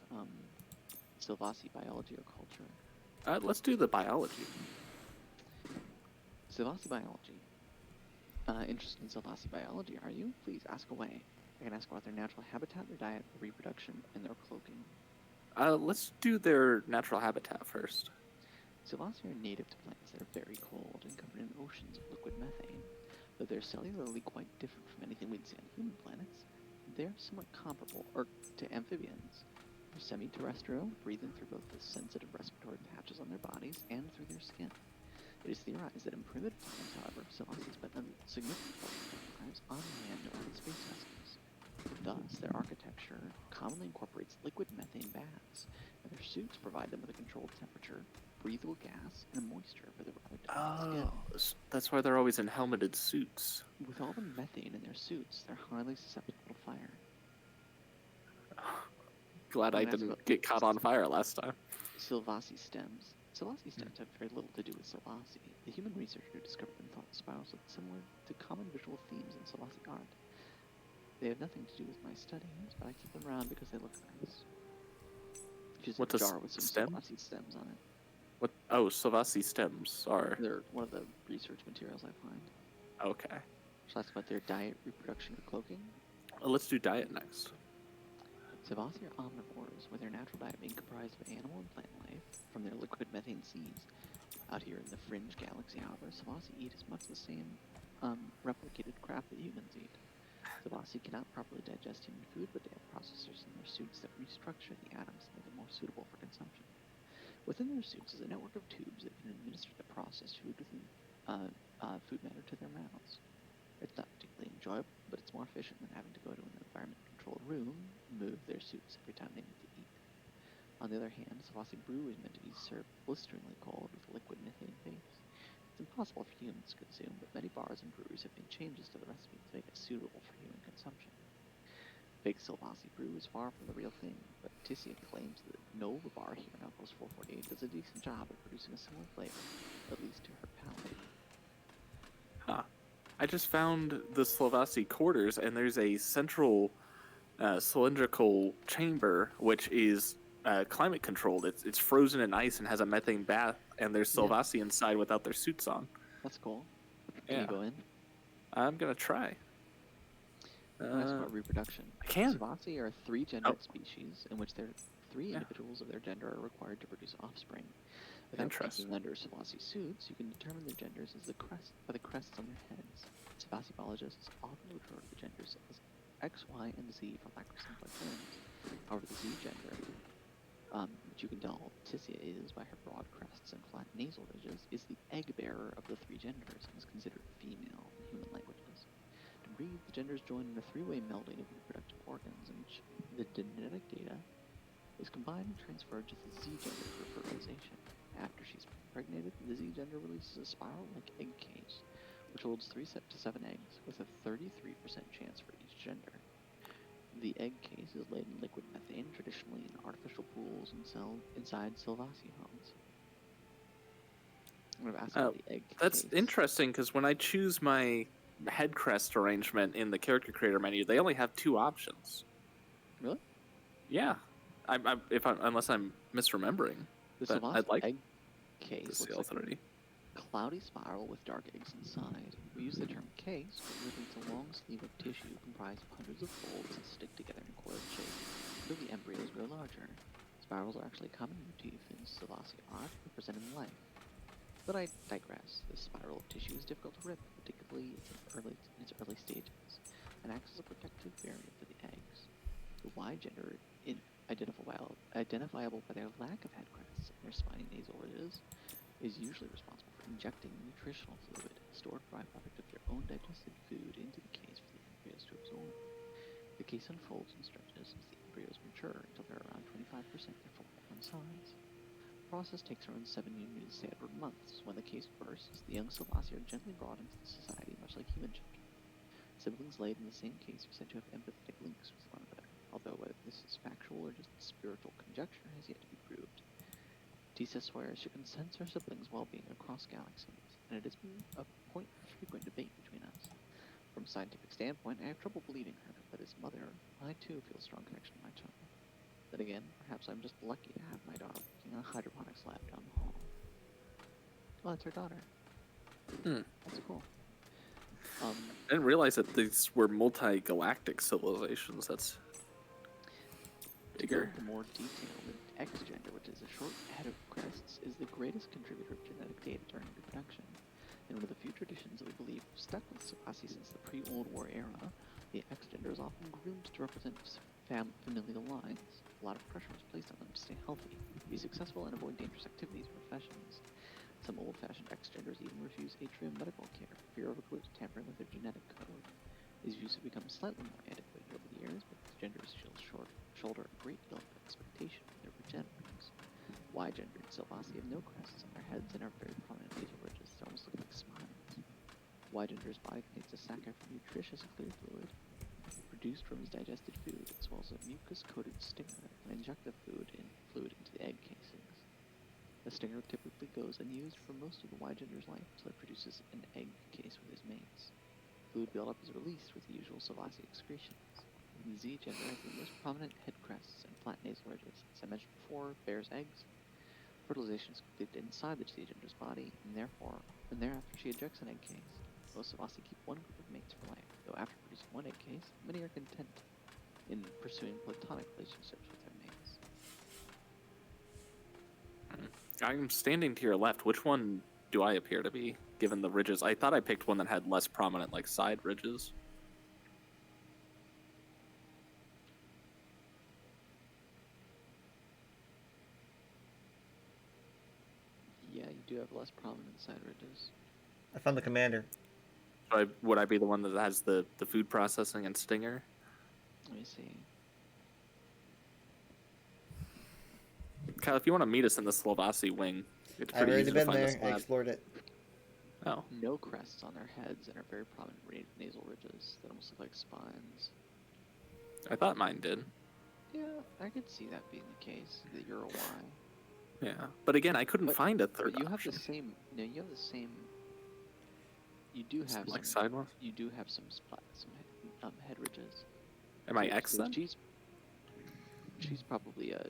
Sylvasi biology or culture. Let's do the biology. Sylvasi biology. Interested in Sylvasi biology, are you? Please ask away. I can ask about their natural habitat, their diet, their reproduction, and their cloaking. Let's do their natural habitat first. Sylvasi are native to planets that are very cold and covered in oceans of liquid methane. Though they're cellularly quite different from anything we'd see on human planets, they're somewhat comparable to amphibians. They're semi-terrestrial, breathing through both the sensitive respiratory patches on their bodies and through their skin. It is theorized that in primitive times, however, Sylvasi spent a significant portion of their lives on land or in space vessels. Thus, their architecture commonly incorporates liquid methane baths, and their suits provide them with a controlled temperature, breathable gas, and moisture for their rather delicate skin. That's why they're always in helmeted suits. With all the methane in their suits, they're highly susceptible to fire. Glad I didn't get caught on fire last time. Sylvasi stems. Sylvasi stems have very little to do with Sylvasi. The human researcher who discovered them thought the spirals looked similar to common visual themes in Sylvasi art. They have nothing to do with my studies, but I keep them around because they look nice. Just a jar with some Sylvasi stems on it. What? Oh, Sylvasi stems are... They're one of the research materials I find. Okay. Shall I ask about their diet, reproduction, or cloaking? Let's do diet next. Sylvasi are omnivores, with their natural diet being comprised of animal and plant life from their liquid methane seeds. Out here in the fringe galaxy, however, Sylvasi eat as much the same replicated crap that humans eat. Sylvasi cannot properly digest human food, but they have processors in their suits that restructure the atoms to make them more suitable for consumption. Within their suits is a network of tubes that can administer the processed food within food matter to their mouths. It's not particularly enjoyable, but it's more efficient than having to go to an environment-controlled room and move their suits every time they need to eat. On the other hand, Sylvasi brew is meant to be served blisteringly cold with liquid methane base. It's impossible for humans to consume, but many bars and breweries have made changes to the recipe to make it suitable for human consumption. Fake Sylvasi brew is far from the real thing, but Aticia claims that Nova Bar here in Outpost 448 does a decent job at producing a similar flavor, at least to her palate. Huh. I just found the Sylvasi quarters, and there's a central cylindrical chamber, which is climate controlled. It's frozen in ice and has a methane bath, and there's Sylvasi inside without their suits on. That's cool. Can you go in? I'm gonna try. That's about reproduction. I can. Sylvasi are a three-gendered species in which three individuals of their gender are required to produce offspring. Without peeking under Sylvasi suits, you can determine their genders as by the crests on their heads. Sylvasi biologists often refer to the genders as X, Y, and Z for lack of simpler terms. However, the Z gender, which you can tell Aticia is by her broad crests and flat nasal ridges, is the egg bearer of the three genders and is considered female in human languages. To breed, the genders join in a three-way melding of reproductive organs in which the genetic data is combined and transferred to the Z gender for fertilization. After she's impregnated, the Z gender releases a spiral-like egg case, which holds 3 to 7 eggs, with a 33% chance for each gender. The egg case is laid in liquid methane, traditionally in artificial pools inside Sylvasi homes. I'm going to ask about the egg That's case. interesting, because when I choose my head crest arrangement in the character creator menu, they only have 2 options. Really? Yeah. Unless I'm misremembering. The Sylvasi egg case to looks like a cloudy spiral with dark eggs inside. We use the term case to refer to a long sleeve of tissue comprised of hundreds of folds that stick together in a coiled shape until the embryos grow larger. Spirals are actually a common motif in Sylvasi art representing life. But I digress. This spiral of tissue is difficult to rip, particularly in its early stages, and acts as a protective barrier for the eggs. The Y gender, identifiable by their lack of head crests and their spiny nasal ridges, is usually responsible for injecting nutritional fluid, stored byproduct of their own digested food, into the case for the embryos to absorb. The case unfolds and stretches as the embryos mature until they're around 25% their full-grown size. The process takes around 7 to 8 months. When the case bursts, first, the young Selvazi are gently brought into society much like human children. Siblings laid in the same case are said to have empathetic links with one another, although whether this is factual or just spiritual conjecture has yet to be proved. Tisa swears she can sense her siblings' well-being across galaxies, and it has been a point of frequent debate between us. From a scientific standpoint, I have trouble believing her, but as a mother, I too feel a strong connection to my child. Then again, perhaps I'm just lucky to have my daughter working in a hydroponics lab down the hall. Oh, that's her daughter. That's cool. I didn't realize that these were multi-galactic civilizations. That's bigger. To go into more detail, the X gender, which is a short head of crests, is the greatest contributor of genetic data during reproduction. In one of the few traditions that we believe have stuck with Selvazi since the pre-World War era, the X gender is often groomed to represent familial lines. A lot of pressure is placed on them to stay healthy, be successful, and avoid dangerous activities or professions. Some old-fashioned X-genders even refuse atrium medical care for fear of a group tampering with their genetic code. These views have become slightly more antiquated over the years, but these genders shoulder a great deal of expectation from their progenitors. Y-gendered Selvazi have no crests on their heads and are very prominent nasal ridges that almost look like spines. Y-gender's body contains a sac of nutritious clear fluid produced from his digested food, as well as a mucus-coated stinger that can inject the fluid into the egg casings. The stinger typically goes unused for most of the Y-gender's life until it produces an egg case with his mates. Fluid buildup is released with the usual Selvazi excretions. The Z-gender has the most prominent head crests and flat nasal ridges. As I mentioned before, bears eggs. Fertilization is completed inside the Z-gender's body, and thereafter she ejects an egg case. Most Selvazi keep one group of mates for life, though after producing one egg case, many are content in pursuing platonic relationships with their mates. I'm standing to your left. Which one do I appear to be, given the ridges? I thought I picked one that had less prominent, like, side ridges. Yeah, you do have less prominent side ridges. I found the commander. So would I be the one that has the food processing and stinger? Let me see. Kyle, if you want to meet us in the Selvazi wing, it's I've pretty already easy to been find there. this I lab. explored it. Oh. No crests on their heads and are very prominent nasal ridges that almost look like spines. I thought mine did. Yeah, I could see that being the case, that you're a Y. Yeah, but again, I couldn't find a third But you have option. the same. No, you have the same. You do have Like some, side ones? You do have some head ridges. Am I X then? She's probably a.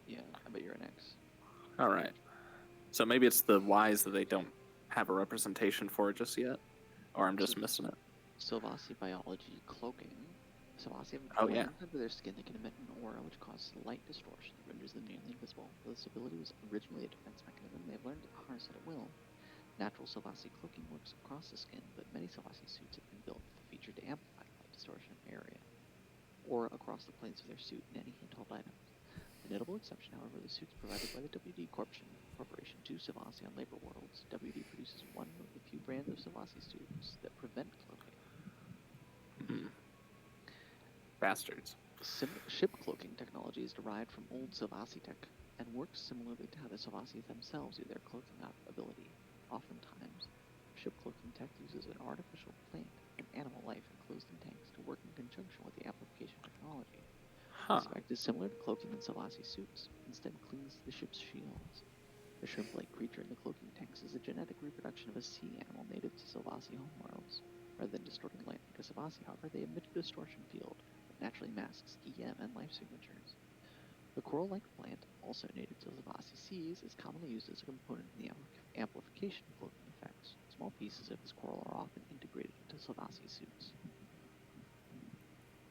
Yeah, I bet you're an X. All right. So maybe it's the Ys that they don't have a representation for just yet, or I'm just missing it. Selvazi biology cloaking. Selvazi have a Oh, yeah. under their skin that can emit an aura which causes light distortion that renders them nearly invisible. Though this ability was originally a defense mechanism, they've learned to harness it at will. Natural Selvazi cloaking works across the skin, but many Selvazi suits have been built with the feature to amplify light distortion area, or across the planes of their suit in any handheld items. The notable exception, however, the suits provided by the WD Corporation to Selvazi on Labor Worlds. WD produces one of the few brands of Selvazi suits that prevent cloaking. Bastards. Ship cloaking technology is derived from old Selvazi tech and works similarly to how the Selvazi themselves do their cloaking ability. Oftentimes, ship cloaking tech uses an artificial plant and animal life enclosed in tanks to work in conjunction with the amplification technology. This effect is similar to cloaking in Selvazi suits, instead clings to the ship's shields. The shrimp-like creature in the cloaking tanks is a genetic reproduction of a sea animal native to Selvazi homeworlds. Rather than distorting light like a Selvazi, however, they emit a distortion field that naturally masks EM and life signatures. The coral-like plant, also native to Selvazi seas, is commonly used as a component in the amplification of cloaking effects. Small pieces of this coral are often integrated into Selvazi suits.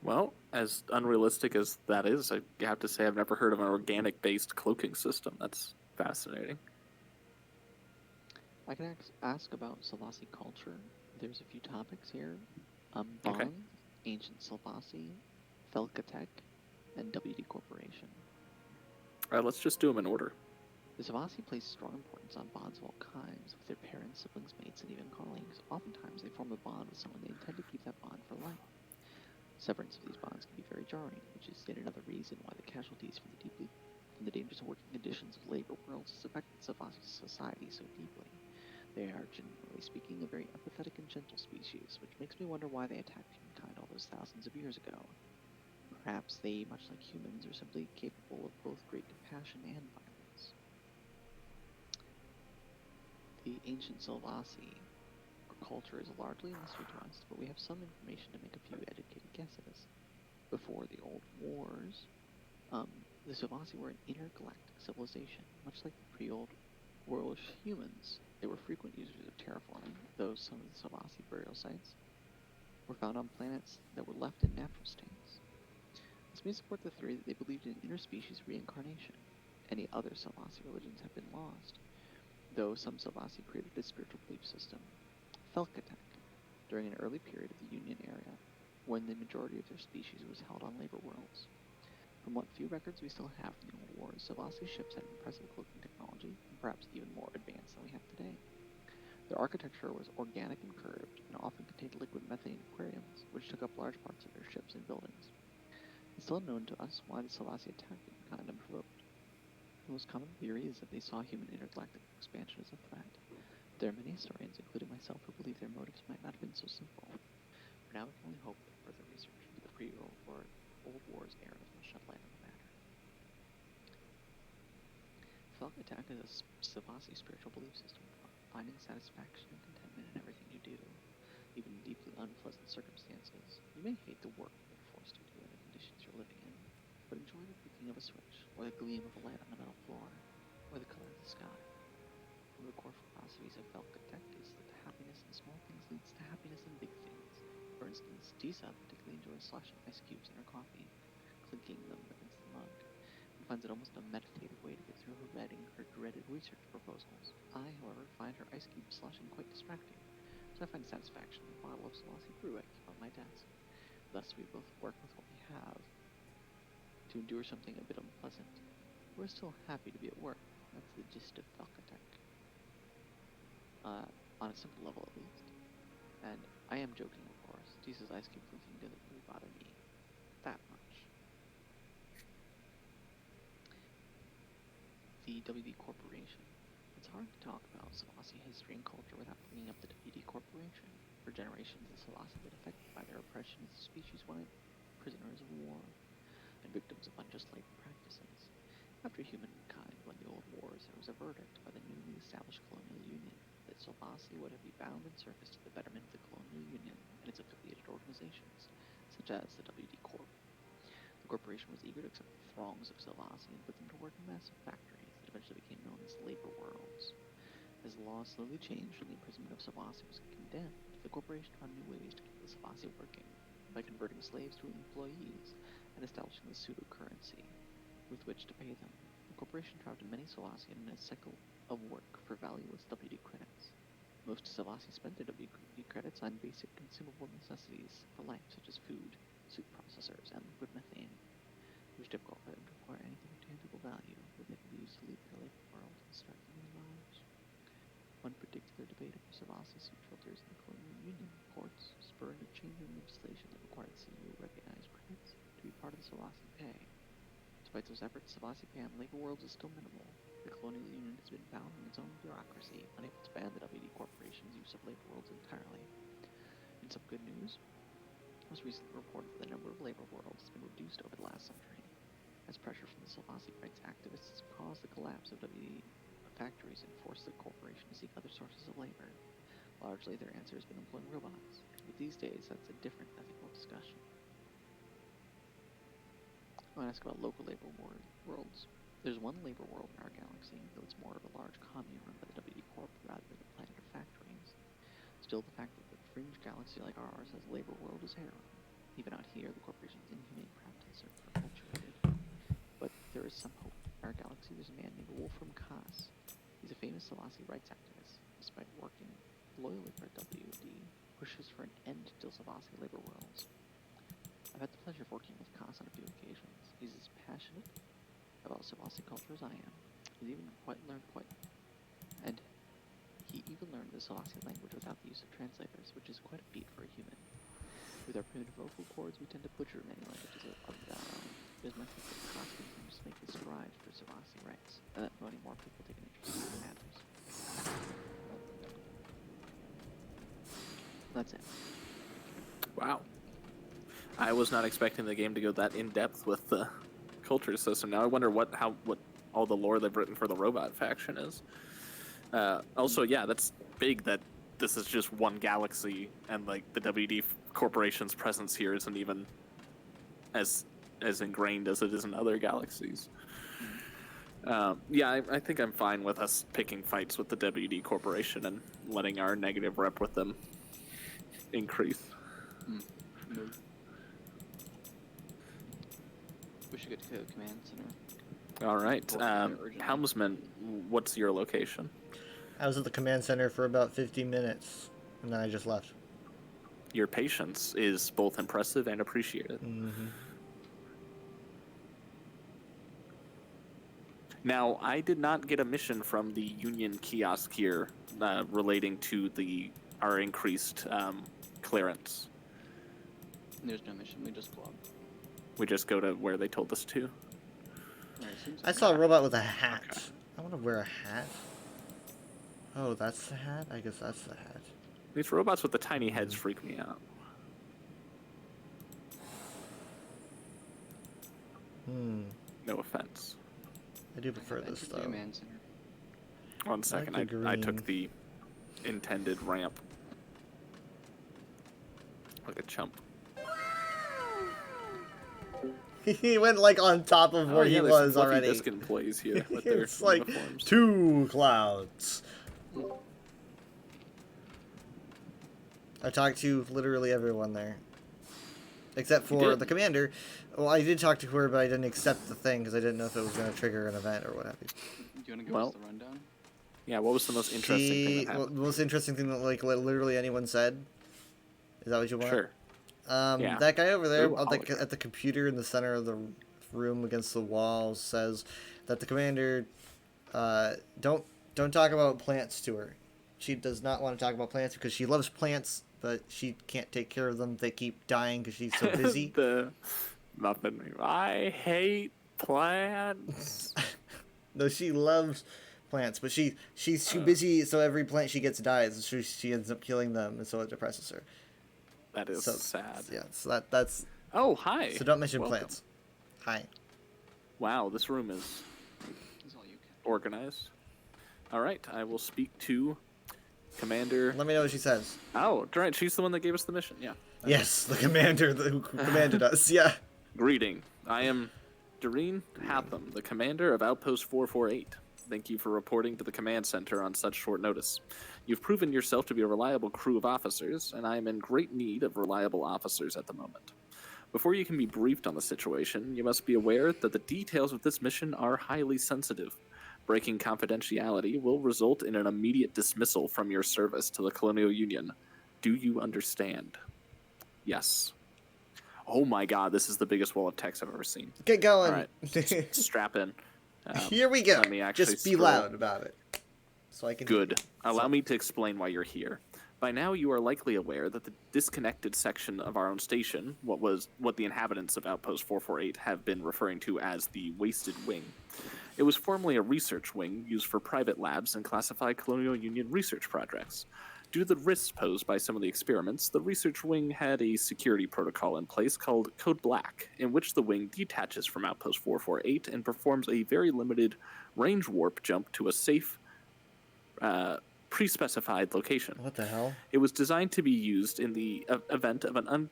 Well, as unrealistic as that is, I have to say I've never heard of an organic-based cloaking system. That's fascinating. I can ask about Selvazi culture. There's a few topics here. Bond, Okay. Ancient Selvazi, Felkatech, and WD Corporation. All right, let's just do them in order. The Selvazi place strong importance on bonds of all kinds, with their parents, siblings, mates, and even colleagues. Oftentimes, they form a bond with someone they intend to keep that bond for life. Severance of these bonds can be very jarring, which is yet another reason why the casualties from the dangerous working conditions of Labor Worlds has affected Selvazi society so deeply. They are, generally speaking, a very empathetic and gentle species, which makes me wonder why they attacked humankind all those thousands of years ago. Perhaps they, much like humans, are simply capable of both great compassion and violence. The ancient Sylvasi, or culture, is largely a mystery to us, but we have some information to make a few educated guesses. Before the Old Wars, the Sylvasi were an intergalactic civilization, much like the pre-Old World humans. They were frequent users of terraforming, though some of the Sylvasi burial sites were found on planets that were left in natural states. This may support the theory that they believed in interspecies reincarnation. Any other Sylvasi religions have been lost, though some Sylvasi created a spiritual belief system, Felkatek, during an early period of the Union era, when the majority of their species was held on labor worlds. From what few records we still have from the Old Wars, Sylvasi ships had impressive cloaking technology, and perhaps even more advanced than we have today. Their architecture was organic and curved, and often contained liquid methane aquariums, which took up large parts of their ships and buildings. It's still unknown to us why the Sylvasi attacked humankind unprovoked. The most common theory is that they saw human intergalactic expansion as a threat. There are many historians, including myself, who believe their motives might not have been so simple. For now, we can only hope that further research into the pre-Old Wars era will shed light on the matter. Felkatek is a Sylvasi spiritual belief system, finding satisfaction and contentment in everything you do, even in deeply unpleasant circumstances. You may hate the work you're forced to do and the conditions you're living in, but enjoy the flicking of a switch, or the gleam of a light on the metal floor, or the color of the sky. One of the core philosophies of Felkatek is that the happiness in small things leads to happiness in big things. For instance, Tisa particularly enjoys sloshing ice cubes in her coffee, clinking them against the mug, and finds it almost a meditative way to get through her dreaded research proposals. I, however, find her ice cube sloshing quite distracting, so I find satisfaction in the bottle of Sylvasi brew I keep on my desk. Thus, we both work with what we have to endure something a bit unpleasant. We're still happy to be at work. That's the gist of Felkatek. On a simple level, at least. And I am joking, of course. Jesus' ice cube clinking doesn't really bother me that much. The WD Corporation. It's hard to talk about Sylvasi history and culture without bringing up the WD Corporation. For generations, the Sylvasi have been affected by their oppression as the species wanted prisoners of war and victims of unjust labor practices. After humankind won the Old Wars, there was a verdict by the newly established Colonial Union that Sylvasi would be bound in service to the betterment of the Colonial Union and its affiliated organizations, such as the WD Corp. The corporation was eager to accept the throngs of Sylvasi and put them to work in massive factories that eventually became known as labor worlds. As the law slowly changed and the imprisonment of Sylvasi was condemned, the corporation found new ways to keep the Sylvasi working, by converting slaves to employees and establishing the pseudo-currency with which to pay them. The corporation trapped many Sylvasi in a cycle of work for valueless WD credits. Most Sylvasi spent their WD credits on basic consumable necessities for life, such as food, soup processors, and liquid methane. It was difficult for them to acquire anything of tangible value that they could use to leave their labor world and start their new lives. One particular debate over Sylvasi soup filters in the Colonial Union courts spurred a change in legislation that required CEO-recognized credits to be part of the Sylvasi pay. Despite those efforts, Sylvasi pay on labor worlds is still minimal. The Colonial Union has been bound in its own bureaucracy, unable to ban the WD Corporation's use of labor worlds entirely. In some good news, it was recently reported that the number of labor worlds has been reduced over the last century, as pressure from the Sylvasi rights activists caused the collapse of WD factories and forced the corporation to seek other sources of labor. Largely, their answer has been employing robots, but these days that's a different ethical discussion. I want to ask about local labor worlds. There's one labor world in our galaxy, though it's more of a large commune run by the WD Corp rather than a planet of factories. Still, the fact that a fringe galaxy like ours has a labor world is harrowing. Even out here, the corporation's inhumane practices are perpetuated. But there is some hope. In our galaxy, there's a man named Wolfram Kaas. He's a famous Sylvasi rights activist. Despite working loyally for WD, pushes for an end to Sylvasi labor worlds. I've had the pleasure of working with Kaas on a few occasions. He's as passionate about Sylvasi culture as I am. He even learned the Sylvasi language without the use of translators, which is quite a feat for a human. With our primitive vocal cords, we tend to butcher many languages up and down. It is my hope that Kaas continues to make the strides for Sylvasi rights, and that many more people take an interest in these matters. That's it. Wow. I was not expecting the game to go that in depth with the culture system. Now I wonder what all the lore they've written for the robot faction is. Also, yeah, that's big that this is just one galaxy, and like the WD Corporation's presence here isn't even as ingrained as it is in other galaxies. Yeah, I think I'm fine with us picking fights with the WD Corporation and letting our negative rep with them increase. We should get to the command center. All right, Helmsman, what's your location? I was at the command center for about 50 minutes, and then I just left. Your patience is both impressive and appreciated. Mm-hmm. Now, I did not get a mission from the Union kiosk here relating to our increased clearance. There's no mission. We just club. We just go to where they told us to. I saw a robot with a hat. Okay. I want to wear a hat. Oh, that's the hat? I guess that's the hat. These robots with the tiny heads freak me out. No offense. I do prefer this, though. One second, I took the intended ramp. Like a chump. He went like on top of where he was already. Disc employees here with their it's like uniforms. 2 clouds. I talked to literally everyone there. Except for the commander. Well, I did talk to her, but I didn't accept the thing because I didn't know if it was going to trigger an event or what have you. Do you want to give us the rundown? Yeah, what was the most interesting thing that happened? The most interesting thing that like literally anyone said? Is that what you want? Sure. Yeah. That guy over there at the computer in the center of the room against the wall says that the commander don't talk about plants to her. She does not want to talk about plants because she loves plants, but she can't take care of them. They keep dying because she's so busy. I hate plants. No, she loves plants, but she's too busy, so every plant she gets dies. So she ends up killing them, and so it depresses her. That is sad. Yeah, so that's. Oh, hi. So don't mention plants. Hi. Wow, this room is organized. All right, I will speak to Commander. Let me know what she says. Oh, right, she's the one that gave us the mission. Yeah. Yes, the commander who commanded us. Yeah. Greeting. I am Doreen Hatham, the commander of Outpost 448. Thank you for reporting to the command center on such short notice. You've proven yourself to be a reliable crew of officers, and I am in great need of reliable officers at the moment. Before you can be briefed on the situation, you must be aware that the details of this mission are highly sensitive. Breaking confidentiality will result in an immediate dismissal from your service to the Colonial Union. Do you understand? Yes. Oh my god, this is the biggest wall of text I've ever seen. Get going. All right, strap in. Here we go. Let me actually just be loud about it. So I can. Good. Allow me to explain why you're here. By now, you are likely aware that the disconnected section of our own station, what the inhabitants of Outpost 448 have been referring to as the Wasted Wing. It was formerly a research wing used for private labs and classified Colonial Union research projects. Due to the risks posed by some of the experiments, the research wing had a security protocol in place called Code Black, in which the wing detaches from Outpost 448 and performs a very limited range warp jump to a safe, pre-specified location. What the hell? It was designed to be used in the event of an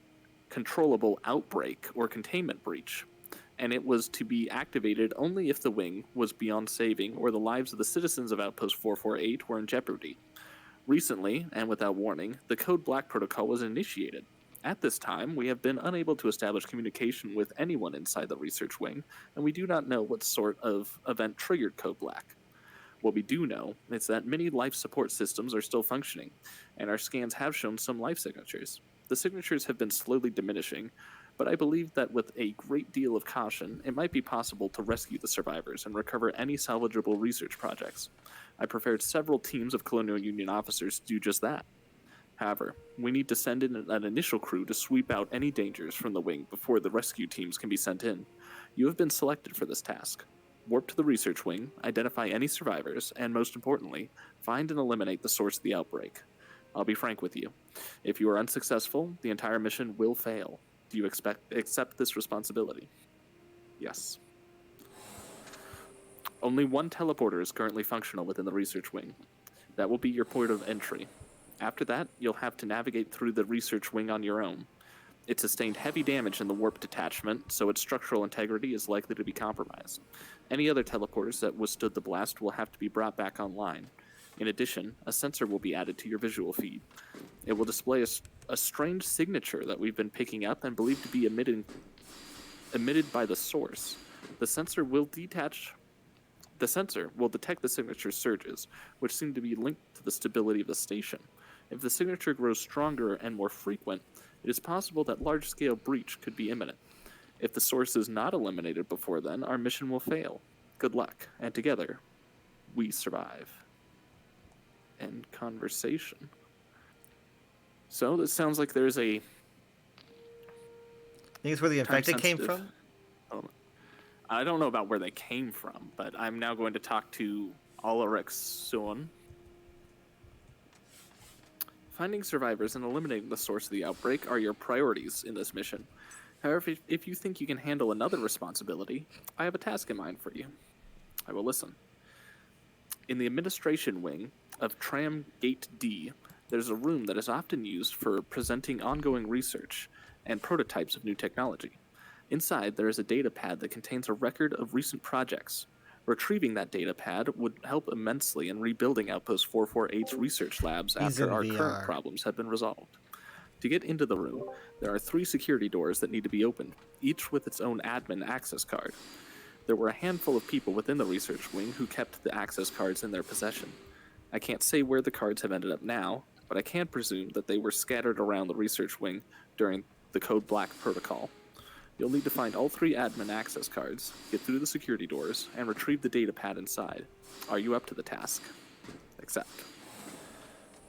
uncontrollable outbreak or containment breach, and it was to be activated only if the wing was beyond saving or the lives of the citizens of Outpost 448 were in jeopardy. Recently, and without warning, the Code Black protocol was initiated. At this time, we have been unable to establish communication with anyone inside the research wing, and we do not know what sort of event triggered Code Black. What we do know is that many life support systems are still functioning, and our scans have shown some life signatures. The signatures have been slowly diminishing, but I believe that with a great deal of caution, it might be possible to rescue the survivors and recover any salvageable research projects. I prepared several teams of Colonial Union officers to do just that. However, we need to send in an initial crew to sweep out any dangers from the wing before the rescue teams can be sent in. You have been selected for this task. Warp to the research wing, identify any survivors, and most importantly, find and eliminate the source of the outbreak. I'll be frank with you. If you are unsuccessful, the entire mission will fail. Do you accept this responsibility? Yes. Only one teleporter is currently functional within the research wing. That will be your point of entry. After that, you'll have to navigate through the research wing on your own. It sustained heavy damage in the warp detachment, so its structural integrity is likely to be compromised. Any other teleporters that withstood the blast will have to be brought back online. In addition, a sensor will be added to your visual feed. It will display a strange signature that we've been picking up and believed to be emitted by the source. The sensor will detect the signature surges, which seem to be linked to the stability of the station. If the signature grows stronger and more frequent, it is possible that large-scale breach could be imminent. If the source is not eliminated before then, our mission will fail. Good luck, and together, we survive. End conversation. So, this sounds like there's a... I think it's where the infected came from? I don't know about where they came from, but I'm now going to talk to Ulrich's son. Finding survivors and eliminating the source of the outbreak are your priorities in this mission. However, if you think you can handle another responsibility, I have a task in mind for you. I will listen. In the administration wing of Tram Gate D, there's a room that is often used for presenting ongoing research and prototypes of new technology. Inside, there is a data pad that contains a record of recent projects. Retrieving that data pad would help immensely in rebuilding Outpost 448's research labs after our current problems have been resolved. To get into the room, there are 3 security doors that need to be opened, each with its own admin access card. There were a handful of people within the research wing who kept the access cards in their possession. I can't say where the cards have ended up now, but I can presume that they were scattered around the research wing during the Code Black protocol. You'll need to find all 3 admin access cards, get through the security doors, and retrieve the data pad inside. Are you up to the task? Accept.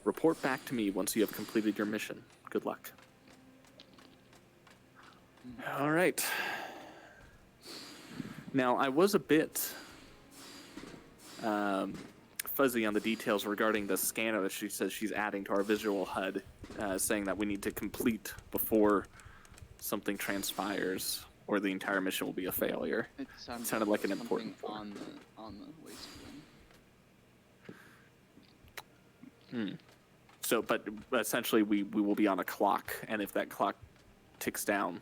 Report back to me once you have completed your mission. Good luck. All right. Now, I was a bit fuzzy on the details regarding the scanner that she says she's adding to our visual HUD, saying that we need to complete before something transpires or the entire mission will be a failure. It sounded like an important point. On the waste wing. So, but essentially we will be on a clock, and if that clock ticks down,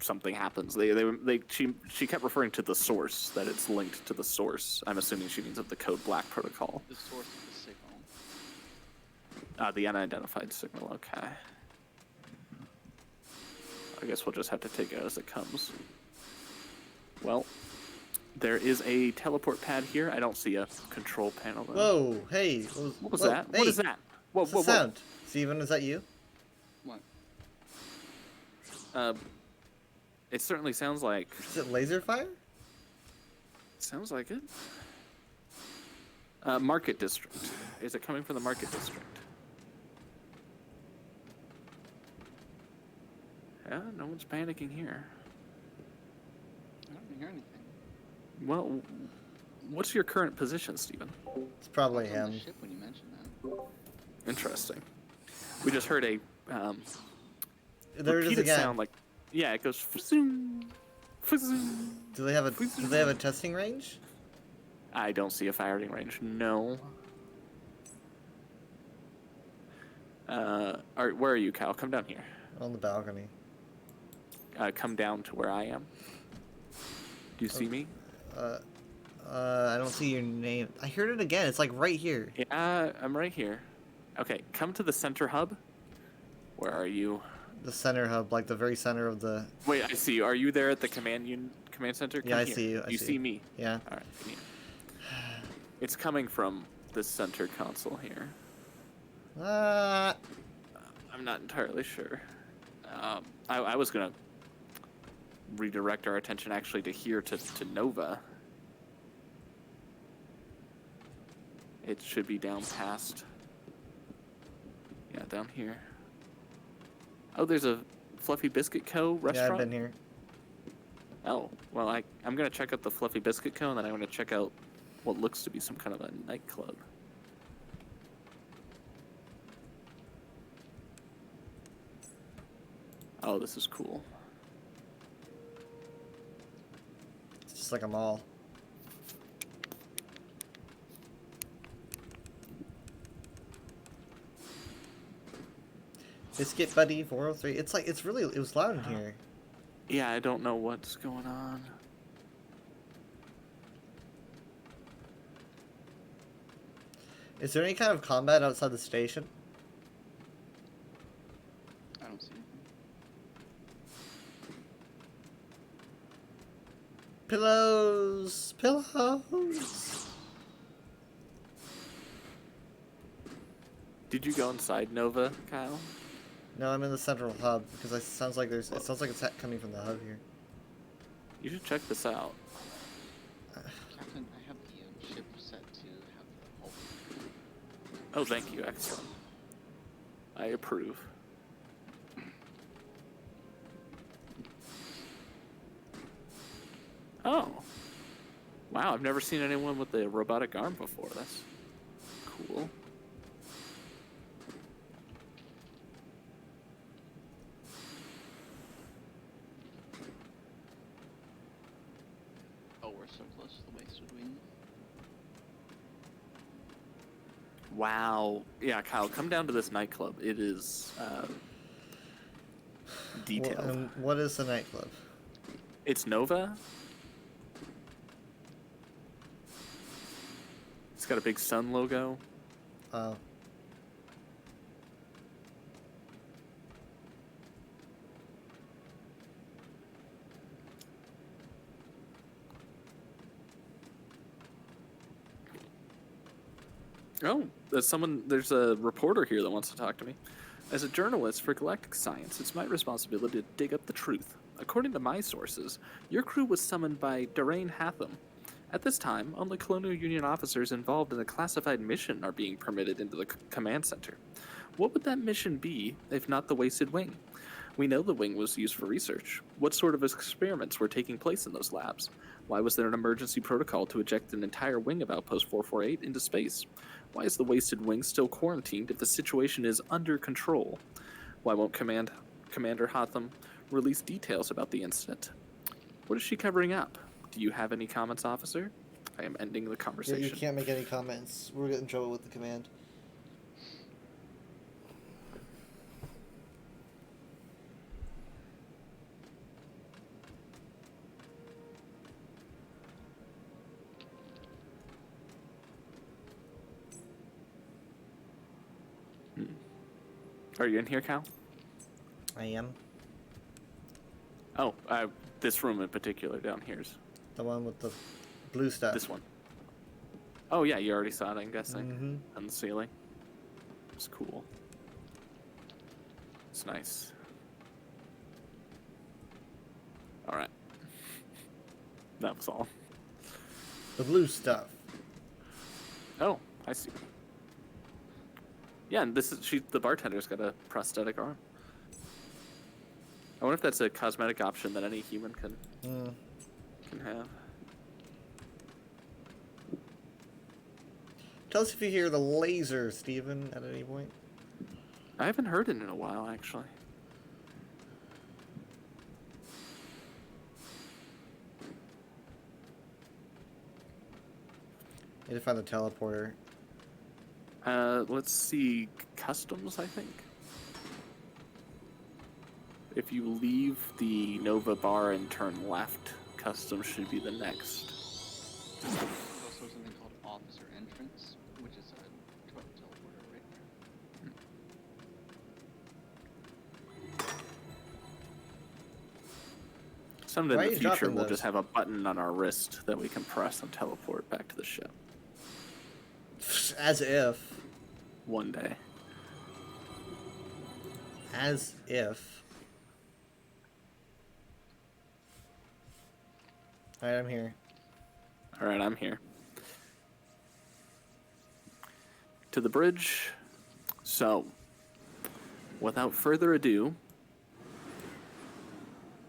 something happens. She kept referring to the source, that it's linked to the source. I'm assuming she means of the Code Black protocol. The source of the signal. The unidentified signal, okay. I guess we'll just have to take it as it comes. Well, there is a teleport pad here. I don't see a control panel. Whoa, hey. What was that? Hey. What is that? Whoa, whoa, sound? Steven, is that you? What? It certainly sounds like... Is it laser fire? Sounds like it. Market District. Is it coming from the Market District? Yeah, no one's panicking here. I don't hear anything. Well, what's your current position, Steven? It's probably him. him. Ship when you mentioned that. Interesting. We just heard a there it is repeated again. sound like, yeah, it goes. Fzoom, fzoom, do they have a testing range? I don't see a firing range. No. Where are you, Kyle? Come down here. On the balcony. Come down to where I am. Do you see me? I don't see your name. I heard it again. It's like right here. Yeah, I'm right here. Okay, come to the center hub. Where are you? The center hub, like the very center of the... Wait, I see you. Are you there at the command center? Come yeah, I here. see you. You see me? Yeah. All right, come here. It's coming from the center console here. I'm not entirely sure. I was gonna redirect our attention actually to here to Nova. It should be down past. Yeah, down here. Oh, there's a Fluffy Biscuit Co. restaurant? Yeah, I've been here. Oh, well, I'm gonna check out the Fluffy Biscuit Co. and then I'm gonna check out what looks to be some kind of a nightclub. Oh, this is cool. It's just like a mall. Biscuit Buddy 403. It's like, it was loud in here. Yeah, I don't know what's going on. Is there any kind of combat outside the station? I don't see it. Pillows! Pillows! Did you go inside Nova, Kyle? No, I'm in the central hub because it sounds like it's coming from the hub here. You should check this out. Captain, I have the ship set to have the hull. Oh, thank you. Excellent. I approve. Oh. Wow, I've never seen anyone with a robotic arm before. That's cool. Oh, we're so close to the wasted wing. Wow. Yeah, Kyle, come down to this nightclub. It is detailed. What is the nightclub? It's Nova. It's got a big sun logo. Oh. Oh, there's a reporter here that wants to talk to me. As a journalist for Galactic Science, it's my responsibility to dig up the truth. According to my sources, your crew was summoned by Darain Hatham. At this time, only Colonial Union officers involved in a classified mission are being permitted into the command center. What would that mission be, if not the Wasted Wing? We know the wing was used for research. What sort of experiments were taking place in those labs? Why was there an emergency protocol to eject an entire wing of Outpost 448 into space? Why is the Wasted Wing still quarantined if the situation is under control? Why won't Commander Hatham release details about the incident? What is she covering up? Do you have any comments, officer? I am ending the conversation. Yeah, you can't make any comments. We'll get in trouble with the command. Are you in here, Cal? I am. Oh, this room in particular down here's the one with the blue stuff. This one. Oh yeah, you already saw it, I'm guessing. Mm-hmm. On the ceiling. It's cool. It's nice. All right. That was all. The blue stuff. Oh, I see. Yeah, and the bartender's got a prosthetic arm. I wonder if that's a cosmetic option that any human can have. Tell us if you hear the laser, Steven, at any point. I haven't heard it in a while, actually. Need to find the teleporter. Let's see, customs, I think. If you leave the Nova bar and turn left, customs should be the next. There's also something called officer entrance, which is a teleporter right there. Someday in the future, we'll just have a button on our wrist that we can press and teleport back to the ship. As if. One day. As if. Alright, I'm here. Alright, I'm here. To the bridge. So, without further ado,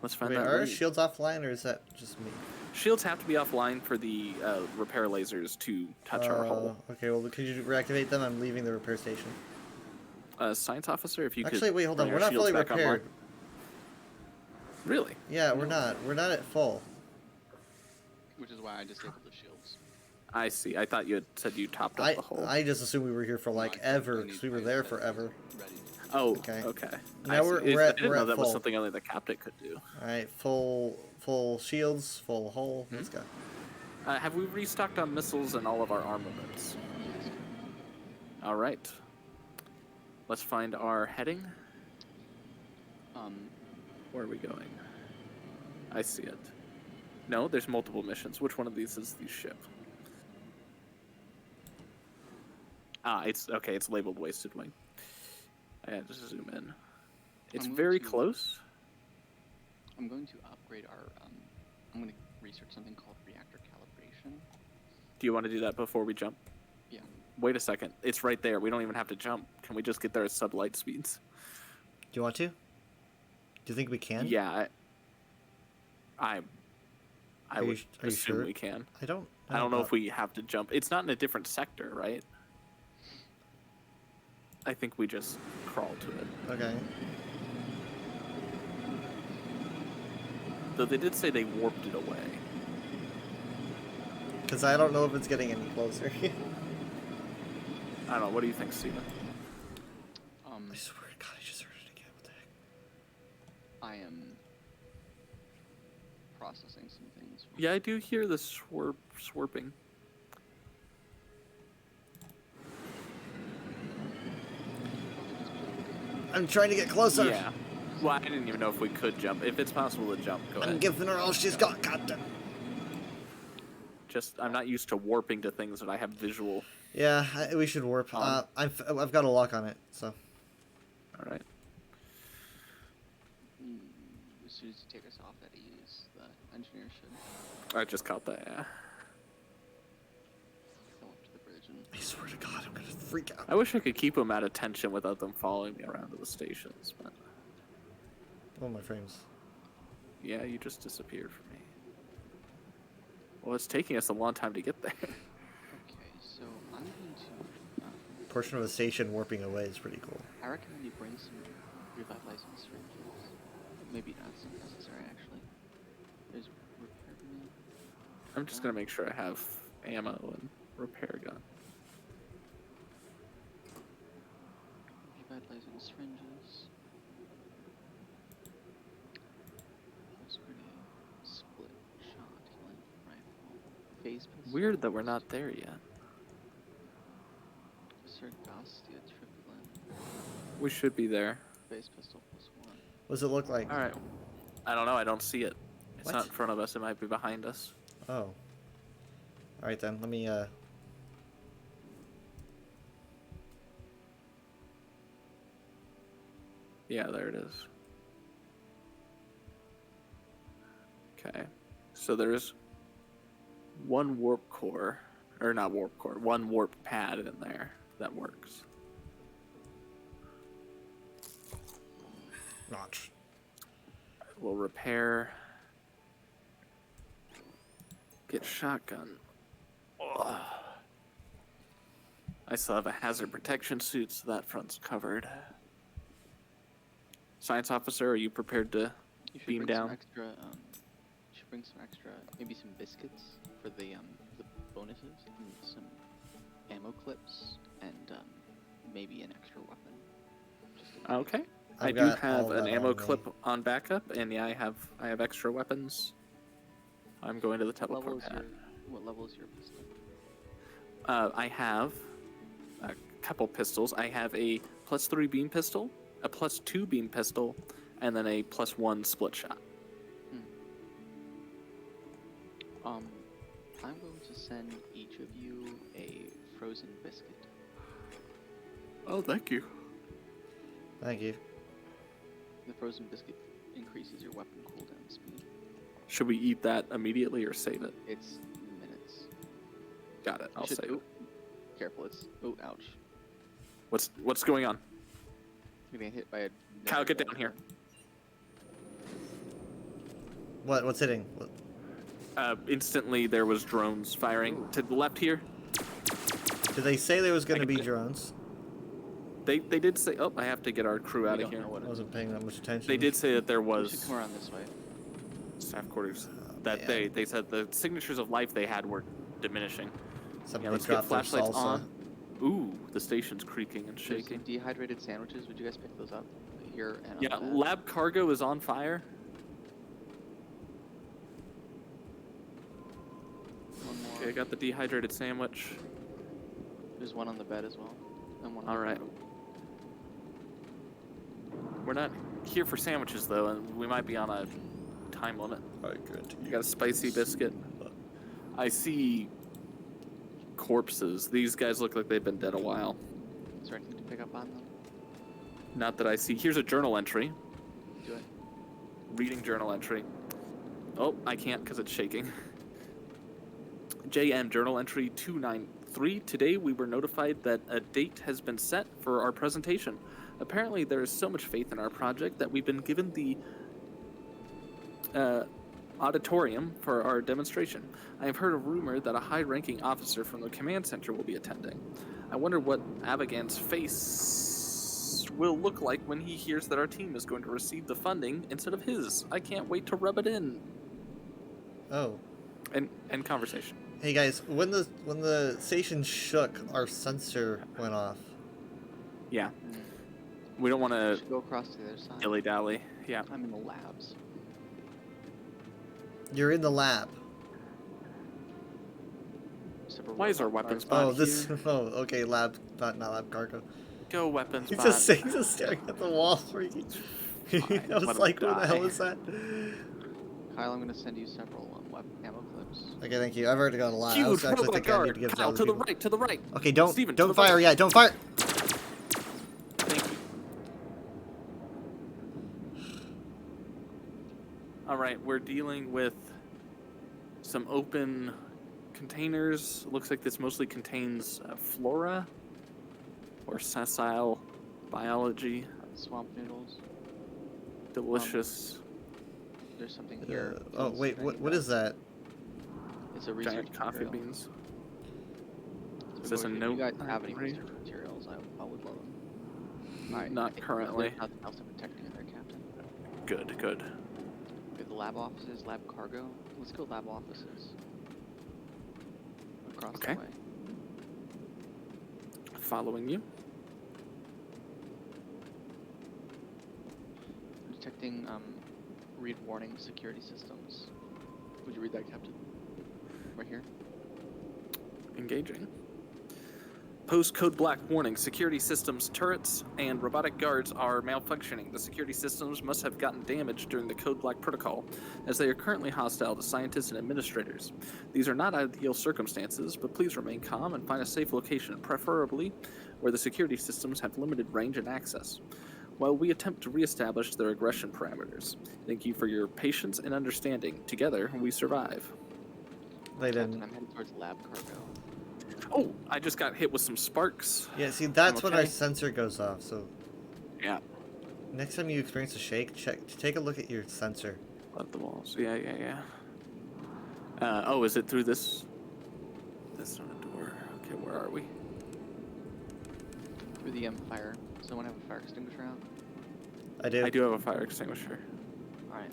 let's find out. Are our shields offline, or is that just me? Shields have to be offline for the repair lasers to touch our hull. Okay, well, could you reactivate them? I'm leaving the repair station. Science officer, if you could. Actually, wait, hold on. bring We're our not fully shields back repaired. online. Really? Yeah, we're not. We're not at full. Which is why I disabled the shields. I see. I thought you had said you topped up the hole. I just assumed we were here for like ever, because we were there forever. Oh, Okay. okay. Now we're I at didn't we're know at that full. was something only the captain could do. All right, full shields, full hull. Let's go. Have we restocked on missiles and all of our armaments? All right. Let's find our heading. Where are we going? I see it. No, there's multiple missions. Which one of these is the ship? It's okay. It's labeled Wasted Wing. I had to zoom in. It's very close. I'm going to upgrade our. I'm going to research something called reactor calibration. Do you want to do that before we jump? Yeah. Wait a second. It's right there. We don't even have to jump. Can we just get there at sub-light speeds? Do you want to? Do you think we can? Yeah. I Are would you assume sure? we can. I don't know if we have to jump. It's not in a different sector, right? I think we just crawl to it. Okay. Though they did say they warped it away. Because I don't know if it's getting any closer. I don't know. What do you think, Steven? I swear to God, I just heard it again. What the heck? I am processing some things. Yeah, I do hear the swarping. I'm trying to get closer. Yeah. Well, I didn't even know if we could jump. If it's possible to jump, go ahead. I'm giving her all she's got, Captain. Just, I'm not used to warping to things that I have visual. Yeah, we should warp. I've got a lock on it, so. All right. As soon as you take us off, that use the engineer should I just caught that, yeah. go up to the bridge and. I swear to God, I'm gonna freak out. I wish I could keep them at attention without them following me around to the stations, but... Oh, my frames. Yeah, you just disappeared from me. Well, it's taking us a long time to get there. Okay, so I'm going to. Portion of the station warping away is pretty cool. I recommend you bring some revitalizing syringes. Maybe not so necessary, actually. There's repair gun. I'm just gonna make sure I have ammo and repair gun. Revitalizing syringes. Pulse grenade. Split shot healing rifle. Phase pistol. Weird that we're not there yet. Sargastia triplet. We should be there. Phase pistol +1. What does it look like? All right. I don't know. I don't see it. It's What? not in front of us. It might be behind us. Oh. All right then. Let me. Yeah, there it is. Okay. So there's one warp core, or not warp core, one warp pad in there that works. Notch. We'll repair. Get shotgun. Ugh. I still have a hazard protection suit, so that front's covered. Science officer, are you prepared to You should beam bring down? Some extra, you should bring some extra, maybe some biscuits for the bonuses, and some ammo clips, and maybe an extra weapon. Okay. I I've do got have all an that ammo on me. clip on backup, and yeah, I have extra weapons. I'm going to the What level teleport is pad. what level is your pistol? I have a couple pistols. I have a +3 beam pistol, a +2 beam pistol, and then a +1 split shot. I'm going to send each of you a frozen biscuit. Oh, thank you. Thank you. The frozen biscuit increases your weapon cooldown speed. Should we eat that immediately or save it? It's minutes. Got it. I'll Should- save oh, it. Careful, it's ouch. What's going on? You're getting hit by a. Kyle, get down here. What's hitting? What? Instantly, there was drones firing to the left here. Did they say there was going to be drones? They did say. Oh, I have to get our crew out of here. I wasn't paying that much attention. They did say that there We should was come around this way. staff quarters. That they said the signatures of life they had were diminishing. Somebody Yeah, let's dropped get their flashlights salsa. on. Ooh, the station's creaking and There's shaking. some dehydrated sandwiches. Would you guys pick those up here? And Yeah, on the lab cargo is on fire. One more. Okay, I got the dehydrated sandwich. There's one on the bed as well. And one. All right. We're not here for sandwiches though, and we might be on a time limit. You got a spicy biscuit. I see corpses. These guys look like they've been dead a while. Is there anything to pick up on them? Not that I see. Here's a journal entry. Do it. Reading journal entry. Oh, I can't because it's shaking. JM journal entry 293. Today we were notified that a date has been set for our presentation. Apparently there is so much faith in our project that we've been given the auditorium for our demonstration. I have heard a rumor that a high-ranking officer from the command center will be attending. I wonder what Abigan's face will look like when he hears that our team is going to receive the funding instead of his. I can't wait to rub it in. Oh. And conversation. Hey guys, when the station shook, our sensor went off. Yeah. We don't want to go across to the other side. dilly-dally. Yeah. I'm in the labs. You're in the lab. Why is our weapons Oh, spot this. here? Oh, okay, lab, not lab cargo. Go weapons He's spot. just staring at the wall. Freaking. I was let him like, what the die. hell is that? Kyle, I'm gonna send you several weapon ammo clips. Okay, thank you. I've already gone a lot. I Huge was actually robot thinking I need guard. to give Kyle, other to the people. right, to the right. Okay, don't Steven, to don't the fire right. yet. Don't fire. Thank you. All right, we're dealing with some open containers. Looks like this mostly contains flora or sessile biology. Swamp noodles. Delicious. There's something here. Oh wait, what is that? It's a research Giant coffee material. beans. So Is this a if note? you guys have any Right. research materials, I would love them. Alright. Not currently. There's nothing else to protect you there, Captain. Good, good. We have the lab offices, lab cargo. Let's go lab offices. Across Okay. that way. Following you. Detecting read warning security systems. Would you read that, Captain? Right here. Engaging. Post code black warning. Security systems, turrets, and robotic guards are malfunctioning. The security systems must have gotten damaged during the code black protocol, as they are currently hostile to scientists and administrators. These are not ideal circumstances, but please remain calm and find a safe location, preferably where the security systems have limited range and access, while we attempt to reestablish their aggression parameters. Thank you for your patience and understanding. Together, we survive. They Captain, didn't. I'm headed towards lab cargo. Oh, I just got hit with some sparks. Yeah, see, that's when our okay. sensor goes off. So Yeah. next time you experience a shake, take a look at your sensor. Love the walls. Yeah, yeah, yeah. Oh, is it through this? This on a door. Okay, where are we? Through the fire. Someone have a fire extinguisher out? I do. I do have a fire extinguisher. Alright.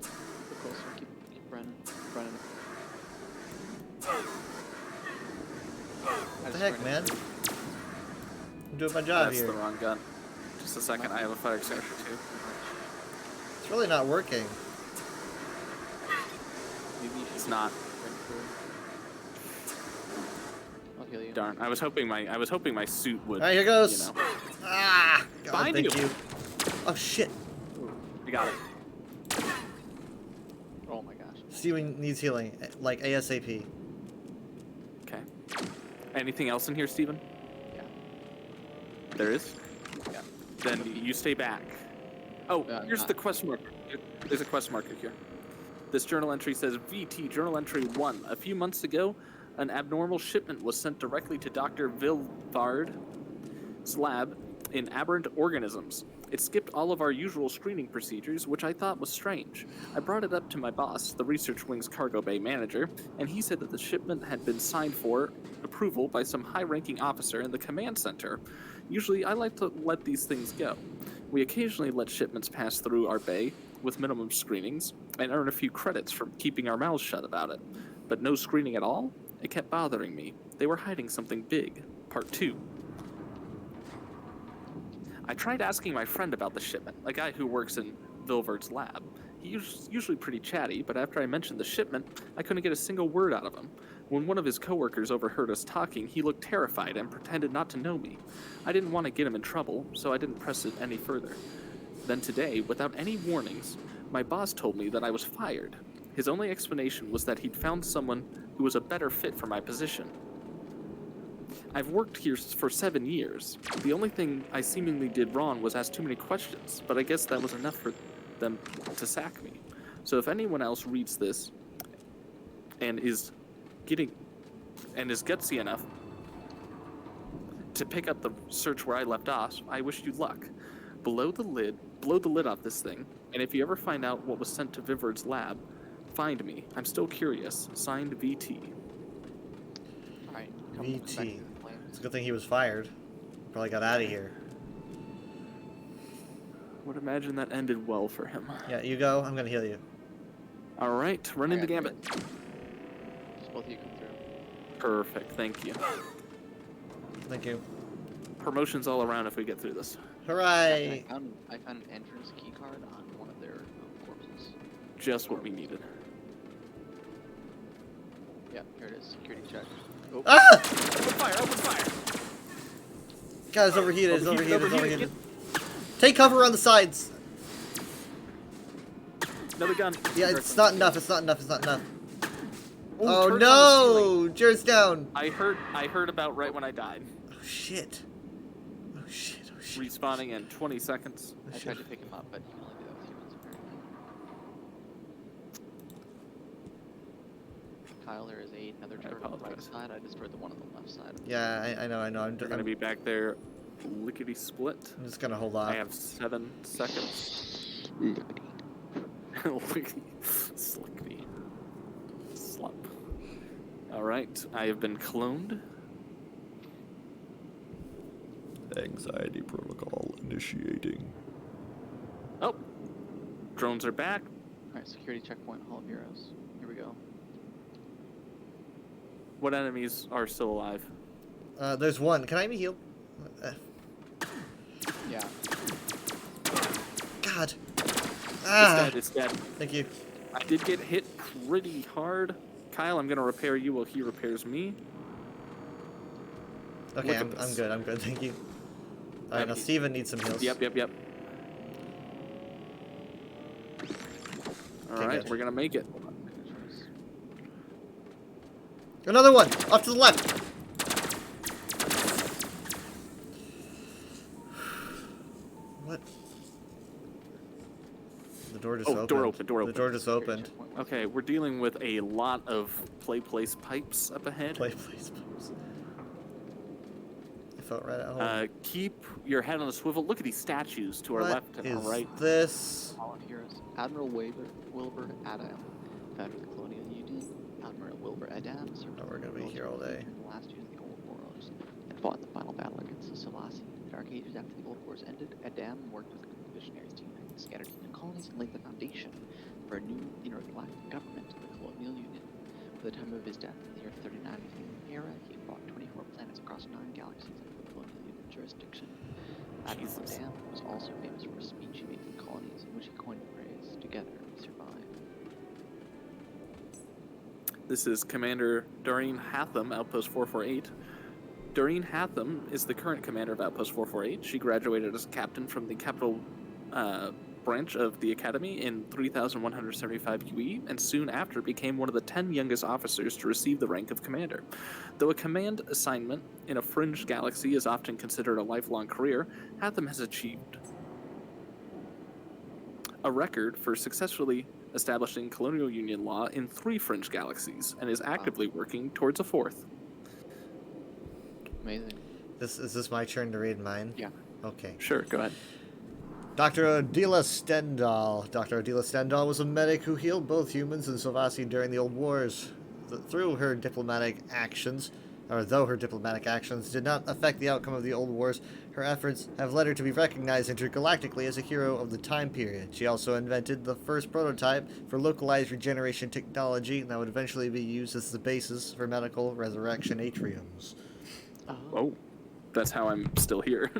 Get closer. Keep running. Running. What the heck, man? I'm doing my job That's here. the wrong gun. Just a second. I have a fire extinguisher too. It's really not working. Maybe you should It's not. I'll heal you. Darn. I was hoping my suit would. All right, here goes. You know. Ah! God, Behind thank you. you. Oh shit! I got it. Oh my gosh. Steven needs healing, like ASAP. Okay. Anything else in here, Steven? Yeah. There is? Yeah. Then you stay back. Oh, here's not- the question mark. There's a question mark here. This journal entry says VT Journal Entry 1. A few months ago, an abnormal shipment was sent directly to Dr. Vilvard's lab in aberrant organisms. It skipped all of our usual screening procedures, which I thought was strange. I brought it up to my boss, the Research Wing's cargo bay manager, and he said that the shipment had been signed for approval by some high-ranking officer in the command center. Usually, I like to let these things go. We occasionally let shipments pass through our bay with minimum screenings and earn a few credits for keeping our mouths shut about it. But no screening at all? It kept bothering me. They were hiding something big. Part 2. I tried asking my friend about the shipment, a guy who works in Vilvert's lab. He's usually pretty chatty, but after I mentioned the shipment, I couldn't get a single word out of him. When one of his coworkers overheard us talking, he looked terrified and pretended not to know me. I didn't want to get him in trouble, so I didn't press it any further. Then today, without any warnings, my boss told me that I was fired. His only explanation was that he'd found someone who was a better fit for my position. I've worked here for 7 years. The only thing I seemingly did wrong was ask too many questions, but I guess that was enough for them to sack me. So if anyone else reads this and is gutsy enough to pick up the search where I left off, I wish you luck. Blow the lid off this thing, and if you ever find out what was sent to Vivard's lab, find me. I'm still curious. Signed, VT. Alright. VT. It's a good thing he was fired. Probably got out of here. Would imagine that ended well for him. Yeah, you go. I'm gonna heal you. Alright, running the gambit. Just both of you come through. Perfect, thank you. Thank you. Promotions all around if we get through this. Hooray! I found an entrance key card on one of their corpses. Just what we needed. Yeah, here it is. Security check. Oh. Ah! Open fire! God, it's overheated. It's overheated. Take cover on the sides. Another gun. Yeah, it's not enough. It's not enough. Ooh, Oh turret no! Jared's down. I heard about right when I died. Oh shit. Respawning in 20 seconds. I tried to pick him up, but you can only do that with humans apparently. Kyle, there is another turret on the right side. I destroyed the one on the left side. Yeah, I know. I'm They're gonna be back there, lickety split. I'm just gonna hold off. I have 7 seconds. Lickety, slickety, slump. All right, I have been cloned. Anxiety protocol initiating. Oh, drones are back. All right, security checkpoint, Hall of Heroes. Here we go. What enemies are still alive? There's one. Can I be healed? Yeah. God. It's dead. Thank you. I did get hit pretty hard. Kyle, I'm gonna repair you while he repairs me. Okay, I'm good. Thank you. All right, now Steven needs some heals. Yep. All right, good. we're gonna make it. Another one! Off to the left! What? The door just opened. Door open. The door just opened. Okay, we're dealing with a lot of place pipes up ahead. Place pipes. I felt right at home. Keep your head on a swivel. Look at these statues to our left and our right. What is this? Hall of Heroes. Admiral Wilbur Adam, founder of the Colonial Union. Admiral Wilbur Adam served we're gonna be here all day. in the last years of the Old Wars and fought in the final battle against the Selassie. In the Dark Ages after the Old Wars ended, Adam worked with the missionaries to unite the scattered Union colonies and laid the foundation for a new intergalactic government, the Colonial Union. By the time of his death in the year 39 of the Human Era, he had brought 24 planets across 9 galaxies under the Colonial Union jurisdiction. Admiral Adam was also famous for a speech he made to the colonies in which he coined the phrase, "Together we survive." This is Commander Doreen Hatham, Outpost 448. Doreen Hatham is the current commander of Outpost 448. She graduated as a captain from the Capital branch of the Academy in 3175 UE, and soon after became one of the 10 youngest officers to receive the rank of commander. Though a command assignment in a fringe galaxy is often considered a lifelong career, Hatham has achieved a record for successfully establishing Colonial Union law in 3 fringe galaxies, and is actively working towards a 4th. Amazing. Is this my turn to read mine? Yeah. Okay. Sure, go ahead. Dr. Adela Stendhal. Dr. Adela Stendhal was a medic who healed both humans and Sylvasi during the Old Wars. Though her diplomatic actions did not affect the outcome of the Old Wars, her efforts have led her to be recognized intergalactically as a hero of the time period. She also invented the first prototype for localized regeneration technology that would eventually be used as the basis for medical resurrection atriums. Oh, that's how I'm still here.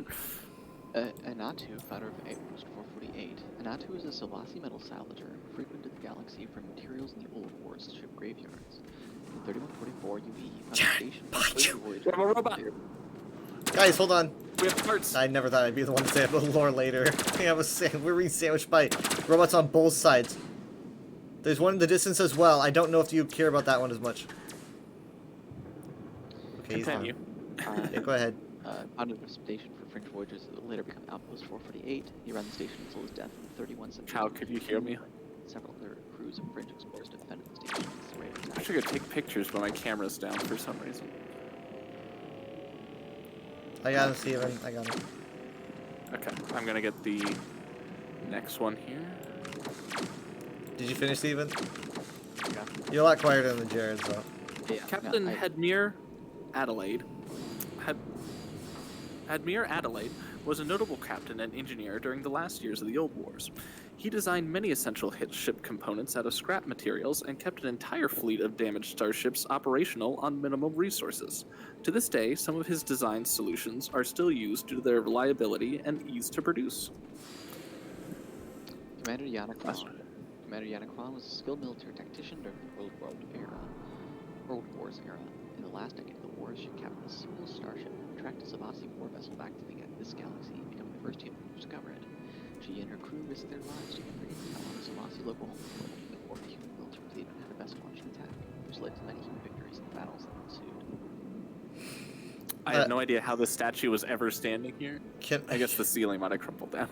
Anatu, founder of Outpost 448. Anatu is a Sylvasi metal salvager who frequented the galaxy for materials in the Old Wars to ship graveyards. In 3144 UE, he found a station for voyage. We have a robot! Guys, hold on. We have parts. I never thought I'd be the one to say the lore later. We're being sandwiched by robots on both sides. There's one in the distance as well. I don't know if you care about that one as much. Okay, continue. Yeah, go ahead. Founded a station for French voyages that would later become Outpost 448. He ran the station until his death in 3170. How could you hear me? Several other crews of French explorers defended the station against the raid attack. I should go take pictures, but my camera's down for some reason. I got him, Steven. I got him. Okay, I'm gonna get the next one here. Did you finish, Steven? Yeah. You're a lot quieter than Jared, though. Yeah, Captain Hadmir Adelaide. Hadmir Adelaide was a notable captain and engineer during the last years of the Old Wars. He designed many essential ship components out of scrap materials and kept an entire fleet of damaged starships operational on minimum resources. To this day, some of his designed solutions are still used due to their reliability and ease to produce. Commander Yanakwan was a skilled military tactician during the World Wars era. In the last decade of the war, she captained a single starship and tracked a Sylvasi war vessel back to this galaxy, becoming the first human to discover it. She and her crew risked their lives to create the Sylvasi local home before the human military fleet had a vessel launch an attack, which led to many human victories in the battles that ensued. I had no idea how the statue was ever standing here. I guess the ceiling might have crumbled down.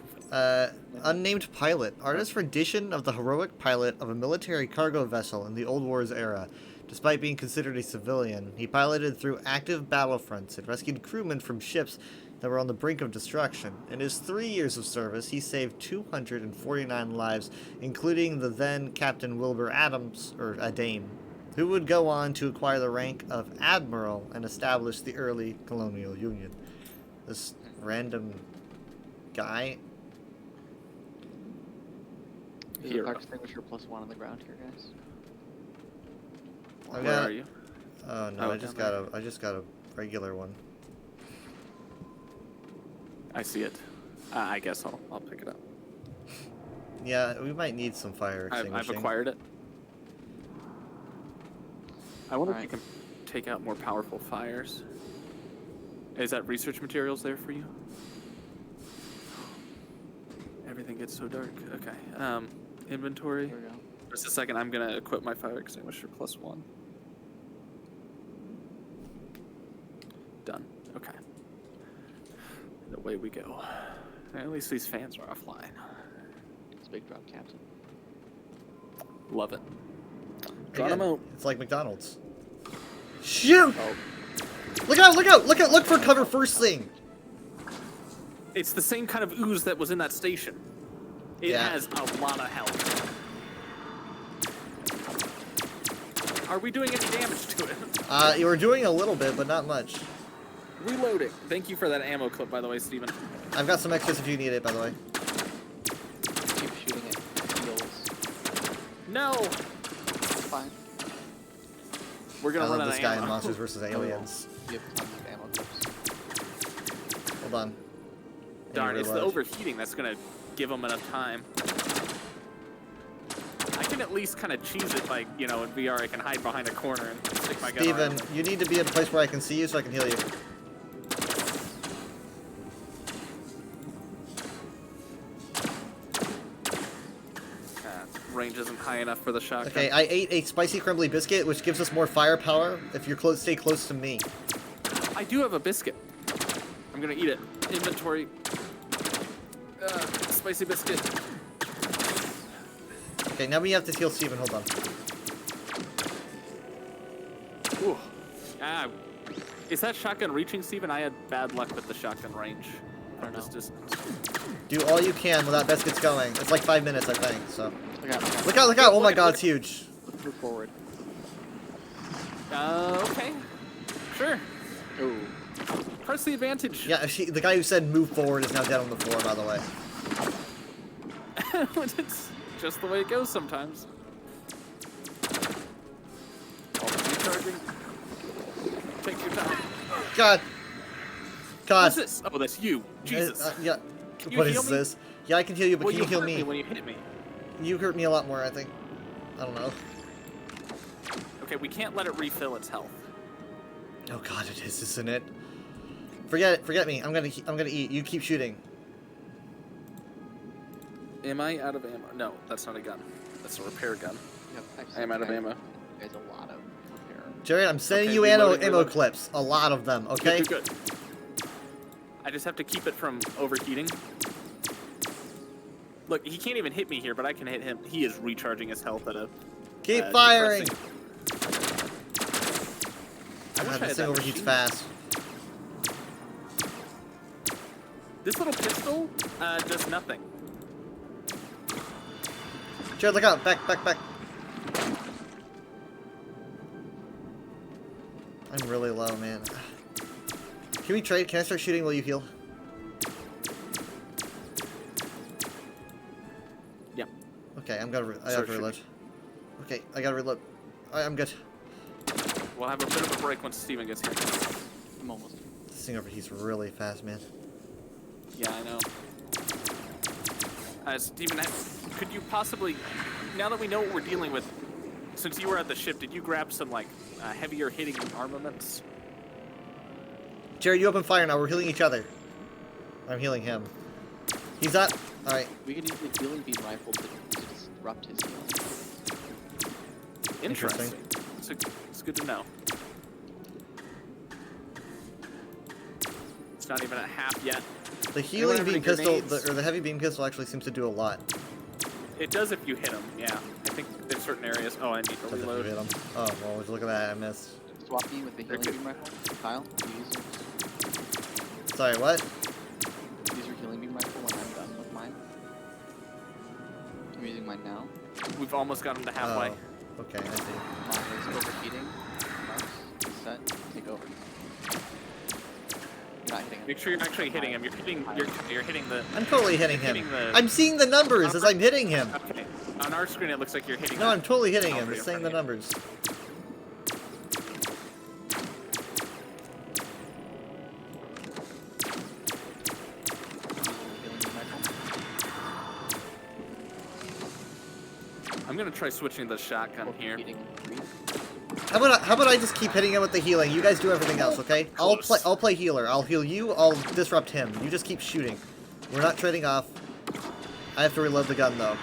Unnamed pilot. Artist rendition of the heroic pilot of a military cargo vessel in the Old Wars era. Despite being considered a civilian, he piloted through active battlefronts and rescued crewmen from ships that were on the brink of destruction. In his 3 years of service, he saved 249 lives, including the then Captain Wilbur Adams, or Adame, who would go on to acquire the rank of Admiral and establish the early colonial union. This random guy. Is the fire extinguisher +1 on the ground here, guys? Where are you? Oh no, I just got a regular one. I see it. I guess I'll pick it up. Yeah, we might need some fire extinguishing. I've acquired it. I wonder if you can take out more powerful fires. Is that research materials there for you? Everything gets so dark. Okay. Inventory. Here we go. Just a second. I'm gonna equip my fire extinguisher +1. Done. Okay. And away we go. At least these fans are offline. It's a big drop, Captain. Love it. Draw them out. It's like McDonald's. Shoot! Oh. Look out! Look out! Look out! Look for cover first thing. It's the same kind of ooze that was in that station. It has a lot of health. Are we doing any damage to it? You were doing a little bit, but not much. Reloading. Thank you for that ammo clip, by the way, Steven. I've got some extras if you need it, by the way. Keep shooting at heels. No! Fine. We're gonna run out of this guy ammo. in Monsters vs. Aliens. You have tons of ammo clips. Hold on. Darn, it's the overheating that's gonna give them enough time. I can at least kind of cheese it by, in VR, I can hide behind a corner and stick my gun Steven, around. you need to be in a place where I can see you so I can heal you. Range isn't high enough for the shotgun. Okay, I ate a spicy crumbly biscuit, which gives us more firepower if you stay close to me. I do have a biscuit. I'm gonna eat it. Inventory. Spicy biscuit. Okay, now we have to heal Steven. Hold on. Ooh. Is that shotgun reaching, Steven? I had bad luck with the shotgun range. don't know. Just Do all you can without Bess gets going. It's like 5 minutes, I think. So. Look out! Look out! Look out! Oh my God, it's huge. Let's move forward. Okay. Sure. Ooh. Press the advantage. Yeah, the guy who said move forward is now dead on the floor, by the way. It's just the way it goes sometimes. Recharging. Take your time. God. God. What's this? Oh, that's you. Jesus. Yeah. Can you What heal is me? this? Yeah, I can heal you, but Well, can you heal hurt me? when you hit me. You hurt me a lot more, I think. I don't know. Okay, we can't let it refill its health. Oh God, it is, isn't it? Forget it. Forget me. I'm gonna eat. You keep shooting. Am I out of ammo? No, that's not a gun. That's a repair gun. Yep, I am out of ammo. There's a lot of repair. Jared, I'm sending Okay, you reloading, ammo reloading. clips. A lot of them. Okay. Good. I just have to keep it from overheating. Look, he can't even hit me here, but I can hit him. He is recharging his health at a. Keep firing. depressing- I wish God, I had this thing that overheats machine. fast. This little pistol does nothing. Jared, look out! Back. I'm really low, man. Can we trade? Can I start shooting while you heal? Yeah. Okay, I gotta Start reload. Okay, I gotta reload. Alright, I'm good. We'll have a bit of a break once Steven gets here. I'm almost. This thing overheats really fast, man. Yeah, I know. Steven, could you possibly, now that we know what we're dealing with, since you were at the ship, did you grab some, like, heavier hitting armaments? Jared, you open fire now. We're healing each other. I'm healing him. He's up. Alright. We can use the healing beam rifle to disrupt his healing. Interesting. It's good to know. It's not even at half yet. The healing Anyone have beam any pistol, grenades? or the heavy beam pistol actually seems to do a lot. It does if you hit him, yeah. I think there's certain areas. Oh, I need to Except if you reload. hit him. Oh, well, look at that. I missed. Swap me with the healing beam rifle. Kyle, do you use it? Sorry, what? Use your healing beam rifle when I'm done with mine. I'm using mine now. We've almost got him to halfway. Oh, okay, I see. Mine is overheating. Marks, set, take over. You're not hitting him. Make sure you're actually hitting him. You're hitting the. I'm totally hitting him. hitting the- I'm seeing the numbers as I'm hitting him. Okay. On our screen, it looks like you're hitting. No, that I'm totally hitting him. boundary It's in saying the front of numbers. you. I'm gonna try switching the shotgun here. How about I just keep hitting him with the healing? You guys do everything else, okay? I'll play healer. I'll heal you. I'll disrupt him. You just keep shooting. We're not trading off. I have to reload the gun though.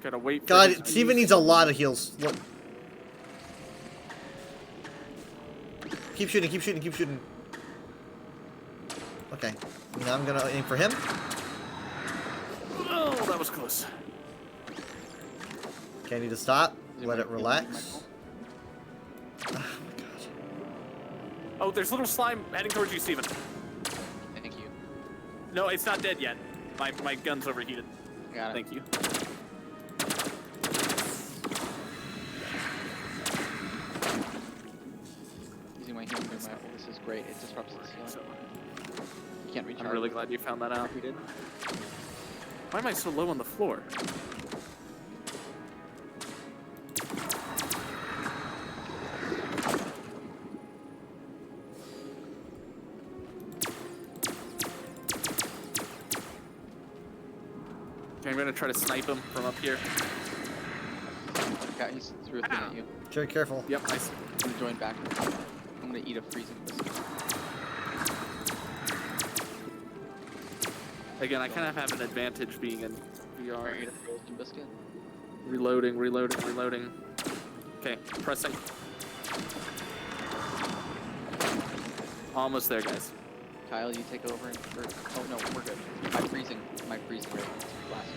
Gotta wait. For God, his Steven boost. needs a lot of heals. Look. Keep shooting, keep shooting, keep shooting. Okay. Now I'm gonna aim for him. Oh, that was close. Okay, I need to stop. Let it relax. Oh, there's little slime heading towards you, Steven. Thank you. No, it's not dead yet. My gun's overheated. Got it. Thank you. Using my healing beam rifle. This is great. It disrupts the ceiling. You can't recharge. I'm really glad you found that out. Why am I so low on the floor? Okay, I'm gonna try to snipe him from up here. Okay, he's threw a thing at you. Very careful. Yep, nice. I'm gonna join back. I'm gonna eat a freezing biscuit. Again, I kind of have an advantage being in VR. Eat a frozen biscuit. Reloading, reloading, reloading. Okay, pressing. Almost there, guys. Kyle, you take over. Oh no, we're good. My freezing rate lasts.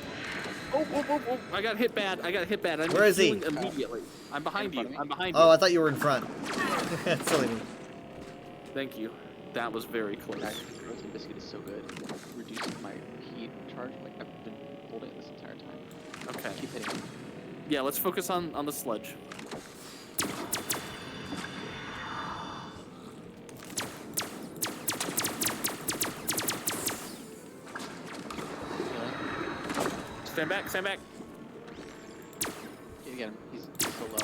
Oh, I got hit bad. I'm Where is he? healing immediately. I'm behind you. I'm behind you. Oh, I thought you were in front. Silly me. Thank you. That was very close. Protein biscuit is so good. Reducing my heat charge. Like I've been holding it this entire time. Okay. Keep hitting it. Yeah, let's focus on the sludge. Stand back, stand back. You get him. He's so low.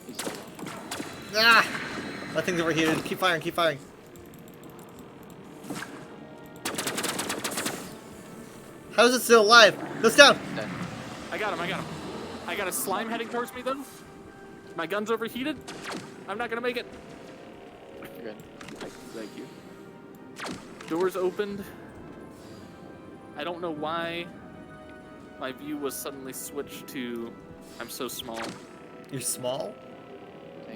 He's so low. Ah! That thing's overheated. Keep firing, keep firing. How is it still alive? Goes down! I got him, I got him. I got a slime heading towards me, though. My gun's overheated. I'm not gonna make it. You're good. Thank you. Doors opened. I don't know why my view was suddenly switched to I'm so small. You're small?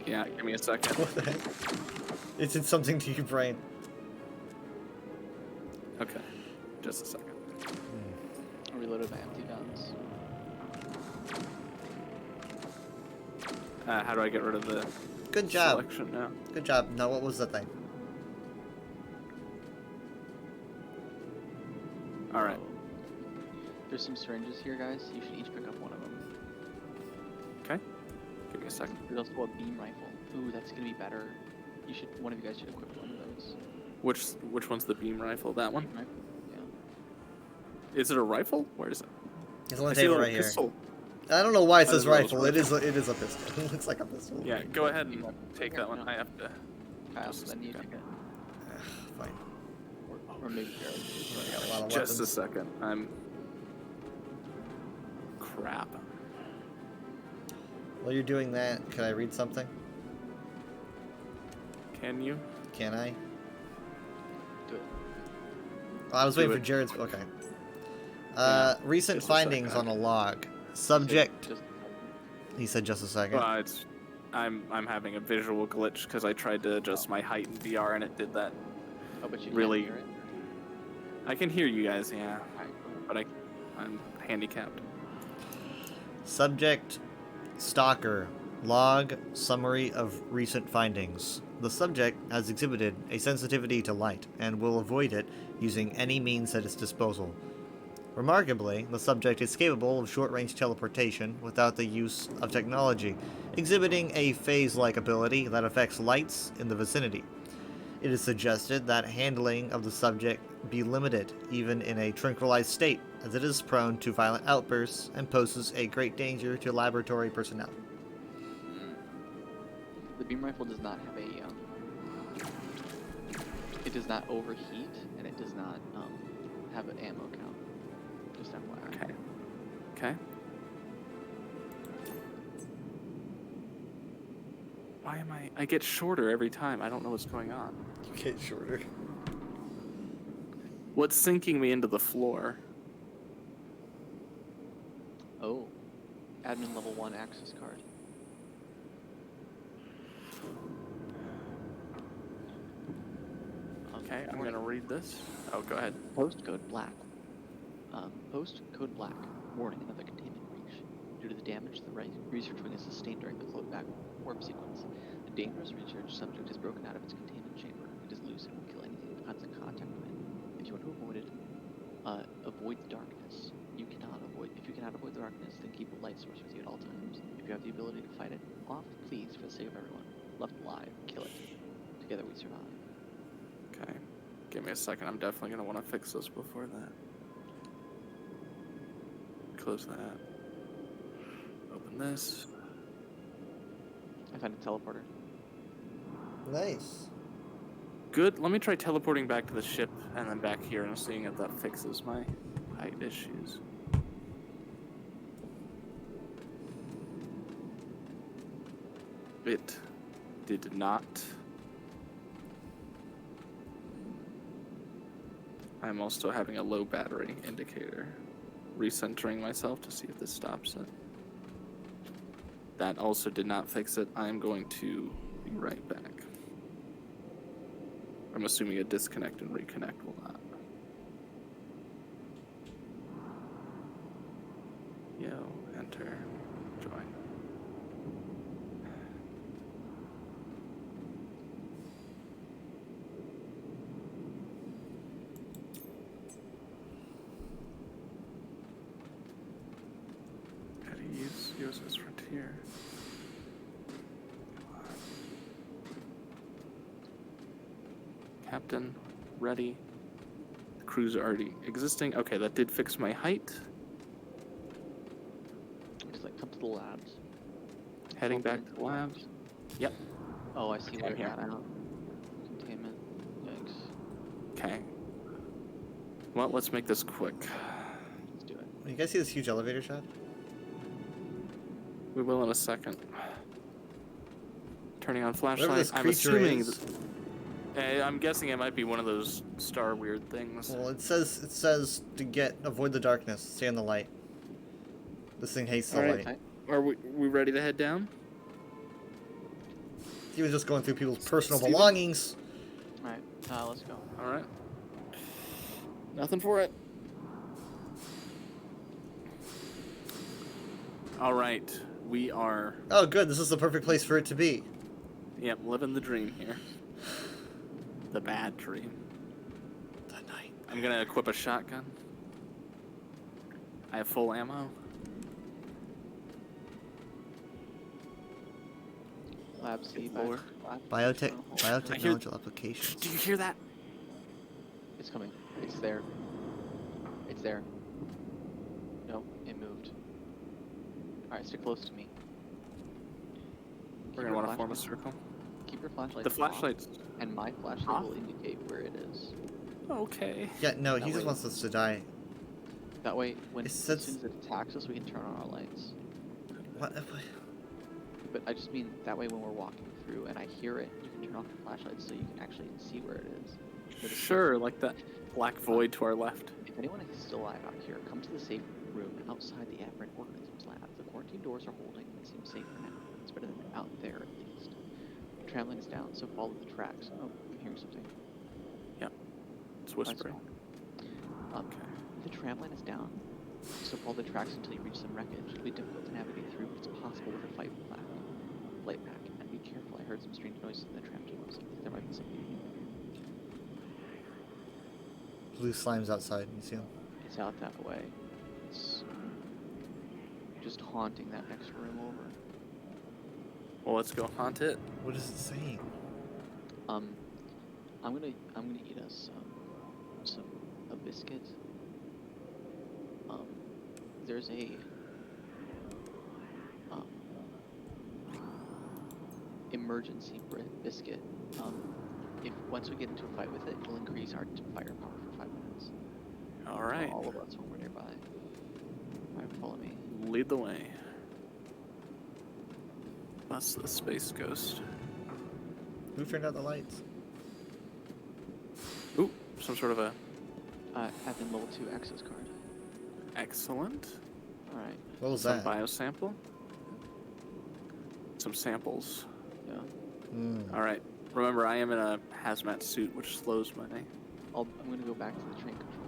Yeah, give me a second. What the heck? It's in something to your brain. Okay, just a second. I reloaded my empty guns. How do I get rid of the Good job. selection now? Good job. Now, what was the thing? All right. There's some syringes here, guys. You should each pick up one of them. Okay. Give me a second. There's also a beam rifle. Ooh, that's gonna be better. You should. One of you guys should equip one of those. Which one's the beam rifle? That one? Beam rifle? Yeah. Is it a rifle? Where is it? It's on the I see a table little right here. pistol. I don't know why it That says is a rifle. It rifle. is a pistol. It looks like a pistol. Yeah, go ahead and take that one. I have to. Kyle, then you take it. Fine. Or maybe Jared. I got a lot of Just weapons. a second. I'm. Crap. While you're doing that, can I read something? Can you? Can I? Do it. Oh, I was Do waiting it. for Jared's. Okay. Recent just a findings on second. a log. Subject. Just He said just a second. It's. I'm having a visual glitch because I tried to adjust my height in VR and it did that. Oh, but you Really. can't hear it? I can hear you guys, yeah, Alright, but I'm handicapped. Subject. Stalker. Log. Summary of recent findings. The subject has exhibited a sensitivity to light and will avoid it using any means at its disposal. Remarkably, the subject is capable of short-range teleportation without the use of technology, exhibiting a phase-like ability that affects lights in the vicinity. It is suggested that handling of the subject be limited, even in a tranquilized state, as it is prone to violent outbursts and poses a great danger to laboratory personnel. The beam rifle does not have a. It does not overheat, and it does not have an ammo count. Just FYI. Okay. Okay. Why am I get shorter every time? I don't know what's going on. You get shorter. What's sinking me into the floor? Oh, admin level 1 access card. Okay, I'm gonna read this. Oh, go ahead. Postcode black. Postcode black. Warning, another containment breach. Due to the damage the research wing has sustained during the float-back warp sequence, the dangerous research subject has broken out of its containment chamber. It is loose and will kill anything it comes in contact with. If you want to avoid it, avoid the darkness. If you cannot avoid the darkness, then keep a light source with you at all times. If you have the ability to fight it off, please, for the sake of everyone, left alive, kill it. Together we survive. Okay. Give me a second. I'm definitely gonna want to fix this before that. Close that. Open this. I found a teleporter. Nice. Good. Let me try teleporting back to the ship and then back here and seeing if that fixes my height issues. It did not. I'm also having a low battery indicator. Recentering myself to see if this stops it. That also did not fix it. I'm going to be right back. I'm assuming a disconnect and reconnect will not. Yo, enter, join. Captain, ready. The crew's already existing. Okay, that did fix my height. Just like come to the labs. Heading back to the labs. Yep. Oh, I see Okay, where I'm you're here. at now. Containment. Yikes. Okay. Well, let's make this quick. Let's do it. You guys see this huge elevator shot? We will in a second. Turning on Whatever flashlight. this I'm creature assuming. is. I'm guessing it might be one of those star weird things. Well, it says to avoid the darkness, stay in the light. This thing hates the Alright. light. Are we ready to head down? He was just going through people's personal Steven? belongings. Alright, let's go. Alright. Nothing for it. Alright, we are... Oh, good. This is the perfect place for it to be. Yep, living the dream here. The bad dream. The night. I'm gonna equip a shotgun. I have full ammo. Lab C, Forward. Biotechnological applications. Do you hear that? It's coming. It's there. It's there. No, it moved. Alright, stick close to me. We're gonna want to form a circle. Keep your flashlight. The flashlight's... And my flashlight will indicate where it is. Okay. Yeah, no, That he just way- wants us to die. That way, when It as says- soon as it attacks us, we can turn on our lights. What? But I just mean that way when we're walking through and I hear it, you can turn off your flashlight so you can actually see where it is. But it's- Sure, like that black void to our left. If anyone is still alive out here, come to the safe room outside the aberrant organisms lab. The quarantine doors are holding. It seems safer now. It's better than out there at least. The tram line is down, so follow the tracks. Oh, I'm hearing something. Yep. It's whispering. The tram line is down, so follow the tracks until you reach some wreckage. It'll be difficult to navigate through, but it's possible with a flight pack. And be careful. I heard some strange noises in the tram tunnels. I think there might be something. Blue slime's outside. You see him? It's out that way. It's just haunting that next room over. Well, let's go haunt it. What is it saying? I'm gonna eat us a biscuit. There's a emergency biscuit. If once we get into a fight with it, it'll increase our firepower for 5 minutes. All right. All of us when we're nearby. Alright, follow me. Lead the way. That's the space ghost. Who turned out the lights? Ooh, some sort of a... Admin level 2 access card. Excellent. Alright. What was some that? biosample. Some samples. Yeah. All right. Remember, I am in a hazmat suit, which slows my... I'm gonna go back to the train control.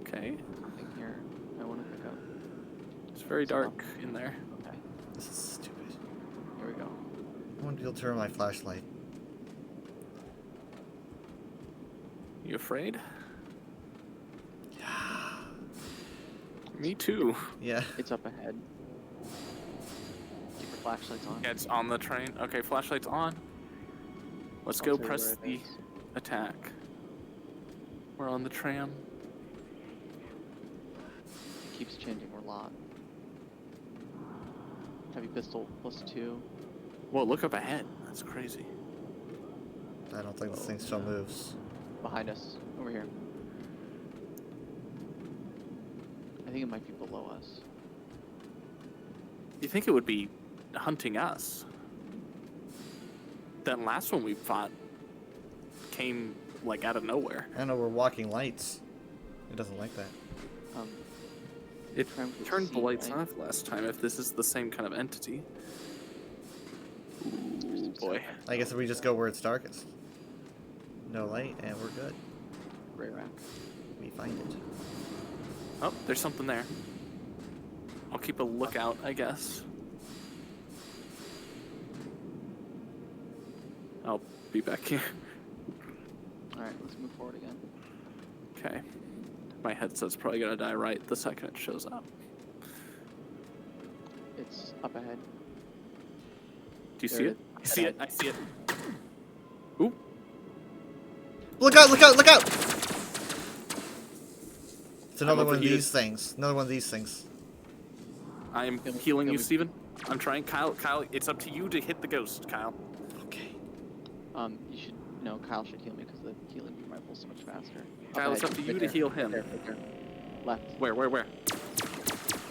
Okay. Something here I want to pick up. It's very dark in there. Okay. This is stupid. Here we go. I want to be able to turn on my flashlight. You afraid? Yeah. Me too. Yeah. It's up ahead. Keep your flashlights on. Yeah, it's on the train. Okay, flashlight's on. Let's I'll go tell you press where it the is. attack. We're on the tram. It keeps changing. We're locked. Heavy pistol +2. Whoa, look up ahead. That's crazy. I don't think this thing still moves. Behind us. Over here. I think it might be below us. You think it would be hunting us? That last one we fought came like out of nowhere. I know we're walking lights. It doesn't like that. It turned the lights off last time if this is the same kind of entity. Ooh, boy. I guess if we just go where it's darkest. No light, and we're good. Gray rack. We find it. Oh, there's something there. I'll keep a lookout, I guess. I'll be back here. Alright, let's move forward again. Okay. My headset's probably gonna die right the second it shows up. It's up ahead. Do you see it? I see it. I see it. Ooh. Look out! Look out! Look out! It's another I'm one of overheated. these things. Another one of these things. I am healing you, Steven. I'm trying. Kyle, it's up to you to hit the ghost, Kyle. Okay. You should. No, Kyle should heal me because the healing rifle's so much faster. Kyle, it's up to you to heal him. Right there. Left. Where?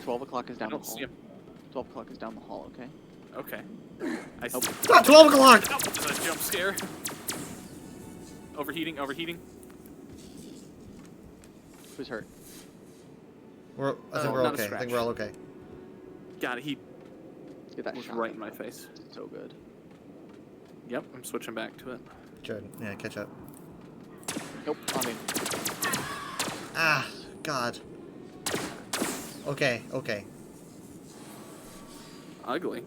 12 o'clock is down I the don't hall. see him. 12 o'clock is down the hall, okay? Okay. I Oh. Not 12 o'clock! Oh, there's a jump scare. Overheating. Who's hurt? I think we're not a okay. I scratch. think we're all okay. Got it. He Get that was shot. right in my face. So good. Yep, I'm switching back to it. Jared, yeah, catch up. Nope, on me. Ah, God. Okay. Ugly.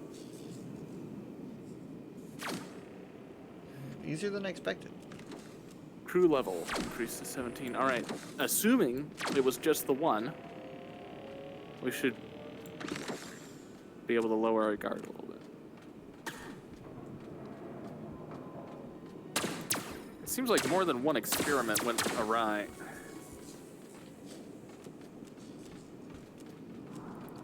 Easier than I expected. Crew level increased to 17. All right. Assuming it was just the one, we should be able to lower our guard a little bit. It seems like more than one experiment went awry.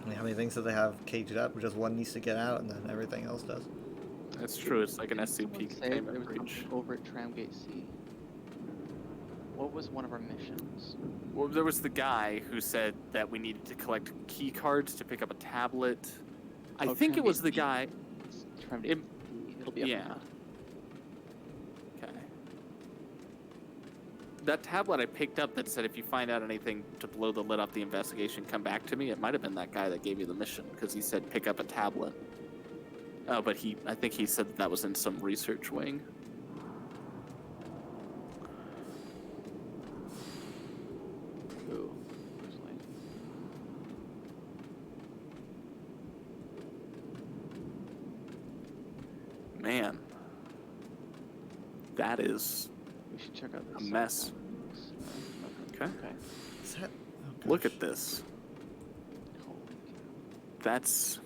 I mean, how many things do they have caged up? Just one needs to get out, and then everything else does. That's true. It's like an SCP Say there containment was breach. over at Tramgate C. What was one of our missions? Well, there was the guy who said that we needed to collect key cards to pick up a tablet. I think it was the guy. Tramgate. It'll be up Yeah. on that. Okay. That tablet I picked up that said if you find out anything to blow the lid off the investigation, come back to me. It might have been that guy that gave you the mission because he said pick up a tablet. Oh, but I think he said that was in some research wing. Ooh. Where's Lane? Man. That is We should check out a this. mess. Okay. Is that? Look at this. That's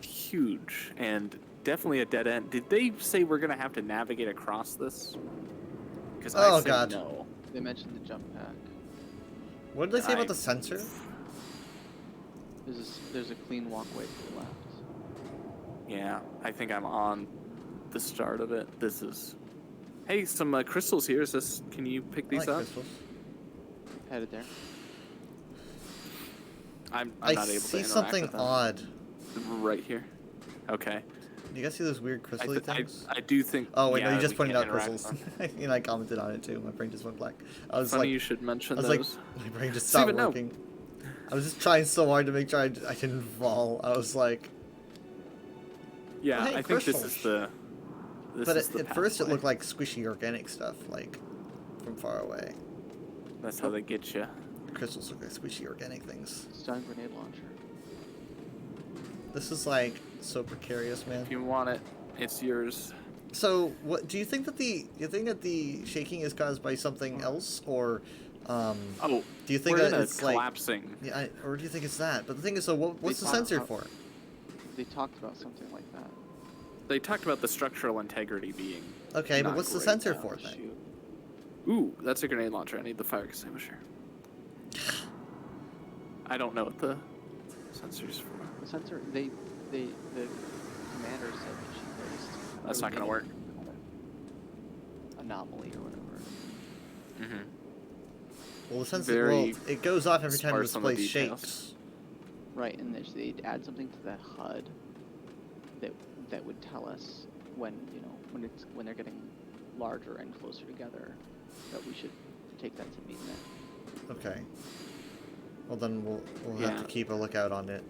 huge and definitely a dead end. Did they say we're gonna have to navigate across this? Because Oh, I say God. no. They mentioned the jump pack. What did they say about the sensor? There's a clean walkway to the left. Yeah, I think I'm on the start of it. This is. Hey, some crystals here. Is this? Can you pick these up? Crystals. Headed there. I'm I not able to see interact something with them. odd. Right here. Okay. Do you guys see those weird crystally things? I do think. Oh wait, yeah, no, you just we pointed can't out interact crystals. with them. I commented on it too. My brain just went black. I was Funny like, you should mention I was those. like, my brain just stopped Steven, no. working. I was just trying so hard to make sure I didn't fall. I was like, Yeah, oh, hey, I think this crystals. is the. This but is the at first it pathway. looked like squishy organic stuff, like from far away. That's how they get you. Crystals look like squishy organic things. Stun grenade launcher. This is like so precarious, man. If you want it, it's yours. So, what do you think that the shaking is caused by something else, or Oh, do you think we're that in a it's like collapsing? yeah, or do you think it's that? But the thing is, so what's the talked sensor about- for? They talked about something like that. They talked about the structural integrity being. Okay, but not what's the great. sensor for then? Shoot. Ooh, that's a grenade launcher. I need the fire extinguisher. I don't know what the sensor's for. The sensor, the commander said that she placed. That's not gonna work. Anomaly or whatever. Mm-hmm. Well, the sensor, Very it goes off every time the sparse on the display details. shakes. Right, and they'd add something to the HUD that would tell us when when they're getting larger and closer together that we should take that to mean that. Okay. Well, then we'll have Yeah. to keep a lookout on it.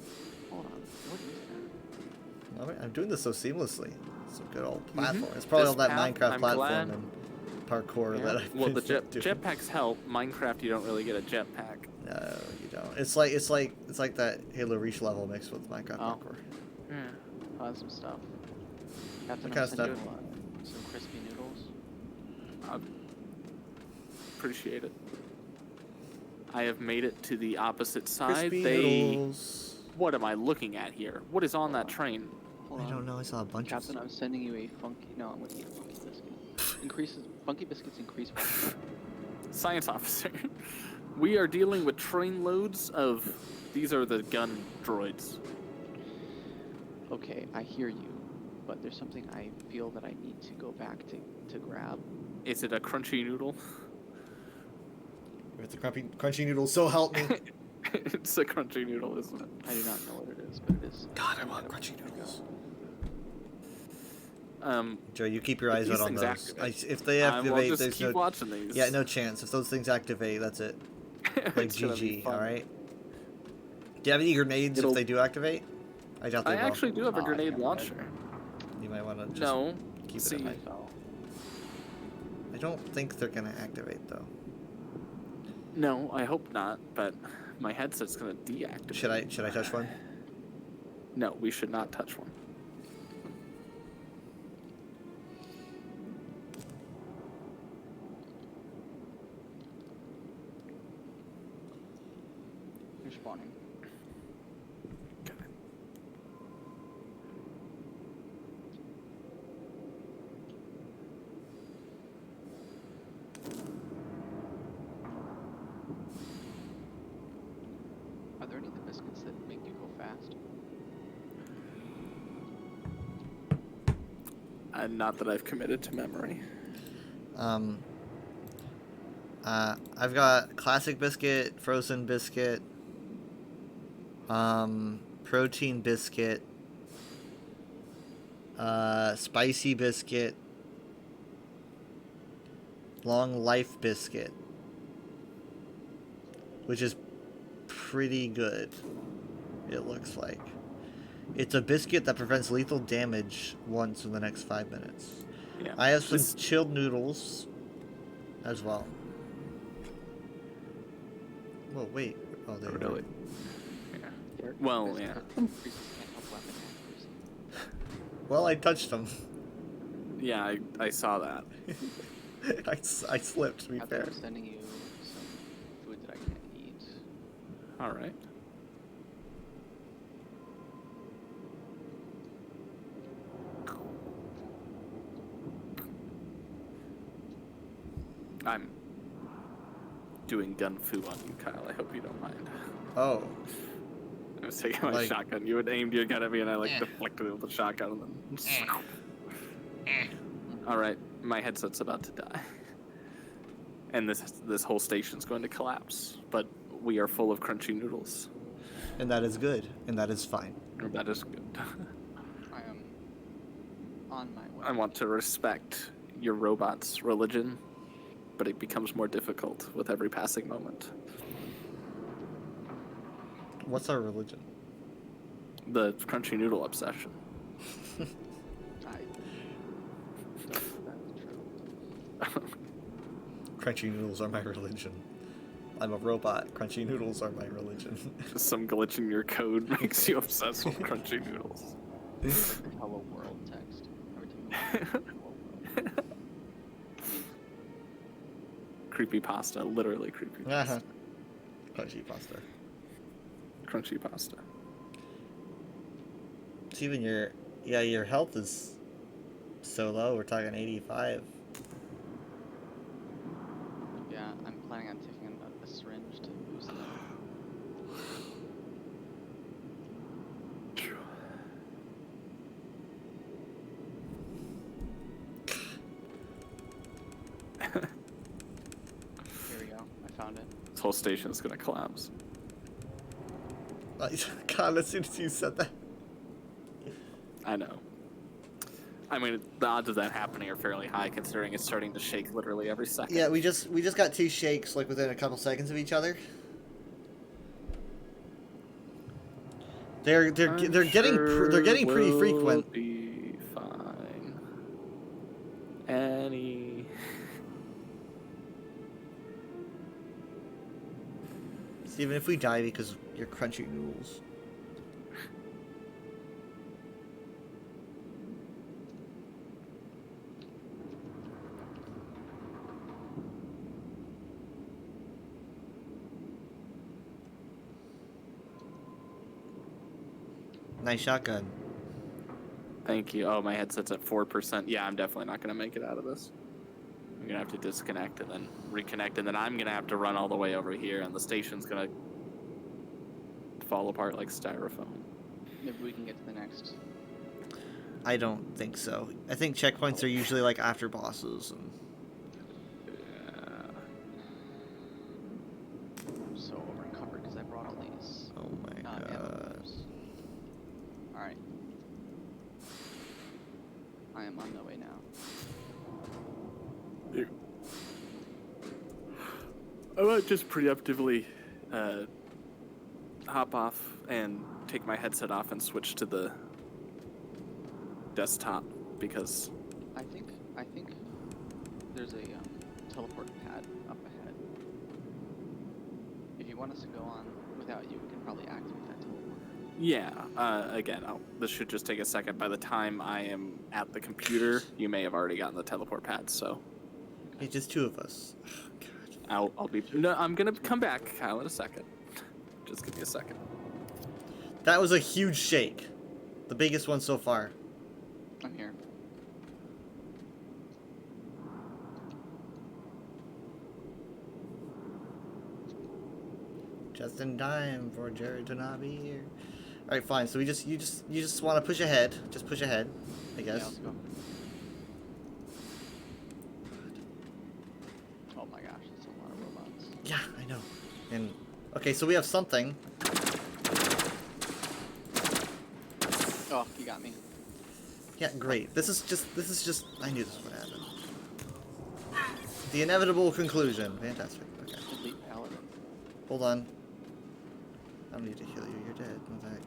Hold on, what is that? All right, I'm doing this so seamlessly. It's a good old Mhm. platform. It's probably This all that path, Minecraft I'm platform glad. and parkour Yeah. that I've Well, been the doing. jetpacks help. Minecraft, you don't really get a jetpack. No, you don't. It's like that Halo Reach level mixed with Minecraft Oh. parkour. Yeah. Oh, that's some stuff. Captain, What kind of I'll send stuff? you, some crispy noodles. I appreciate it. I have made it to the opposite side. Crispy they. noodles. What am I looking at here? What is on that train? Hold I on. don't know. I saw a bunch Captain, of I'm sending you a funky. No, I'm gonna eat a funky biscuit. Funky biscuits increase weapon. Science officer. We are dealing with train loads of. These are the gun droids. Okay, I hear you, but there's something I feel that I need to go back to grab. Is it a crunchy noodle? If it's a crunchy noodle, so help me. It's a crunchy noodle, isn't it? I do not know what it is, but it is. God, I want crunchy noodles. Joe, you keep your But eyes these out on things those. activate. If they We'll activate, just there's keep no. watching these. Yeah, no chance. If those things activate, that's it. Like It's gonna be GG. fun. All right. Do you have any grenades if they do activate? I doubt they I will. actually do have a grenade launcher. You might want to just No. keep See. it in mind. I don't think they're gonna activate though. No, I hope not. But my headset's gonna deactivate. Should I touch one? No, we should not touch one. You're spawning. Are there any of the biscuits that make you go fast? Not that I've committed to memory. I've got classic biscuit, frozen biscuit, protein biscuit, spicy biscuit, long life biscuit, which is pretty good, it looks like. It's a biscuit that prevents lethal damage once in the next 5 minutes. Yeah, I have some chilled noodles as well. Whoa, wait. Oh, there Really? Yeah. Well, yeah. Well, I touched them. Yeah, I saw that. I slipped, to be fair. I'm sending you some food that I can't eat. All right. I'm doing gun fu on you, Kyle. I hope you don't mind. Oh. I was taking my shotgun. You had aimed your gun at me, and I deflected it with the shotgun, and then. All right, my headset's about to die, and this whole station's going to collapse. But we are full of crunchy noodles. And that is good, and that is fine. That is good. I am on my way. I want to respect your robot's religion, but it becomes more difficult with every passing moment. What's our religion? The crunchy noodle obsession. Crunchy noodles are my religion. I'm a robot. Crunchy noodles are my religion. Some glitch in your code makes you obsessed with crunchy noodles. Hello world text. Creepy pasta, literally creepy pasta. Crunchy pasta. Crunchy pasta. It's even your health is so low. We're talking 85. Yeah, I'm planning on taking a syringe to boost that. Here we go. I found it. This whole station is gonna collapse. God, as soon as you said that. I know. I mean, the odds of that happening are fairly high, considering it's starting to shake literally every second. Yeah, we just got 2 shakes like within a couple seconds of each other. They're getting pretty frequent. Be fine. Annie. Steven, if we die because you're crunchy noodles. Nice shotgun. Thank you. Oh, my headset's at 4%. Yeah, I'm definitely not gonna make it out of this. You're gonna have to disconnect and then reconnect, and then I'm gonna have to run all the way over here, and the station's gonna fall apart like styrofoam. Maybe we can get to the next. I don't think so. I think checkpoints are usually like after bosses. And... I'm so overcovered because I brought all these. Oh my god. Alright. I am on the way now. I might just preemptively hop off and take my headset off and switch to the desktop because I think there's a teleport pad up ahead. If you want us to go on without you, we can probably activate that teleport. yeah. Again, this should just take a second. By the time I am at the computer, you may have already gotten the teleport pad. So it's just two of us. I'll be. No, I'm gonna come back, Kyle, in a second. Just give me a second. That was a huge shake. The biggest one so far. I'm here. Just in time for Jared to not be here. All right, fine. So you just want to push ahead. Just push ahead, I guess. Yeah, let's go. Oh my gosh, that's a lot of robots. Yeah, I know. And okay, so we have something. Oh, you got me. Yeah, great. This is just. I knew this would happen. The inevitable conclusion. Fantastic. Okay. Elite paladin. Hold on. I don't need to heal you. You're dead. In fact.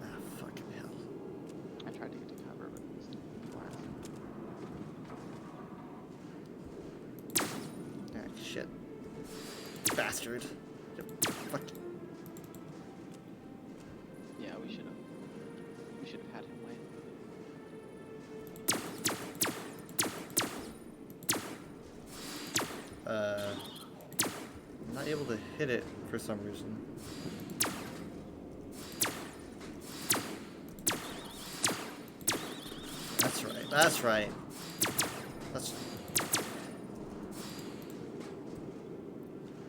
Ah, fucking hell. I tried to get to cover, but it was blast. Ah, shit. Bastard. Fuck. Yeah, we should have had him wait. I'm not able to hit it for some reason. That's right. That's right. That's.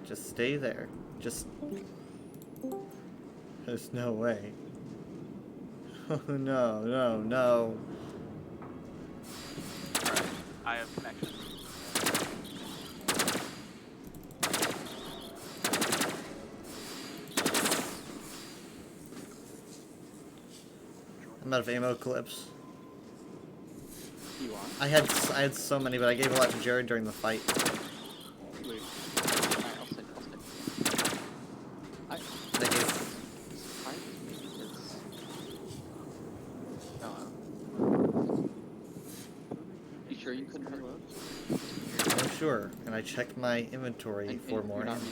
Just stay there. Just. There's no way. Oh no, no, no. Alright, I have connection. I'm out of ammo clips. You want? I had so many, but I gave a lot to Jared during the fight. Wait. Alright, I'll send I gave. surprises me because... You sure you couldn't reload? I'm sure, and I checked my inventory for more You're not ammo.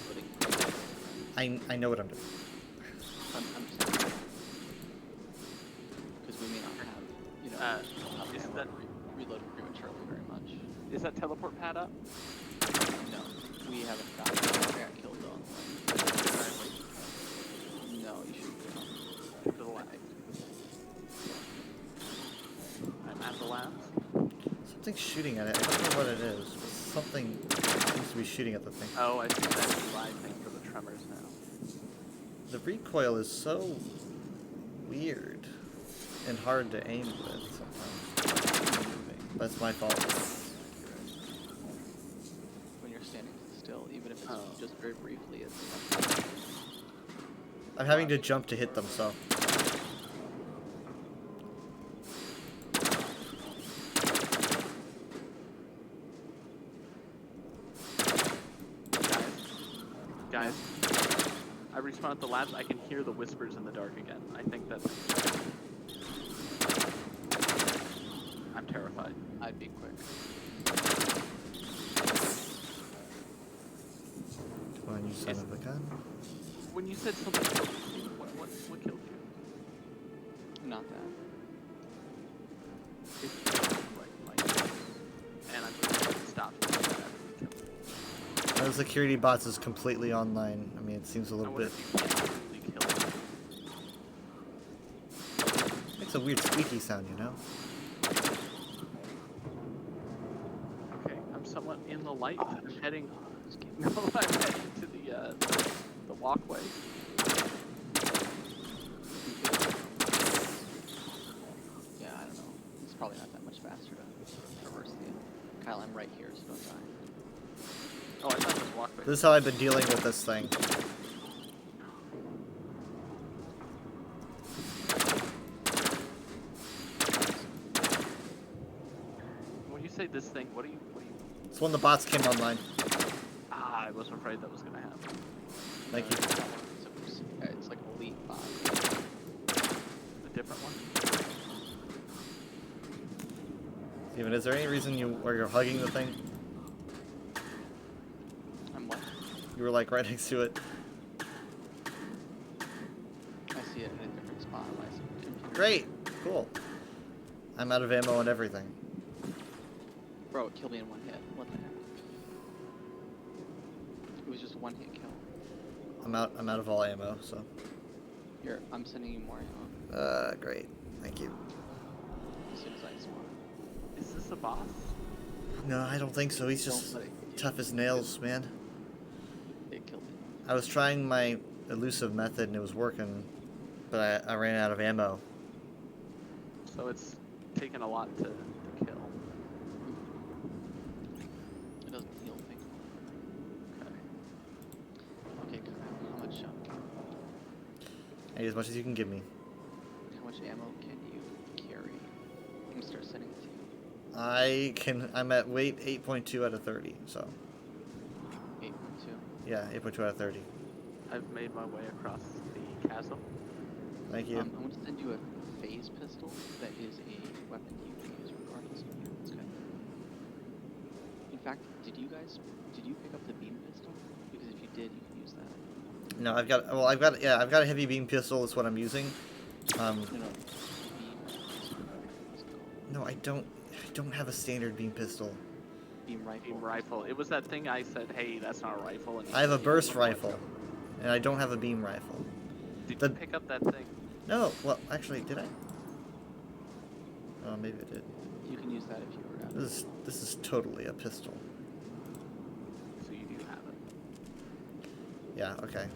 reloading. I know what I'm doing. I'm just because we may not have, you know, Isn't that reload prematurely very much. is that teleport pad up? No, we haven't gotten it. I got killed though. No, you shouldn't be on. To the left. I'm at the lab. Something's shooting at it. I don't know what it is. Something seems to be shooting at the thing. Oh, I see that UI thing for the tremors now. The recoil is so weird and hard to aim with sometimes. That's my fault. When you're standing still, even if it's just very briefly, it's... I'm having to jump to hit them, so. Guys, I respawn at the labs. I can hear the whispers in the dark again. I think that's... I'm terrified. I'd be quick. Come on, you son of a gun. When you said something killed you, what killed you? Not that. And I'm going to stop. The security bots is completely online. I mean, it seems a little bit. It's a weird squeaky sound, you know? someone in the light. I'm heading. No, I'm heading to the walkway. Yeah, I don't know. It's probably not that much faster to reverse the. Kyle, I'm right here, so don't die. Oh, I thought it was walkway. This is how I've been dealing with this thing. When you say this thing, what do you? It's when the bots came online. Ah, I was afraid that was gonna happen. Thank you. It's like elite bot. A different one. Steven, is there any reason you're hugging the thing? I'm what? You were like right next to it. I see it in a different spot. I see it. Great, cool. I'm out of ammo and everything. Bro, it killed me in one hit. What the heck? It was just a one hit kill. I'm out of all ammo, so. Here, I'm sending you more ammo. Great. Thank you. As soon as I spawn. Is this a boss? No, I don't think so. He's just tough as nails, man. It killed me. I was trying my elusive method and it was working, but I ran out of ammo. So it's taken a lot to kill. It doesn't heal thing. Okay, how much Hey, as much as you can give me. how much ammo can you carry? I'm gonna start sending it to you. I'm at weight 8.2 out of 30, so. 8.2. Yeah, 8.2 out of 30. I've made my way across the chasm. Thank you. I'm going to send you a phase pistol that is a weapon you can use regardless of you. It's good. In fact, did you pick up the beam pistol? Because if you did, you can use that. No, I've got a heavy beam pistol. That's what I'm using. No, I don't have a standard beam pistol. Beam rifle. Beam rifle. It was that thing I said, hey, that's not a rifle. And I have a burst rifle, and I don't have a beam rifle. Did you pick up that thing? No, well, actually, did I? Oh, maybe I did. You can use that if you were out. This is totally a pistol. So you do have it. Yeah. Okay.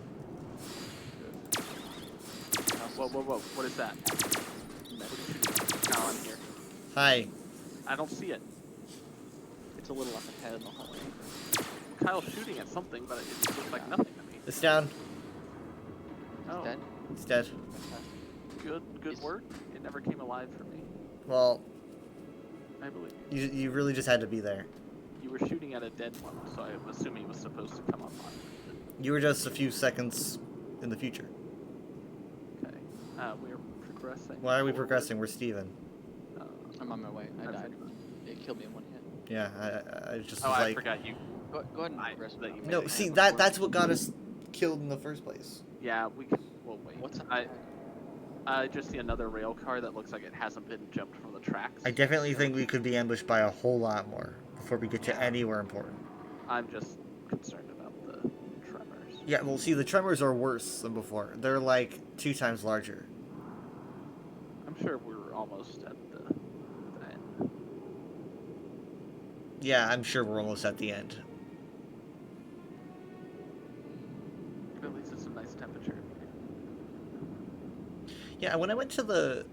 Whoa, whoa, whoa! What is that? Kyle, I'm here. Hi. I don't see it. It's a little up ahead in the hallway. Kyle's shooting at something, but it looks like nothing to me. It's down. Oh. Dead? It's dead. Good work. It never came alive for me. Well, I believe you really just had to be there. you were shooting at a dead one, so I'm assuming it was supposed to come online. You were just a few seconds in the future. Okay. We're progressing. Why are we progressing? We're Steven. I'm on my way. I died. It killed me in one hit. Yeah, I just Oh, was I like. forgot you. Go ahead and progress that you made. No, see that's what got us killed in the first place. Yeah, we can. Well, wait. What's I just see another rail car that looks like it hasn't been jumped from the tracks. I definitely think we could be ambushed by a whole lot more before we get to anywhere important. I'm just concerned about the tremors. Yeah, well, see, the tremors are worse than before. They're like 2 times larger. I'm sure we're almost at the end. Yeah, I'm sure we're almost at the end. At least it's a nice temperature. Yeah, when I went to the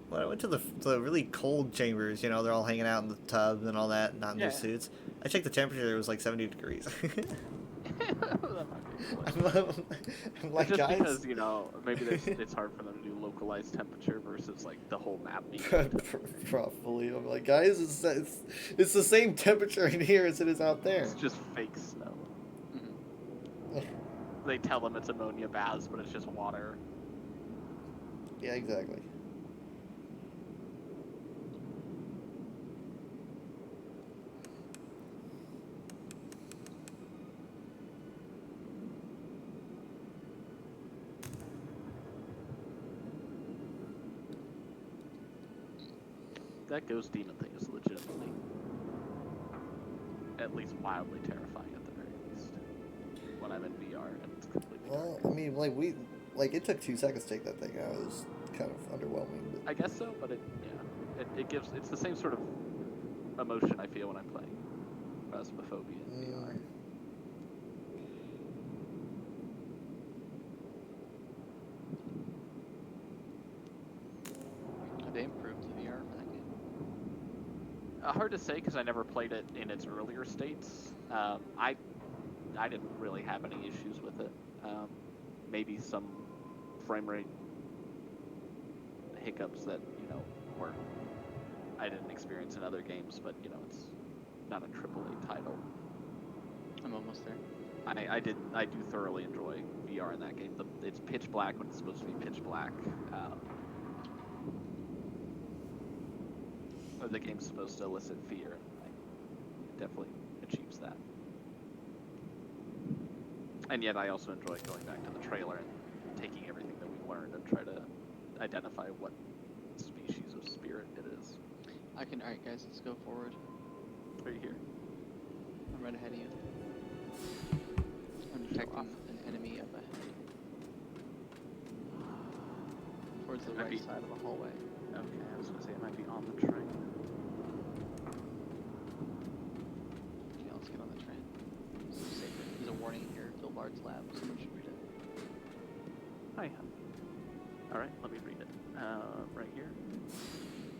really cold chambers, you know, they're all hanging out in the tub and all that, not in their suits. I checked the temperature; it was like 70 degrees. I'm like, just guys, because, you know, maybe it's hard for them to do localized temperature versus like the whole map being. probably. I'm like, guys, it's the same temperature in here as it is out there. It's just fake snow. They tell them it's ammonia baths, but it's just water. Yeah, exactly. That ghost demon thing is legitimately, at least wildly terrifying at the very least. When I'm in VR and it's completely Well, I mean, it took 2 seconds to take that thing out. It was kind of underwhelming. But... I guess so, but it gives, it's the same sort of emotion I feel when I'm playing. phasmophobia in VR. Have they improved the VR for that game? Hard to say because I never played it in its earlier states. I didn't really have any issues with it. Maybe some frame rate hiccups that were I didn't experience in other games, but it's not a AAA title. I'm almost there. I do thoroughly enjoy VR in that game. It's pitch black when it's supposed to be pitch black. The game's supposed to elicit fear. It definitely achieves that. And yet I also enjoy going back to the trailer and taking everything that we learned and try to identify what species of spirit it is. Alright guys, let's go forward. Right here. I'm right ahead of you. I'm detecting an enemy up ahead. Towards the right side of the hallway. Okay, I was gonna say it might be on the train. Okay, let's get on the train. So safer. There's a warning here, Vilvard's lab, someone should read it. Hi. Alright, let me read it. Right here.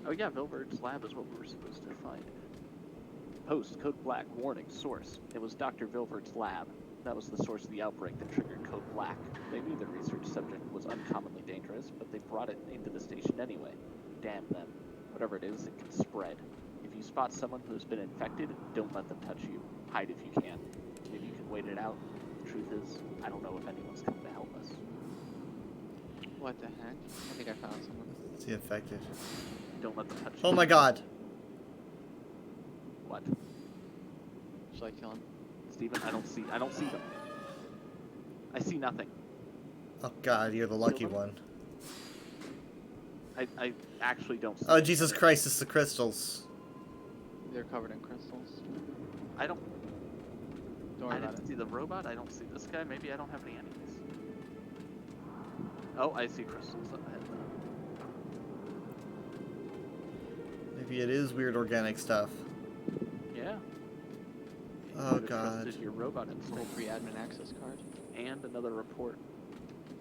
Oh yeah, Vilvard's lab is what we were supposed to find. Post, code black, warning, source. It was Dr. Vilvard's lab. That was the source of the outbreak that triggered code black. They knew the research subject was uncommonly dangerous, but they brought it into the station anyway. Damn them. Whatever it is, it can spread. If you spot someone who's been infected, don't let them touch you. Hide if you can. Maybe you can wait it out. The truth is, I don't know if anyone's coming to help us. What the heck? I think I found someone. Is he infected? Don't let them touch you. Oh my god. What? Should I kill him? Steven, I don't see them. I see nothing. Oh god, you're the lucky one. I actually don't see Oh Jesus Christ, it's the crystals. They're covered in crystals. I don't worry about didn't see the robot, I don't see this guy, maybe I don't have any enemies. Oh, I see crystals up ahead though. Maybe it is weird organic stuff. Yeah. Oh god. Your robot installed. Free admin access card. And another report.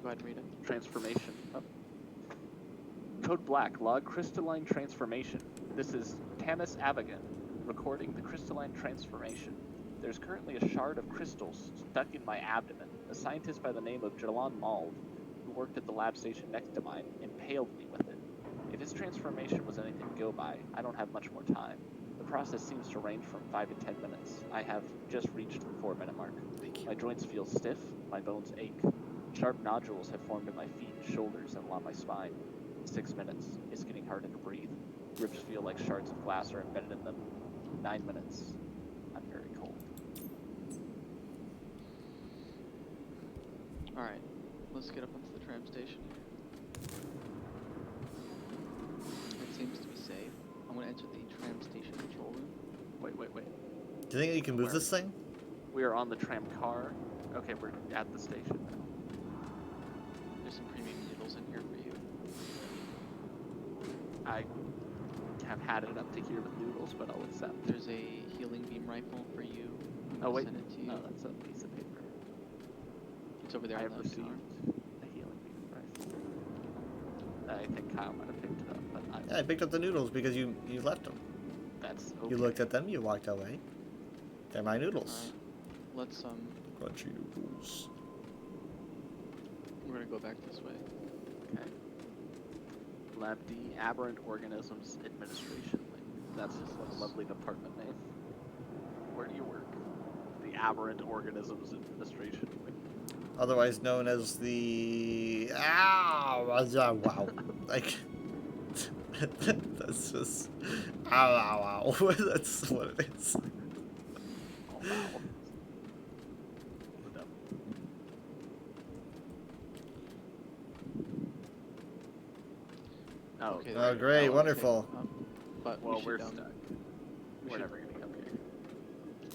Go ahead and read it. Transformation. Oh. Code black, log crystalline transformation. This is Tanis Abigan, recording the crystalline transformation. There's currently a shard of crystals stuck in my abdomen. A scientist by the name of Jalan Mald, who worked at the lab station next to mine, impaled me with it. If his transformation was anything to go by, I don't have much more time. The process seems to range from 5 to 10 minutes. I have just reached the 4-minute mark. My joints feel stiff, my bones ache. Sharp nodules have formed in my feet, shoulders, and along my spine. 6 minutes. It's getting harder to breathe. Ribs feel like shards of glass are embedded in them. 9 minutes. I'm very cold. Alright, let's get up onto the tram station. It seems to be safe. I'm gonna enter the tram station control room. Wait. Do you think you can move this thing? We are on the tram car. Okay, we're at the station now. There's some premium noodles in here for you. I have had it up to here with noodles, but I'll accept. There's a healing beam rifle for you. Oh wait, send it to you. no, that's a piece of paper. It's over there. I on have the received car. a healing beam rifle. I think Kyle might have picked it up, but Yeah, I picked up the noodles because you left them. That's okay. You looked at them, you walked away. They're my noodles. Alright, let's Crunchy noodles. we're gonna go back this way. Okay. Lab D, Aberrant Organisms Administration Wing. That's just a lovely department name. Where do you work? The Aberrant Organisms Administration Wing. Otherwise known as the... Wow. Like... That's just... Ow. That's what it is. Oh, wow. Oh, Okay, Oh, great, okay, wonderful. But well, we we're should, stuck. We're never gonna come here.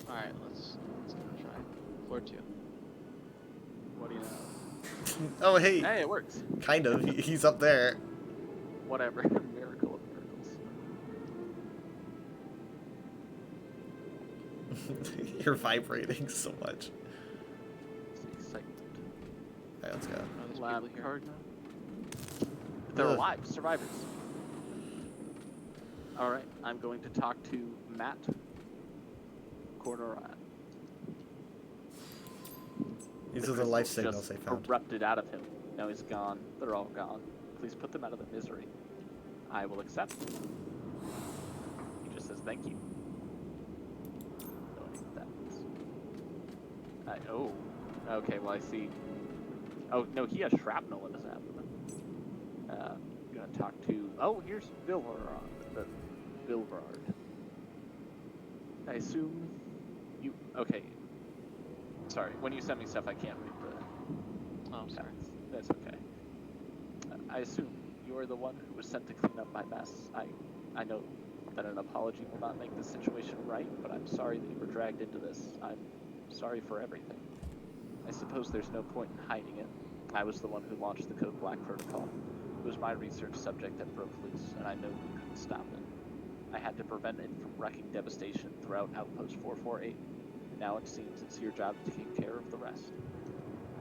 Alright, let's give it a try. Floor 2. What do you know? Oh, hey. Hey, it works. Kind of. He's up there. Whatever. Miracle of miracles. You're vibrating so much. Excitement. Alright, let's go. Lab cargo. They're alive, survivors. Alright, I'm going to talk to Matt Cornoran. These are the life signals they found. Erupted out of him. Now he's gone. They're all gone. Please put them out of their misery. I will accept. He just says thank you. No idea what that means. Oh. Okay, well I see. Oh, no, he has shrapnel in his abdomen. I'm gonna talk to... Oh, here's Vilvard. I assume you... Okay. Sorry, when you send me stuff, I can't read the... Oh, I'm sorry. That's okay. I assume you are the one who was sent to clean up my mess. I know that an apology will not make this situation right, but I'm sorry that you were dragged into this. I'm sorry for everything. I suppose there's no point in hiding it. I was the one who launched the Code Black protocol. It was my research subject that broke loose, and I know you couldn't stop it. I had to prevent it from wreaking devastation throughout Outpost 448. Now it seems it's your job to take care of the rest.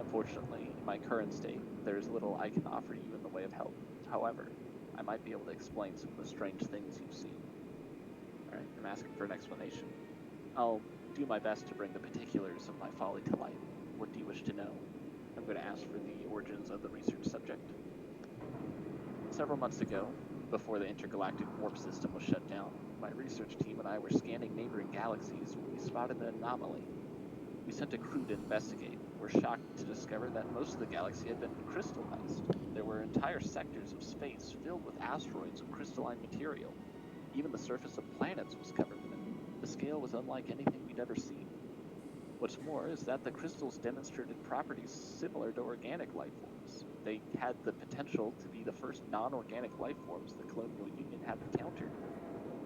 Unfortunately, in my current state, there is little I can offer you in the way of help. However, I might be able to explain some of the strange things you've seen. Alright, I'm asking for an explanation. I'll do my best to bring the particulars of my folly to light. What do you wish to know? I'm going to ask for the origins of the research subject. Several months ago, before the intergalactic warp system was shut down, my research team and I were scanning neighboring galaxies when we spotted an anomaly. We sent a crew to investigate. We're shocked to discover that most of the galaxy had been crystallized. There were entire sectors of space filled with asteroids of crystalline material. Even the surface of planets was covered in it. The scale was unlike anything we'd ever seen. What's more is that the crystals demonstrated properties similar to organic life forms. They had the potential to be the first non-organic life forms the Colonial Union had encountered.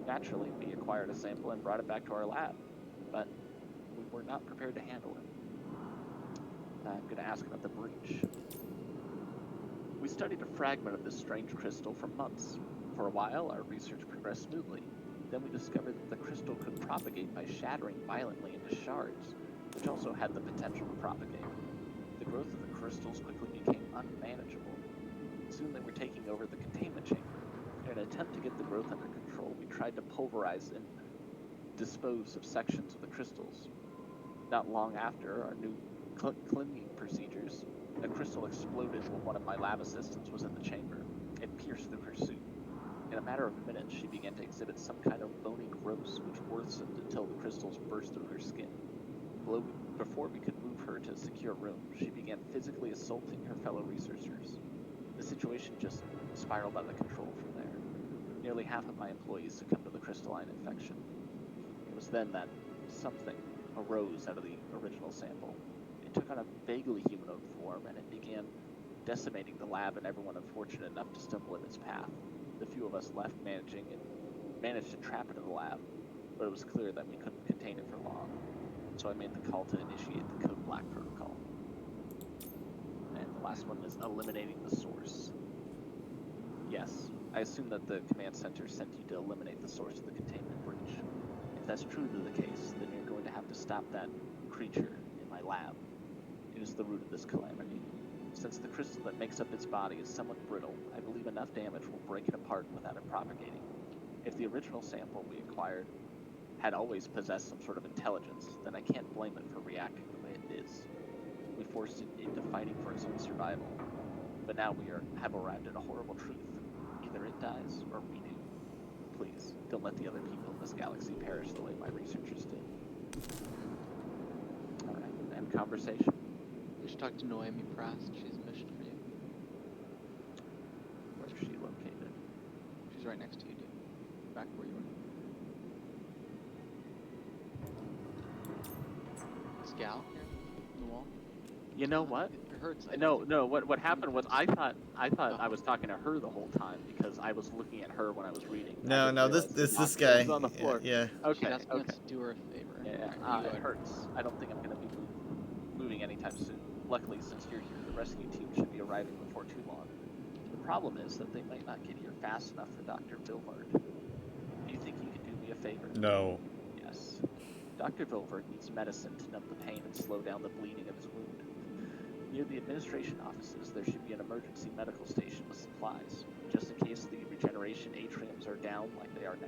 Naturally, we acquired a sample and brought it back to our lab, but we were not prepared to handle it. I'm going to ask about the breach. We studied a fragment of this strange crystal for months. For a while, our research progressed smoothly. Then we discovered that the crystal could propagate by shattering violently into shards, which also had the potential to propagate. The growth of the crystals quickly became unmanageable. Soon they were taking over the containment chamber. In an attempt to get the growth under control, we tried to pulverize and dispose of sections of the crystals. Not long after our new cleaning procedures, a crystal exploded when one of my lab assistants was in the chamber. It pierced through her suit. In a matter of minutes, she began to exhibit some kind of bony growths which worsened until the crystals burst through her skin. Before we could move her to a secure room, she began physically assaulting her fellow researchers. The situation just spiraled out of control from there. Nearly half of my employees succumbed to the crystalline infection. It was then that something arose out of the original sample. It took on a vaguely humanoid form, and it began decimating the lab and everyone unfortunate enough to stumble in its path. The few of us left managed to trap it in the lab, but it was clear that we couldn't contain it for long. So I made the call to initiate the Code Black protocol. And the last one is eliminating the source. Yes, I assume that the command center sent you to eliminate the source of the containment breach. If that's truly the case, then you're going to have to stop that creature in my lab. It is the root of this calamity. Since the crystal that makes up its body is somewhat brittle, I believe enough damage will break it apart without it propagating. If the original sample we acquired had always possessed some sort of intelligence, then I can't blame it for reacting the way it is. We forced it into fighting for its own survival. But now we have arrived at a horrible truth. Either it dies, or we do. Please, don't let the other people in this galaxy perish the way my researchers did. Alright, end conversation. You should talk to Noemi Frost. She's a mission for you. Where's she located? She's right next to you, dude. Back where you were. This gal here on the wall. You know what? It hurts. No. What happened was I thought I was talking to her the whole time because I was looking at her when I was reading. No, this guy. It was on the floor. Yeah. Okay. She's asking us to do her a favor. Yeah. It hurts. I don't think I'm gonna be moving anytime soon. Luckily, since you're here, the rescue team should be arriving before too long. The problem is that they might not get here fast enough for Dr. Vilvard. Do you think you could do me a favor? No. Yes. Dr. Vilver needs medicine to numb the pain and slow down the bleeding of his wound. Near the administration offices, there should be an emergency medical station with supplies, just in case the regeneration atriums are down like they are now.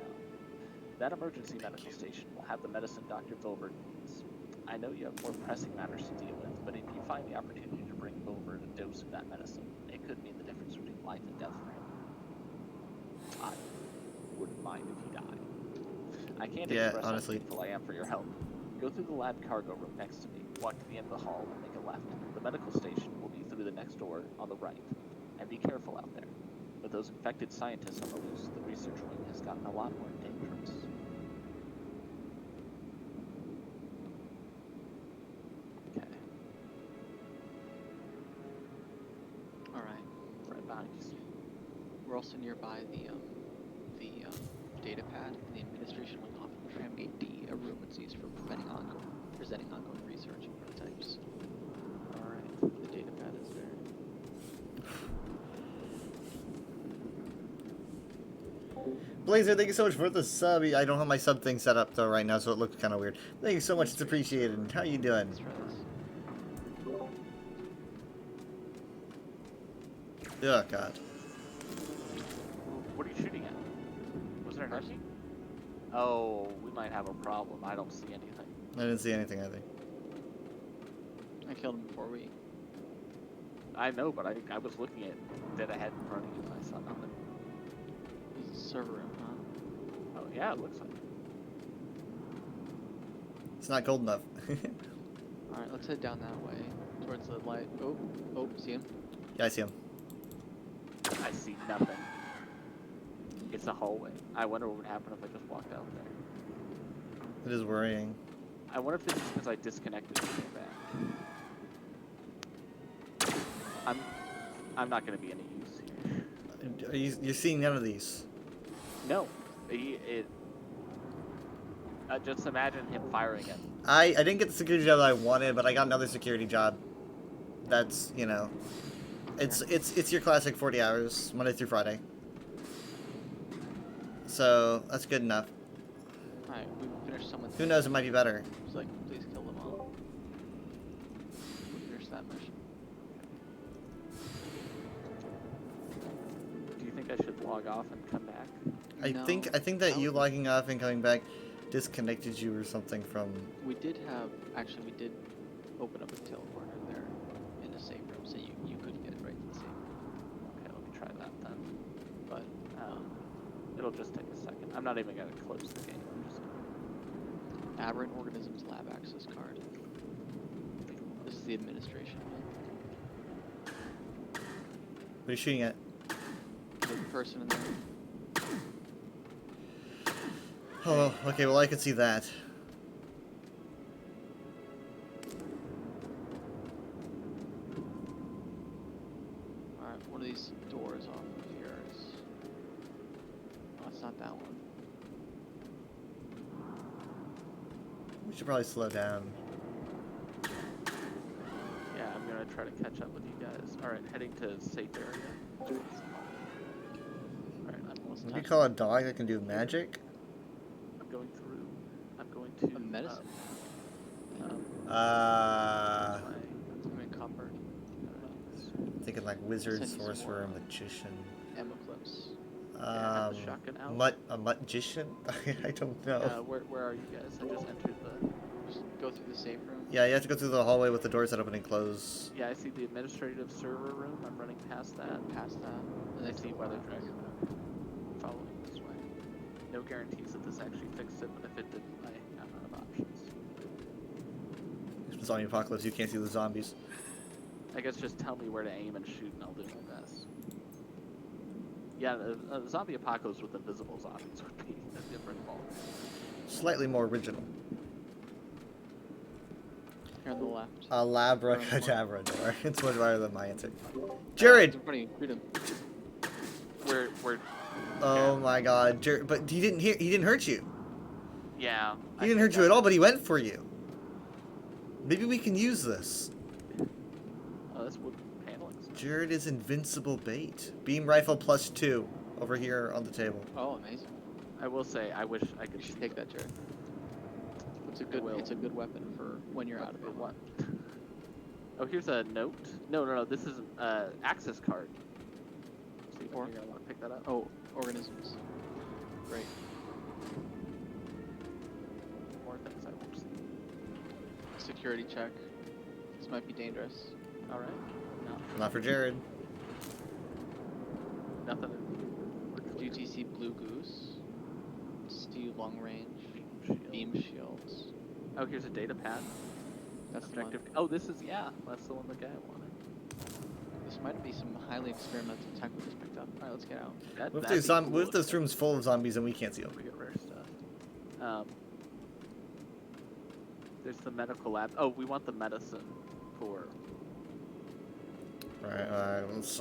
That emergency medical station will have the medicine Dr. Vilver needs. I know you have more pressing matters to deal with, but if you find the opportunity to bring Vilver a dose of that medicine, it could mean the difference between life and death for him. I wouldn't mind if he died. I can't express how grateful I am for your help. Go through the lab cargo room next to me, walk to the end of the hall, and make a left. The medical station will be through the next door on the right. And be careful out there. With those infected scientists on the loose, the research wing has gotten a lot more dangerous. Okay. Alright. Right behind you. We're also nearby the data pad in the administration wing off of Tramgate D, a room that's used for presenting ongoing research and prototypes. Alright. The data pad is there. Blazer, thank you so much for the sub. I don't have my sub thing set up though right now, so it looks kind of weird. Thank you so much. It's appreciated. How you doing? Oh God. What are you shooting at? Was there an enemy? Oh, we might have a problem. I don't see anything. I didn't see anything, I think. I killed him before we... I know, but I was looking at dead ahead in front of you and I saw nothing. This is a server room, huh? Oh, yeah, it looks like it. It's not cold enough. Alright, let's head down that way, towards the light. Oh, see him? Yeah, I see him. I see nothing. It's a hallway. I wonder what would happen if I just walked out there. It is worrying. I wonder if this is because I disconnected and came back. I'm not going to be any use here. You're seeing none of these? No. Just imagine him firing at me. I didn't get the security job that I wanted, but I got another security job. That's, you know, it's your classic 40 hours, Monday through Friday. So that's good enough. Alright, we finished someone's... Who knows, it might be better. It's like, please kill them all. We finished that mission. Do you think I should log off and come back? I think that you logging off and coming back disconnected you or something from... We did open up a teleporter there in the safe room, so you could get right to the safe room. Okay, let me try that then. But it'll just take a second. I'm not even going to close the game. I'm just gonna... Aberrant Organisms Lab Access Card. This is the administration one. What are you shooting at? There's a person in there. Oh, okay, well I can see that. Alright, one of these doors off of here is... Oh, it's not that one. We should probably slow down. Yeah, I'm going to try to catch up with you guys. Alright, heading to safe area. Alright, I'm almost What do you call a dog that can do magic? I'm going to... A medicine. I'm encumbered. Thinking like wizard, sorcerer, magician. Emoclips. A magician? I don't know. Where are you guys? I just entered the... Just go through the safe room. Yeah, you have to go through the hallway with the doors that open and close. Yeah, I see the administrative server room. I'm running past that. And I see Weather Dragon. Following this way. No guarantees that this actually fixed it, but if it didn't, I'm out of options. Zombie apocalypse, you can't see the zombies. I guess just tell me where to aim and shoot, and I'll do my best. Yeah, the zombie apocalypse with invisible zombies would be a different ball. Slightly more original. Here on the left. A Labracadabra door. It's much better than my answer. Jared! Where? Oh my God, Jared! But he didn't hurt you. Yeah. He didn't hurt you at all, but he went for you. Maybe we can use this. Oh, that's wood paneling. Jared is invincible bait. Beam rifle +2 over here on the table. Oh, amazing. I will say, I wish I could take that, Jared. It's a good weapon for when you're out of it. What? Oh, here's a note. No. This is an access card. See if you're gonna want to pick that up. Oh, organisms. Great. More things I won't see. Security check. This might be dangerous. All right. No. Not for Jared. Nothing. GTC Blue Goose. Steel long range. Beam shields. Oh, here's a data pad. That's Objective. the one. Oh, this is that's the one the guy wanted. This might be some highly experimental tech we just picked up. All right, let's get out. What if this room's full of zombies and we can't see them? We get rare stuff. There's the medical lab. Oh, we want the medicine for. Right.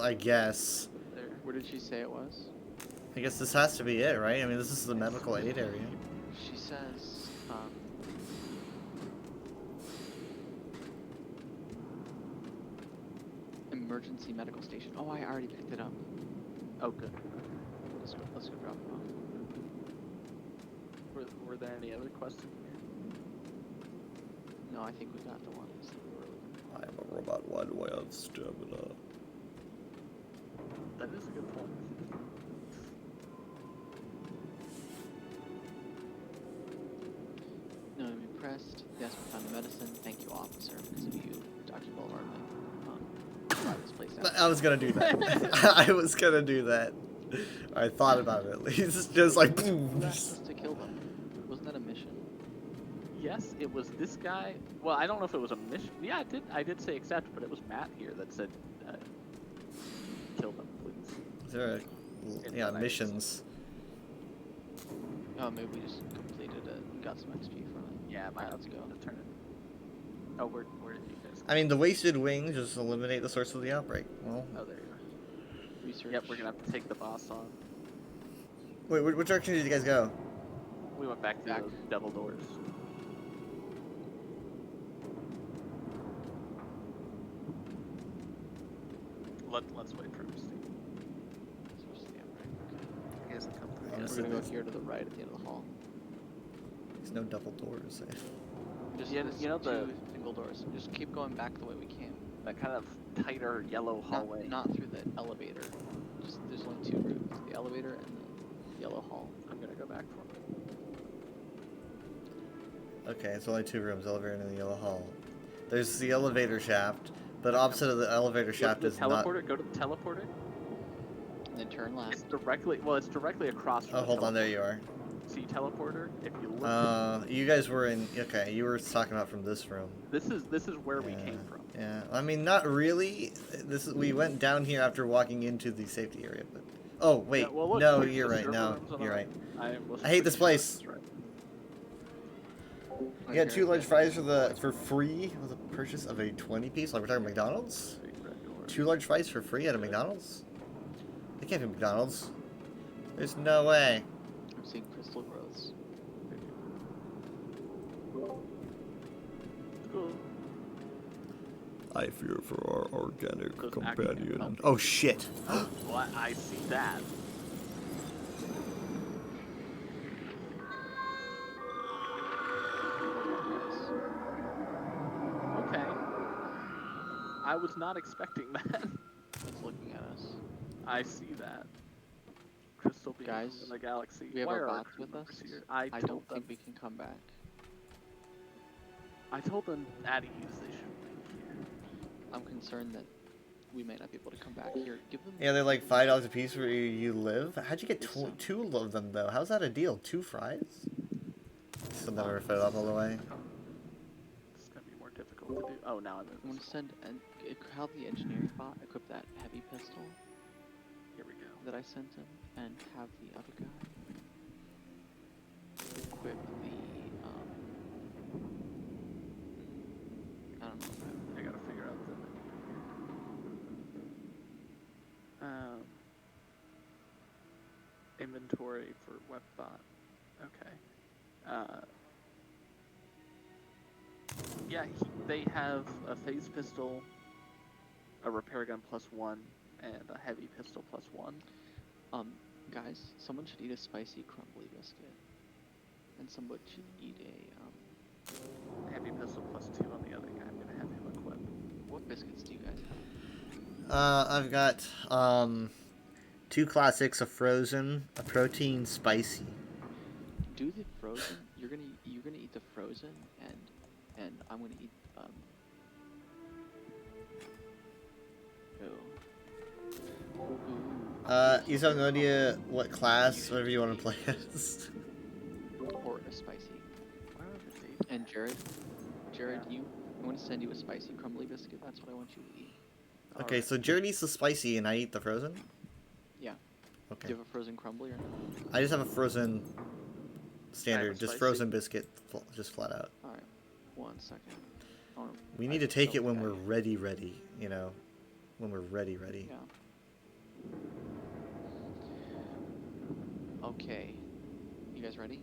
I guess. There. Where did she say it was? I guess this has to be it, right? I mean, this is the medical aid area. She says, emergency medical station. Oh, I already picked it up. Oh, good. Let's go drop it off. Were there any other questions here? No, I think we got the ones that we were looking for. I am a robot. Why do I have stamina? That is a good point. No, I'm impressed. Yes, we found the medicine. Thank you, officer. Because of you, Dr. Boulevard, brought this place down. I was gonna do that. I was gonna do that. I thought about it at least. Just like boom. Just to kill them. Wasn't that a mission? Yes, it was this guy. Well, I don't know if it was a mission. Yeah, I did say accept, but it was Matt here that said, kill them, please. Is there missions? Oh, maybe we just completed it and got some XP from it. Yeah, Alright, let's go. To turn it. Oh, where did you guys go? I mean, the wasted wings just eliminate the source of the outbreak. Well. Oh, there you are. Research. Yep, we're gonna have to take the boss on. Wait, which direction did you guys go? We went back to the double doors. Let's wait for him to see. He hasn't come through yet. We're gonna go here to the right at the end of the hall. There's no double doors. Just you know the two single doors. Just keep going back the way we came. That kind of tighter yellow hallway. Not through the elevator. Just there's only two rooms: the elevator and the yellow hall. I'm gonna go back for it. Okay, it's only two rooms: elevator and the yellow hall. There's the elevator shaft, but opposite of the elevator shaft is not. Teleporter. Go to the teleporter. And then turn left. It's directly across from Oh, hold on, there you are. See teleporter? If you look. You guys were in. Okay, you were talking about from this room. This is where we came from. Yeah, I mean, not really. We went down here after walking into the safety area, but. Oh wait, Yeah, well, look, no, there's you're the right. server No, rooms on you're our- right. I I hate this place. That's right. You got 2 large fries for free with a purchase of a 20-piece. Like we're talking McDonald's. 2 large fries for free at a McDonald's. It can't be McDonald's. There's no way. I'm seeing crystal growths. I fear for our organic Those companion. Oh shit. Well, I see that. Okay. I was not expecting that. It's looking at us. I see that. Crystal beams Guys, in the galaxy. We have Why our are bots crew with us. members here? I told don't them. think we can come back. I told them at ease they shouldn't be here. I'm concerned that we might not be able to come back here. Give them. Yeah, they're like $5 a piece where you live. How'd you get two of them though? How's that a deal? 2 fries? Still never fit up all the way. It's gonna be more difficult to do. Oh, now I'm I'm gonna send and have the engineering bot equip that heavy pistol. Here we go. That I sent him, and have the other guy equip the I don't know. I gotta figure out the inventory for WebBot. Okay. Yeah, they have a phase pistol, a repair gun +1, and a heavy pistol +1. Guys, someone should eat a spicy crumbly biscuit, and someone should eat pistol plus 2 on the other guy. I'm gonna have him equip. What biscuits do you guys have? I've got 2 classics, a frozen, a protein spicy. Do the frozen. You're gonna eat the frozen, and I'm gonna eat You have no idea what class, whatever you want to play as. or a spicy. And Jared, I want to send you a spicy crumbly biscuit. That's what I want you to eat. Okay, so Jared eats the spicy and I eat the frozen? Yeah. Okay. Do you have a frozen crumbly or not? I just have a frozen standard, just spicy. frozen biscuit, just flat out. All right. 1 second. We need to take it when we're ready, you know? When we're ready. Yeah. Okay. You guys ready?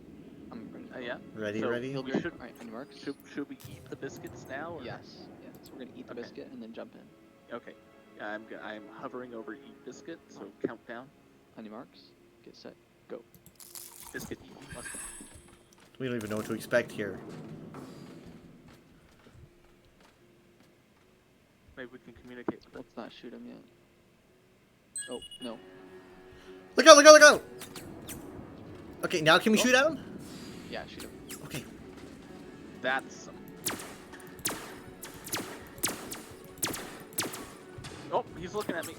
I'm ready. Yeah. Ready? All right, on your marks. Should we eat the biscuits now? Or? Yes. Yeah. So we're gonna eat the biscuit and then jump in. Okay. I'm hovering over eat biscuit, so count down. On your marks. Get set. Go. Biscuit eat. Let's go. We don't even know what to expect here. Maybe we can communicate with them. Let's not shoot him yet. Oh, no. Look out! Okay, now can we shoot at him? Yeah, shoot him. Okay. That's... Oh, he's looking at me.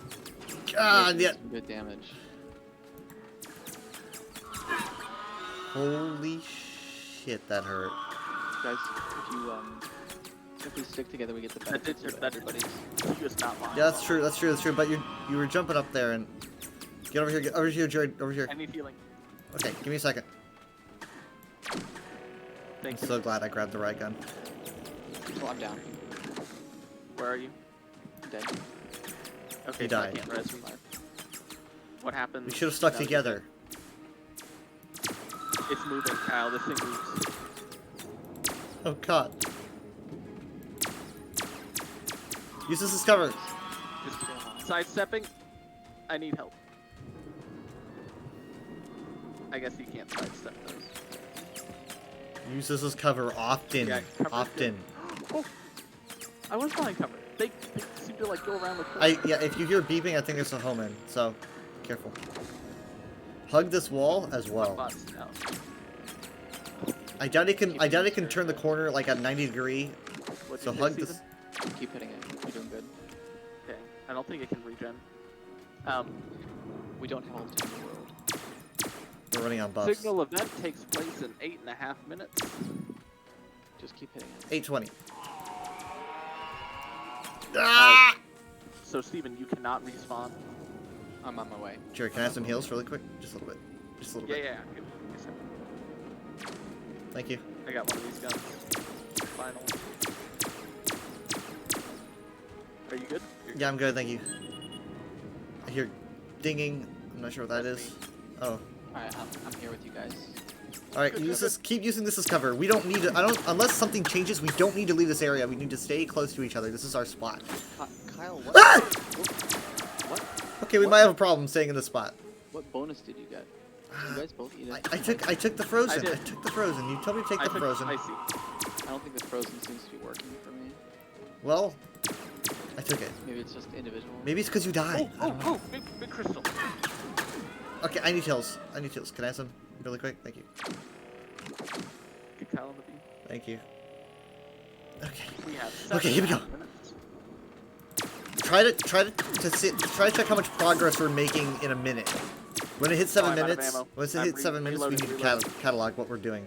God, yeah. Good damage. Holy shit, that hurt. Guys, if we stick together, we get the benefits of everybody's. Just not lying. Yeah, that's true. But you were jumping up there and get over here, Jared, over here. I need healing. Okay, give me a second. I'm so glad I grabbed the right gun. Oh, I'm down. Where are you? Dead. Okay, He so died. I can't res you. What happened? We should have stuck together. It's moving, Kyle. This thing moves. Oh god. Use this as cover. Just sidestepping. I need help. I guess you can't sidestep those. Use this as cover often. Yeah, cover's often. Oh, I was behind cover. They seem to like go around the corner. Yeah, if you hear beeping, I think there's a home in, so careful. Hug this wall as well. I doubt it can turn the corner like at 90 degree. So hug this. Keep hitting it. You're doing good. Okay. I don't think it can regen. We don't have all the time in the world. We're running on buffs. Signal event takes place in 8.5 minutes. Just keep hitting it. 820. Ah! So Steven, you cannot respawn. I'm on my way. Jared, can I have some heals really quick? Just a little bit. Just a little bit. Yeah. Give me a second. Thank you. I got one of these guns. Final. Are you good? Yeah, I'm good, thank you. I hear dinging. I'm not sure what that is. Oh. Alright, I'm here with you guys. Alright, keep using this as cover. We don't need to, unless something changes, we don't need to leave this area. We need to stay close to each other. This is our spot. Kyle, what? Ah! What? Okay, we might have a problem staying in this spot. What bonus did you get? You guys both eat it? I took the frozen. I took the frozen. You told me to take the frozen. I see. I don't think the frozen seems to be working for me. Well, I took it. Maybe it's just individual. Maybe it's because you died. Oh, big crystal. Okay, I need heals. Can I have some really quick? Thank you. Get Kyle on the beam. Thank you. Okay. We have Okay, here we go. Try to check how much progress we're making in a minute. When it hits 7 minutes, we need to catalog what we're doing.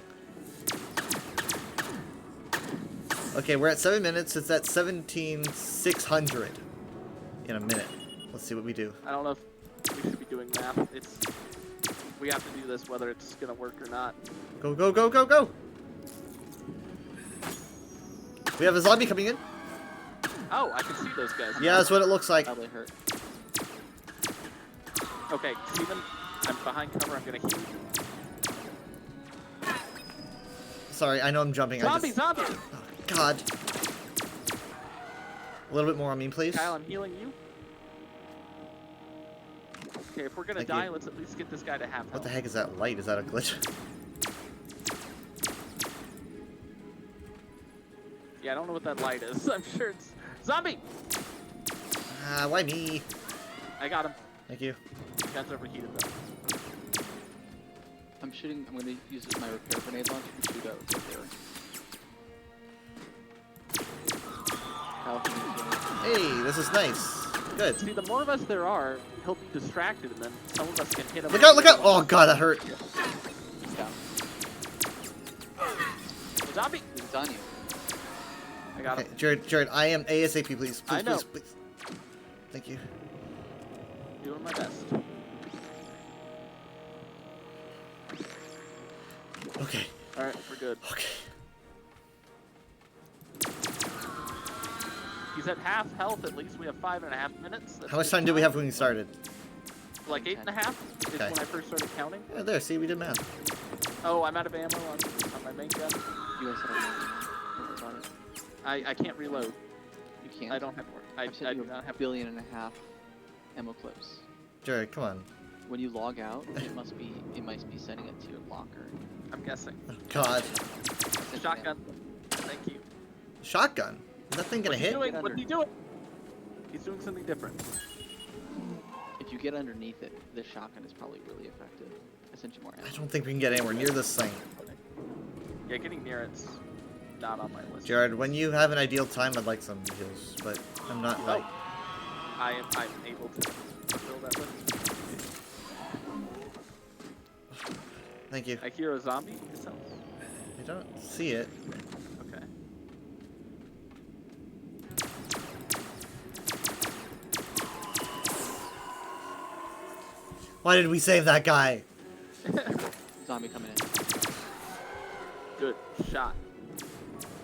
Okay, we're at 7 minutes. It's at 17,600 in a minute. Let's see what we do. I don't know if we should be doing math. We have to do this whether it's gonna work or not. Go, go, go, go, go! We have a zombie coming in. Oh, I can see those guys. Yeah, that's what it looks like. Probably hurt. Okay, Steven, I'm behind cover. I'm gonna heal you. Sorry, I know I'm jumping. Zombie! Oh, God. A little bit more on me, please. Kyle, I'm healing you. Okay, if we're gonna die, let's at least get this guy to half health. What the heck is that light? Is that a glitch? Yeah, I don't know what that light is. I'm sure it's zombie. Why me? I got him. Thank you. That's overheated though. I'm gonna use my repair grenade launcher to shoot out right there. Hey, this is nice. Good. See, the more of us there are, he'll be distracted, and then some of us can hit him. Look out! Look out! Oh god, that hurt. Yeah. Zombie! He's on you. I got him. Jared, I am ASAP, please. I know. Please. Thank you. Doing my best. Okay. Alright, we're good. Okay. He's at half health at least. We have 5.5 minutes. That's How much time did we have when we started? Like 8.5 is Okay. when I first started counting. Yeah, there, see, we did math. Oh, I'm out of ammo on my main gun. You guys have about it. I can't reload. You can't. I don't have more. I do not have. 1.5 billion ammo clips. Jared, come on. When you log out, it must be sending it to your locker. I'm guessing. Oh, god. Shotgun. Thank you. Shotgun? Is that thing gonna hit? What's he doing? He's doing something different. If you get underneath it, this shotgun is probably really effective. I sent you more ammo. I don't think we can get anywhere near this thing. Yeah, getting near it's not on my list. Jared, when you have an ideal time, I'd like some heals, but I'm not like... I'm able to fulfill that list. Thank you. I hear a zombie. It sounds... I don't see it. Okay. Why did we save that guy? Zombie coming in. Good shot.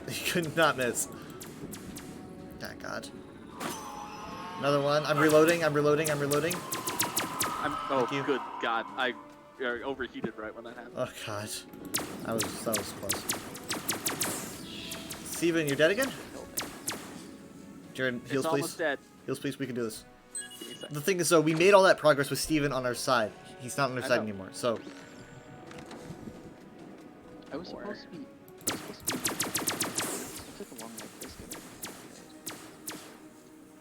He could not miss. Oh, god. Another one. I'm reloading. Oh, Thank you. good God. I overheated right when that happened. Oh god. That was close. Steven, you're dead again? Jared, heals, It's almost please. dead. Heals, please. We can do this. Give me a second. The thing is, though, we made all that progress with Steven on our side. He's not on our I side know. anymore, so... I was supposed to be... It took a long way for this to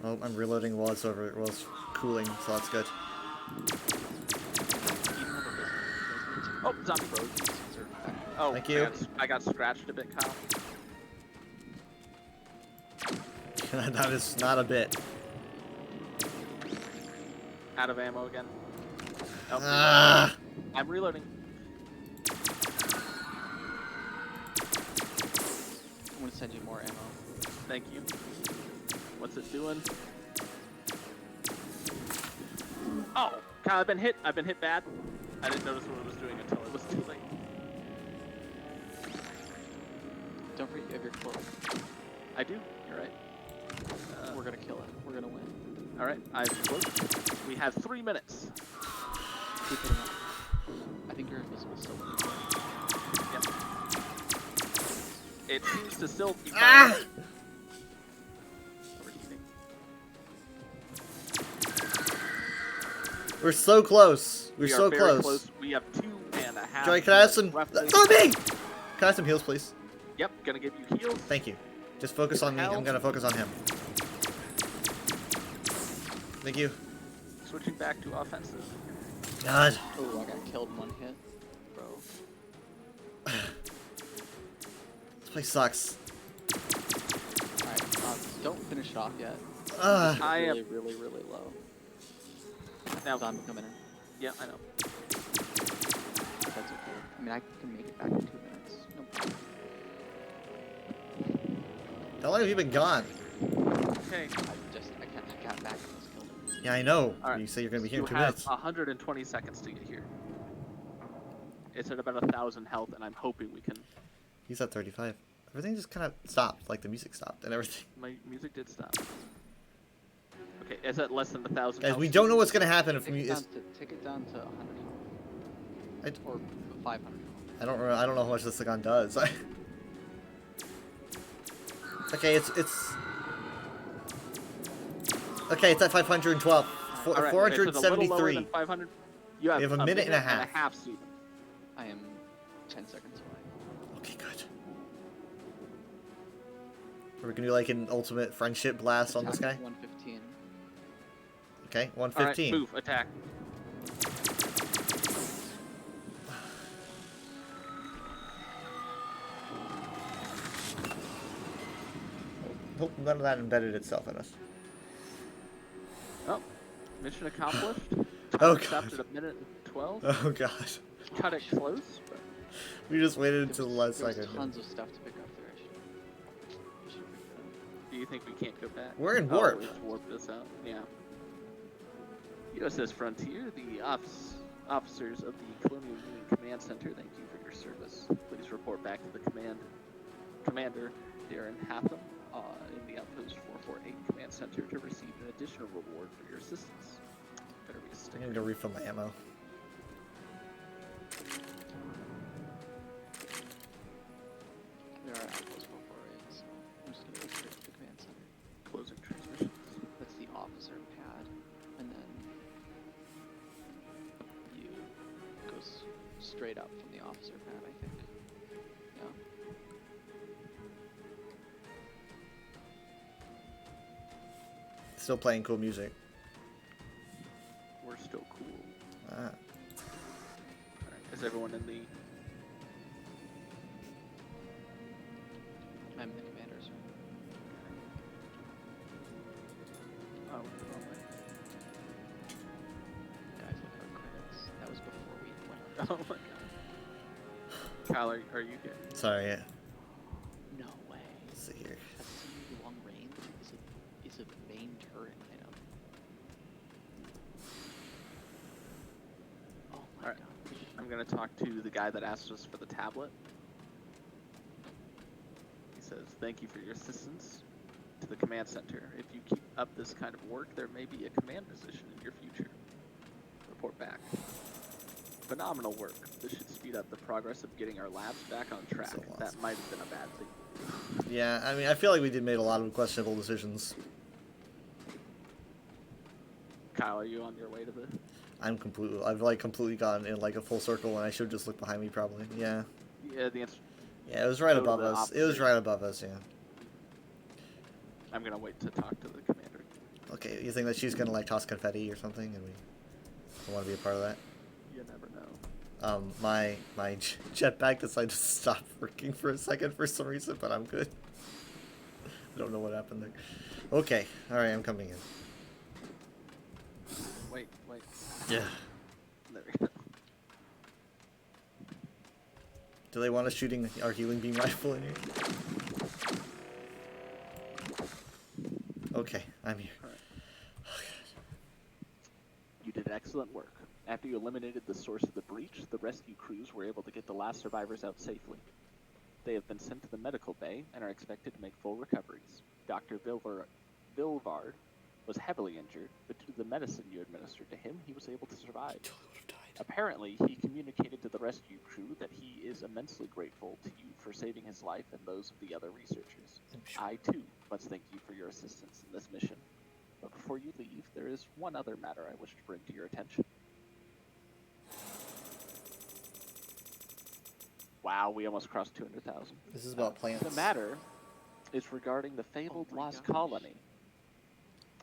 Oh, I'm reloading while it's cooling, so that's good. Oh, zombie road. Oh, Thank you. I got scratched a bit, Kyle. That is not a bit. Out of ammo again. Oh, Ah! I'm reloading. I'm gonna send you more ammo. Thank you. What's it doing? Oh, Kyle, I've been hit bad. I didn't notice what it was doing until it was too late. Don't forget you have your cloak. I do. You're right. We're gonna kill it. We're gonna win. All right, I've cloaked. We have 3 minutes. Keep it up. I think you're invisible still. Yep. It seems to still be overheating. We're so close. We're We are so very close. We have 2.5. Joey, can I have some... roughly. Zombie! Can I have some heals, please? Yep, gonna give you heals. Thank you. Just focus on me. I'm gonna focus on him. Thank you. Switching back to offensive. God. Oh, I got killed in 1 hit. Bro. This place sucks. Alright, don't finish it off yet. I am really, really low. now. Zombie coming in. Yeah, I know. That's okay. I mean, I can make it back in 2 minutes. No problem. How long have you been gone? Okay. I got back and was killed. Yeah, I know. All right. You say you're gonna be here in 2 You have minutes. 120 seconds to get here. It's at about 1,000 health, and I'm hoping we can. He's at 35. Everything just kind of stopped. Like the music stopped and everything. My music did stop. Okay, it's at less than 1,000 Guys, health. we don't know what's gonna happen if Take we. it down to 100. Or 500. I don't know how much this gun does. Okay, it's okay. It's at 512. All right, 473. Than 500. You have, we have a minute and a half. Steven. I am 10 seconds away. Okay, good. We're gonna do like an ultimate friendship blast on this guy. 115. Okay, All right, 115. move, attack. Hope none of that embedded itself in us. Oh, mission accomplished. Oh, Time stopped God. at 1:12. Oh god. Cut it close, but We just waited until the last There was second. tons of stuff to pick up there. I should pick that up. do you think we can't go back? We're in warp. Oh, it's warped us out. Yeah. USS Frontier, the officers of the Colonial Union Command Center, thank you for your service. Please report back to the Commander Darren Hatham in the Outpost 448 Command Center to receive an additional reward for your assistance. Better be a I'm sticker. gonna go refill my ammo. There are outposts 448, so I'm just gonna go straight to the command center. Closing transmissions. That's the officer pad, and then you go straight up from the officer pad, I think. Yeah. Still playing cool music. We're still cool. Ah. Alright, is everyone in the... I'm the commander's room. Oh, we're wrong way. Guys, look at our credits. That was before we went on. Oh my god. Kyle, are you here? Sorry, yeah. No way. Let's see here. A long range is a main turret item. Oh my Alright. god. I'm gonna talk to the guy that asked us for the tablet. He says, thank you for your assistance to the command center. If you keep up this kind of work, there may be a command position in your future. Report back. Phenomenal work. This should speed up the progress of getting our labs back on track. That might have been a bad thing. Yeah, I mean, I feel like we did made a lot of questionable decisions. Kyle, are you on your way to the... I've like completely gone in like a full circle and I should just look behind me probably. Yeah. Yeah, the answer... Yeah, it was right Go to above the us. It was officer. right above us, yeah. I'm gonna wait to talk to the commander. Okay, you think that she's gonna like toss confetti or something and we want to be a part of that? You never know. My jetpack decided to stop working for a second for some reason, but I'm good. I don't know what happened there. Okay, alright, I'm coming in. Wait. Yeah. There we go. Do they want us shooting our healing beam rifle in here? Okay, I'm here. You did excellent work. After you eliminated the source of the breach, the rescue crews were able to get the last survivors out safely. They have been sent to the medical bay and are expected to make full recoveries. Dr. Vilvard was heavily injured, but due to the medicine you administered to him, he was able to survive. Apparently, he communicated to the rescue crew that he is immensely grateful to you for saving his life and those of the other researchers. I, too, must thank you for your assistance in this mission. But before you leave, there is one other matter I wish to bring to your attention. Wow, we almost crossed 200,000. This is about plants. The matter is regarding the fabled lost colony.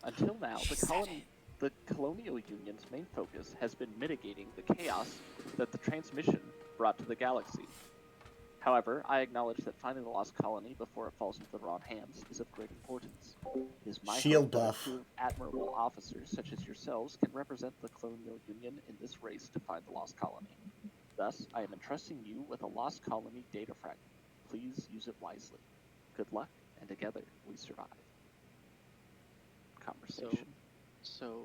Until now, the Colonial Union's main focus has been mitigating the chaos that the transmission brought to the galaxy. However, I acknowledge that finding the lost colony before it falls into the wrong hands is of great importance. It is my Shield hope that a buff. crew of admirable officers such as yourselves can represent the Colonial Union in this race to find the lost colony. Thus, I am entrusting you with a lost colony data fragment. Please use it wisely. Good luck, and together we survive. Conversation. So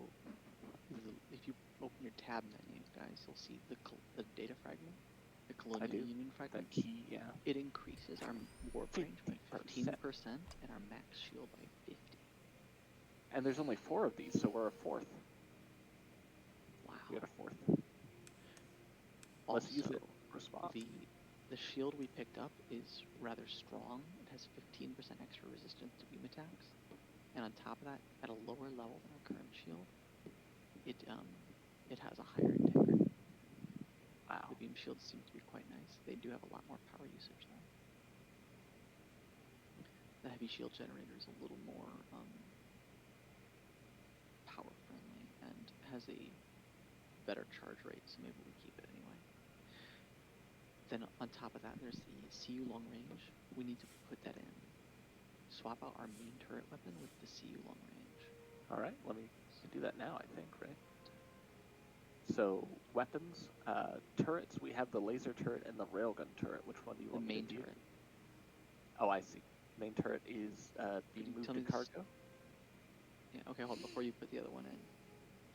if you open your tab menu, guys, you'll see the data fragment, the Colonial Union fragment. That key, yeah. It increases our warp range by 15% and our max shield by 50. And there's only 4 of these, so we're a 4th. Wow. We got a 4th. Also, Let's use it. Response. The shield we picked up is rather strong. It has 15% extra resistance to beam attacks. And on top of that, at a lower level than our current shield, it has a higher integrity. Wow. The beam shields seem to be quite nice. They do have a lot more power usage though. The heavy shield generator is a little more power friendly and has a better charge rate, so maybe we keep it anyway. Then on top of that, there's the CU long range. We need to put that in. Swap out our main turret weapon with the CU long range. All right, let me do that now, I think, right? So, weapons, turrets, we have the laser turret and the railgun turret. Which one do you want me to do? The main turret. Oh, I see. Main turret is being moved to cargo? Yeah, okay, hold on. Before you put the other one in.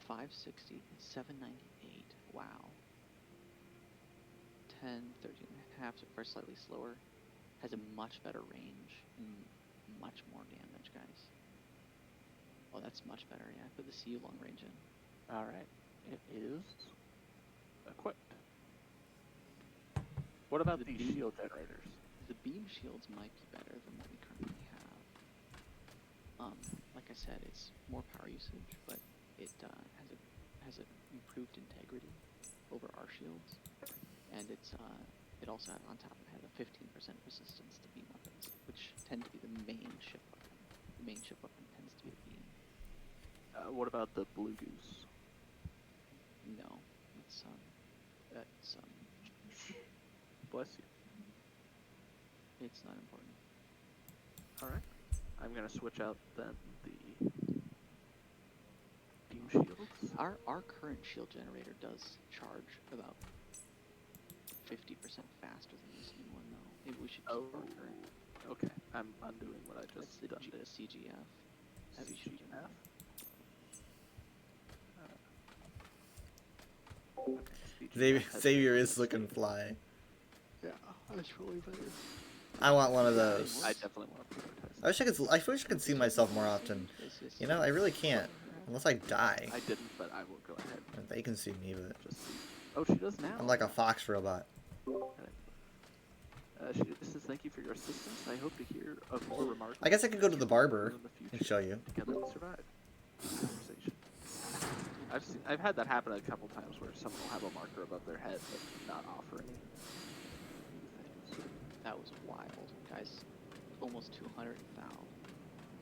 560, 798, wow. 10, 13 and a half, so far slightly slower. Has a much better range and much more damage, guys. Oh, that's much better, yeah. Put the CU long range in. Alright, it is equipped. What about these shield generators? The beam shields might be better than what we currently have. Like I said, it's more power usage, but it has a improved integrity over our shields, and it also had, on top of it had a 15% resistance to beam weapons, which tend to be the main ship weapon. The main ship weapon tends to be the beam. What about the Blue Goose? No, it's bless you. It's not important. All right, I'm gonna switch out then the beam shields. Our current shield generator does charge about 50% faster than this new one, though. Maybe we should keep our current. Okay, I'm undoing what I just did. The CGF. Heavy shield generator. Xavier is looking fly. Yeah, that's really better. I want one of those. I definitely want to prioritize. I wish I could see myself more often. You know, I really can't. Unless I die. I didn't, but I will go ahead. They can see me, but... Oh, she does now. I'm like a fox robot. She says, thank you for your assistance. I hope to hear of more remarks. I guess I could go to the barber and show you. Together we survive. Conversation. I've had that happen a couple times where someone will have a marker above their head but not offer any things. That was wild, guys. Almost 200,000.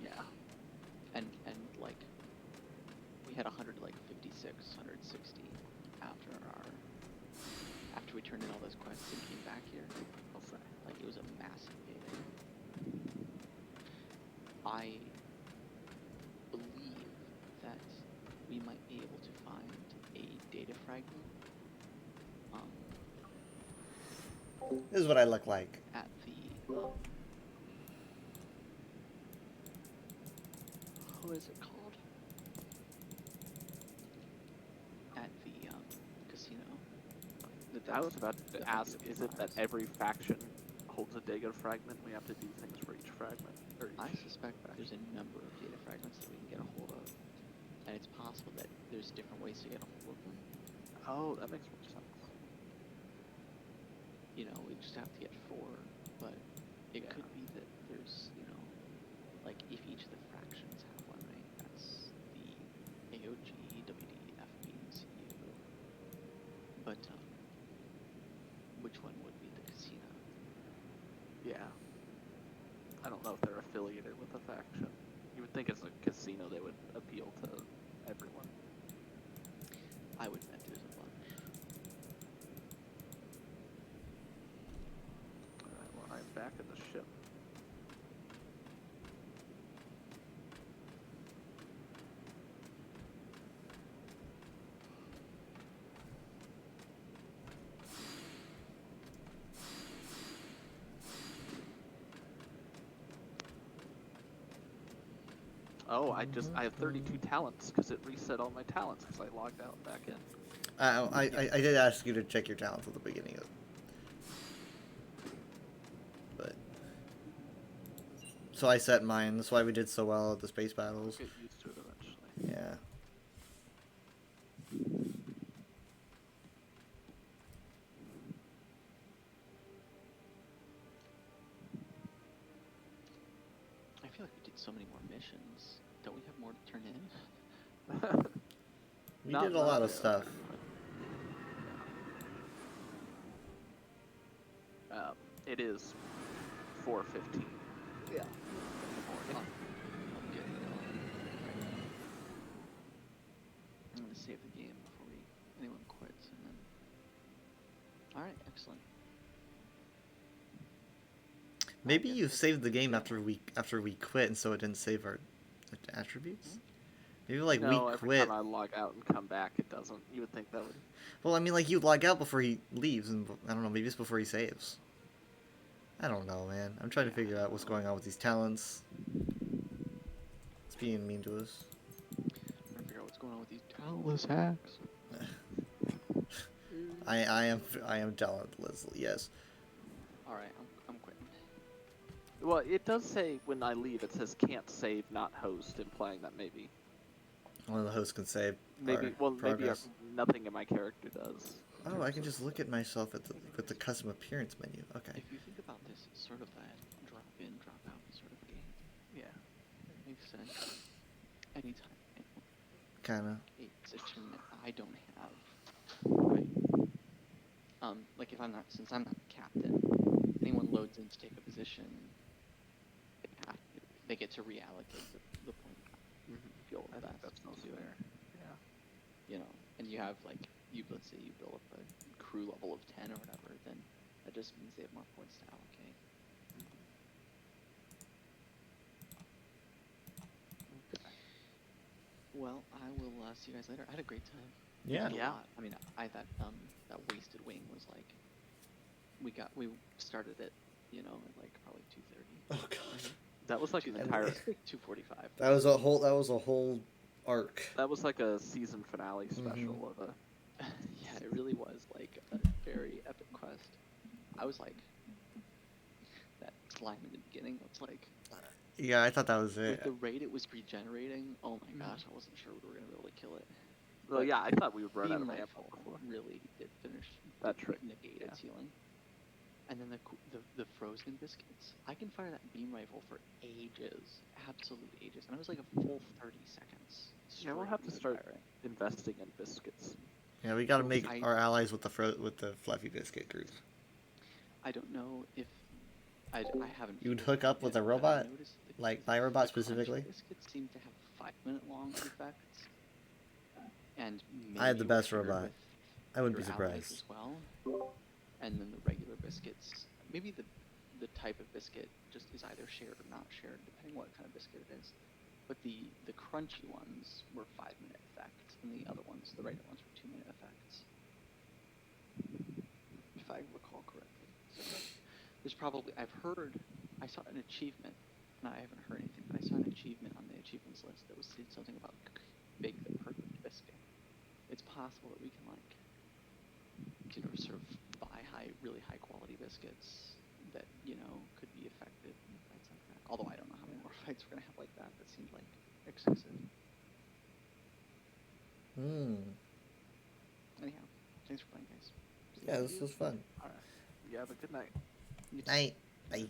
Yeah. And like we had 156, 160 after we turned in all those quests and came back here. Like it was a massive payday. I believe that we might be able to find a data fragment. This is what I look like. At the what is it called? At the casino. I was about to ask, is it that every faction holds a data fragment? We have to do things for each fragment? Or each I suspect that there's a number of data fragments that we can get a hold of. And it's possible that there's different ways to get a hold of them. Oh, that makes more sense. You know, we just have to get 4, but it could be that there's, you know, like if each of the fractions have one, right? That's the AOG, WD, FB, and CU. But, which one would be the casino? Yeah. I don't know if they're affiliated with a faction. You would think as a casino they would appeal to everyone. I would bet there's a bunch. Alright, well, I'm back in the ship. Oh, I have 32 talents because it reset all my talents because I logged out and back in. I did ask you to check your talents at the beginning of but so I set mine. That's why we did so well at the space battles. Get used to it eventually. Yeah. I feel like we did so many more missions. Don't we have more to turn in? We did a lot of stuff. It is 4:15. Yeah. morning. I'll get it going. I'm gonna save the game before anyone quits, and then. All right, excellent. Maybe you saved the game after we quit, and so it didn't save our attributes. Maybe like no, we every quit. time I log out and come back, it doesn't. You would think that would. Well, I mean, like you log out before he leaves, and I don't know. Maybe it's before he saves. I don't know, man. I'm trying to figure out what's going on with these talents. It's being mean to us. I'm trying to figure out what's going on with these talentless hacks. I am talentless. Yes. All right, I'm quitting. Well, it does say when I leave, it says can't save, not host, implying that maybe. One of the hosts can save. Maybe progress. nothing in my character does. Oh, I can just look at myself with the custom appearance menu. Okay. If you think about this, it's sort of that drop in, drop out sort of game. Yeah. It makes sense. Anytime. Kinda. A position that I don't have. Right. Like if since I'm not the captain, anyone loads in to take a position, they get to reallocate the point. Feel I think best that's to do fair. it. Yeah. You know, and you have like let's say you build up a crew level of 10 or whatever, then that just means they have more points to allocate. Okay. Well, I will see you guys later. I had a great time. Yeah. Yeah. I mean, that wasted wing was like, we started it, at like probably 2:30. Oh god. That was like an entire 2:45. That was a whole arc. That was like a season finale special of a. Yeah, it really was like a very epic quest. I was like, that slime in the beginning. It's like. Yeah, I thought that was it. With the rate it was regenerating, oh my gosh, I wasn't sure we were gonna be able to kill it. Well, yeah, I thought we would run out of Beam ammo rifle before. really did finish That trick. negate its healing. And then the frozen biscuits. I can fire that beam rifle for ages, absolute ages, and it was like a full 30 seconds. Yeah, we'll have to start investing in biscuits. Yeah, we gotta make our allies with the fluffy biscuit group. I don't know if I haven't. You'd hook up with a robot, like my robot specifically. Biscuits seem to have 5-minute long effects, and I had the best maybe robot. I wouldn't be your allies surprised. as well. And then the regular biscuits, maybe the type of biscuit just is either shared or not shared, depending what kind of biscuit it is. But the crunchy ones were 5-minute effects, and the other ones, the regular ones, were 2-minute effects. If I recall correctly. So there's probably, I saw an achievement, and I haven't heard anything, but I saw an achievement on the achievements list that was something about bake the perfect biscuit. It's possible that we can sort of buy really high quality biscuits that, could be effective in fights like that. Although I don't know how many more fights we're gonna have like that. That seems like excessive. Anyhow, thanks for playing, guys. Yeah, this was fun. Alright. You have a good night. Night. Bye.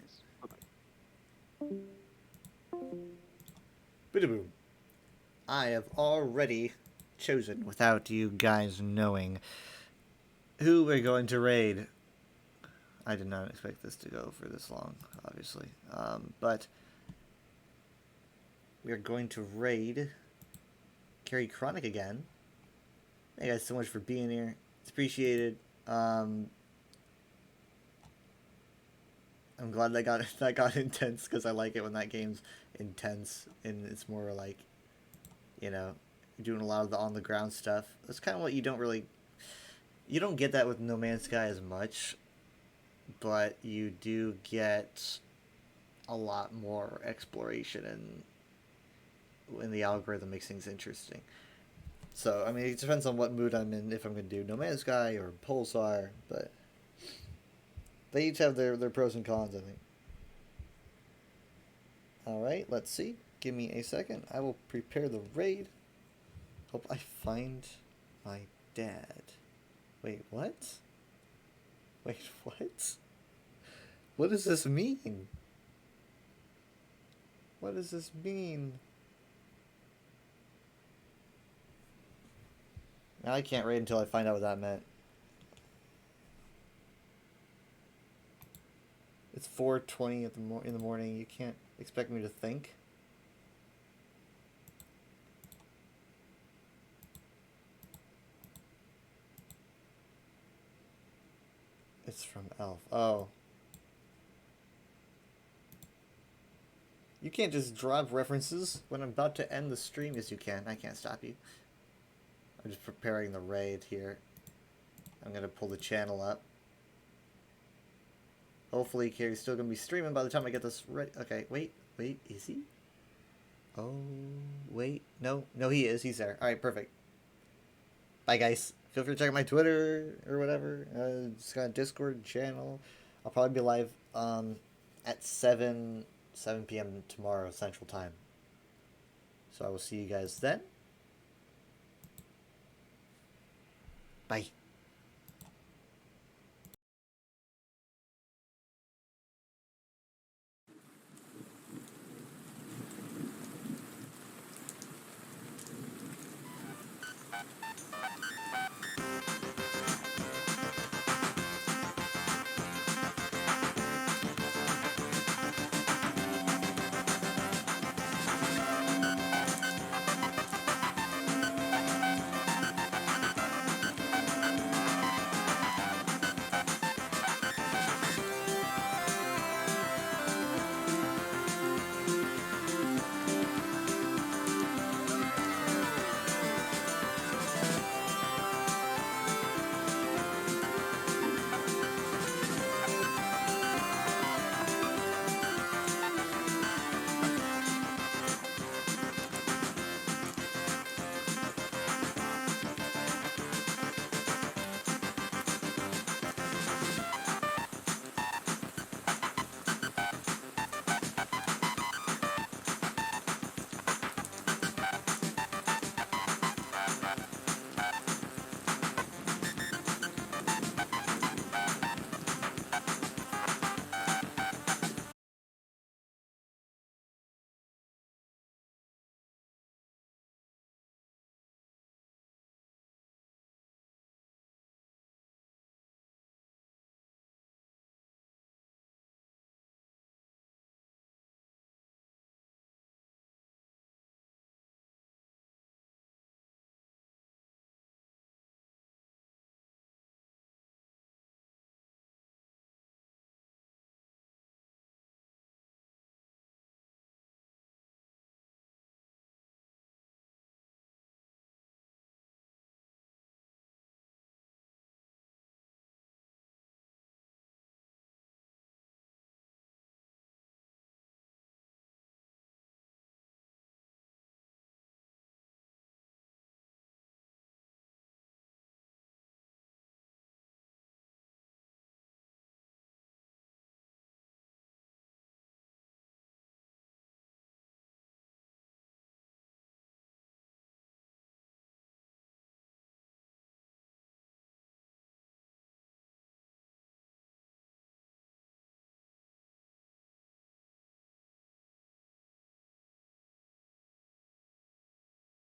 Bye-bye. Bida-boom. I have already chosen, without you guys knowing, who we're going to raid. I did not expect this to go for this long, obviously. But we are going to raid Carrie Chronic again. Thank you guys so much for being here. It's appreciated. I'm glad that got intense, because I like it when that game's intense and it's more like, you're doing a lot of the on the ground stuff. That's kind of what you don't get that with No Man's Sky as much, but you do get a lot more exploration, and the algorithm makes things interesting. So, I mean, it depends on what mood I'm in, if I'm going to do No Man's Sky or Pulsar, but they each have their pros and cons, I think. Alright, let's see. Give me a second. I will prepare the raid. Hope I find my dad. Wait, what? Wait, what? What does this mean? What does this mean? Now I can't raid until I find out what that meant. It's 4:20 in the morning. You can't expect me to think. It's from Elf. Oh. You can't just drop references when I'm about to end the stream. Yes, you can. I can't stop you. I'm just preparing the raid here. I'm gonna pull the channel up. Hopefully Carrie's still gonna be streaming by the time I get this ready. Okay, wait, is he? Oh, wait, no, he is. He's there. All right, perfect. Bye, guys. Feel free to check out my Twitter or whatever. Just got a Discord channel. I'll probably be live at 7 p.m. tomorrow Central Time. So I will see you guys then. Bye.